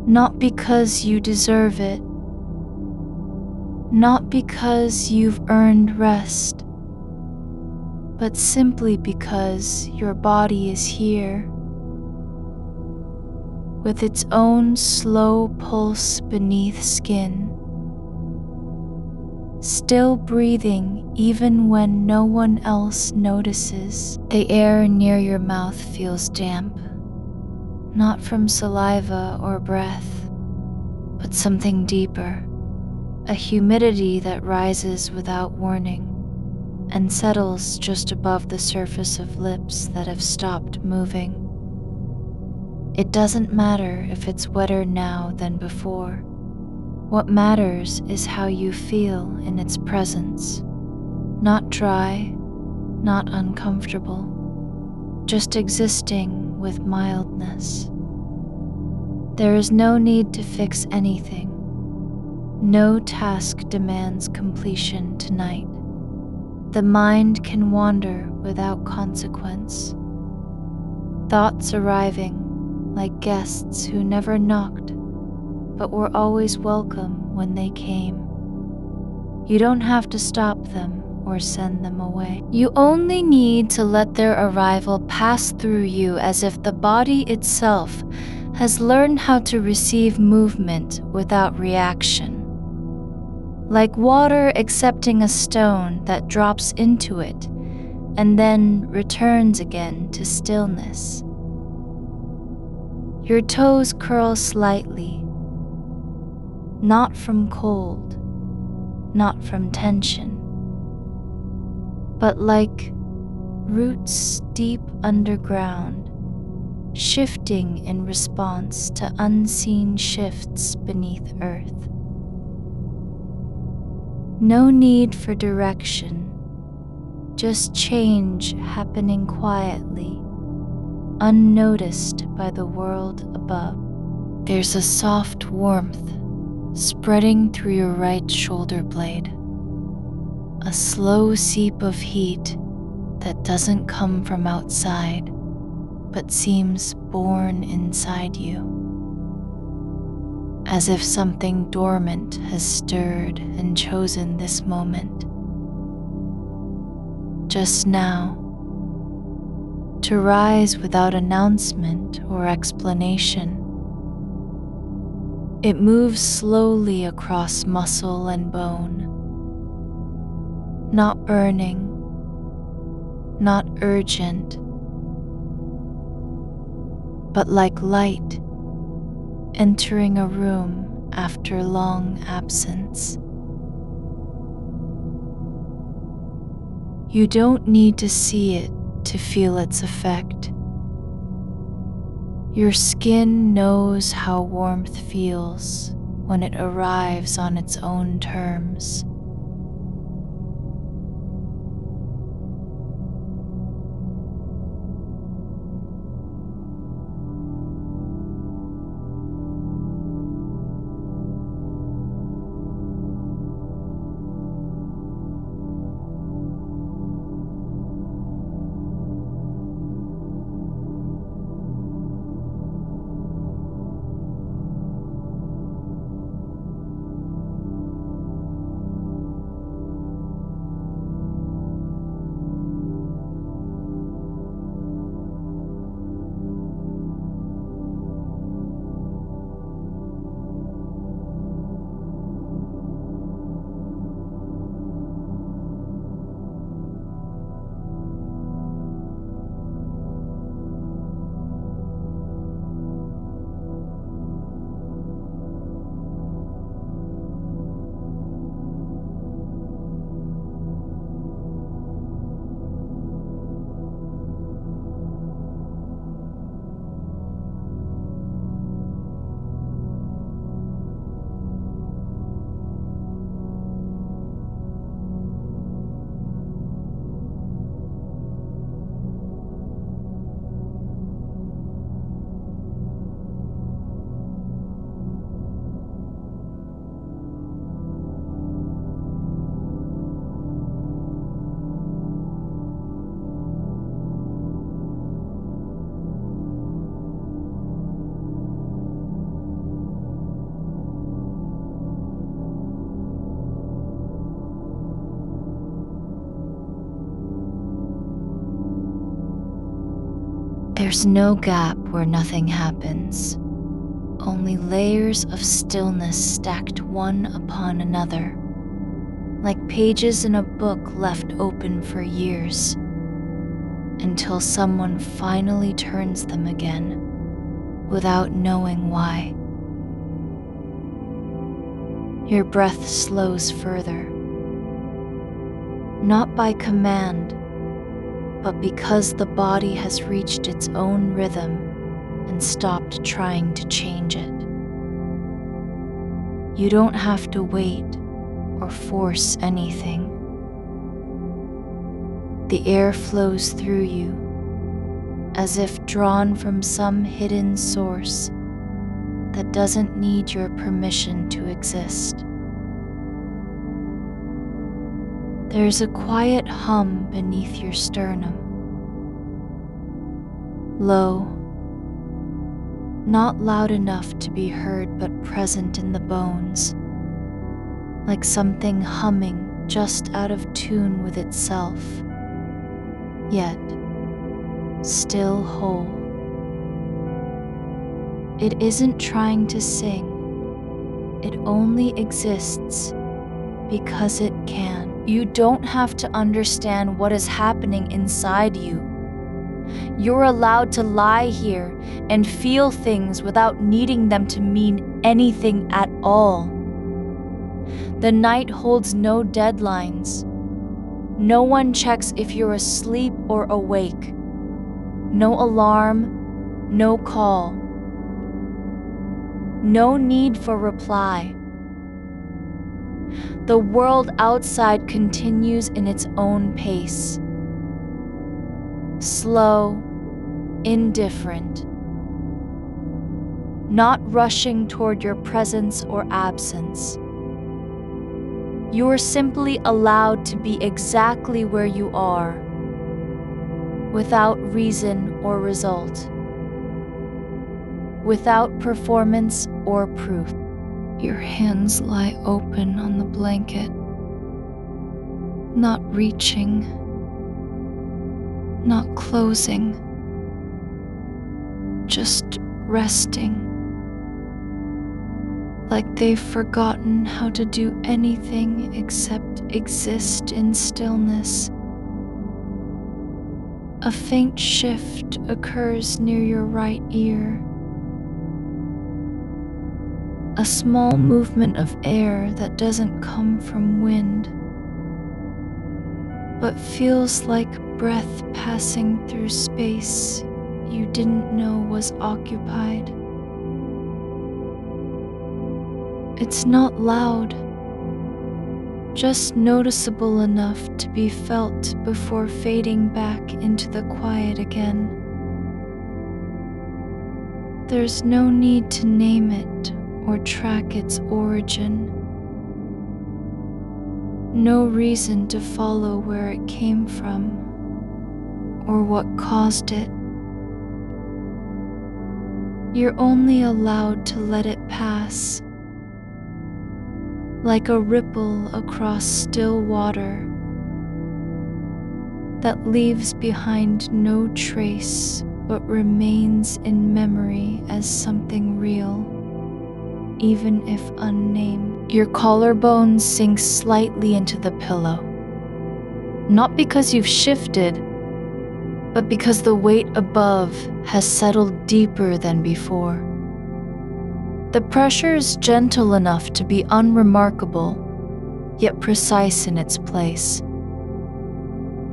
not because you deserve it, not because you've earned rest, but simply because your body is here, with its own slow pulse beneath skin, still breathing even when no one else notices. The air near your mouth feels damp, not from saliva or breath, but something deeper, a humidity that rises without warning and settles just above the surface of lips that have stopped moving. It doesn't matter if it's wetter now than before. What matters is how you feel in its presence. Not dry, not uncomfortable, just existing with mildness. There is no need to fix anything. No task demands completion tonight. The mind can wander without consequence. Thoughts arriving like guests who never knocked, but were always welcome when they came. You don't have to stop them or send them away. You only need to let their arrival pass through you as if the body itself has learned how to receive movement without reaction. Like water accepting a stone that drops into it and then returns again to stillness. Your toes curl slightly, not from cold, not from tension, but like roots deep underground, shifting in response to unseen shifts beneath earth. No need for direction, just change happening quietly, unnoticed by the world above. There's a soft warmth spreading through your right shoulder blade, a slow seep of heat that doesn't come from outside, but seems born inside you, as if something dormant has stirred and chosen this moment, just now, to rise without announcement or explanation. It moves slowly across muscle and bone, not burning, not urgent, but like light entering a room after long absence. You don't need to see it to feel its effect. Your skin knows how warmth feels when it arrives on its own terms. There's no gap where nothing happens, only layers of stillness stacked one upon another, like pages in a book left open for years, until someone finally turns them again, without knowing why. Your breath slows further, not by command, but because the body has reached its own rhythm and stopped trying to change it. You don't have to wait or force anything. The air flows through you, as if drawn from some hidden source that doesn't need your permission to exist. There's a quiet hum beneath your sternum. Low, not loud enough to be heard but present in the bones, like something humming just out of tune with itself, yet still whole. It isn't trying to sing, it only exists because it can. You don't have to understand what is happening inside you. You're allowed to lie here and feel things without needing them to mean anything at all. The night holds no deadlines. No one checks if you're asleep or awake. No alarm, no call. No need for reply. The world outside continues in its own pace. Slow, indifferent. Not rushing toward your presence or absence. You are simply allowed to be exactly where you are, without reason or result, without performance or proof. Your hands lie open on the blanket, not reaching, not closing, just resting, like they've forgotten how to do anything except exist in stillness. A faint shift occurs near your right ear. A small movement of air that doesn't come from wind, but feels like breath passing through space you didn't know was occupied. It's not loud, just noticeable enough to be felt before fading back into the quiet again. There's no need to name it or track its origin. No reason to follow where it came from or what caused it. You're only allowed to let it pass, like a ripple across still water that leaves behind no trace but remains in memory as something real, even if unnamed. Your collarbone sinks slightly into the pillow, not because you've shifted, but because the weight above has settled deeper than before. The pressure is gentle enough to be unremarkable, yet precise in its place.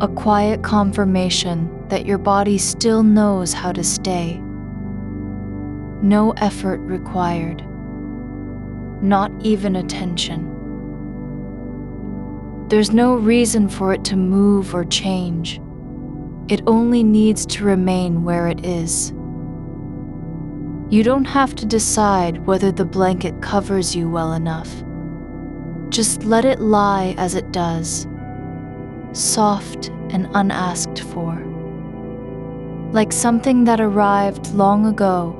A quiet confirmation that your body still knows how to stay. No effort required, not even attention. There's no reason for it to move or change. It only needs to remain where it is. You don't have to decide whether the blanket covers you well enough. Just let it lie as it does, soft and unasked for, like something that arrived long ago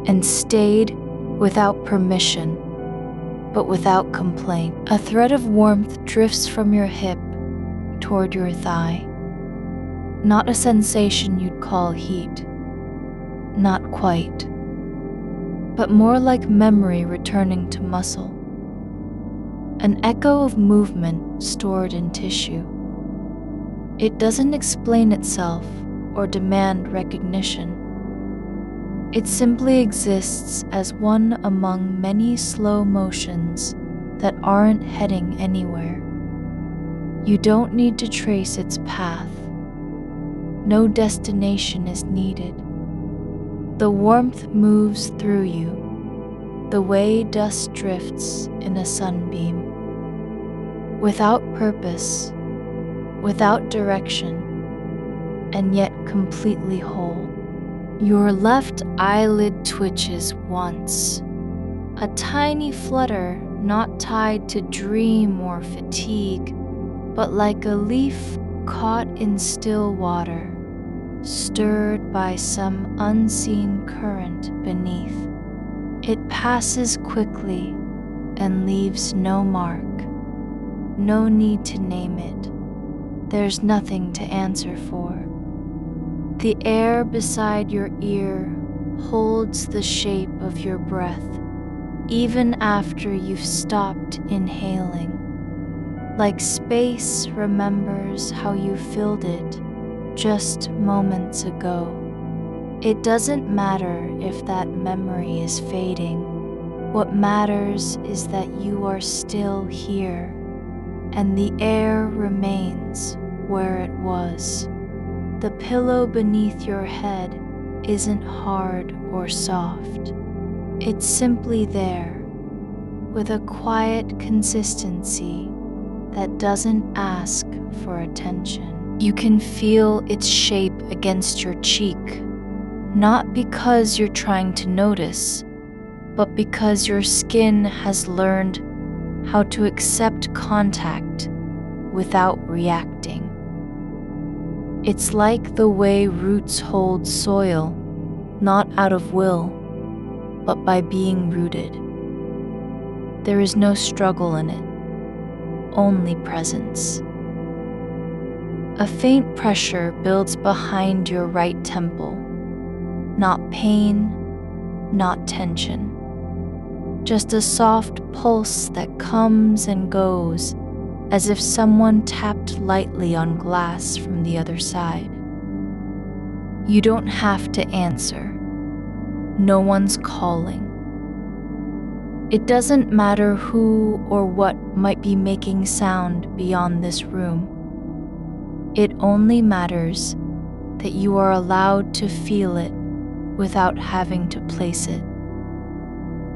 and stayed without permission, but without complaint. A thread of warmth drifts from your hip toward your thigh. Not a sensation you'd call heat, not quite, but more like memory returning to muscle. An echo of movement stored in tissue. It doesn't explain itself or demand recognition. It simply exists as one among many slow motions that aren't heading anywhere. You don't need to trace its path. No destination is needed. The warmth moves through you, the way dust drifts in a sunbeam. Without purpose, without direction, and yet completely whole. Your left eyelid twitches once, a tiny flutter not tied to dream or fatigue, but like a leaf caught in still water, stirred by some unseen current beneath. It passes quickly and leaves no mark. No need to name it. There's nothing to answer for. The air beside your ear holds the shape of your breath, even after you've stopped inhaling. Like space remembers how you filled it just moments ago. It doesn't matter if that memory is fading. What matters is that you are still here, and the air remains where it was. The pillow beneath your head isn't hard or soft. It's simply there, with a quiet consistency that doesn't ask for attention. You can feel its shape against your cheek, not because you're trying to notice, but because your skin has learned how to accept contact without reacting. It's like the way roots hold soil, not out of will, but by being rooted. There is no struggle in it, only presence. A faint pressure builds behind your right temple, not pain, not tension. Just a soft pulse that comes and goes, as if someone tapped lightly on glass from the other side. You don't have to answer. No one's calling. It doesn't matter who or what might be making sound beyond this room. It only matters that you are allowed to feel it without having to place it.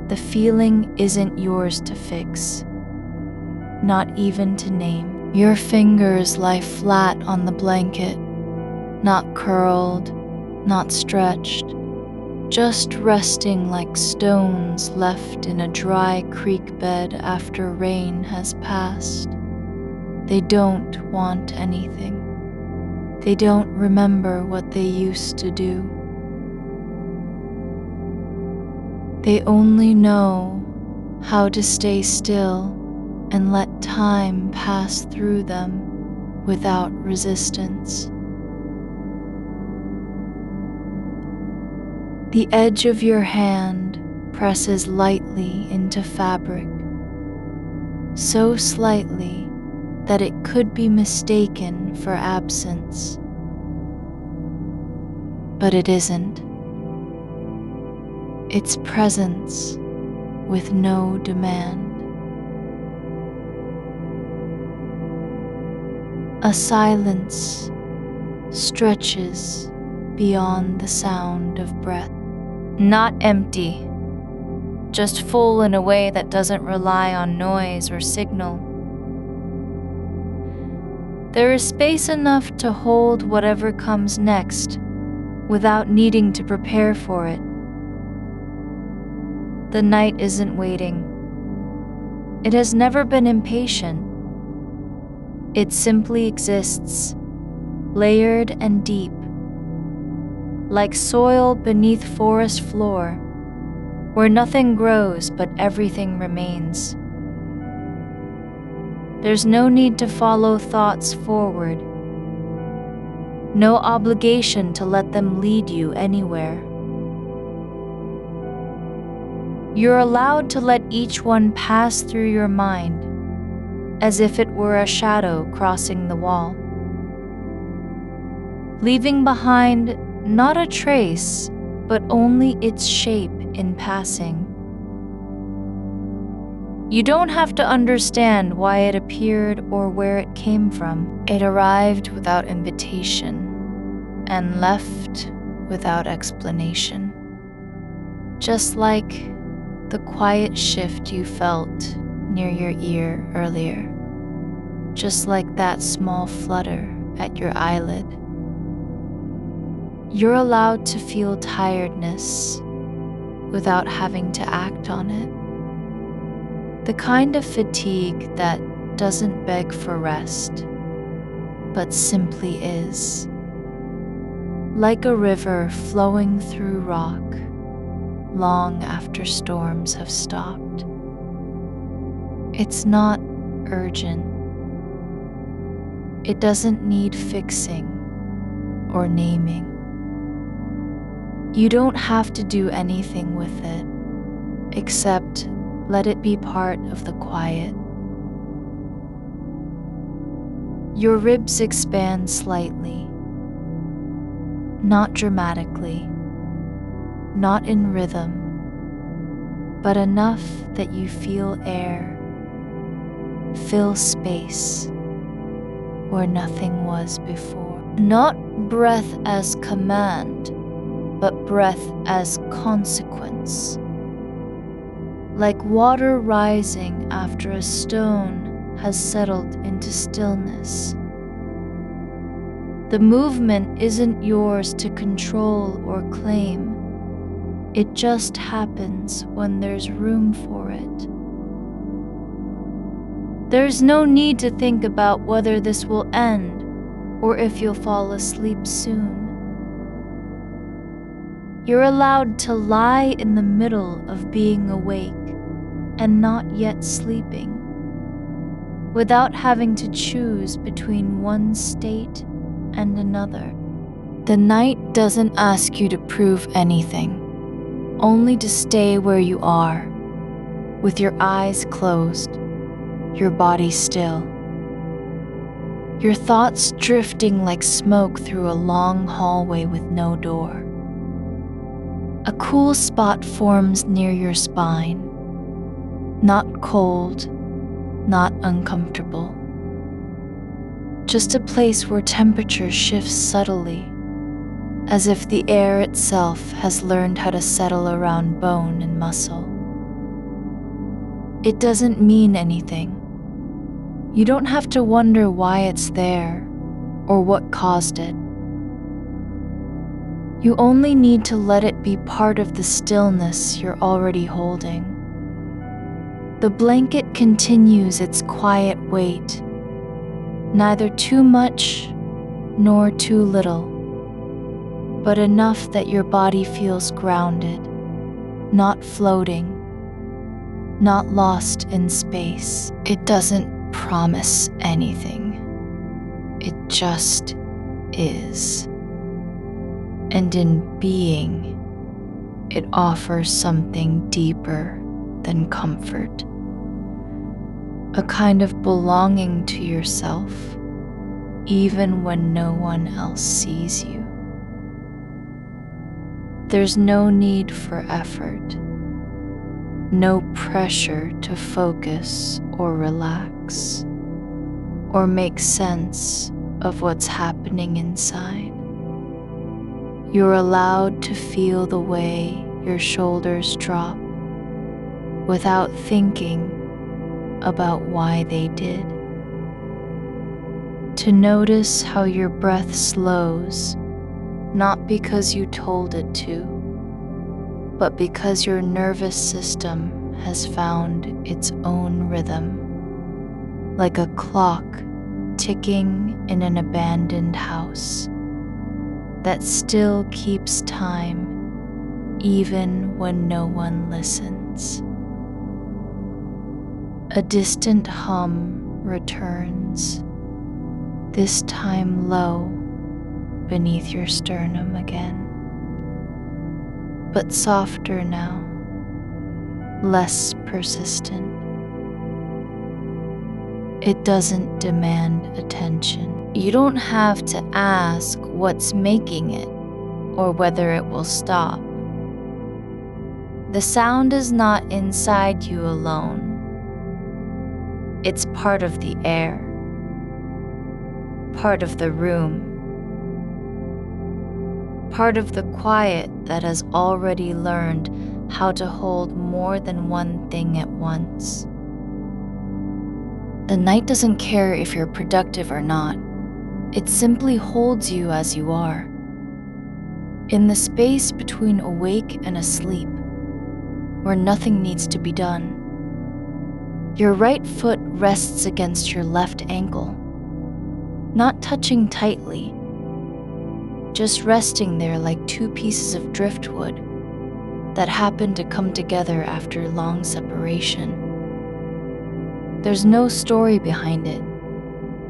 The feeling isn't yours to fix, not even to name. Your fingers lie flat on the blanket, not curled, not stretched, just resting like stones left in a dry creek bed after rain has passed. They don't want anything. They don't remember what they used to do. They only know how to stay still and let time pass through them without resistance. The edge of your hand presses lightly into fabric, so slightly that it could be mistaken for absence. But it isn't. It's presence with no demand. A silence stretches beyond the sound of breath. Not empty, just full in a way that doesn't rely on noise or signal. There is space enough to hold whatever comes next without needing to prepare for it. The night isn't waiting. It has never been impatient. It simply exists, layered and deep, like soil beneath forest floor, where nothing grows but everything remains. There's no need to follow thoughts forward, no obligation to let them lead you anywhere. You're allowed to let each one pass through your mind, as if it were a shadow crossing the wall, leaving behind not a trace, but only its shape in passing. You don't have to understand why it appeared or where it came from. It arrived without invitation and left without explanation. Just like the quiet shift you felt near your ear earlier. Just like that small flutter at your eyelid. You're allowed to feel tiredness without having to act on it. The kind of fatigue that doesn't beg for rest, but simply is. Like a river flowing through rock long after storms have stopped. It's not urgent. It doesn't need fixing or naming. You don't have to do anything with it, except let it be part of the quiet. Your ribs expand slightly, not dramatically, not in rhythm, but enough that you feel air, fill space where nothing was before. Not breath as command, but breath as consequence. Like water rising after a stone has settled into stillness. The movement isn't yours to control or claim. It just happens when there's room for it. There's no need to think about whether this will end or if you'll fall asleep soon. You're allowed to lie in the middle of being awake and not yet sleeping, without having to choose between one state and another. The night doesn't ask you to prove anything, only to stay where you are, with your eyes closed, your body still. Your thoughts drifting like smoke through a long hallway with no door. A cool spot forms near your spine, not cold, not uncomfortable. Just a place where temperature shifts subtly, as if the air itself has learned how to settle around bone and muscle. It doesn't mean anything. You don't have to wonder why it's there or what caused it. You only need to let it be part of the stillness you're already holding. The blanket continues its quiet weight, neither too much nor too little, but enough that your body feels grounded, not floating, not lost in space. It doesn't promise anything. It just is. And in being, it offers something deeper than comfort. A kind of belonging to yourself, even when no one else sees you. There's no need for effort, no pressure to focus or relax, or make sense of what's happening inside. You're allowed to feel the way your shoulders drop without thinking about why they did. To notice how your breath slows, not because you told it to, but because your nervous system has found its own rhythm, like a clock ticking in an abandoned house that still keeps time even when no one listens. A distant hum returns, this time low beneath your sternum again, but softer now, less persistent. It doesn't demand attention. You don't have to ask what's making it or whether it will stop. The sound is not inside you alone. It's part of the air, part of the room, part of the quiet that has already learned how to hold more than one thing at once. The night doesn't care if you're productive or not. It simply holds you as you are. in the space between awake and asleep, where nothing needs to be done. Your right foot rests against your left ankle, not touching tightly, just resting there like two pieces of driftwood that happen to come together after long separation. There's no story behind it,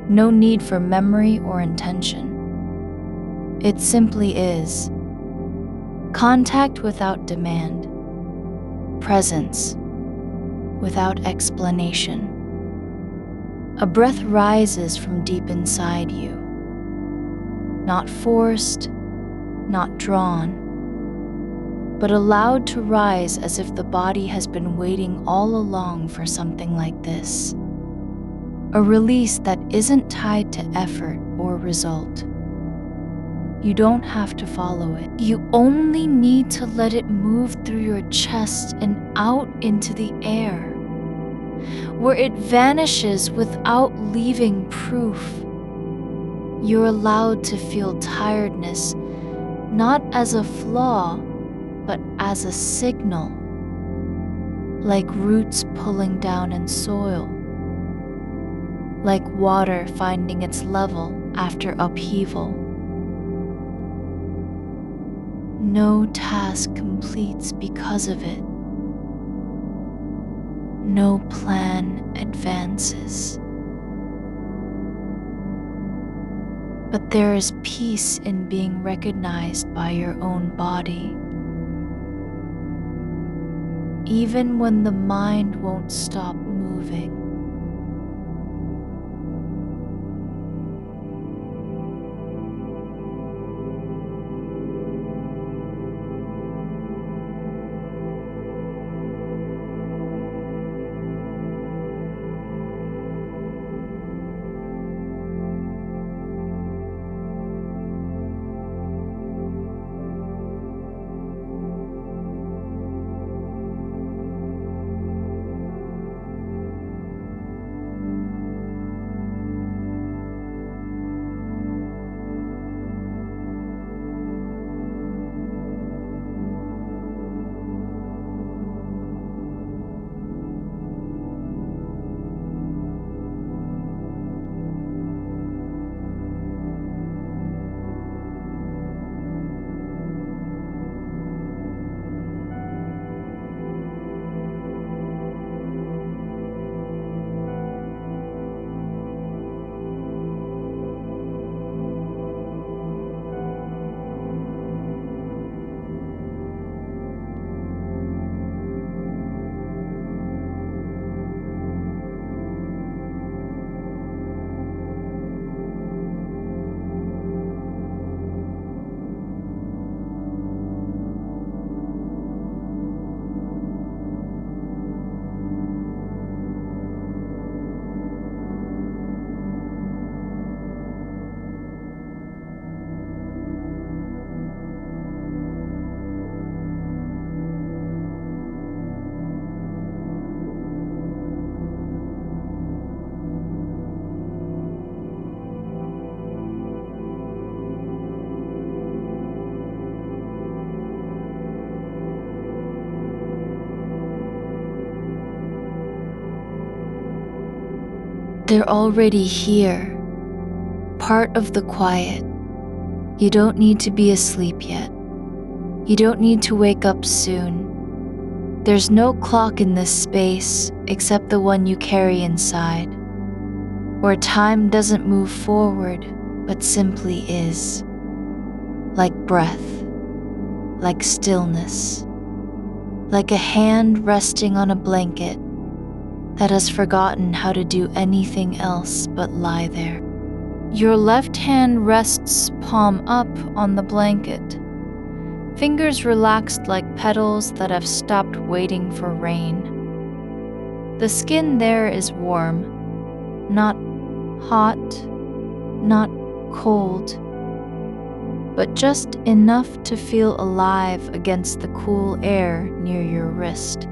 no need for memory or intention. It simply is. Contact without demand, presence without explanation. A breath rises from deep inside you, not forced, not drawn, but allowed to rise as if the body has been waiting all along for something like this. A release that isn't tied to effort or result. You don't have to follow it. You only need to let it move through your chest and out into the air, where it vanishes without leaving proof. You're allowed to feel tiredness, not as a flaw, but as a signal, like roots pulling down in soil, like water finding its level after upheaval. No task completes because of it. No plan advances. But there is peace in being recognized by your own body, even when the mind won't stop moving. They're already here, part of the quiet. You don't need to be asleep yet. You don't need to wake up soon. There's no clock in this space except the one you carry inside, where time doesn't move forward but simply is, like breath, like stillness, like a hand resting on a blanket that has forgotten how to do anything else but lie there. Your left hand rests palm up on the blanket, fingers relaxed like petals that have stopped waiting for rain. The skin there is warm, not hot, not cold, but just enough to feel alive against the cool air near your wrist.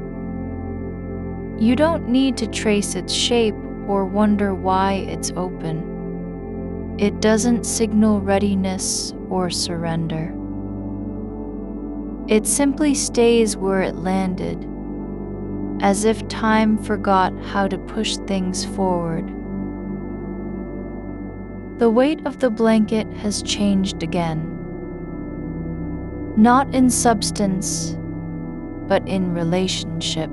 You don't need to trace its shape or wonder why it's open. It doesn't signal readiness or surrender. It simply stays where it landed, as if time forgot how to push things forward. The weight of the blanket has changed again. Not in substance, but in relationship.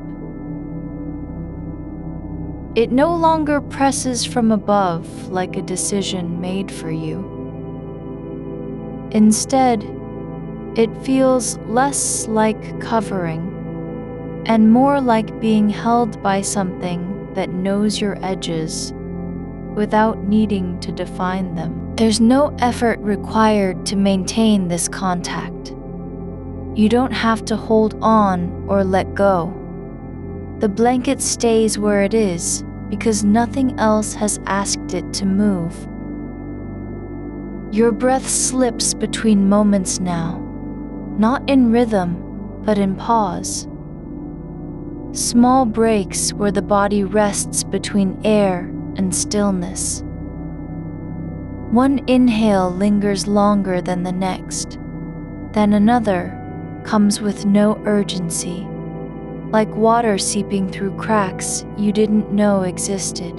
It no longer presses from above like a decision made for you. Instead, it feels less like covering and more like being held by something that knows your edges without needing to define them. There's no effort required to maintain this contact. You don't have to hold on or let go. The blanket stays where it is because nothing else has asked it to move. Your breath slips between moments now, not in rhythm, but in pause. Small breaks where the body rests between air and stillness. One inhale lingers longer than the next, then another comes with no urgency, like water seeping through cracks you didn't know existed.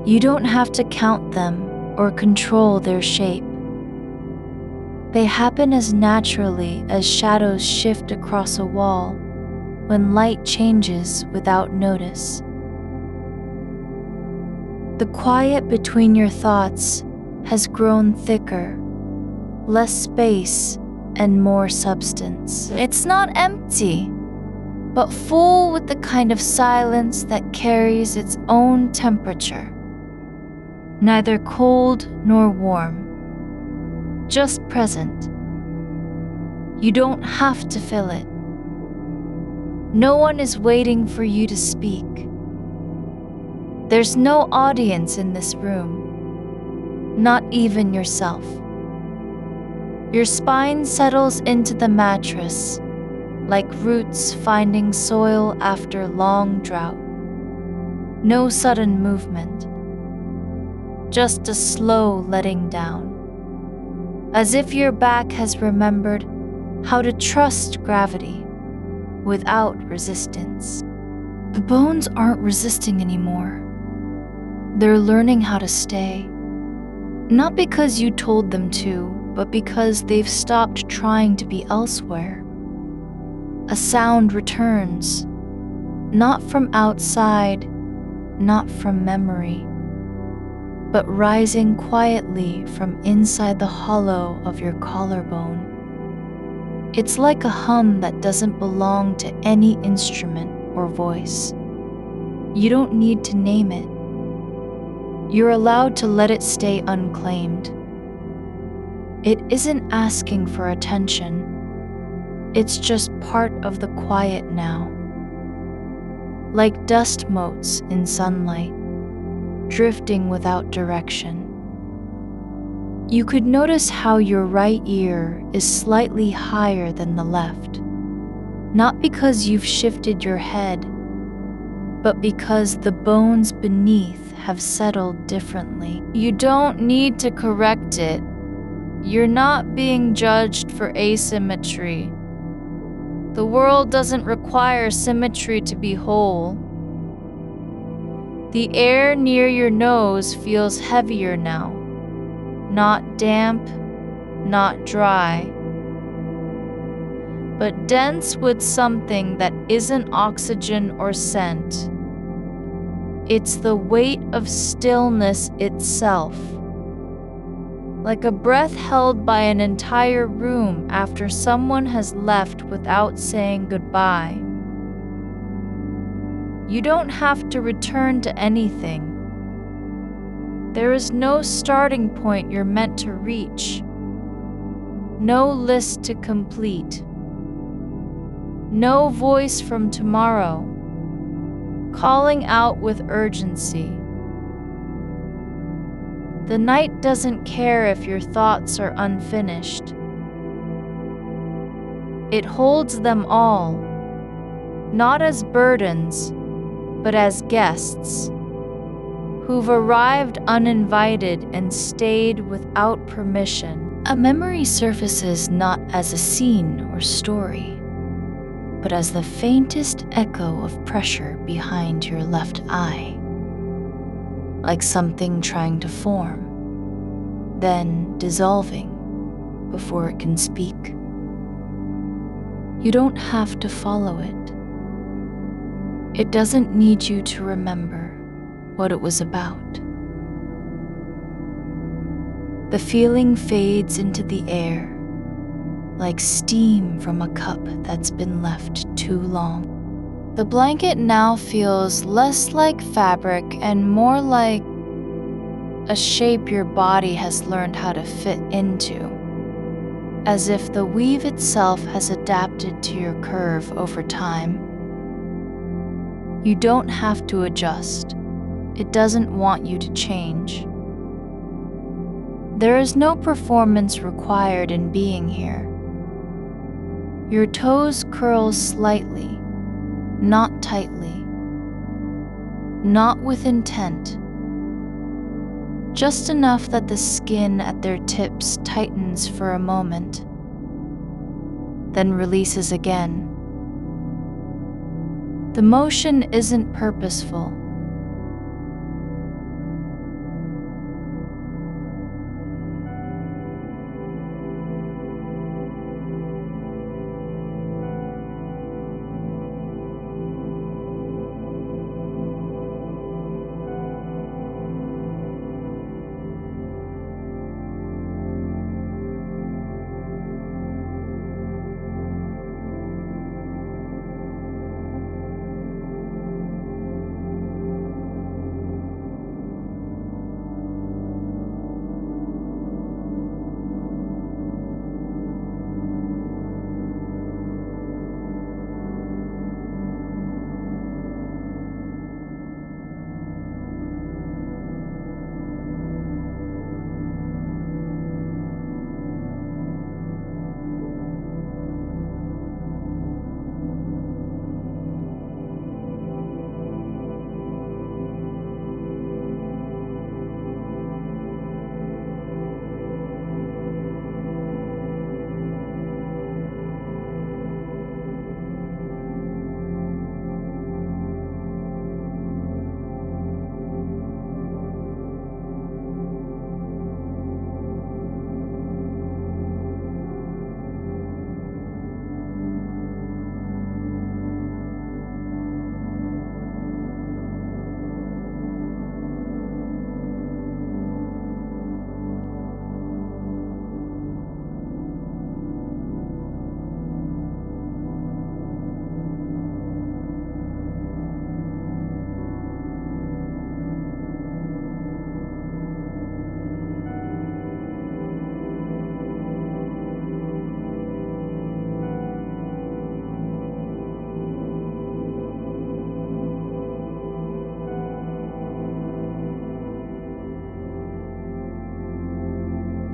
You don't have to count them or control their shape. They happen as naturally as shadows shift across a wall when light changes without notice. The quiet between your thoughts has grown thicker, less space and more substance. It's not empty, but full with the kind of silence that carries its own temperature. Neither cold nor warm, just present. You don't have to fill it. No one is waiting for you to speak. There's no audience in this room, not even yourself. Your spine settles into the mattress, like roots finding soil after long drought. No sudden movement, just a slow letting down, as if your back has remembered how to trust gravity without resistance. The bones aren't resisting anymore. They're learning how to stay, not because you told them to, but because they've stopped trying to be elsewhere. A sound returns, not from outside, not from memory, but rising quietly from inside the hollow of your collarbone. It's like a hum that doesn't belong to any instrument or voice. You don't need to name it. You're allowed to let it stay unclaimed. It isn't asking for attention. It's just part of the quiet now. Like dust motes in sunlight, drifting without direction. You could notice how your right ear is slightly higher than the left, not because you've shifted your head, but because the bones beneath have settled differently. You don't need to correct it. You're not being judged for asymmetry. The world doesn't require symmetry to be whole. The air near your nose feels heavier now. Not damp, not dry, but dense with something that isn't oxygen or scent. It's the weight of stillness itself, like a breath held by an entire room after someone has left without saying goodbye. You don't have to return to anything. There is no starting point you're meant to reach, no list to complete, no voice from tomorrow calling out with urgency. The night doesn't care if your thoughts are unfinished. It holds them all, not as burdens, but as guests who've arrived uninvited and stayed without permission. A memory surfaces not as a scene or story, but as the faintest echo of pressure behind your left eye, like something trying to form, then dissolving before it can speak. You don't have to follow it. It doesn't need you to remember what it was about. The feeling fades into the air, like steam from a cup that's been left too long. The blanket now feels less like fabric and more like a shape your body has learned how to fit into, as if the weave itself has adapted to your curve over time. You don't have to adjust. It doesn't want you to change. There is no performance required in being here. Your toes curl slightly, not tightly, not with intent, just enough that the skin at their tips tightens for a moment, then releases again. The motion isn't purposeful.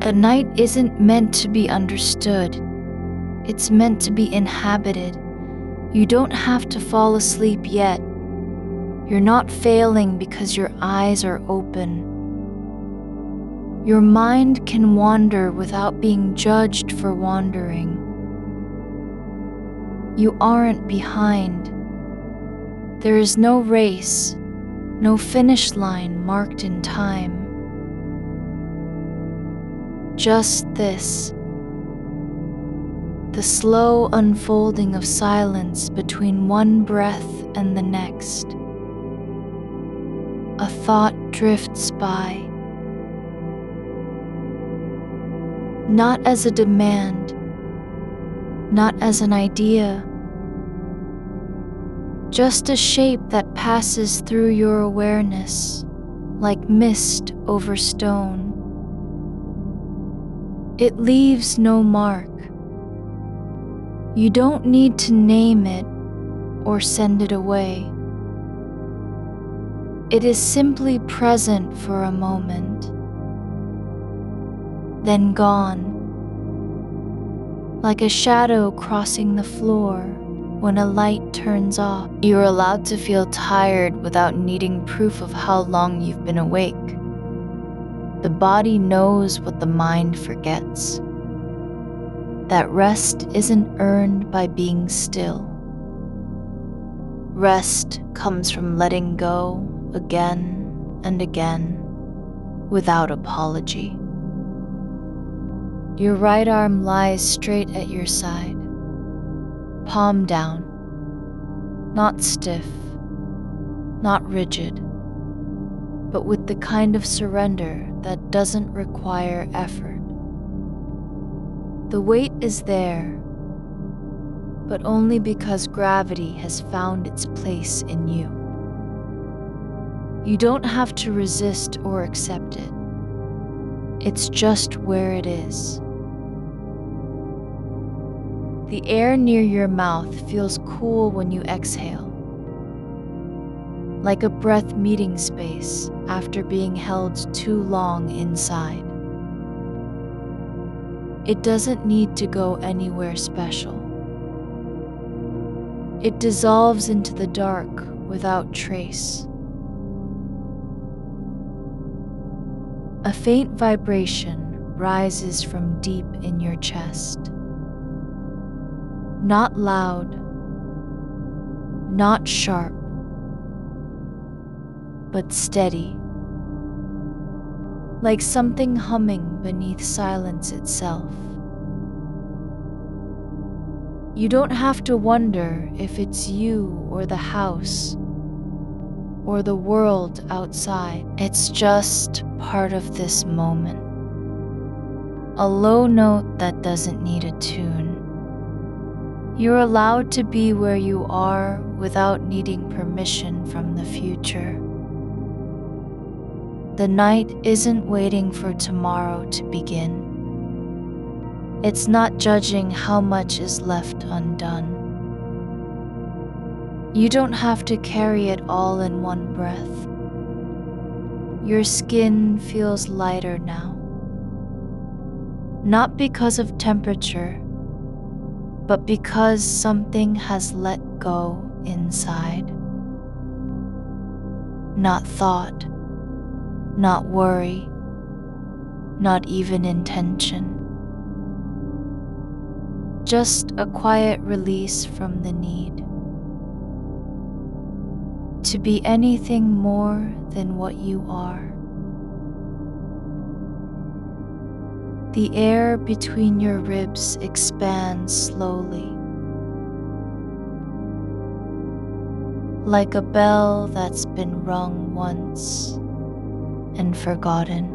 A night isn't meant to be understood. It's meant to be inhabited. You don't have to fall asleep yet. You're not failing because your eyes are open. Your mind can wander without being judged for wandering. You aren't behind. There is no race, no finish line marked in time. Just this, the slow unfolding of silence between one breath and the next. A thought drifts by, not as a demand, not as an idea, just a shape that passes through your awareness like mist over stone. It leaves no mark. You don't need to name it or send it away. It is simply present for a moment, then gone, like a shadow crossing the floor when a light turns off. You're allowed to feel tired without needing proof of how long you've been awake. The body knows what the mind forgets. That rest isn't earned by being still. Rest comes from letting go again and again without apology. Your right arm lies straight at your side, palm down, not stiff, not rigid, but with the kind of surrender that doesn't require effort. The weight is there, but only because gravity has found its place in you. You don't have to resist or accept it. It's just where it is. The air near your mouth feels cool when you exhale, like a breath meeting space after being held too long inside. It doesn't need to go anywhere special. It dissolves into the dark without trace. A faint vibration rises from deep in your chest. Not loud, not sharp, but steady, like something humming beneath silence itself. You don't have to wonder if it's you or the house or the world outside. It's just part of this moment. A low note that doesn't need a tune. You're allowed to be where you are without needing permission from the future. The night isn't waiting for tomorrow to begin. It's not judging how much is left undone. You don't have to carry it all in one breath. Your skin feels lighter now. Not because of temperature, but because something has let go inside. Not thought, not worry, not even intention. Just a quiet release from the need to be anything more than what you are. The air between your ribs expands slowly, like a bell that's been rung once and forgotten,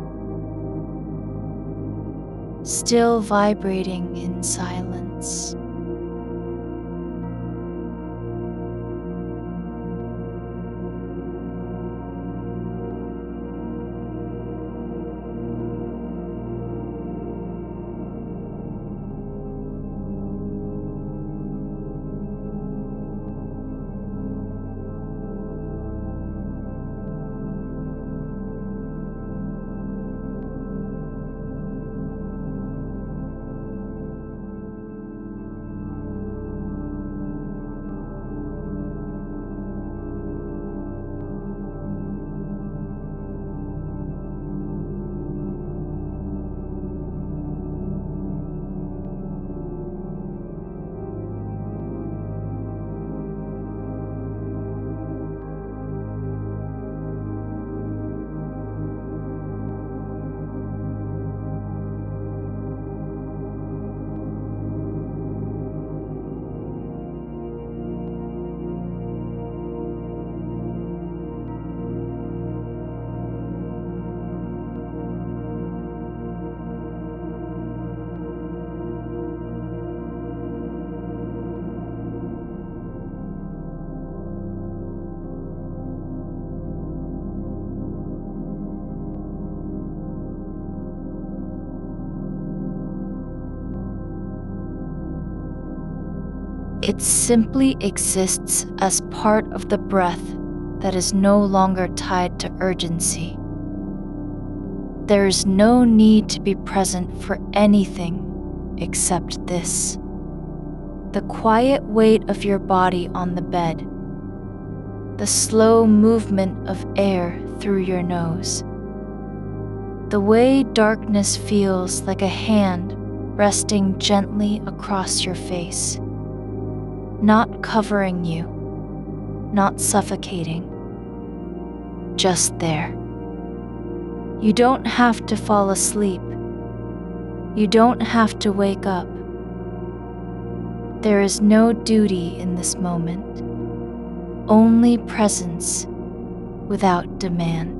still vibrating in silence. It simply exists as part of the breath that is no longer tied to urgency. There is no need to be present for anything except this. The quiet weight of your body on the bed, the slow movement of air through your nose, The way darkness feels like a hand resting gently across your face, not covering you, not suffocating, just there. You don't have to fall asleep. You don't have to wake up. There is no duty in this moment, only presence without demand.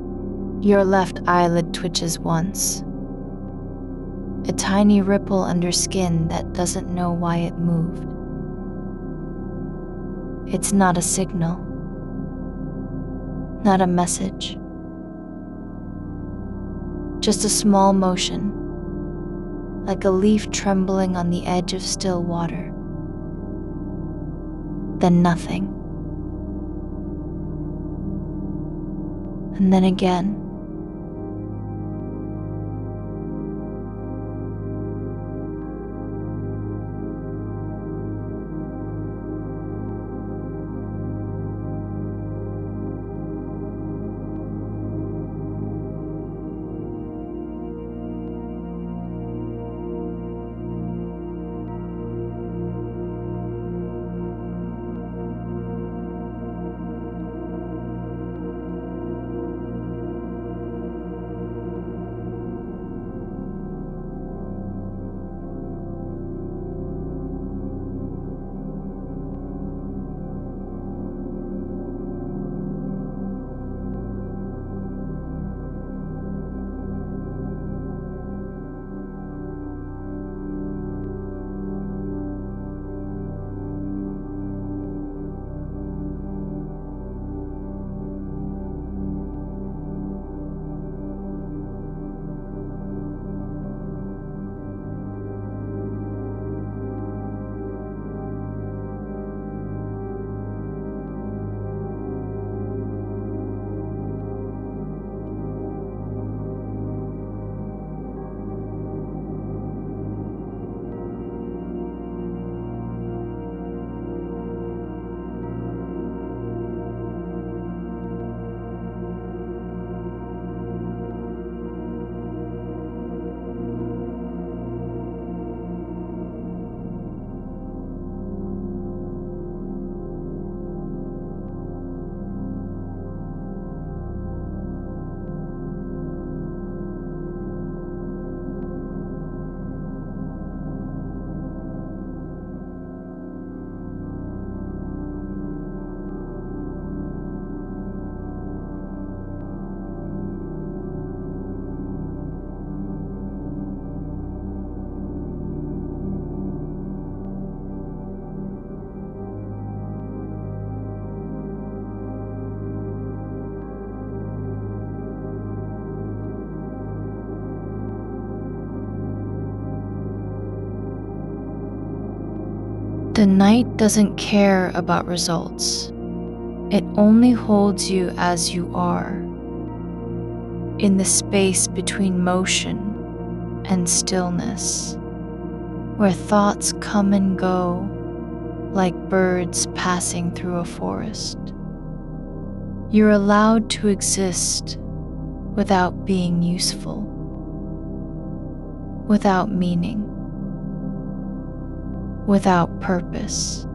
Your left eyelid twitches once, a tiny ripple under skin that doesn't know why it moved. It's not a signal, not a message, just a small motion, like a leaf trembling on the edge of still water. Then nothing. And then again. The night doesn't care about results. It only holds you as you are, in the space between motion and stillness, where thoughts come and go like birds passing through a forest. You're allowed to exist without being useful, without meaning, without purpose.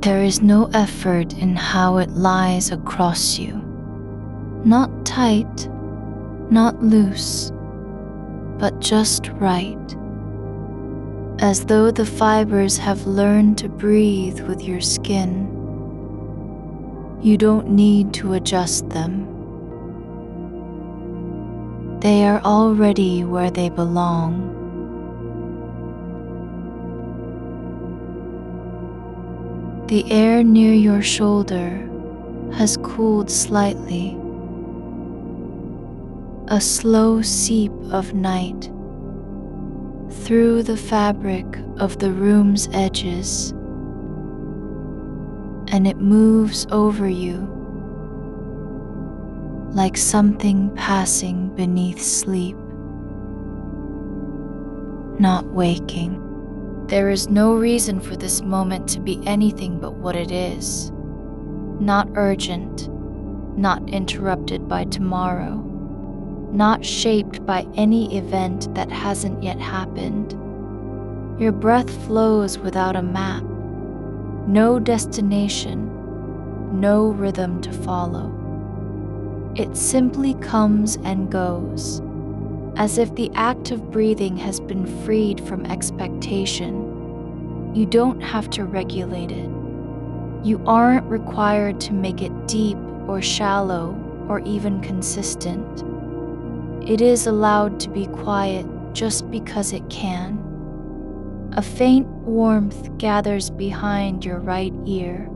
There is no effort in how it lies across you. Not tight, not loose, but just right. As though the fibers have learned to breathe with your skin. You don't need to adjust them. They are already where they belong. The air near your shoulder has cooled slightly. A slow seep of night through the fabric of the room's edges, and it moves over you like something passing beneath sleep, not waking. There is no reason for this moment to be anything but what it is. Not urgent, not interrupted by tomorrow, not shaped by any event that hasn't yet happened. Your breath flows without a map, no destination, no rhythm to follow. It simply comes and goes, as if the act of breathing has been freed from expectation. You don't have to regulate it. You aren't required to make it deep or shallow or even consistent. It is allowed to be quiet just because it can. A faint warmth gathers behind your right ear,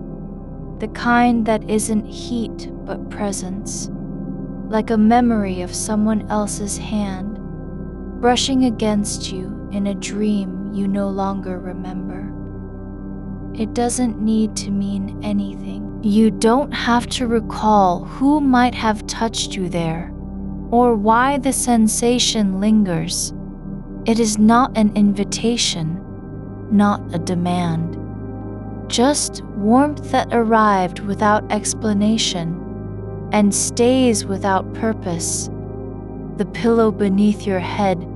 the kind that isn't heat but presence, like a memory of someone else's hand brushing against you in a dream you no longer remember. It doesn't need to mean anything. You don't have to recall who might have touched you there or why the sensation lingers. It is not an invitation, not a demand. Just warmth that arrived without explanation and stays without purpose. The pillow beneath your head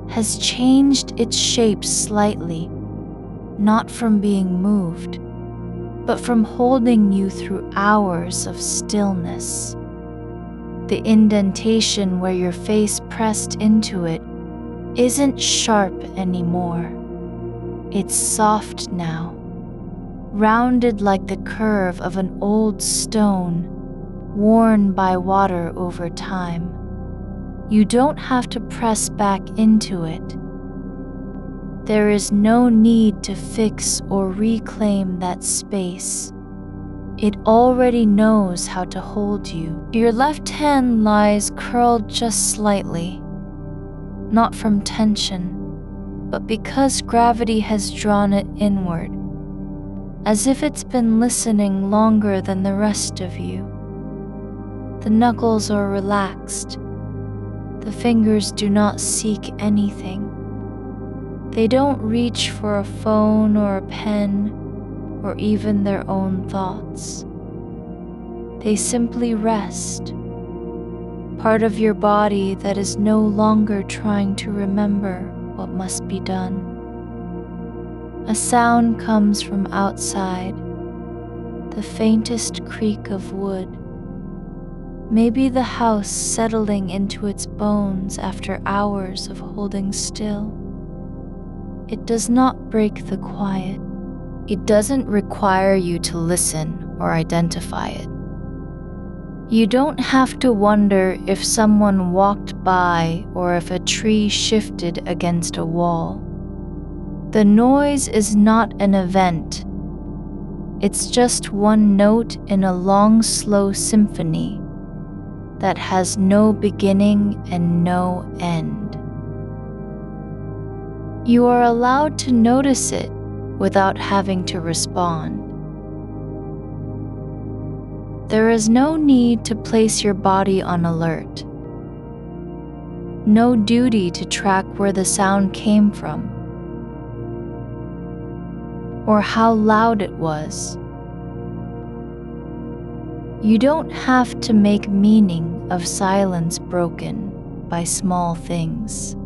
has changed its shape slightly, not from being moved, but from holding you through hours of stillness. The indentation where your face pressed into it isn't sharp anymore. It's soft now, rounded like the curve of an old stone worn by water over time. You don't have to press back into it. There is no need to fix or reclaim that space. It already knows how to hold you. Your left hand lies curled just slightly, not from tension, but because gravity has drawn it inward, as if it's been listening longer than the rest of you. The knuckles are relaxed. The fingers do not seek anything. They don't reach for a phone or a pen or even their own thoughts. They simply rest, part of your body that is no longer trying to remember what must be done. A sound comes from outside, the faintest creak of wood. Maybe the house settling into its bones after hours of holding still. It does not break the quiet. It doesn't require you to listen or identify it. You don't have to wonder if someone walked by or if a tree shifted against a wall. The noise is not an event. It's just one note in a long, slow symphony that has no beginning and no end. You are allowed to notice it without having to respond. There is no need to place your body on alert. No duty to track where the sound came from or how loud it was. You don't have to make meaning of silence broken by small things.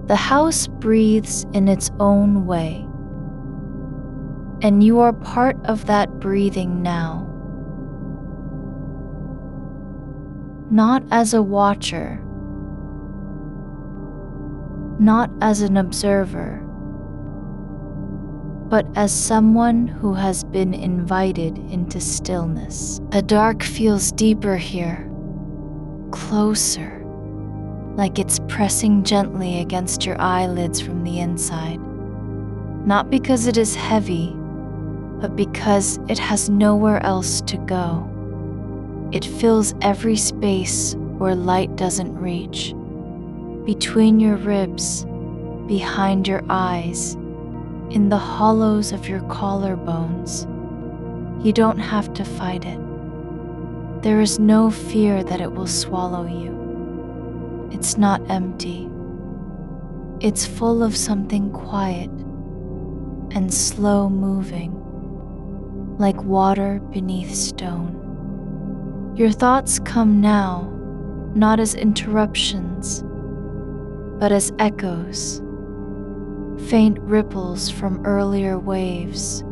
The house breathes in its own way, and you are part of that breathing now. Not as a watcher, not as an observer, but as someone who has been invited into stillness. The dark feels deeper here, closer, like it's pressing gently against your eyelids from the inside. Not because it is heavy, but because it has nowhere else to go. It fills every space where light doesn't reach, between your ribs, behind your eyes, in the hollows of your collarbones. You don't have to fight it. There is no fear that it will swallow you. It's not empty. It's full of something quiet and slow moving, like water beneath stone. Your thoughts come now, not as interruptions, but as echoes, faint ripples from earlier waves,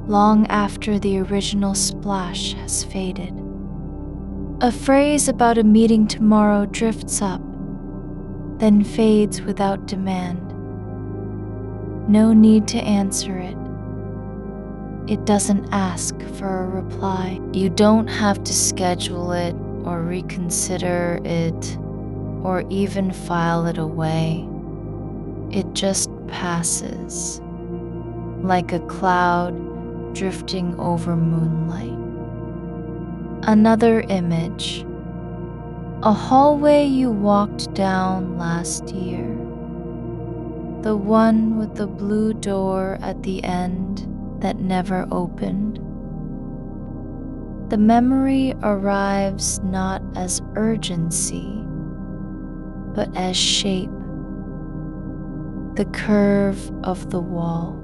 long after the original splash has faded. A phrase about a meeting tomorrow drifts up, then fades without demand. No need to answer it. It doesn't ask for a reply. You don't have to schedule it or reconsider it or even file it away. It just passes, like a cloud drifting over moonlight. Another image, a hallway you walked down last year, the one with the blue door at the end that never opened. The memory arrives not as urgency, but as shape, the curve of the wall,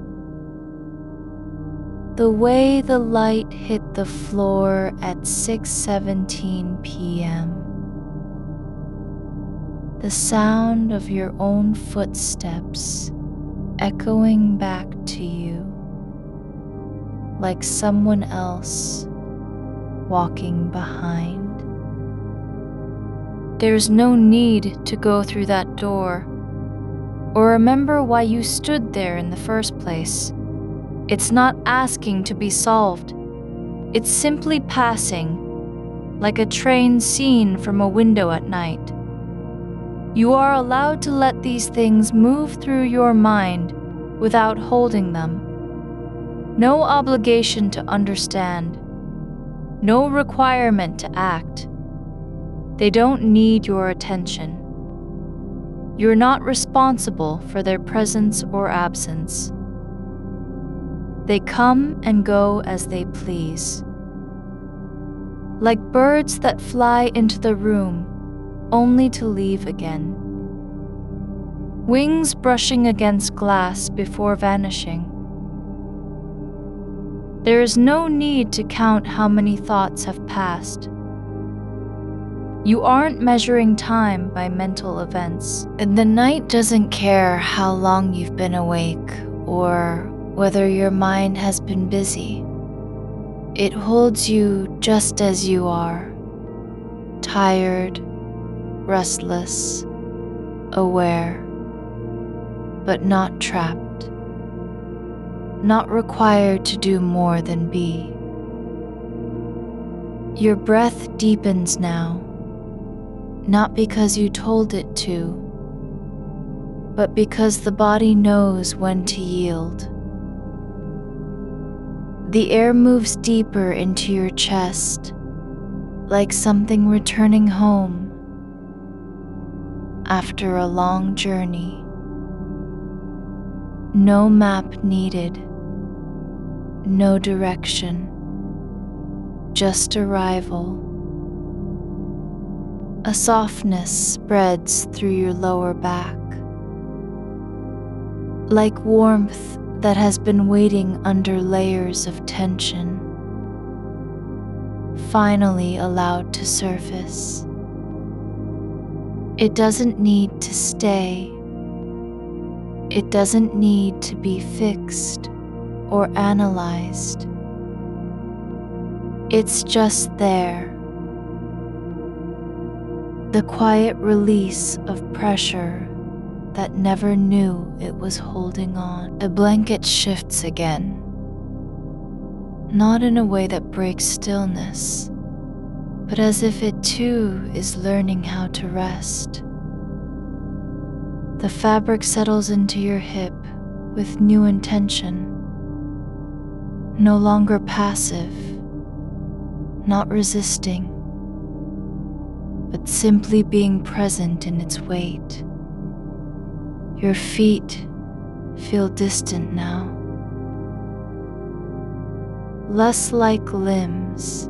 the way the light hit the floor at 6:17 p.m., the sound of your own footsteps echoing back to you, like someone else walking behind. There's no need to go through that door or remember why you stood there in the first place. It's not asking to be solved. It's simply passing, like a train seen from a window at night. You are allowed to let these things move through your mind without holding them. No obligation to understand, no requirement to act. They don't need your attention. You're not responsible for their presence or absence. They come and go as they please. Like birds that fly into the room, only to leave again. Wings brushing against glass before vanishing. There is no need to count how many thoughts have passed. You aren't measuring time by mental events. And the night doesn't care how long you've been awake or whether your mind has been busy. It holds you just as you are, tired, restless, aware, but not trapped, not required to do more than be. Your breath deepens now, not because you told it to, but because the body knows when to yield. The air moves deeper into your chest, like something returning home after a long journey. No map needed, no direction, just arrival. A softness spreads through your lower back, like warmth that has been waiting under layers of tension, finally allowed to surface. It doesn't need to stay. It doesn't need to be fixed. or analyzed. It's just there. The quiet release of pressure that never knew it was holding on. The blanket shifts again, not in a way that breaks stillness, but as if it too is learning how to rest. The fabric settles into your hip with new intention, no longer passive, not resisting, but simply being present in its weight. Your feet feel distant now, less like limbs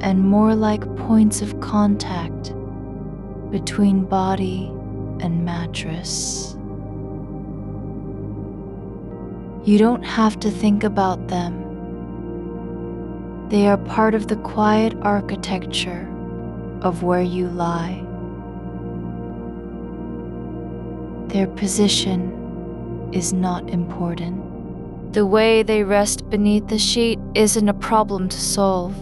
and more like points of contact between body and mattress. You don't have to think about them. They are part of the quiet architecture of where you lie. Their position is not important. The way they rest beneath the sheet isn't a problem to solve.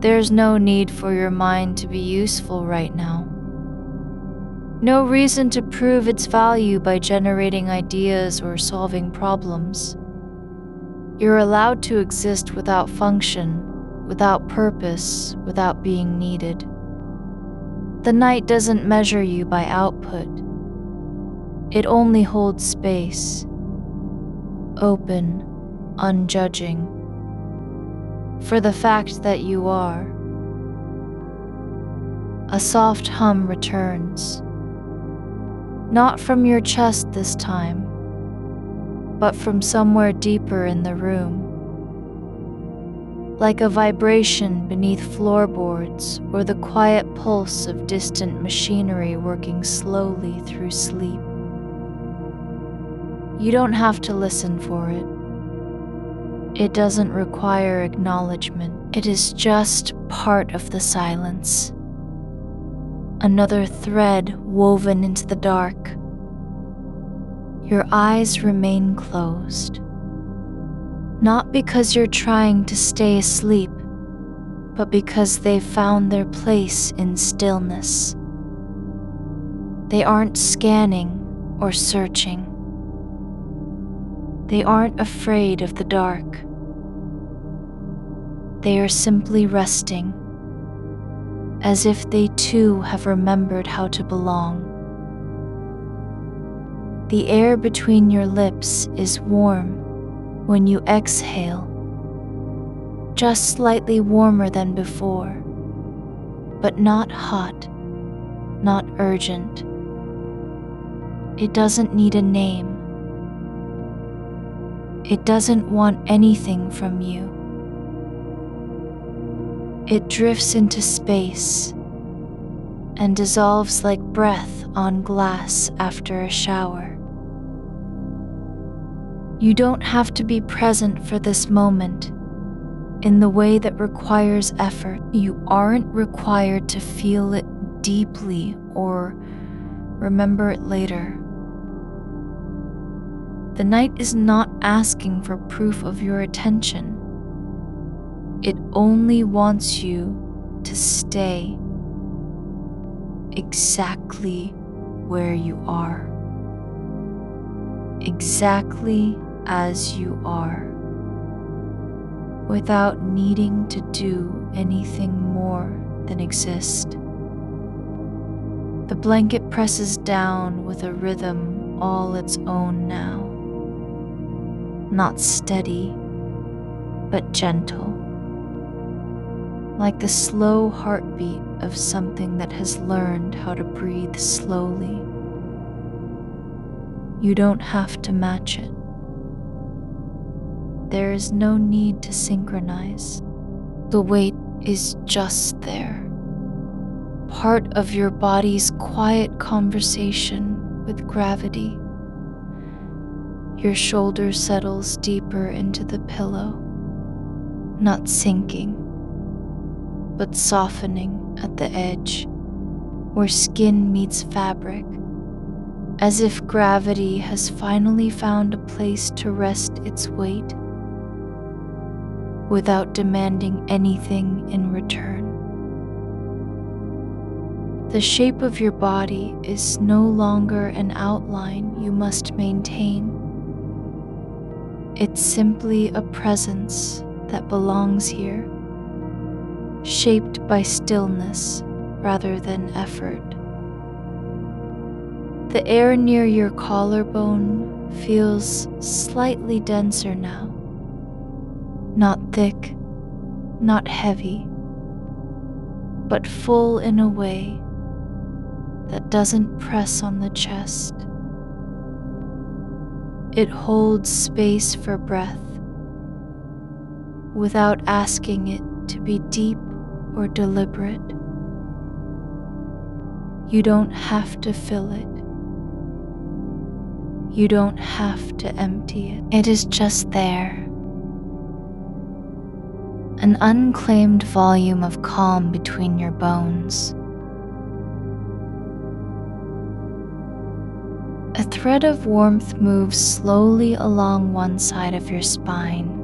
There's no need for your mind to be useful right now. No reason to prove its value by generating ideas or solving problems. You're allowed to exist without function, without purpose, without being needed. The night doesn't measure you by output. It only holds space, open, unjudging, for the fact that you are. A soft hum returns, not from your chest this time, but from somewhere deeper in the room, like a vibration beneath floorboards or the quiet pulse of distant machinery working slowly through sleep. You don't have to listen for it. It doesn't require acknowledgement. It is just part of the silence. Another thread woven into the dark. Your eyes remain closed. Not because you're trying to stay asleep, but because they've found their place in stillness. They aren't scanning or searching. They aren't afraid of the dark. They are simply resting, as if they too have remembered how to belong. The air between your lips is warm when you exhale, just slightly warmer than before, but not hot, not urgent. It doesn't need a name. It doesn't want anything from you. It drifts into space and dissolves like breath on glass after a shower. You don't have to be present for this moment in the way that requires effort. You aren't required to feel it deeply or remember it later. The night is not asking for proof of your attention. It only wants you to stay exactly where you are. Exactly as you are, without needing to do anything more than exist. The blanket presses down with a rhythm all its own now, not steady, but gentle, like the slow heartbeat of something that has learned how to breathe slowly. You don't have to match it. There is no need to synchronize. The weight is just there, part of your body's quiet conversation with gravity. Your shoulder settles deeper into the pillow, not sinking, but softening at the edge, where skin meets fabric, as if gravity has finally found a place to rest its weight without demanding anything in return. The shape of your body is no longer an outline you must maintain. It's simply a presence that belongs here, shaped by stillness rather than effort. The air near your collarbone feels slightly denser now. Not thick, not heavy, but full in a way that doesn't press on the chest. It holds space for breath without asking it to be deep or deliberate. You don't have to fill it. You don't have to empty it. It is just there. An unclaimed volume of calm between your bones. A thread of warmth moves slowly along one side of your spine.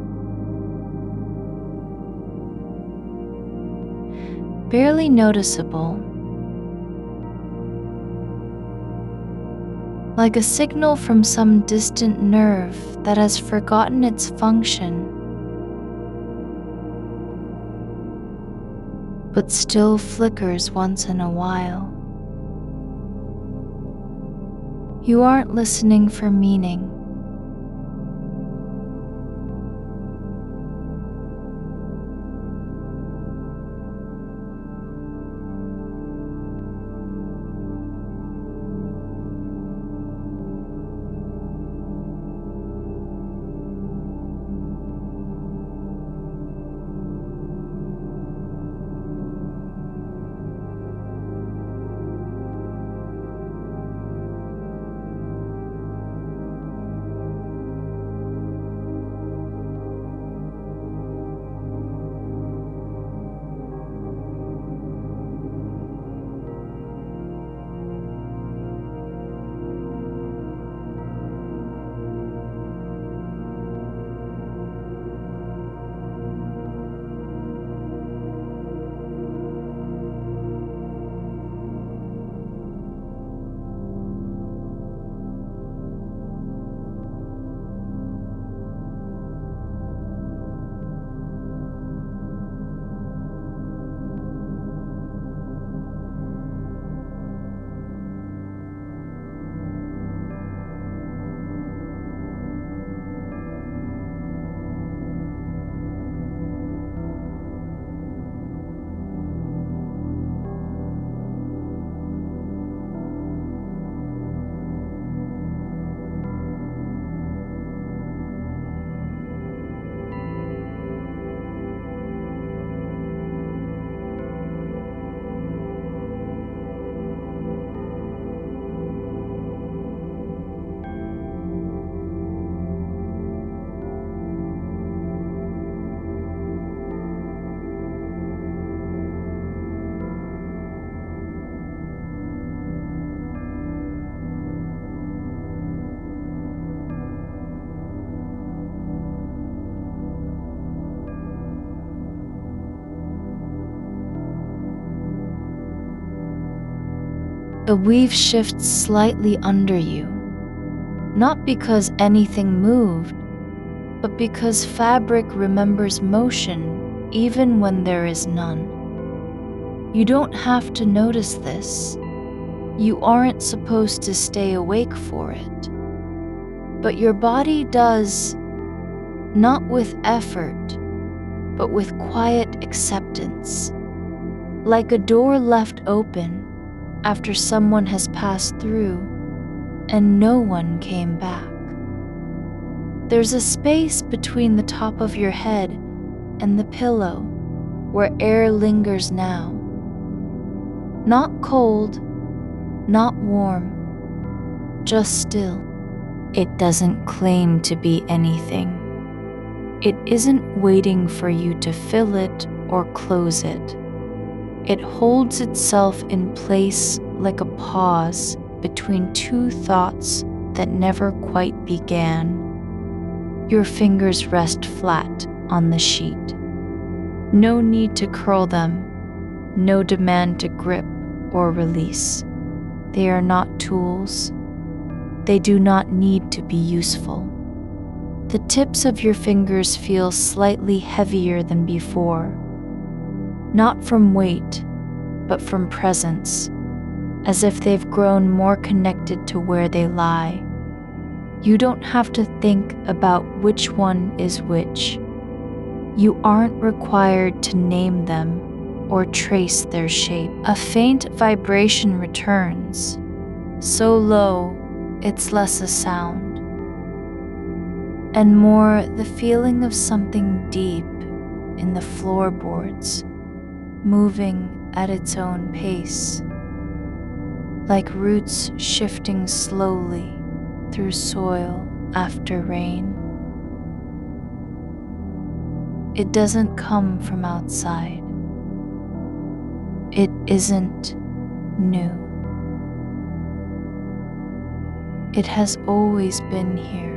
Barely noticeable, like a signal from some distant nerve that has forgotten its function, but still flickers once in a while. You aren't listening for meaning. The weave shifts slightly under you, not because anything moved, but because fabric remembers motion even when there is none. You don't have to notice this. You aren't supposed to stay awake for it. But your body does, not with effort, but with quiet acceptance, like a door left open after someone has passed through and no one came back. There's a space between the top of your head and the pillow where air lingers now. Not cold, not warm, just still. It doesn't claim to be anything. It isn't waiting for you to fill it or close it. It holds itself in place like a pause between two thoughts that never quite began. Your fingers rest flat on the sheet. No need to curl them, no demand to grip or release. They are not tools. They do not need to be useful. The tips of your fingers feel slightly heavier than before, not from weight, but from presence, as if they've grown more connected to where they lie. You don't have to think about which one is which. You aren't required to name them or trace their shape. A faint vibration returns, so low it's less a sound, and more the feeling of something deep in the floorboards, moving at its own pace, like roots shifting slowly through soil after rain. It doesn't come from outside. It isn't new. It has always been here.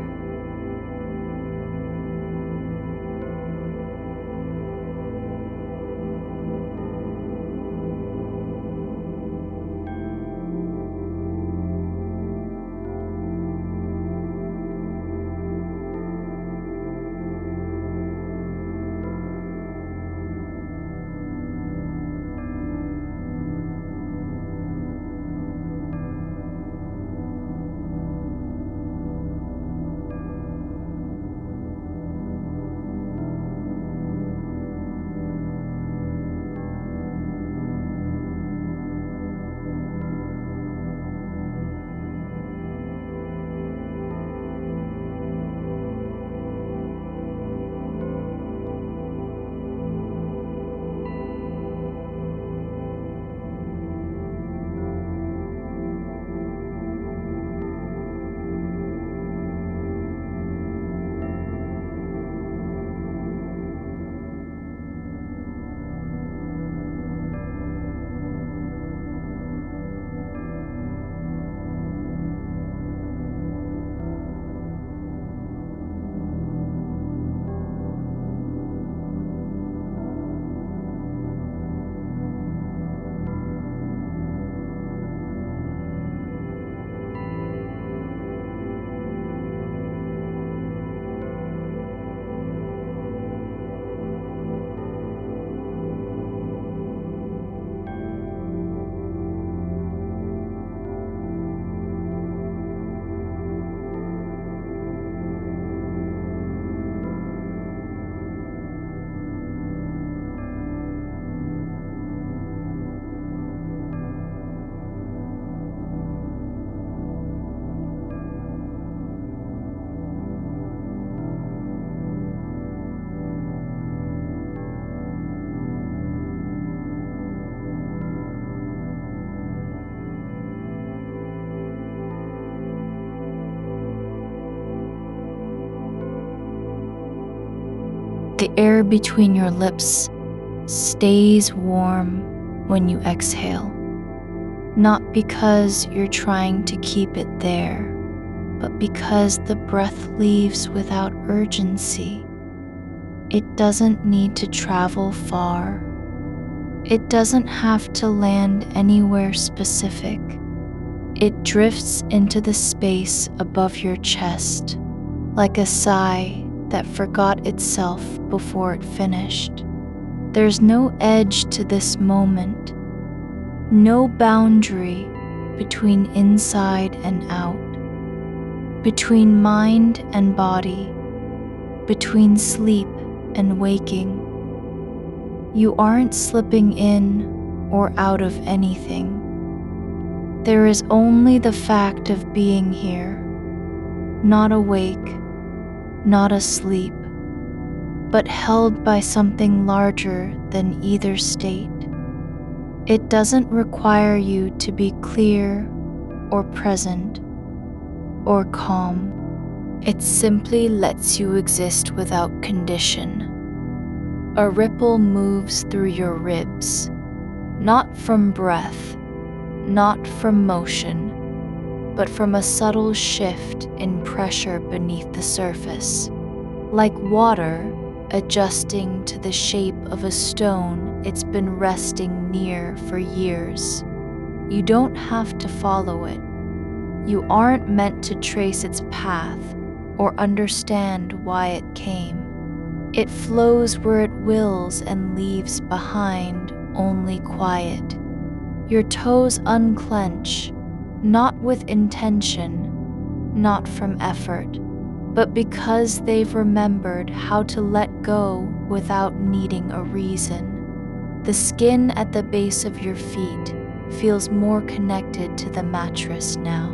The air between your lips stays warm when you exhale, not because you're trying to keep it there, but because the breath leaves without urgency. It doesn't need to travel far. It doesn't have to land anywhere specific. It drifts into the space above your chest, like a sigh that forgot itself before it finished. There's no edge to this moment, no boundary between inside and out, between mind and body, between sleep and waking. You aren't slipping in or out of anything. There is only the fact of being here, not awake, not asleep, but held by something larger than either state. It doesn't require you to be clear or present or calm. It simply lets you exist without condition. A ripple moves through your ribs, not from breath, not from motion, but from a subtle shift in pressure beneath the surface. Like water adjusting to the shape of a stone it's been resting near for years. You don't have to follow it. You aren't meant to trace its path or understand why it came. It flows where it wills and leaves behind only quiet. Your toes unclench, not with intention, not from effort, but because they've remembered how to let go without needing a reason. The skin at the base of your feet feels more connected to the mattress now,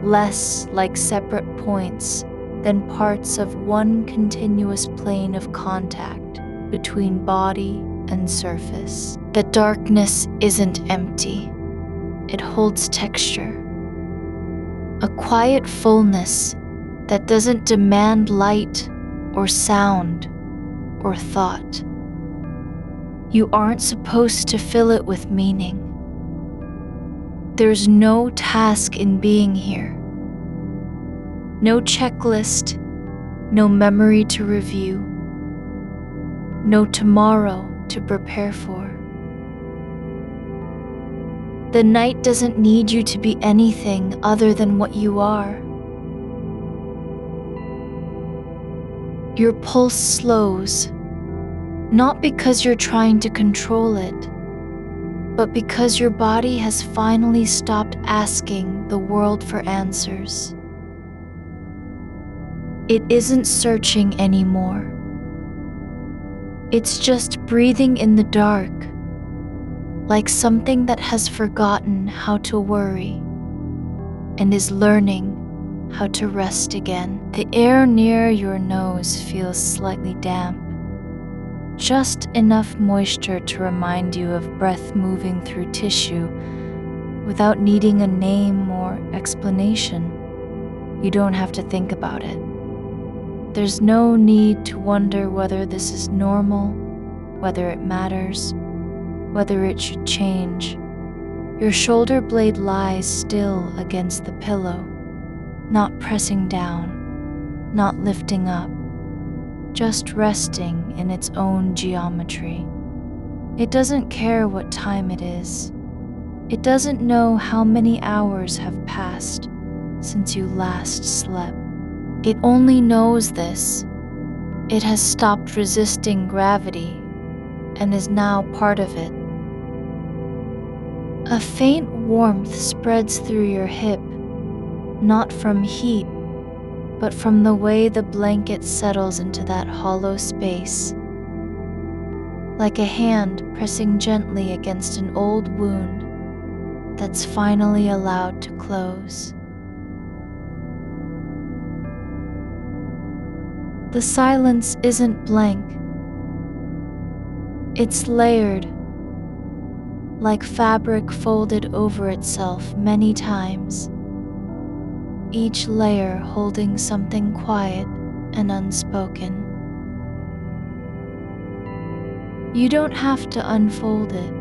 less like separate points than parts of one continuous plane of contact between body and surface. The darkness isn't empty. It holds texture, a quiet fullness that doesn't demand light or sound or thought. You aren't supposed to fill it with meaning. There's no task in being here. No checklist, no memory to review, no tomorrow to prepare for. The night doesn't need you to be anything other than what you are. Your pulse slows, not because you're trying to control it, but because your body has finally stopped asking the world for answers. It isn't searching anymore. It's just breathing in the dark, like something that has forgotten how to worry and is learning how to rest again. The air near your nose feels slightly damp, just enough moisture to remind you of breath moving through tissue without needing a name or explanation. You don't have to think about it. There's no need to wonder whether this is normal, whether it matters, whether it should change. Your shoulder blade lies still against the pillow, not pressing down, not lifting up, just resting in its own geometry. It doesn't care what time it is. It doesn't know how many hours have passed since you last slept. It only knows this. It has stopped resisting gravity and is now part of it. A faint warmth spreads through your hip, not from heat, but from the way the blanket settles into that hollow space, like a hand pressing gently against an old wound that's finally allowed to close. The silence isn't blank. It's layered, like fabric folded over itself many times, each layer holding something quiet and unspoken. You don't have to unfold it.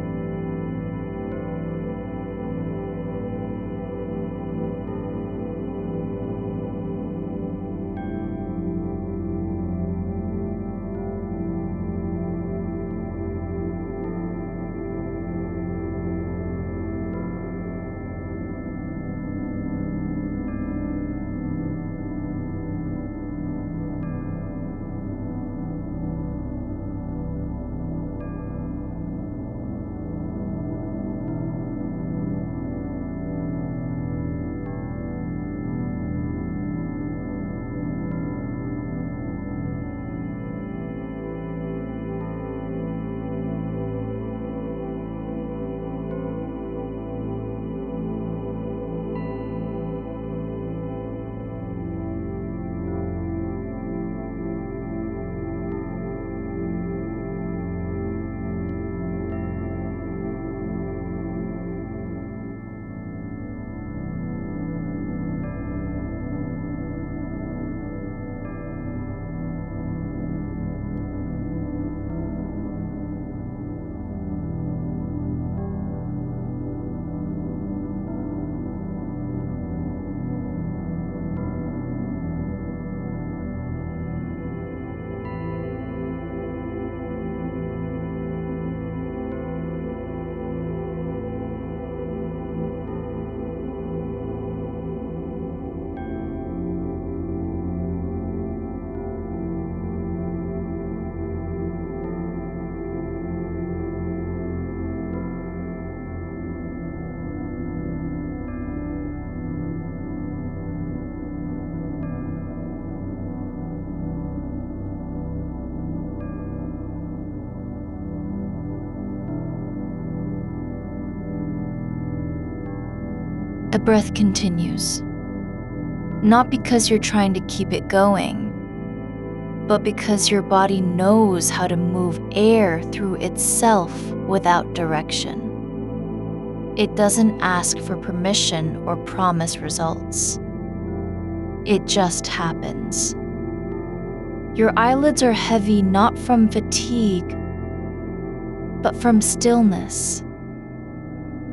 breath continues, not because you're trying to keep it going, but because your body knows how to move air through itself without direction. It doesn't ask for permission or promise results. It just happens. Your eyelids are heavy not from fatigue, but from stillness,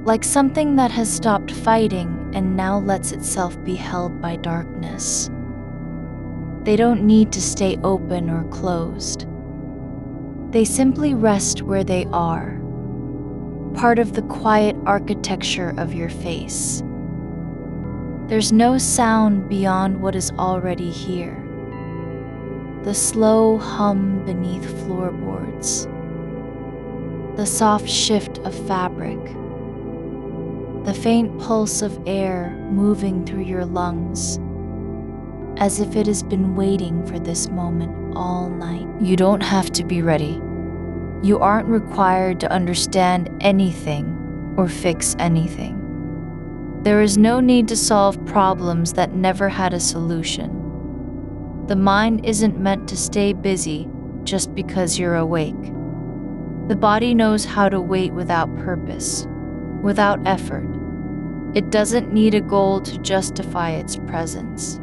like something that has stopped fighting and now lets itself be held by darkness. They don't need to stay open or closed. They simply rest where they are, part of the quiet architecture of your face. There's no sound beyond what is already here. The slow hum beneath floorboards, the soft shift of fabric, the faint pulse of air moving through your lungs, as if it has been waiting for this moment all night. You don't have to be ready. You aren't required to understand anything or fix anything. There is no need to solve problems that never had a solution. The mind isn't meant to stay busy just because you're awake. The body knows how to wait without purpose, without effort. It doesn't need a goal to justify its presence.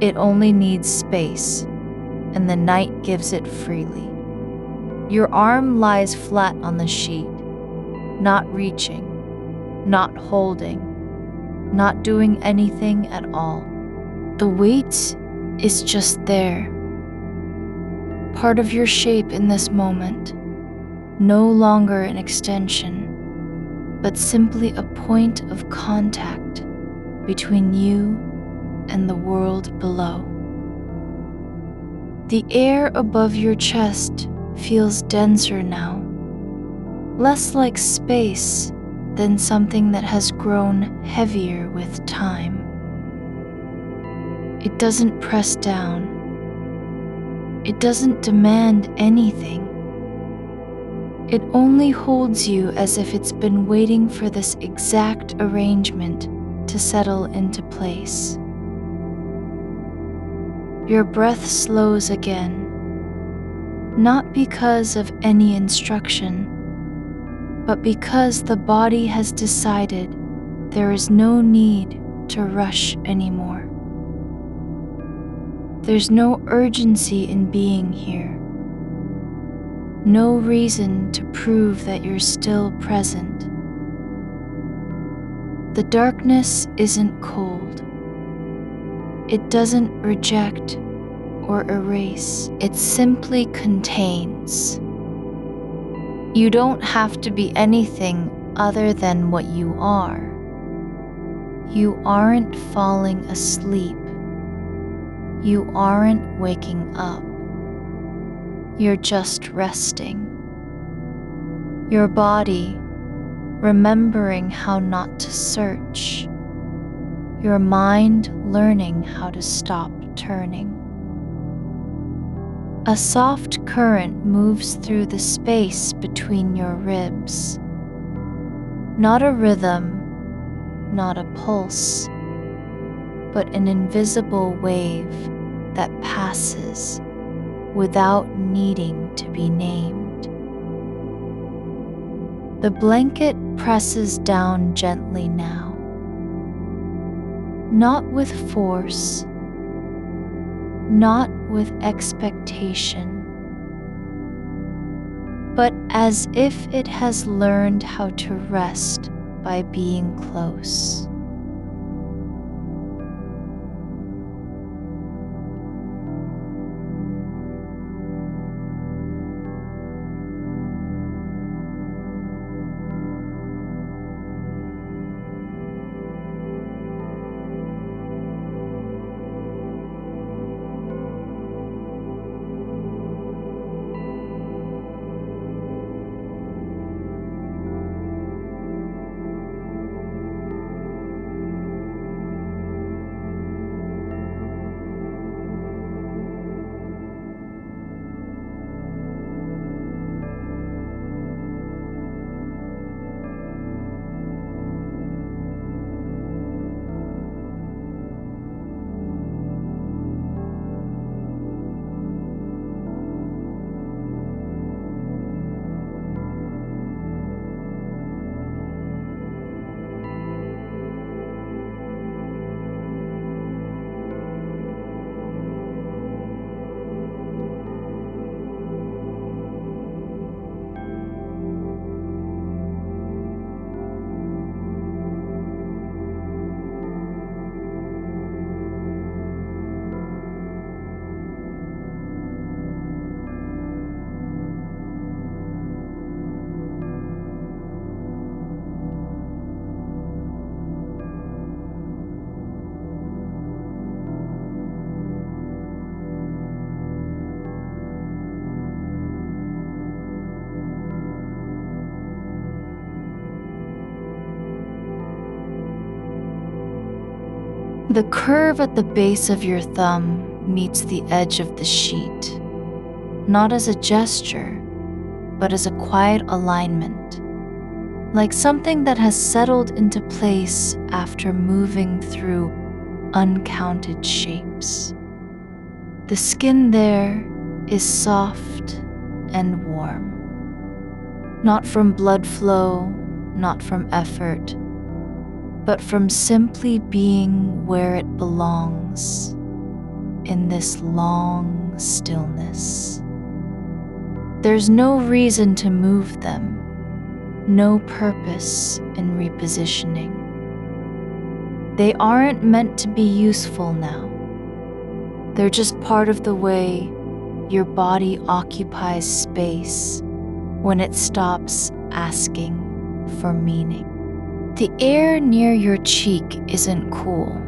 It only needs space, and the night gives it freely. Your arm lies flat on the sheet, not reaching, not holding, not doing anything at all. The weight is just there, part of your shape in this moment, no longer an extension, but simply a point of contact between you and the world below. The air above your chest feels denser now, less like space than something that has grown heavier with time. It doesn't press down. It doesn't demand anything. It only holds you as if it's been waiting for this exact arrangement to settle into place. Your breath slows again, not because of any instruction, but because the body has decided there is no need to rush anymore. There's no urgency in being here, no reason to prove that you're still present. The darkness isn't cold. It doesn't reject or erase. It simply contains. You don't have to be anything other than what you are. You aren't falling asleep. You aren't waking up. You're just resting. Your body remembering how not to search. Your mind learning how to stop turning. A soft current moves through the space between your ribs. Not a rhythm, not a pulse, but an invisible wave that passes without needing to be named. The blanket presses down gently now, not with force, not with expectation, but as if it has learned how to rest by being close. The curve at the base of your thumb meets the edge of the sheet, not as a gesture, but as a quiet alignment, like something that has settled into place after moving through uncounted shapes. The skin there is soft and warm, not from blood flow, not from effort, but from simply being where it belongs, in this long stillness. There's no reason to move them, no purpose in repositioning. They aren't meant to be useful now. They're just part of the way your body occupies space when it stops asking for meaning. The air near your cheek isn't cool,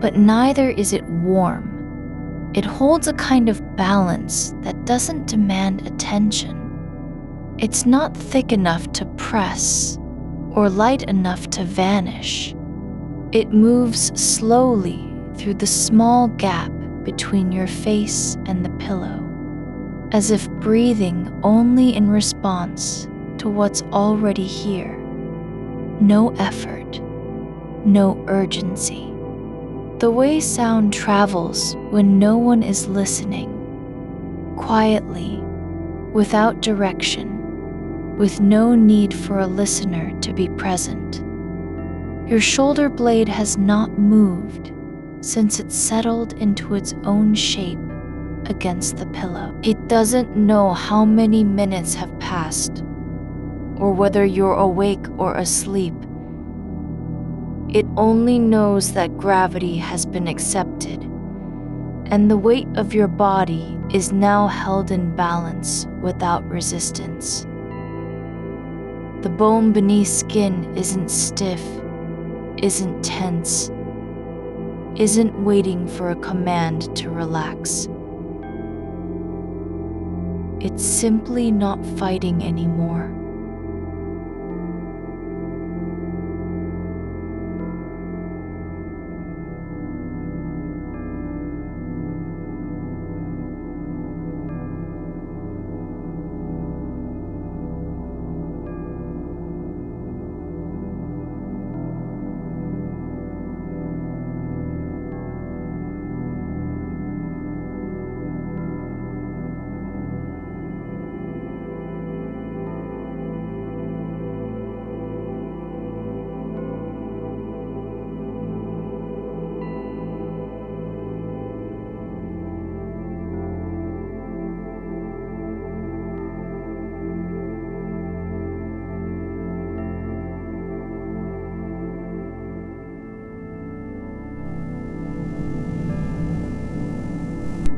but neither is it warm. It holds a kind of balance that doesn't demand attention. It's not thick enough to press or light enough to vanish. It moves slowly through the small gap between your face and the pillow, as if breathing only in response to what's already here. No effort, no urgency. The way sound travels when no one is listening, quietly, without direction, with no need for a listener to be present. Your shoulder blade has not moved since it settled into its own shape against the pillow. It doesn't know how many minutes have passed, or whether you're awake or asleep. It only knows that gravity has been accepted, and the weight of your body is now held in balance without resistance. The bone beneath skin isn't stiff, isn't tense, isn't waiting for a command to relax. It's simply not fighting anymore.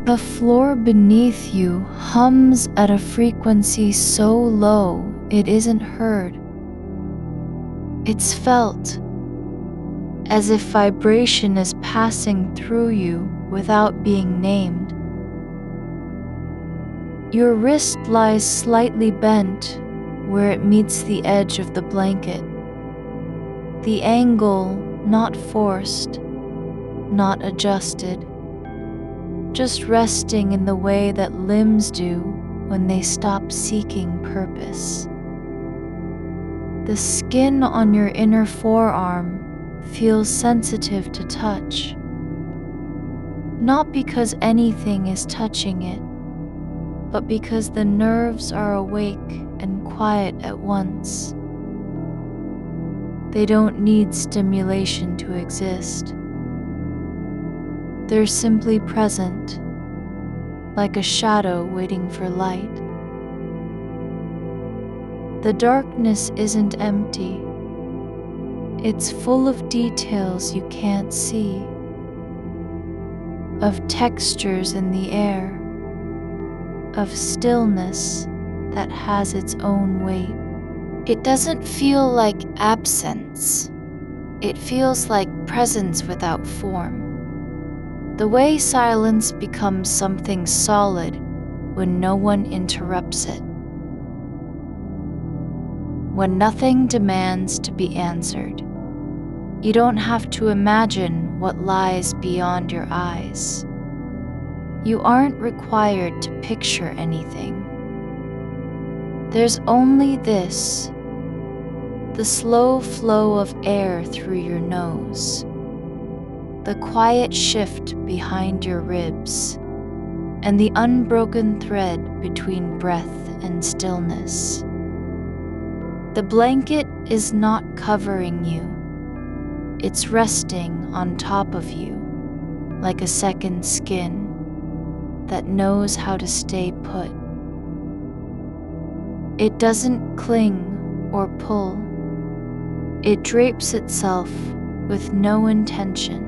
The floor beneath you hums at a frequency so low it isn't heard. It's felt, as if vibration is passing through you without being named. Your wrist lies slightly bent where it meets the edge of the blanket. The angle not forced, not adjusted, just resting in the way that limbs do when they stop seeking purpose. The skin on your inner forearm feels sensitive to touch, not because anything is touching it, but because the nerves are awake and quiet at once. They don't need stimulation to exist. They're simply present, like a shadow waiting for light. The darkness isn't empty. It's full of details you can't see, of textures in the air, of stillness that has its own weight. It doesn't feel like absence. It feels like presence without form. The way silence becomes something solid when no one interrupts it. When nothing demands to be answered. You don't have to imagine what lies beyond your eyes. You aren't required to picture anything. There's only this, the slow flow of air through your nose, the quiet shift behind your ribs, and the unbroken thread between breath and stillness. The blanket is not covering you. It's resting on top of you, like a second skin that knows how to stay put. It doesn't cling or pull. It drapes itself with no intention,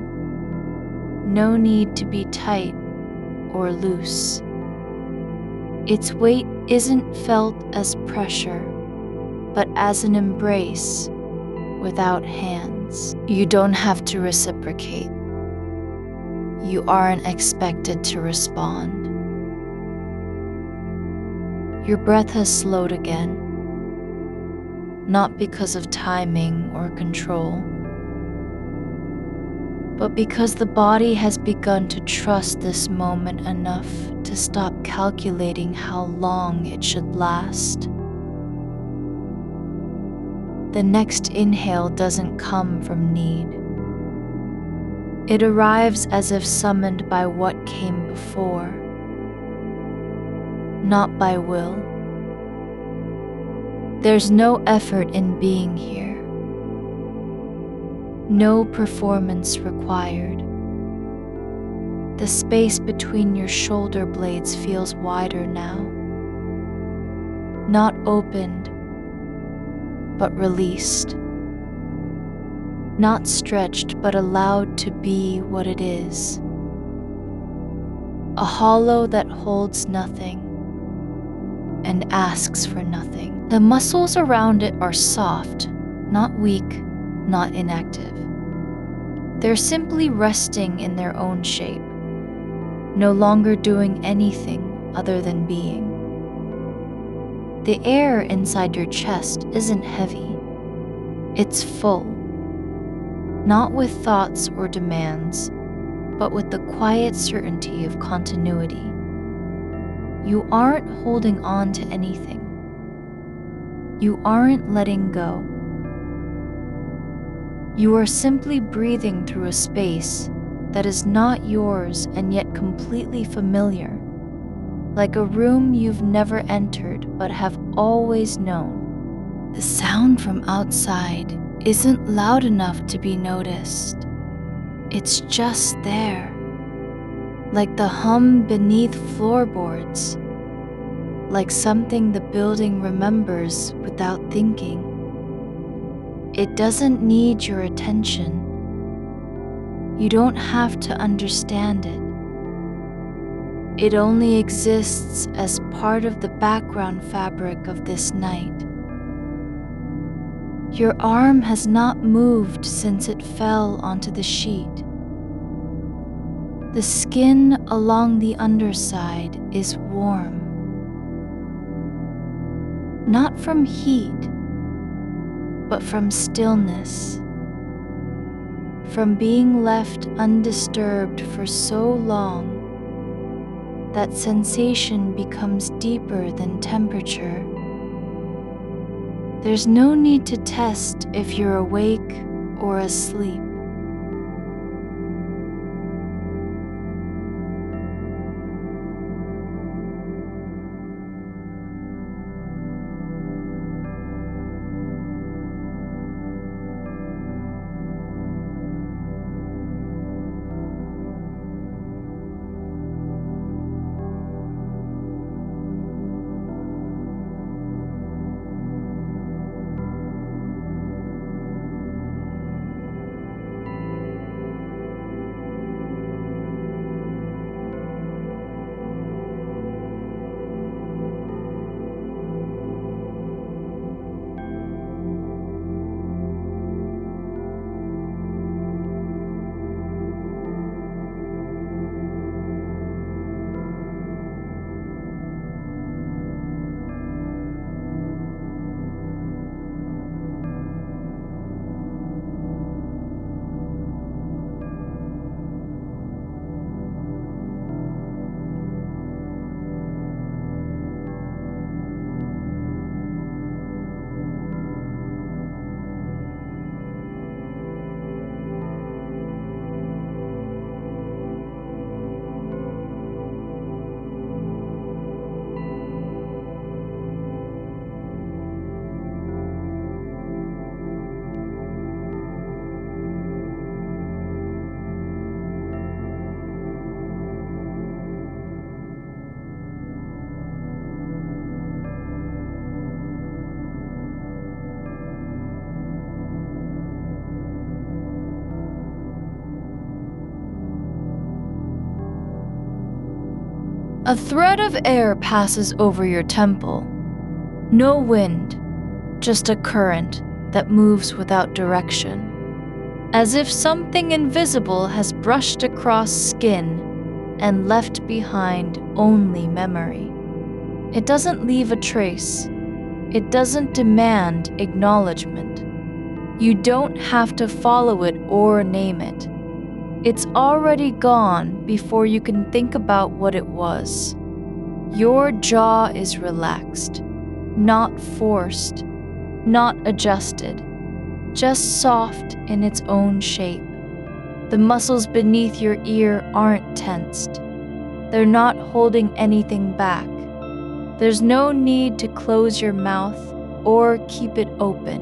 no need to be tight or loose. Its weight isn't felt as pressure, but as an embrace without hands. You don't have to reciprocate. You aren't expected to respond. Your breath has slowed again, not because of timing or control, but because the body has begun to trust this moment enough to stop calculating how long it should last. The next inhale doesn't come from need. It arrives as if summoned by what came before, not by will. There's no effort in being here, no performance required. The space between your shoulder blades feels wider now, not opened, but released, not stretched, but allowed to be what it is. A hollow that holds nothing and asks for nothing. The muscles around it are soft, not weak, not inactive. They're simply resting in their own shape, no longer doing anything other than being. The air inside your chest isn't heavy. It's full, not with thoughts or demands, but with the quiet certainty of continuity. You aren't holding on to anything. You aren't letting go. You are simply breathing through a space that is not yours and yet completely familiar, like a room you've never entered but have always known. The sound from outside isn't loud enough to be noticed. It's just there, like the hum beneath floorboards, like something the building remembers without thinking. It doesn't need your attention. You don't have to understand it. It only exists as part of the background fabric of this night. Your arm has not moved since it fell onto the sheet. The skin along the underside is warm. Not from heat, but from stillness. From being left undisturbed for so long that sensation becomes deeper than temperature. There's no need to test if you're awake or asleep. A thread of air passes over your temple. No wind, just a current that moves without direction, as if something invisible has brushed across skin and left behind only memory. It doesn't leave a trace. It doesn't demand acknowledgement. You don't have to follow it or name it. It's already gone before you can think about what it was. Your jaw is relaxed, not forced, not adjusted, just soft in its own shape. The muscles beneath your ear aren't tensed. They're not holding anything back. There's no need to close your mouth or keep it open.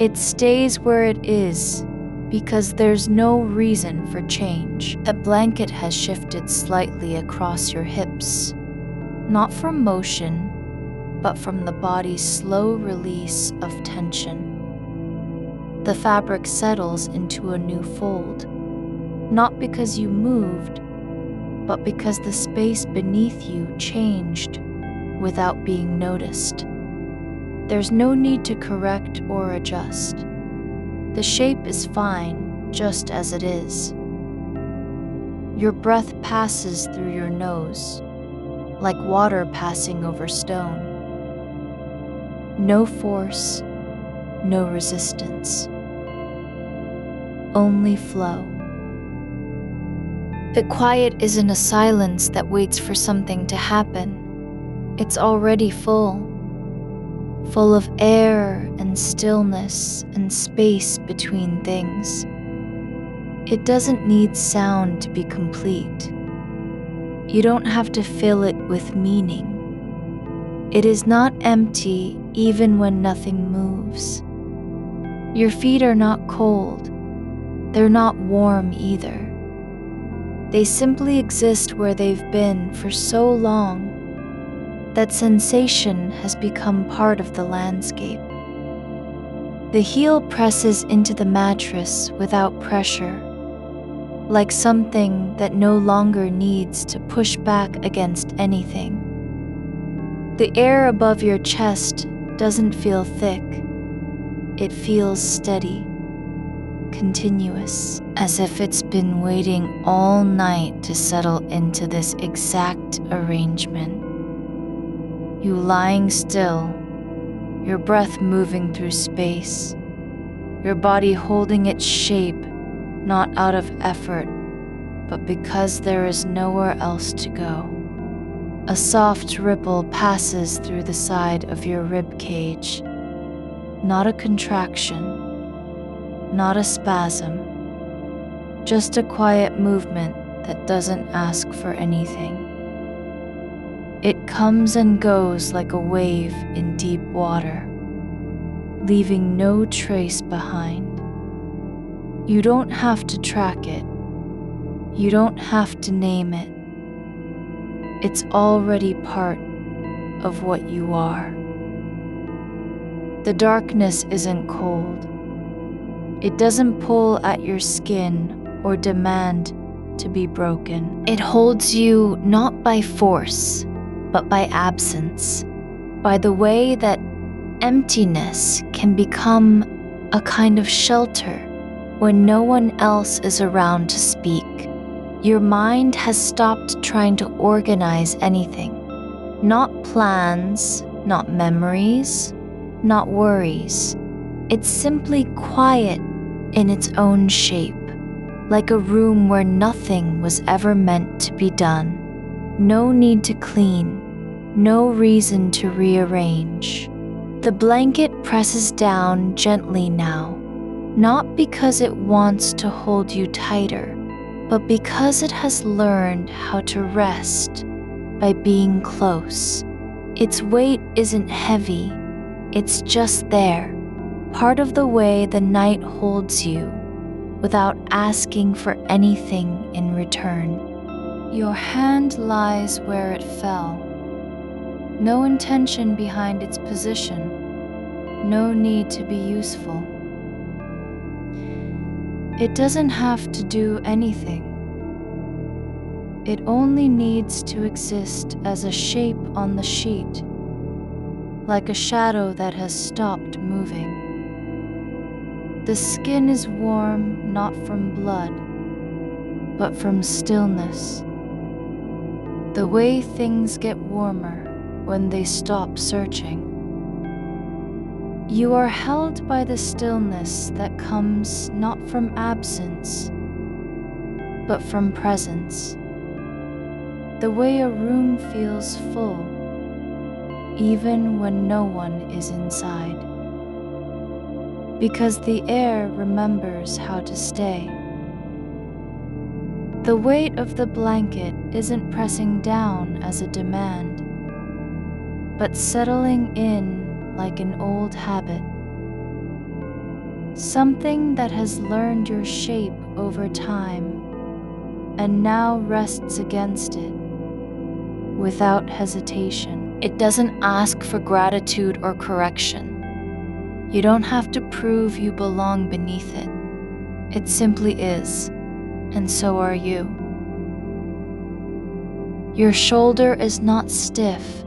It stays where it is because there's no reason for change. The blanket has shifted slightly across your hips, not from motion, but from the body's slow release of tension. The fabric settles into a new fold, not because you moved, but because the space beneath you changed without being noticed. There's no need to correct or adjust. The shape is fine just as it is. Your breath passes through your nose, like water passing over stone. No force, no resistance. Only flow. The quiet isn't a silence that waits for something to happen. It's already full of air and stillness and space between things. It doesn't need sound to be complete. You don't have to fill it with meaning. It is not empty even when nothing moves. Your feet are not cold. They're not warm either. They simply exist where they've been for so long that sensation has become part of the landscape. The heel presses into the mattress without pressure, like something that no longer needs to push back against anything. The air above your chest doesn't feel thick. It feels steady, continuous, as if it's been waiting all night to settle into this exact arrangement. You lying still, your breath moving through space, your body holding its shape, not out of effort, but because there is nowhere else to go. A soft ripple passes through the side of your rib cage, not a contraction, not a spasm, just a quiet movement that doesn't ask for anything. It comes and goes like a wave in deep water, leaving no trace behind. You don't have to track it. You don't have to name it. It's already part of what you are. The darkness isn't cold. It doesn't pull at your skin or demand to be broken. It holds you not by force, but by absence, by the way that emptiness can become a kind of shelter when no one else is around to speak. Your mind has stopped trying to organize anything. Not plans, not memories, not worries. It's simply quiet in its own shape, like a room where nothing was ever meant to be done. No need to clean, no reason to rearrange. The blanket presses down gently now, not because it wants to hold you tighter, but because it has learned how to rest by being close. Its weight isn't heavy, it's just there, part of the way the night holds you without asking for anything in return. Your hand lies where it fell. No intention behind its position. No need to be useful. It doesn't have to do anything. It only needs to exist as a shape on the sheet, like a shadow that has stopped moving. The skin is warm not from blood, but from stillness. The way things get warmer when they stop searching. You are held by the stillness that comes not from absence, but from presence. The way a room feels full, even when no one is inside. Because the air remembers how to stay. The weight of the blanket isn't pressing down as a demand, but settling in like an old habit. Something that has learned your shape over time and now rests against it without hesitation. It doesn't ask for gratitude or correction. You don't have to prove you belong beneath it. It simply is, and so are you. Your shoulder is not stiff.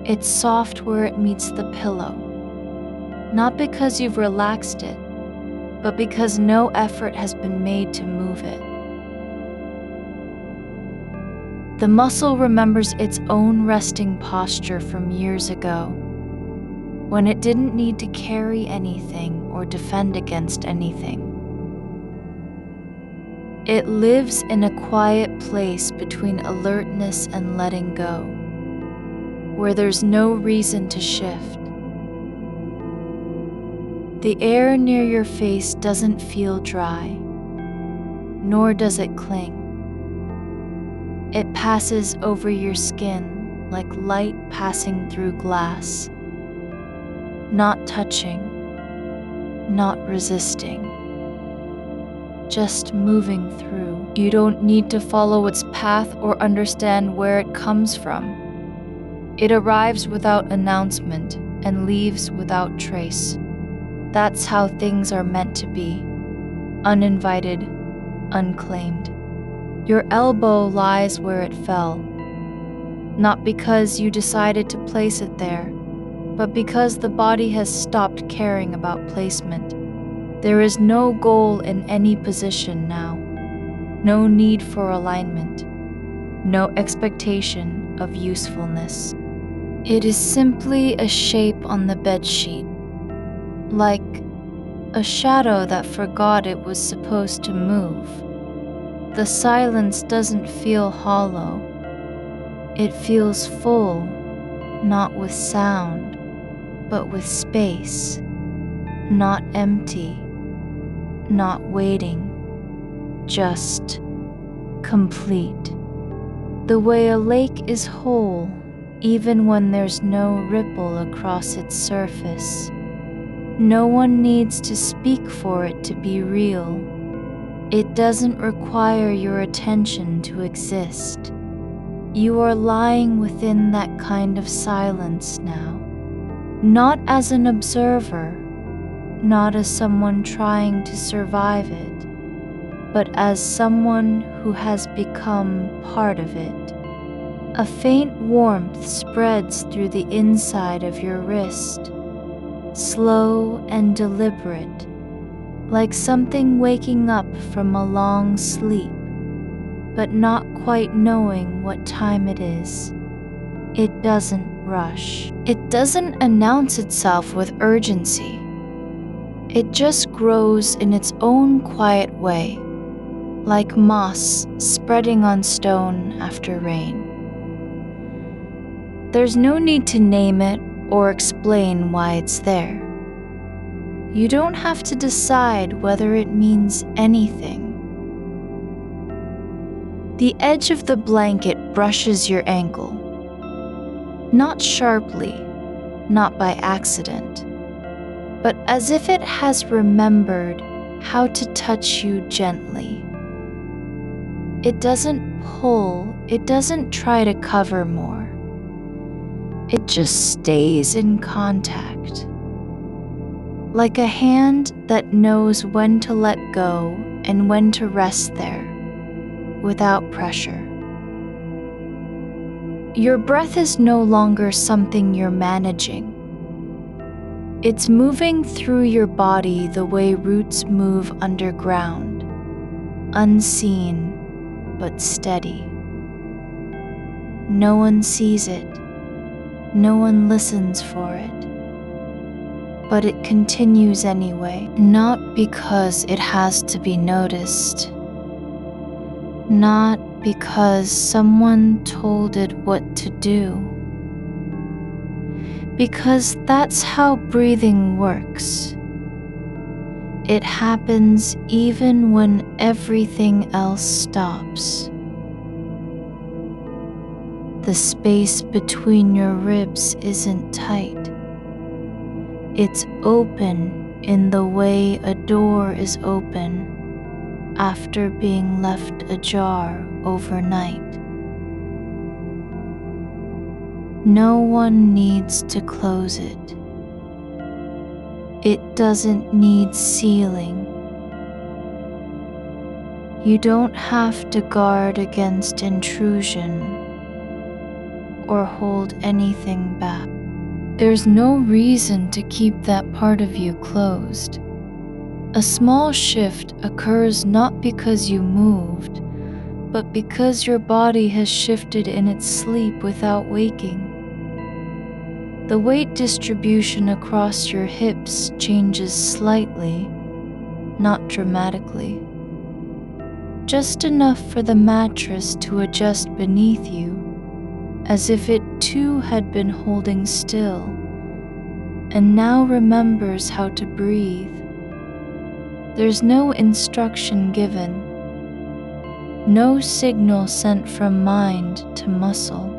It's soft where it meets the pillow. Not because you've relaxed it, but because no effort has been made to move it. The muscle remembers its own resting posture from years ago, when it didn't need to carry anything or defend against anything. It lives in a quiet place between alertness and letting go, where there's no reason to shift. The air near your face doesn't feel dry, nor does it cling. It passes over your skin like light passing through glass, not touching, not resisting, just moving through. You don't need to follow its path or understand where it comes from. It arrives without announcement and leaves without trace. That's how things are meant to be, uninvited, unclaimed. Your elbow lies where it fell, not because you decided to place it there, but because the body has stopped caring about placement. There is no goal in any position now, no need for alignment, no expectation of usefulness. It is simply a shape on the bedsheet, like a shadow that forgot it was supposed to move. The silence doesn't feel hollow. It feels full, not with sound, but with space, not empty, not waiting, just complete. The way a lake is whole, even when there's no ripple across its surface. No one needs to speak for it to be real. It doesn't require your attention to exist. You are lying within that kind of silence now, not as an observer, not as someone trying to survive it, but as someone who has become part of it. A faint warmth spreads through the inside of your wrist, slow and deliberate, like something waking up from a long sleep, but not quite knowing what time it is. It doesn't rush. It doesn't announce itself with urgency. It just grows in its own quiet way, like moss spreading on stone after rain. There's no need to name it or explain why it's there. You don't have to decide whether it means anything. The edge of the blanket brushes your ankle. Not sharply, not by accident, but as if it has remembered how to touch you gently. It doesn't pull, it doesn't try to cover more. It just stays in contact. Like a hand that knows when to let go and when to rest there, without pressure. Your breath is no longer something you're managing. It's moving through your body the way roots move underground, unseen but steady. No one sees it, no one listens for it, but it continues anyway, not because it has to be noticed, not because someone told it what to do, because that's how breathing works. It happens even when everything else stops. The space between your ribs isn't tight. It's open in the way a door is open after being left ajar overnight. No one needs to close it. It doesn't need sealing. You don't have to guard against intrusion or hold anything back. There's no reason to keep that part of you closed. A small shift occurs not because you moved, but because your body has shifted in its sleep without waking. The weight distribution across your hips changes slightly, not dramatically. Just enough for the mattress to adjust beneath you, as if it too had been holding still, and now remembers how to breathe. There's no instruction given, no signal sent from mind to muscle.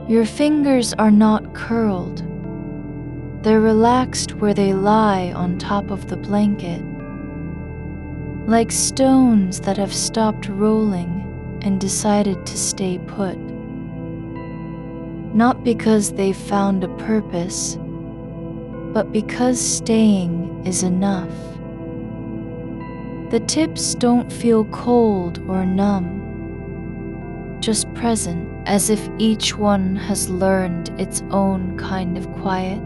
Your fingers are not curled. They're relaxed where they lie on top of the blanket, like stones that have stopped rolling and decided to stay put. Not because they've found a purpose, but because staying is enough. The tips don't feel cold or numb, just present, as if each one has learned its own kind of quiet.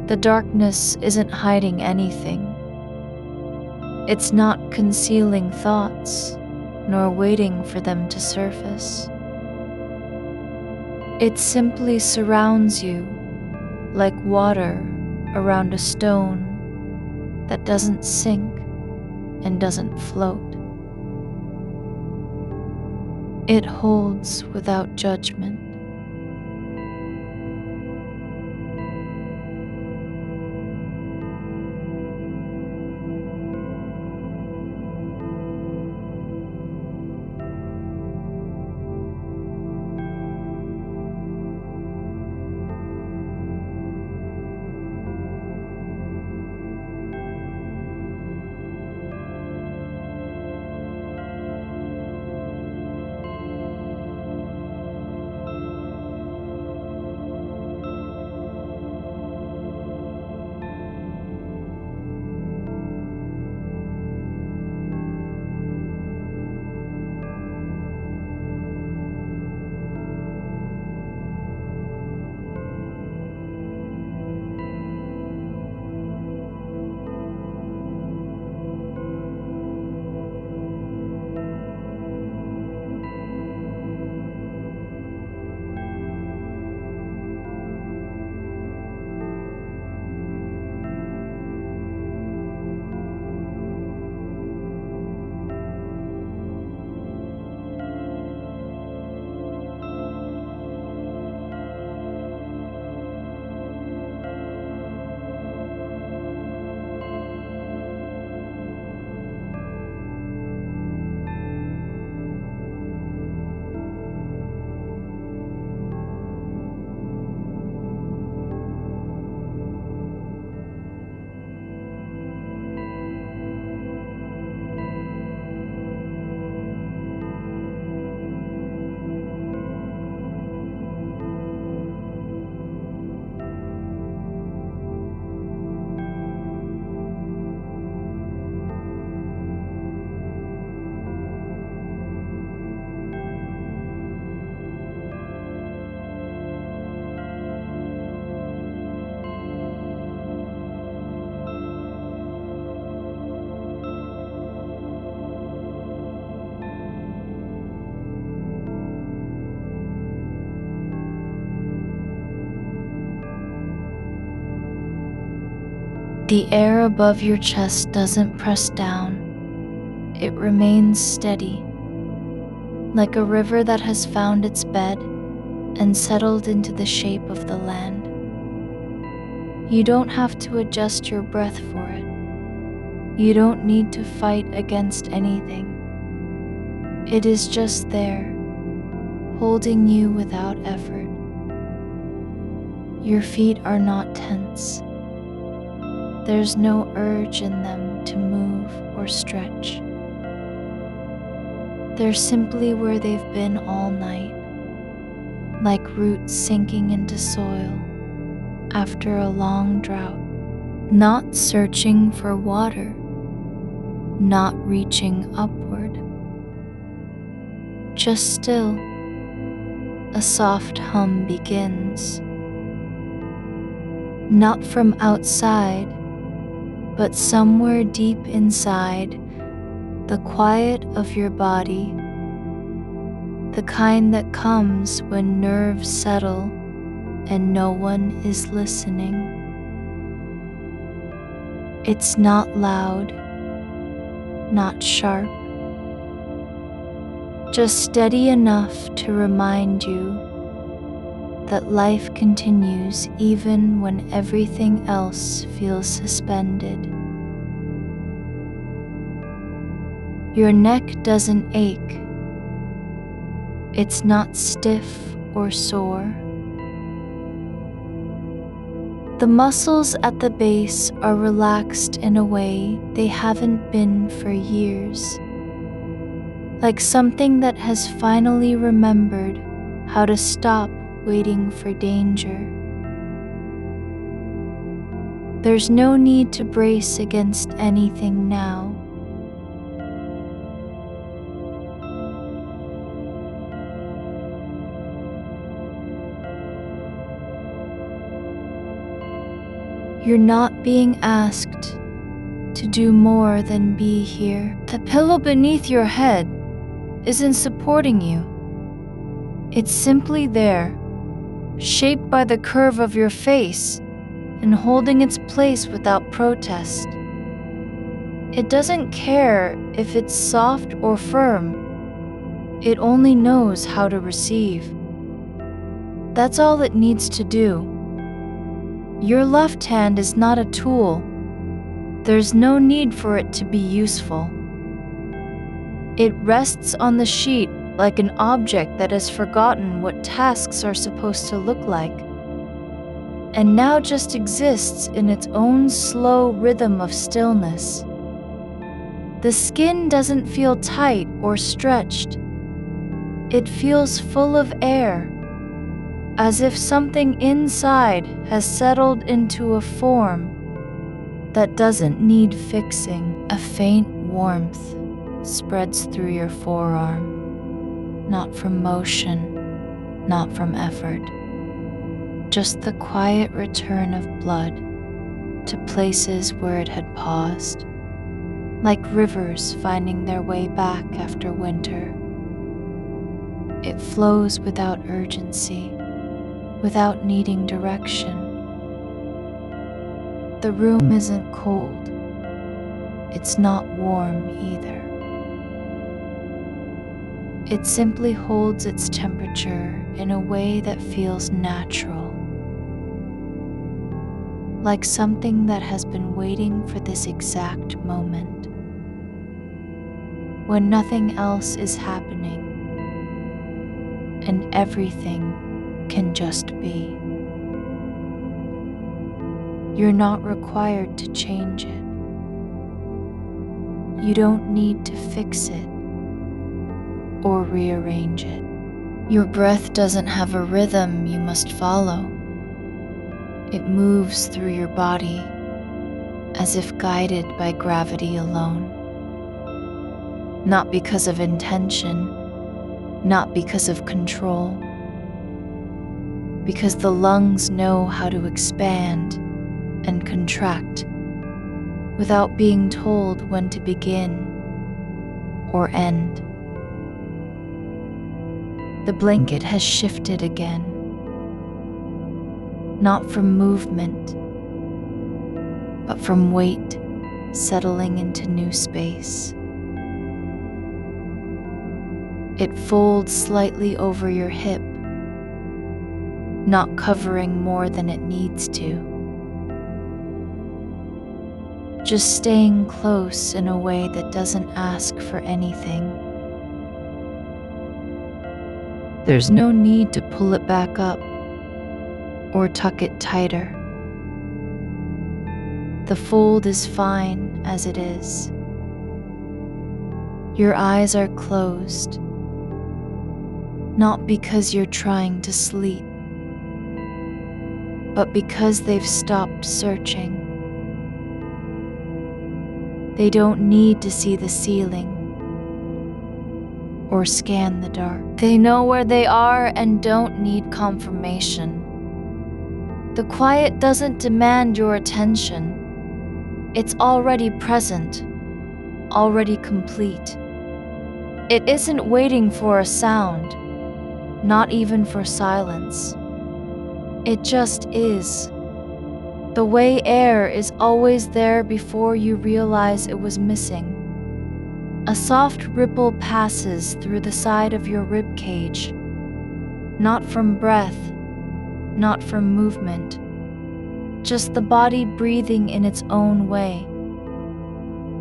The darkness isn't hiding anything. It's not concealing thoughts, nor waiting for them to surface. It simply surrounds you like water around a stone that doesn't sink and doesn't float. It holds without judgment. The air above your chest doesn't press down. It remains steady, like a river that has found its bed and settled into the shape of the land. You don't have to adjust your breath for it. You don't need to fight against anything. It is just there, holding you without effort. Your feet are not tense. There's no urge in them to move or stretch. They're simply where they've been all night, like roots sinking into soil after a long drought, not searching for water, not reaching upward. Just still, a soft hum begins, not from outside, but somewhere deep inside, the quiet of your body, the kind that comes when nerves settle and no one is listening. It's not loud, not sharp, just steady enough to remind you that life continues even when everything else feels suspended. Your neck doesn't ache. It's not stiff or sore. The muscles at the base are relaxed in a way they haven't been for years, like something that has finally remembered how to stop waiting for danger. There's no need to brace against anything now. You're not being asked to do more than be here. The pillow beneath your head isn't supporting you. It's simply there, shaped by the curve of your face and holding its place without protest. It doesn't care if it's soft or firm. It only knows how to receive. That's all it needs to do. Your left hand is not a tool. There's no need for it to be useful. It rests on the sheet like an object that has forgotten what tasks are supposed to look like, and now just exists in its own slow rhythm of stillness. The skin doesn't feel tight or stretched. It feels full of air, as if something inside has settled into a form that doesn't need fixing. A faint warmth spreads through your forearm, not from motion, not from effort, just the quiet return of blood to places where it had paused, like rivers finding their way back after winter. It flows without urgency, without needing direction. The room isn't cold. It's not warm either. It simply holds its temperature in a way that feels natural, like something that has been waiting for this exact moment, when nothing else is happening and everything can just be. You're not required to change it. You don't need to fix it or rearrange it. Your breath doesn't have a rhythm you must follow. It moves through your body as if guided by gravity alone. Not because of intention, not because of control, because the lungs know how to expand and contract without being told when to begin or end. The blanket has shifted again, not from movement, but from weight settling into new space. It folds slightly over your hip, not covering more than it needs to. Just staying close in a way that doesn't ask for anything. There's no need to pull it back up or tuck it tighter. The fold is fine as it is. Your eyes are closed, not because you're trying to sleep, but because they've stopped searching. They don't need to see the ceiling or scan the dark. They know where they are and don't need confirmation. The quiet doesn't demand your attention. It's already present, already complete. It isn't waiting for a sound, not even for silence. It just is. The way air is always there before you realize it was missing. A soft ripple passes through the side of your rib cage, not from breath, not from movement, just the body breathing in its own way,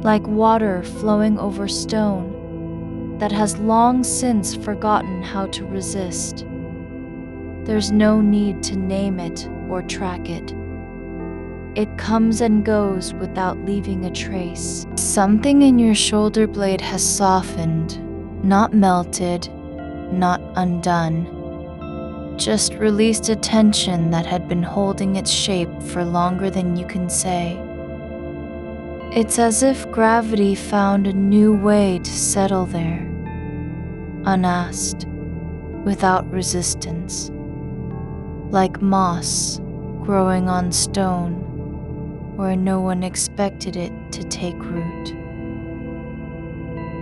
like water flowing over stone that has long since forgotten how to resist. There's no need to name it or track it. It comes and goes without leaving a trace. Something in your shoulder blade has softened, not melted, not undone. Just released a tension that had been holding its shape for longer than you can say. It's as if gravity found a new way to settle there, unasked, without resistance, like moss growing on stone where no one expected it to take root.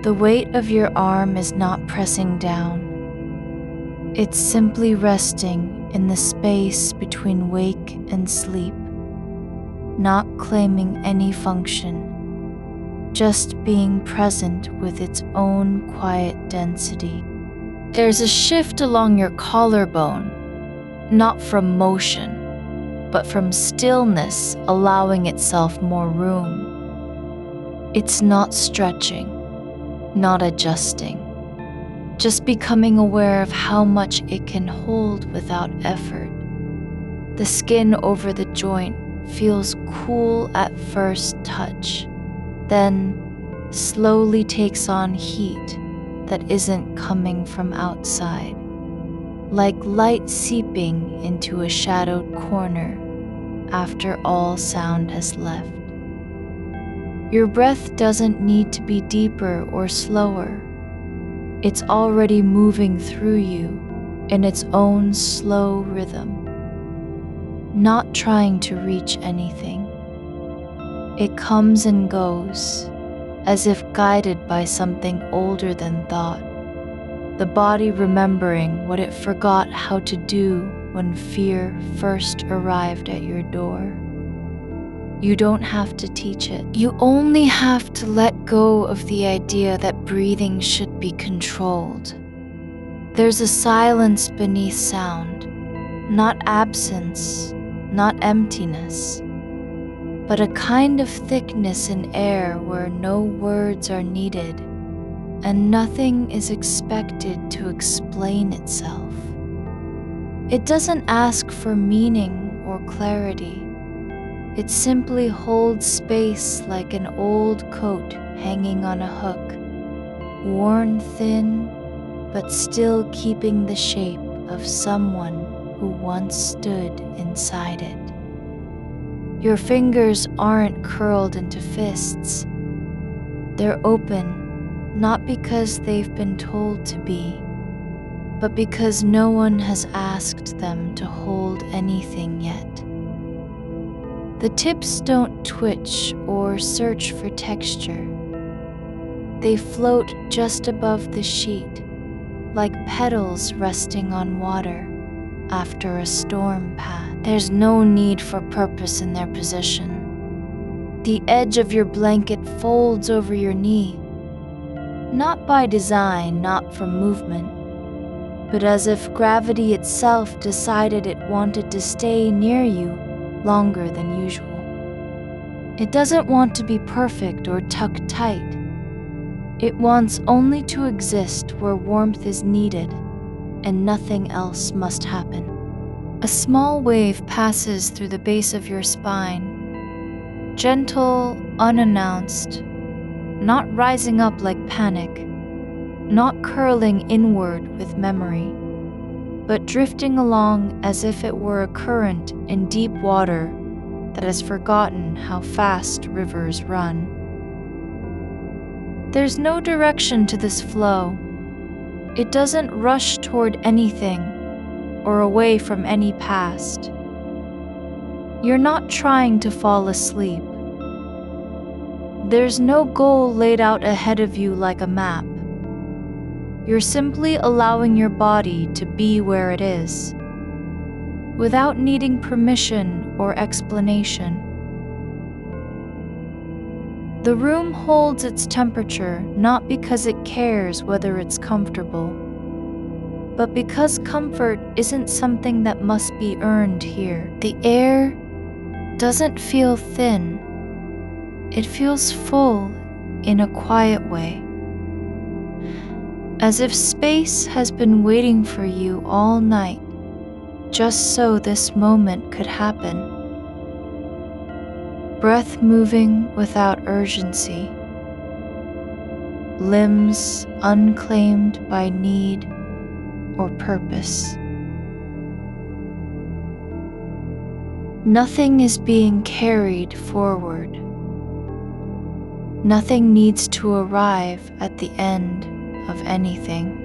The weight of your arm is not pressing down. It's simply resting in the space between wake and sleep, not claiming any function, just being present with its own quiet density. There's a shift along your collarbone, not from motion, but from stillness allowing itself more room. It's not stretching, not adjusting, just becoming aware of how much it can hold without effort. The skin over the joint feels cool at first touch, then slowly takes on heat that isn't coming from outside, like light seeping into a shadowed corner after all sound has left. Your breath doesn't need to be deeper or slower. It's already moving through you in its own slow rhythm, not trying to reach anything. It comes and goes, as if guided by something older than thought, the body remembering what it forgot how to do when fear first arrived at your door. You don't have to teach it. You only have to let go of the idea that breathing should be controlled. There's a silence beneath sound, not absence, not emptiness, but a kind of thickness in air where no words are needed and nothing is expected to explain itself. It doesn't ask for meaning or clarity. It simply holds space like an old coat hanging on a hook, worn thin, but still keeping the shape of someone who once stood inside it. Your fingers aren't curled into fists. They're open, not because they've been told to be, but because no one has asked them to hold anything yet. The tips don't twitch or search for texture. They float just above the sheet, like petals resting on water after a storm path. There's no need for purpose in their position. The edge of your blanket folds over your knee, not by design, not from movement, but as if gravity itself decided it wanted to stay near you longer than usual. It doesn't want to be perfect or tucked tight. It wants only to exist where warmth is needed and nothing else must happen. A small wave passes through the base of your spine, gentle, unannounced, not rising up like panic, not curling inward with memory, but drifting along as if it were a current in deep water that has forgotten how fast rivers run. There's no direction to this flow. It doesn't rush toward anything or away from any past. You're not trying to fall asleep. There's no goal laid out ahead of you like a map. You're simply allowing your body to be where it is, without needing permission or explanation. The room holds its temperature not because it cares whether it's comfortable, but because comfort isn't something that must be earned here. The air doesn't feel thin. It feels full in a quiet way, as if space has been waiting for you all night, just so this moment could happen. Breath moving without urgency, limbs unclaimed by need or purpose. Nothing is being carried forward. Nothing needs to arrive at the end of anything.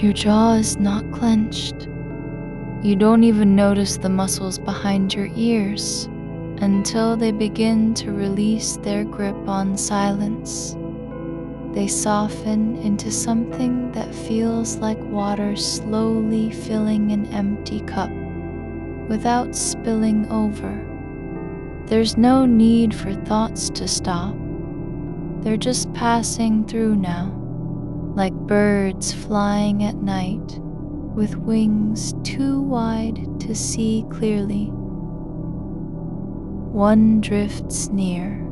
Your jaw is not clenched. You don't even notice the muscles behind your ears until they begin to release their grip on silence. They soften into something that feels like water slowly filling an empty cup without spilling over. There's no need for thoughts to stop. They're just passing through now, like birds flying at night with wings too wide to see clearly. One drifts near,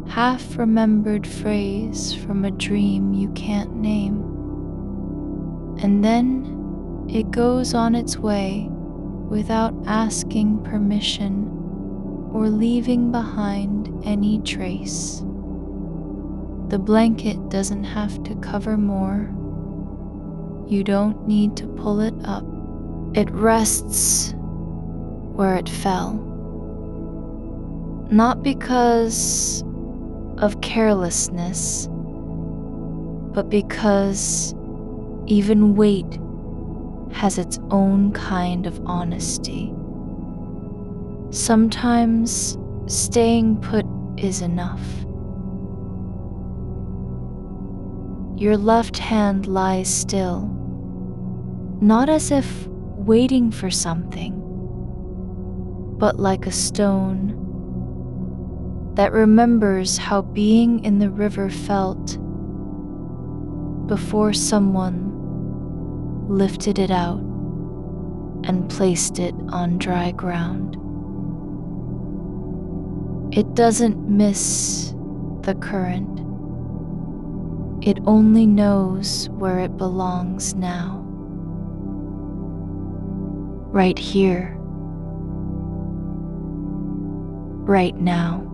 half-remembered phrase from a dream you can't name. And then it goes on its way without asking permission or leaving behind any trace. The blanket doesn't have to cover more. You don't need to pull it up. It rests where it fell. Not because of carelessness, but because even weight has its own kind of honesty. Sometimes staying put is enough. Your left hand lies still, not as if waiting for something, but like a stone that remembers how being in the river felt before someone lifted it out and placed it on dry ground. It doesn't miss the current. It only knows where it belongs now. Right here. Right now.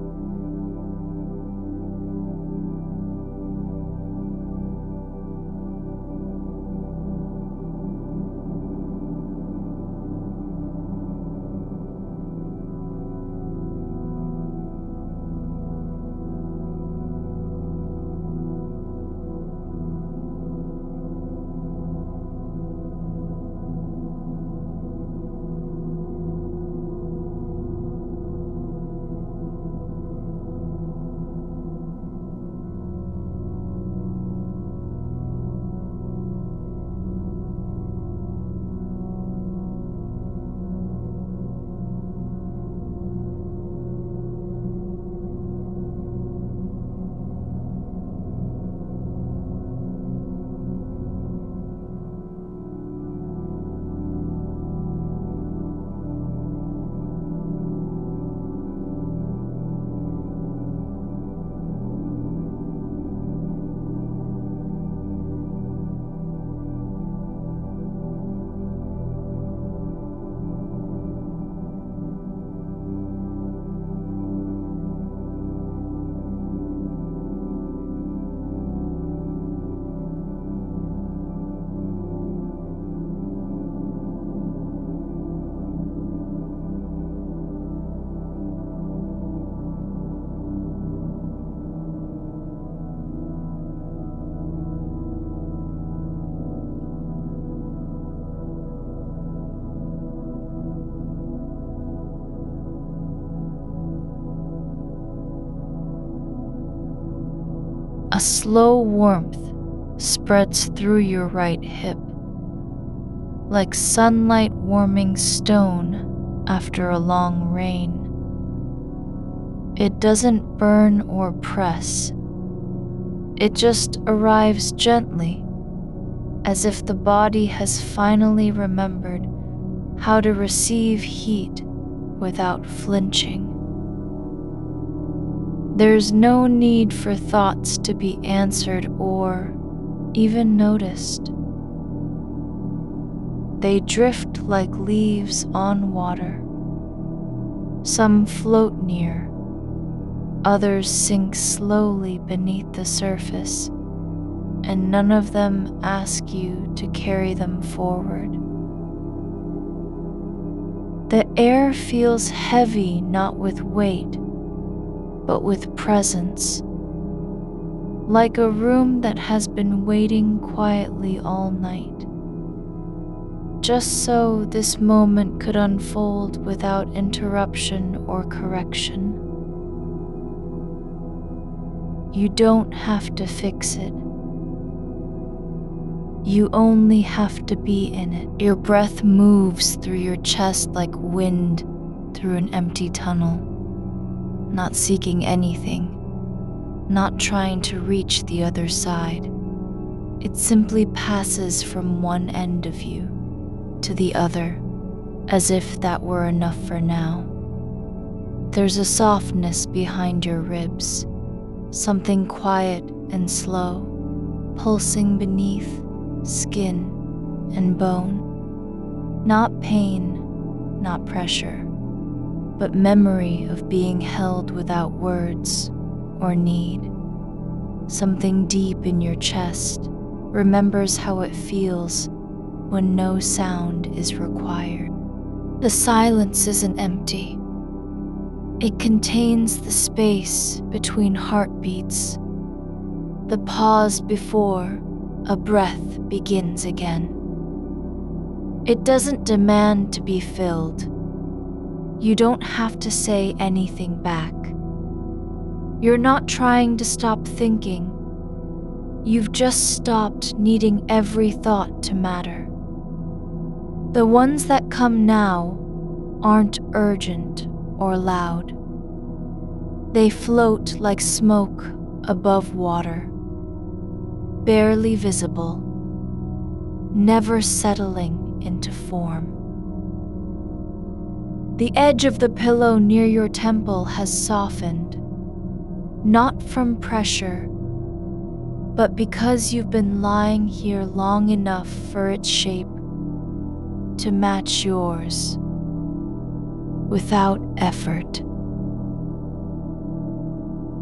A slow warmth spreads through your right hip, like sunlight warming stone after a long rain. It doesn't burn or press. It just arrives gently, as if the body has finally remembered how to receive heat without flinching. There's no need for thoughts to be answered or even noticed. They drift like leaves on water. Some float near, others sink slowly beneath the surface, and none of them ask you to carry them forward. The air feels heavy not with weight, but with presence, like a room that has been waiting quietly all night, just so this moment could unfold without interruption or correction. You don't have to fix it. You only have to be in it. Your breath moves through your chest like wind through an empty tunnel, not seeking anything, not trying to reach the other side. It simply passes from one end of you to the other, as if that were enough for now. There's a softness behind your ribs, something quiet and slow, pulsing beneath skin and bone. Not pain, not pressure, but memory of being held without words or need. Something deep in your chest remembers how it feels when no sound is required. The silence isn't empty. It contains the space between heartbeats, the pause before a breath begins again. It doesn't demand to be filled. You don't have to say anything back. You're not trying to stop thinking. You've just stopped needing every thought to matter. The ones that come now aren't urgent or loud. They float like smoke above water, barely visible, never settling into form. The edge of the pillow near your temple has softened, not from pressure, but because you've been lying here long enough for its shape to match yours without effort.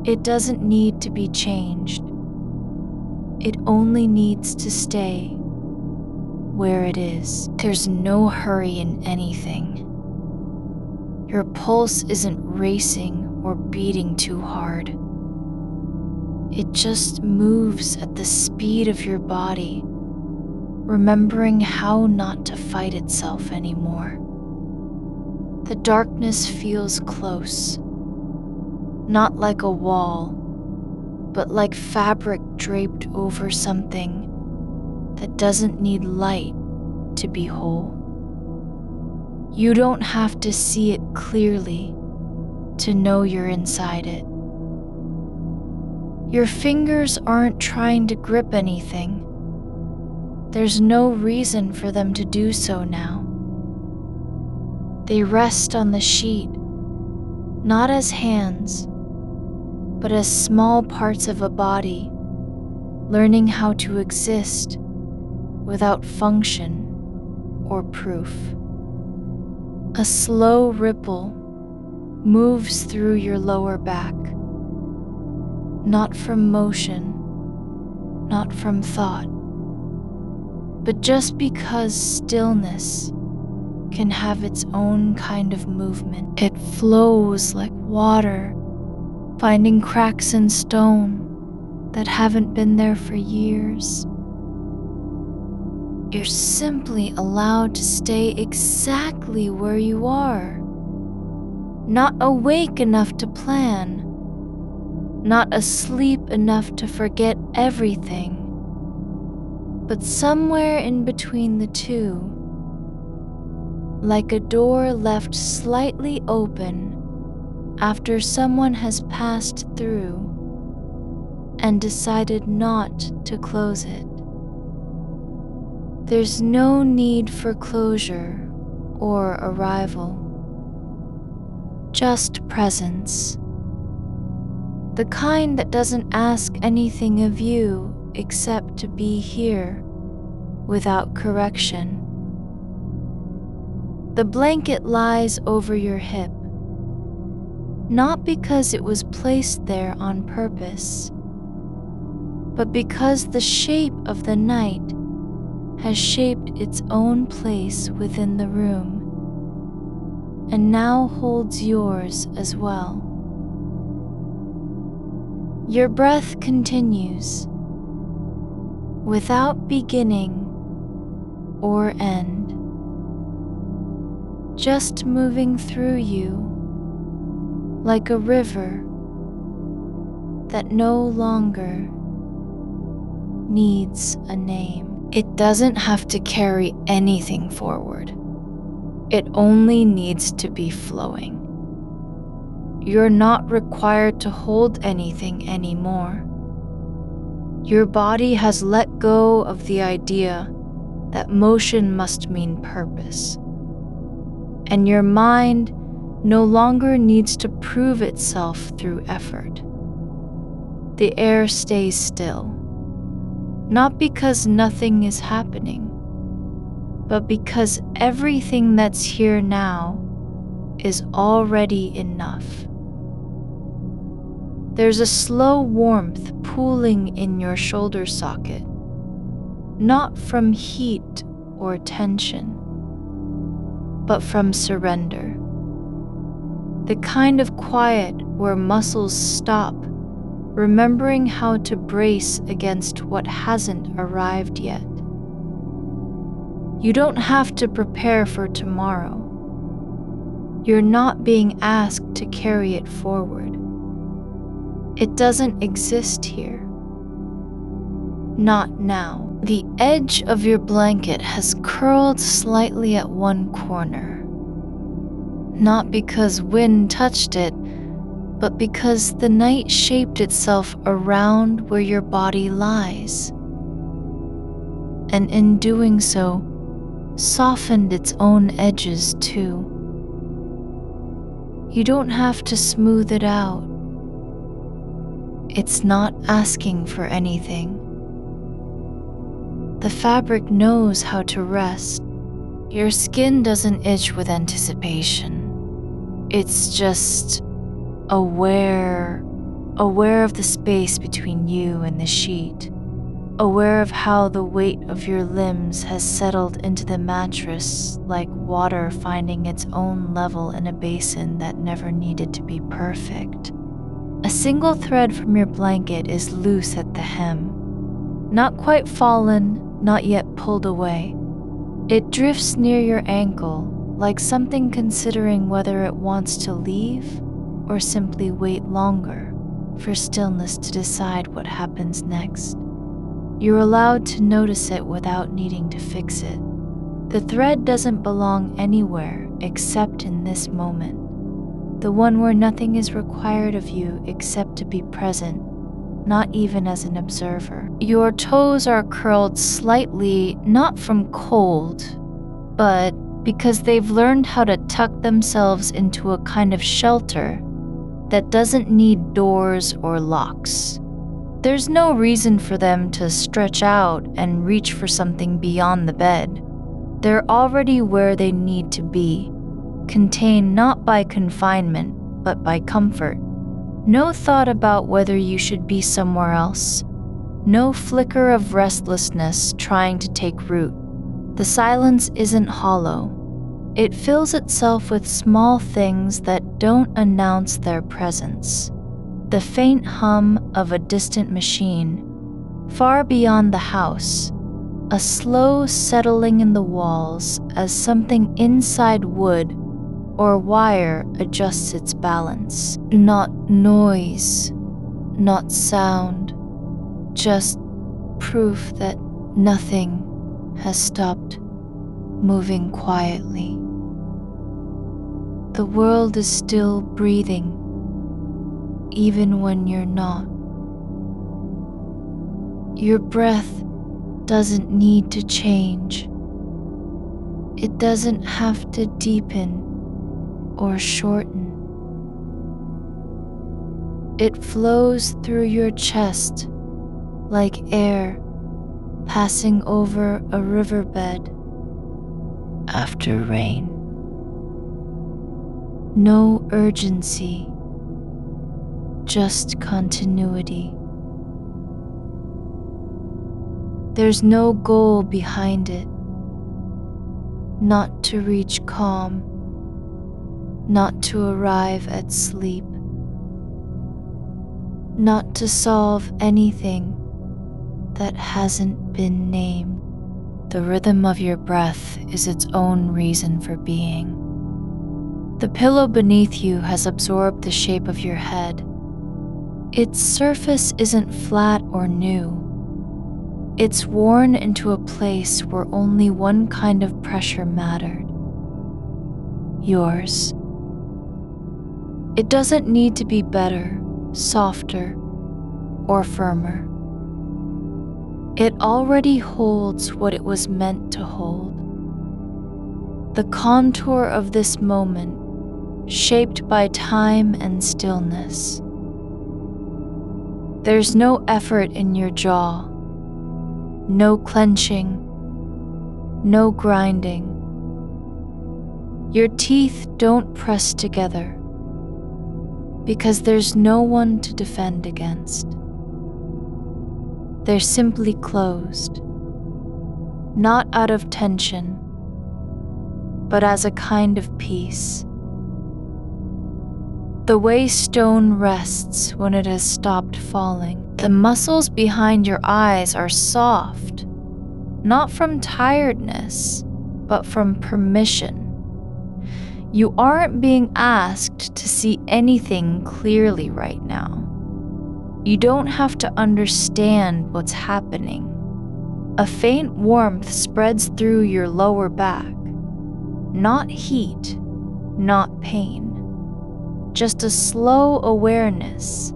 It doesn't need to be changed. It only needs to stay where it is. There's no hurry in anything. Your pulse isn't racing or beating too hard. It just moves at the speed of your body, remembering how not to fight itself anymore. The darkness feels close, not like a wall, but like fabric draped over something that doesn't need light to be whole. You don't have to see it clearly to know you're inside it. Your fingers aren't trying to grip anything. There's no reason for them to do so now. They rest on the sheet, not as hands, but as small parts of a body, learning how to exist without function or proof. A slow ripple moves through your lower back, not from motion, not from thought, but just because stillness can have its own kind of movement. It flows like water, finding cracks in stone that haven't been there for years. You're simply allowed to stay exactly where you are, not awake enough to plan, not asleep enough to forget everything, but somewhere in between the two, like a door left slightly open after someone has passed through and decided not to close it. There's no need for closure or arrival, just presence. The kind that doesn't ask anything of you except to be here without correction. The blanket lies over your hip, not because it was placed there on purpose, but because the shape of the night has shaped its own place within the room, and now holds yours as well. Your breath continues, without beginning or end, just moving through you like a river that no longer needs a name. It doesn't have to carry anything forward. It only needs to be flowing. You're not required to hold anything anymore. Your body has let go of the idea that motion must mean purpose, and your mind no longer needs to prove itself through effort. The air stays still, not because nothing is happening, but because everything that's here now is already enough. There's a slow warmth pooling in your shoulder socket, not from heat or tension, but from surrender. The kind of quiet where muscles stop, remembering how to brace against what hasn't arrived yet. You don't have to prepare for tomorrow. You're not being asked to carry it forward. It doesn't exist here. Not now. The edge of your blanket has curled slightly at one corner. Not because wind touched it, but because the night shaped itself around where your body lies. And in doing so, softened its own edges too. You don't have to smooth it out. It's not asking for anything. The fabric knows how to rest. Your skin doesn't itch with anticipation. It's just aware of the space between you and the sheet, aware of how the weight of your limbs has settled into the mattress like water finding its own level in a basin that never needed to be perfect. A single thread from your blanket is loose at the hem, not quite fallen, not yet pulled away. It drifts near your ankle, like something considering whether it wants to leave or simply wait longer for stillness to decide what happens next. You're allowed to notice it without needing to fix it. The thread doesn't belong anywhere except in this moment, the one where nothing is required of you except to be present, not even as an observer. Your toes are curled slightly, not from cold, but because they've learned how to tuck themselves into a kind of shelter that doesn't need doors or locks. There's no reason for them to stretch out and reach for something beyond the bed. They're already where they need to be, contained not by confinement, but by comfort. No thought about whether you should be somewhere else. No flicker of restlessness trying to take root. The silence isn't hollow. It fills itself with small things that don't announce their presence. The faint hum of a distant machine, far beyond the house, a slow settling in the walls as something inside wood or wire adjusts its balance. Not noise, not sound, just proof that nothing has stopped moving quietly. The world is still breathing, even when you're not. Your breath doesn't need to change. It doesn't have to deepen or shorten. It flows through your chest like air passing over a riverbed after rain. No urgency, just continuity. There's no goal behind it. Not to reach calm, not to arrive at sleep, not to solve anything that hasn't been named. The rhythm of your breath is its own reason for being. The pillow beneath you has absorbed the shape of your head. Its surface isn't flat or new. It's worn into a place where only one kind of pressure mattered. Yours. It doesn't need to be better, softer, or firmer. It already holds what it was meant to hold. The contour of this moment, shaped by time and stillness. There's no effort in your jaw, no clenching, no grinding. Your teeth don't press together because there's no one to defend against. They're simply closed, not out of tension, but as a kind of peace. The way stone rests when it has stopped falling. The muscles behind your eyes are soft, not from tiredness, but from permission. You aren't being asked to see anything clearly right now. You don't have to understand what's happening. A faint warmth spreads through your lower back. Not heat, not pain. Just a slow awareness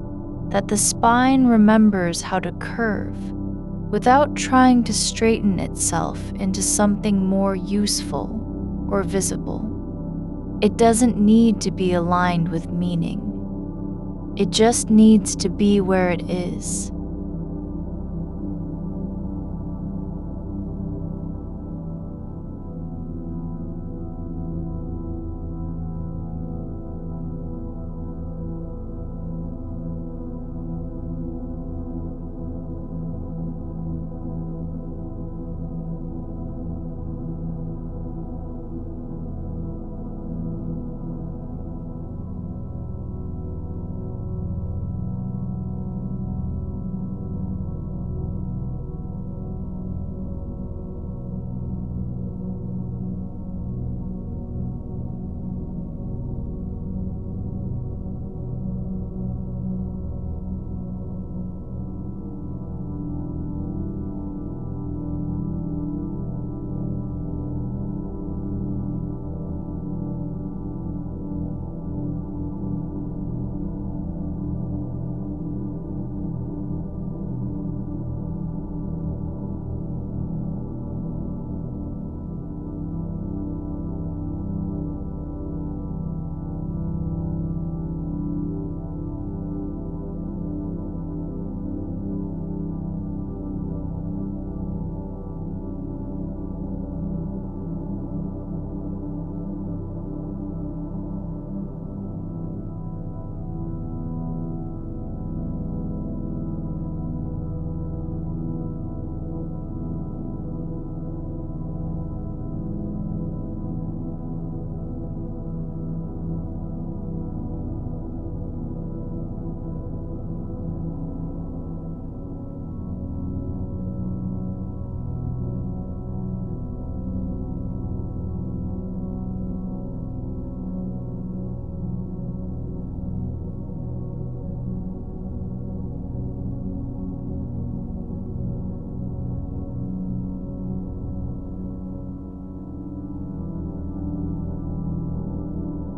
that the spine remembers how to curve without trying to straighten itself into something more useful or visible. It doesn't need to be aligned with meaning. It just needs to be where it is.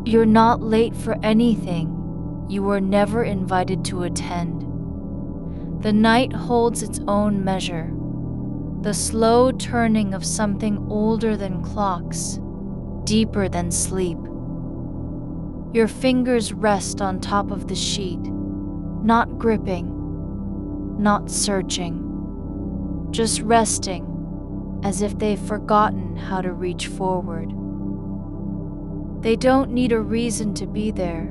You're not late for anything you were never invited to attend. The night holds its own measure, the slow turning of something older than clocks, deeper than sleep. Your fingers rest on top of the sheet, not gripping, not searching, just resting as if they've forgotten how to reach forward. They don't need a reason to be there.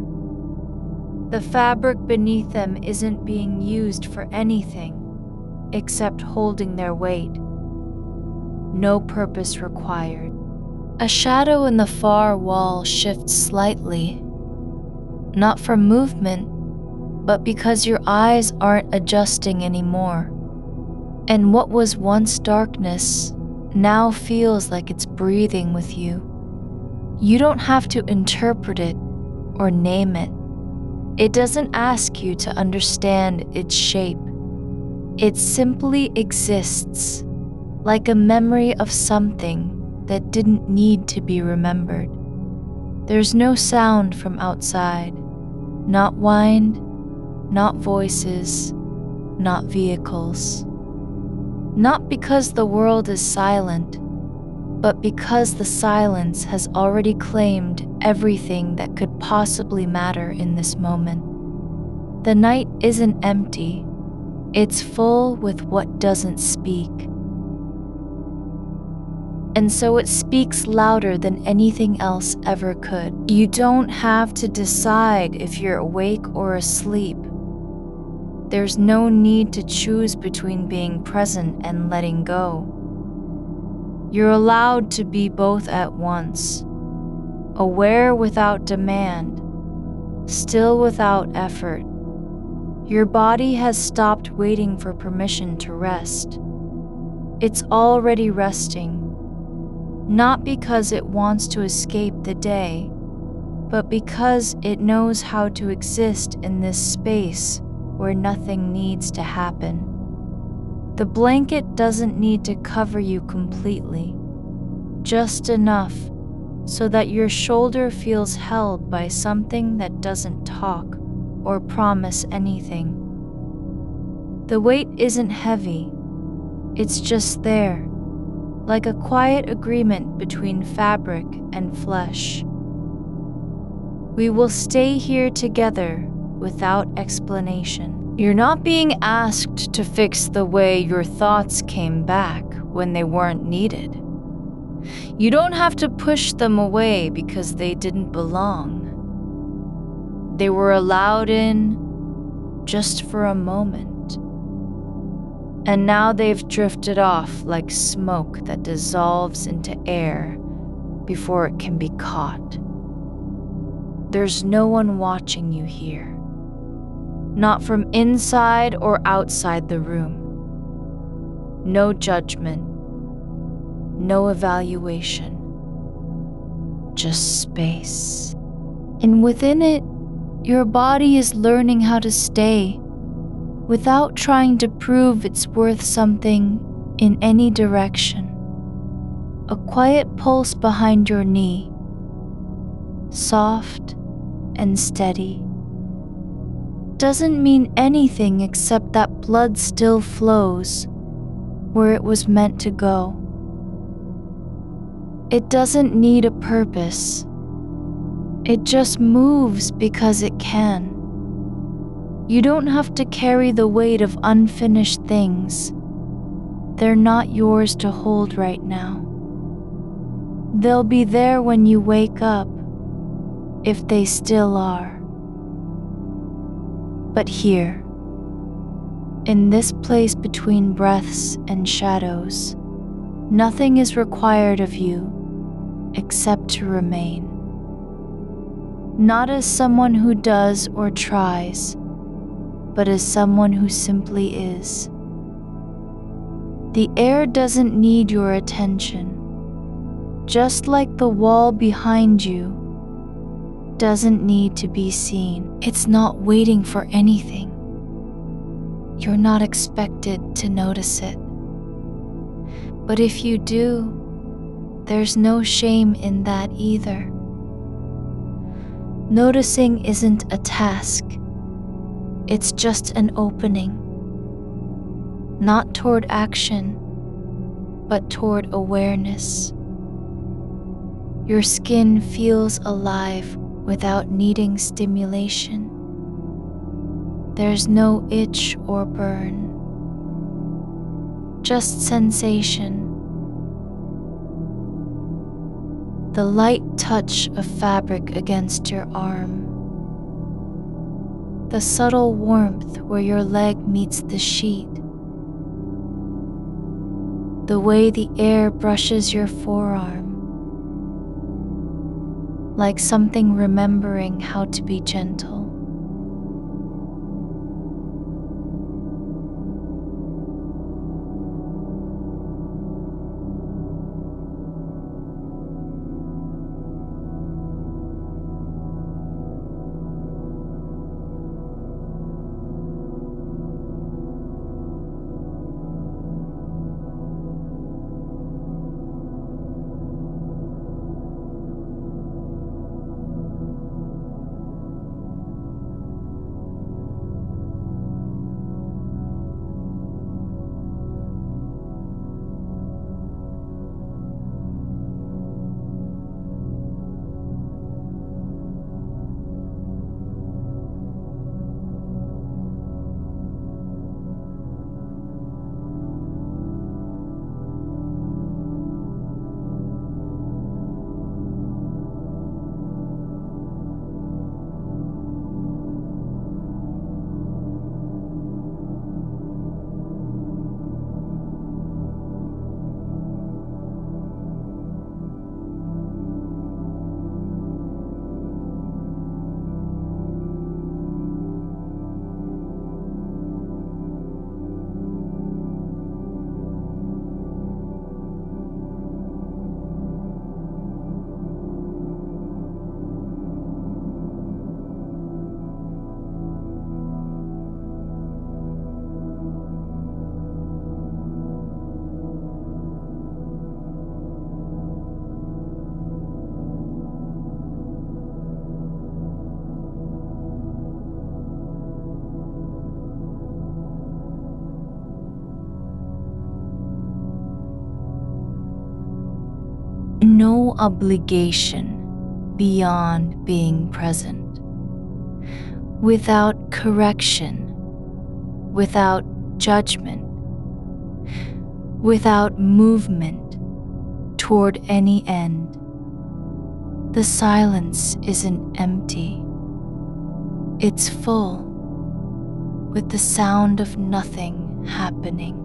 The fabric beneath them isn't being used for anything except holding their weight. No purpose required. A shadow in the far wall shifts slightly, not from movement, but because your eyes aren't adjusting anymore. And what was once darkness now feels like it's breathing with you. You don't have to interpret it or name it. It doesn't ask you to understand its shape. It simply exists, like a memory of something that didn't need to be remembered. There's no sound from outside, not wind, not voices, not vehicles. Not because the world is silent, but because the silence has already claimed everything that could possibly matter in this moment. The night isn't empty, it's full with what doesn't speak. And so it speaks louder than anything else ever could. You don't have to decide if you're awake or asleep. There's no need to choose between being present and letting go. You're allowed to be both at once, aware without demand, still without effort. Your body has stopped waiting for permission to rest. It's already resting, not because it wants to escape the day, but because it knows how to exist in this space where nothing needs to happen. The blanket doesn't need to cover you completely, just enough so that your shoulder feels held by something that doesn't talk or promise anything. The weight isn't heavy, it's just there, like a quiet agreement between fabric and flesh. We will stay here together without explanation. You're not being asked to fix the way your thoughts came back when they weren't needed. You don't have to push them away because they didn't belong. They were allowed in just for a moment. And now they've drifted off like smoke that dissolves into air before it can be caught. There's no one watching you here. Not from inside or outside the room. No judgment, no evaluation, just space. And within it, your body is learning how to stay without trying to prove it's worth something in any direction. A quiet pulse behind your knee, soft and steady. Doesn't mean anything except that blood still flows where it was meant to go. It doesn't need a purpose. It just moves because it can. You don't have to carry the weight of unfinished things. They're not yours to hold right now. They'll be there when you wake up, if they still are. But here, in this place between breaths and shadows, nothing is required of you except to remain. Not as someone who does or tries, but as someone who simply is. The air doesn't need your attention, just like the wall behind you doesn't need to be seen. It's not waiting for anything. You're not expected to notice it. But if you do, there's no shame in that either. Noticing isn't a task. It's just an opening. Not toward action, but toward awareness. Your skin feels alive without needing stimulation. There's no itch or burn, just sensation. The light touch of fabric against your arm. The subtle warmth where your leg meets the sheet. The way the air brushes your forearm. Like something remembering how to be gentle. no obligation beyond being present. Without correction, without judgment, without movement toward any end. The silence isn't empty. It's full, with the sound of nothing happening.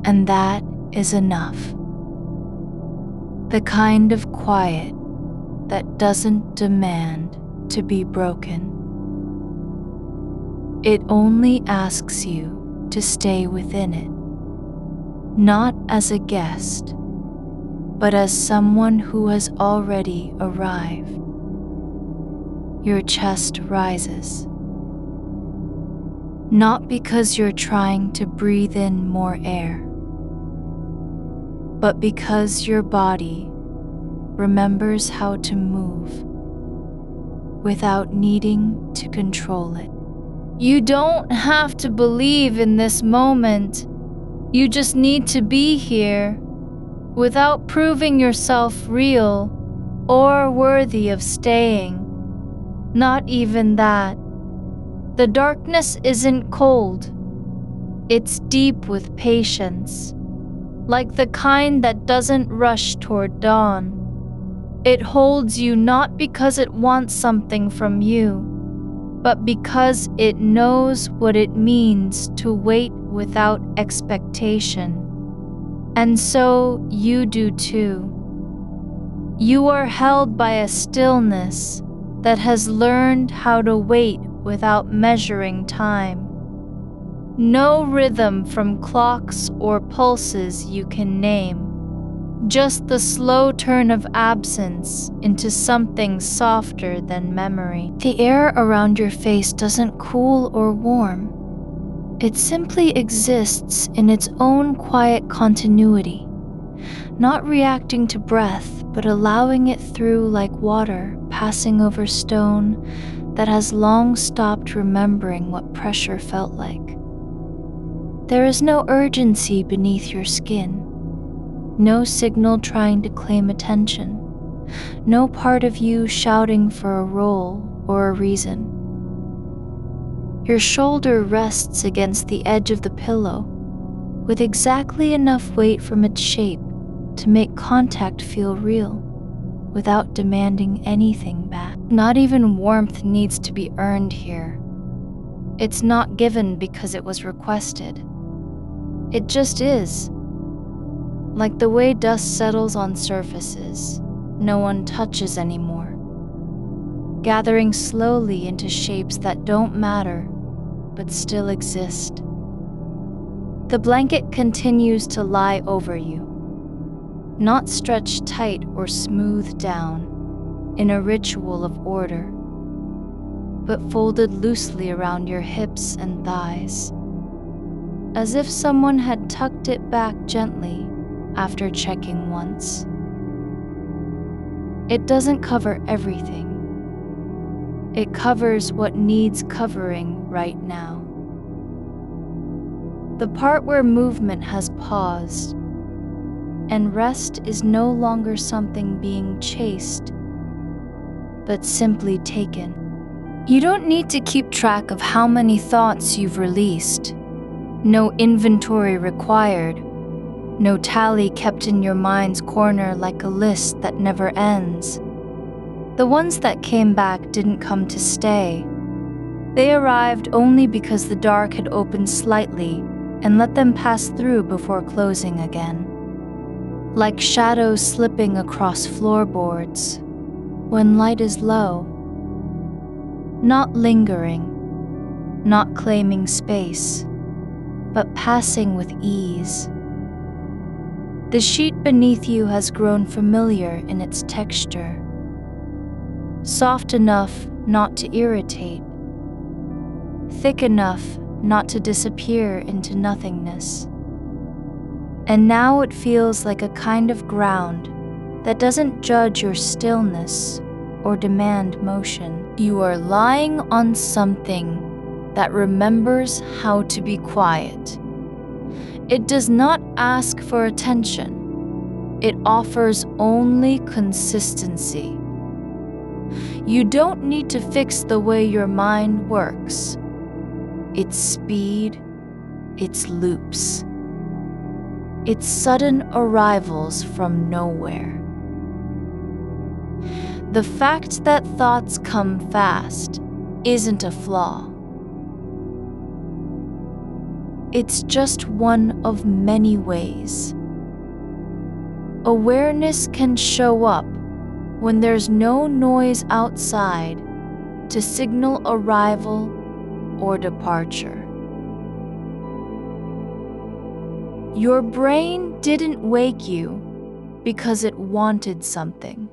And that is enough. The kind of quiet that doesn't demand to be broken. It only asks you to stay within it, not as a guest, but as someone who has already arrived. Your chest rises, not because you're trying to breathe in more air, but because your body remembers how to move without needing to control it. You don't have to believe in this moment. You just need to be here without proving yourself real or worthy of staying. Not even that. The darkness isn't cold. It's deep with patience, like the kind that doesn't rush toward dawn. It holds you not because it wants something from you, but because it knows what it means to wait without expectation. And so you do too. You are held by a stillness that has learned how to wait without measuring time. No rhythm from clocks or pulses you can name. Just the slow turn of absence into something softer than memory. The air around your face doesn't cool or warm. It simply exists in its own quiet continuity, not reacting to breath, but allowing it through like water passing over stone that has long stopped remembering what pressure felt like. There is no urgency beneath your skin. No signal trying to claim attention. No part of you shouting for a role or a reason. Your shoulder rests against the edge of the pillow, with exactly enough weight from its shape to make contact feel real, without demanding anything back. Not even warmth needs to be earned here. It's not given because it was requested. It just is. Like the way dust settles on surfaces no one touches anymore, gathering slowly into shapes that don't matter but still exist. The blanket continues to lie over you, not stretched tight or smoothed down in a ritual of order, but folded loosely around your hips and thighs, as if someone had tucked it back gently after checking once. It doesn't cover everything. It covers what needs covering right now. The part where movement has paused, and rest is no longer something being chased, but simply taken. You don't need to keep track of how many thoughts you've released. No inventory required. No tally kept in your mind's corner like a list that never ends. The ones that came back didn't come to stay. They arrived only because the dark had opened slightly and let them pass through before closing again. Like shadows slipping across floorboards when light is low. Not lingering, not claiming space, but passing with ease. The sheet beneath you has grown familiar in its texture, soft enough not to irritate, thick enough not to disappear into nothingness. And now it feels like a kind of ground that doesn't judge your stillness or demand motion. You are lying on something that remembers how to be quiet. It does not ask for attention. It offers only consistency. You don't need to fix the way your mind works, its speed, its loops, its sudden arrivals from nowhere. The fact that thoughts come fast isn't a flaw. It's just one of many ways. Awareness can show up when there's no noise outside to signal arrival or departure. Your brain didn't wake you because it wanted something.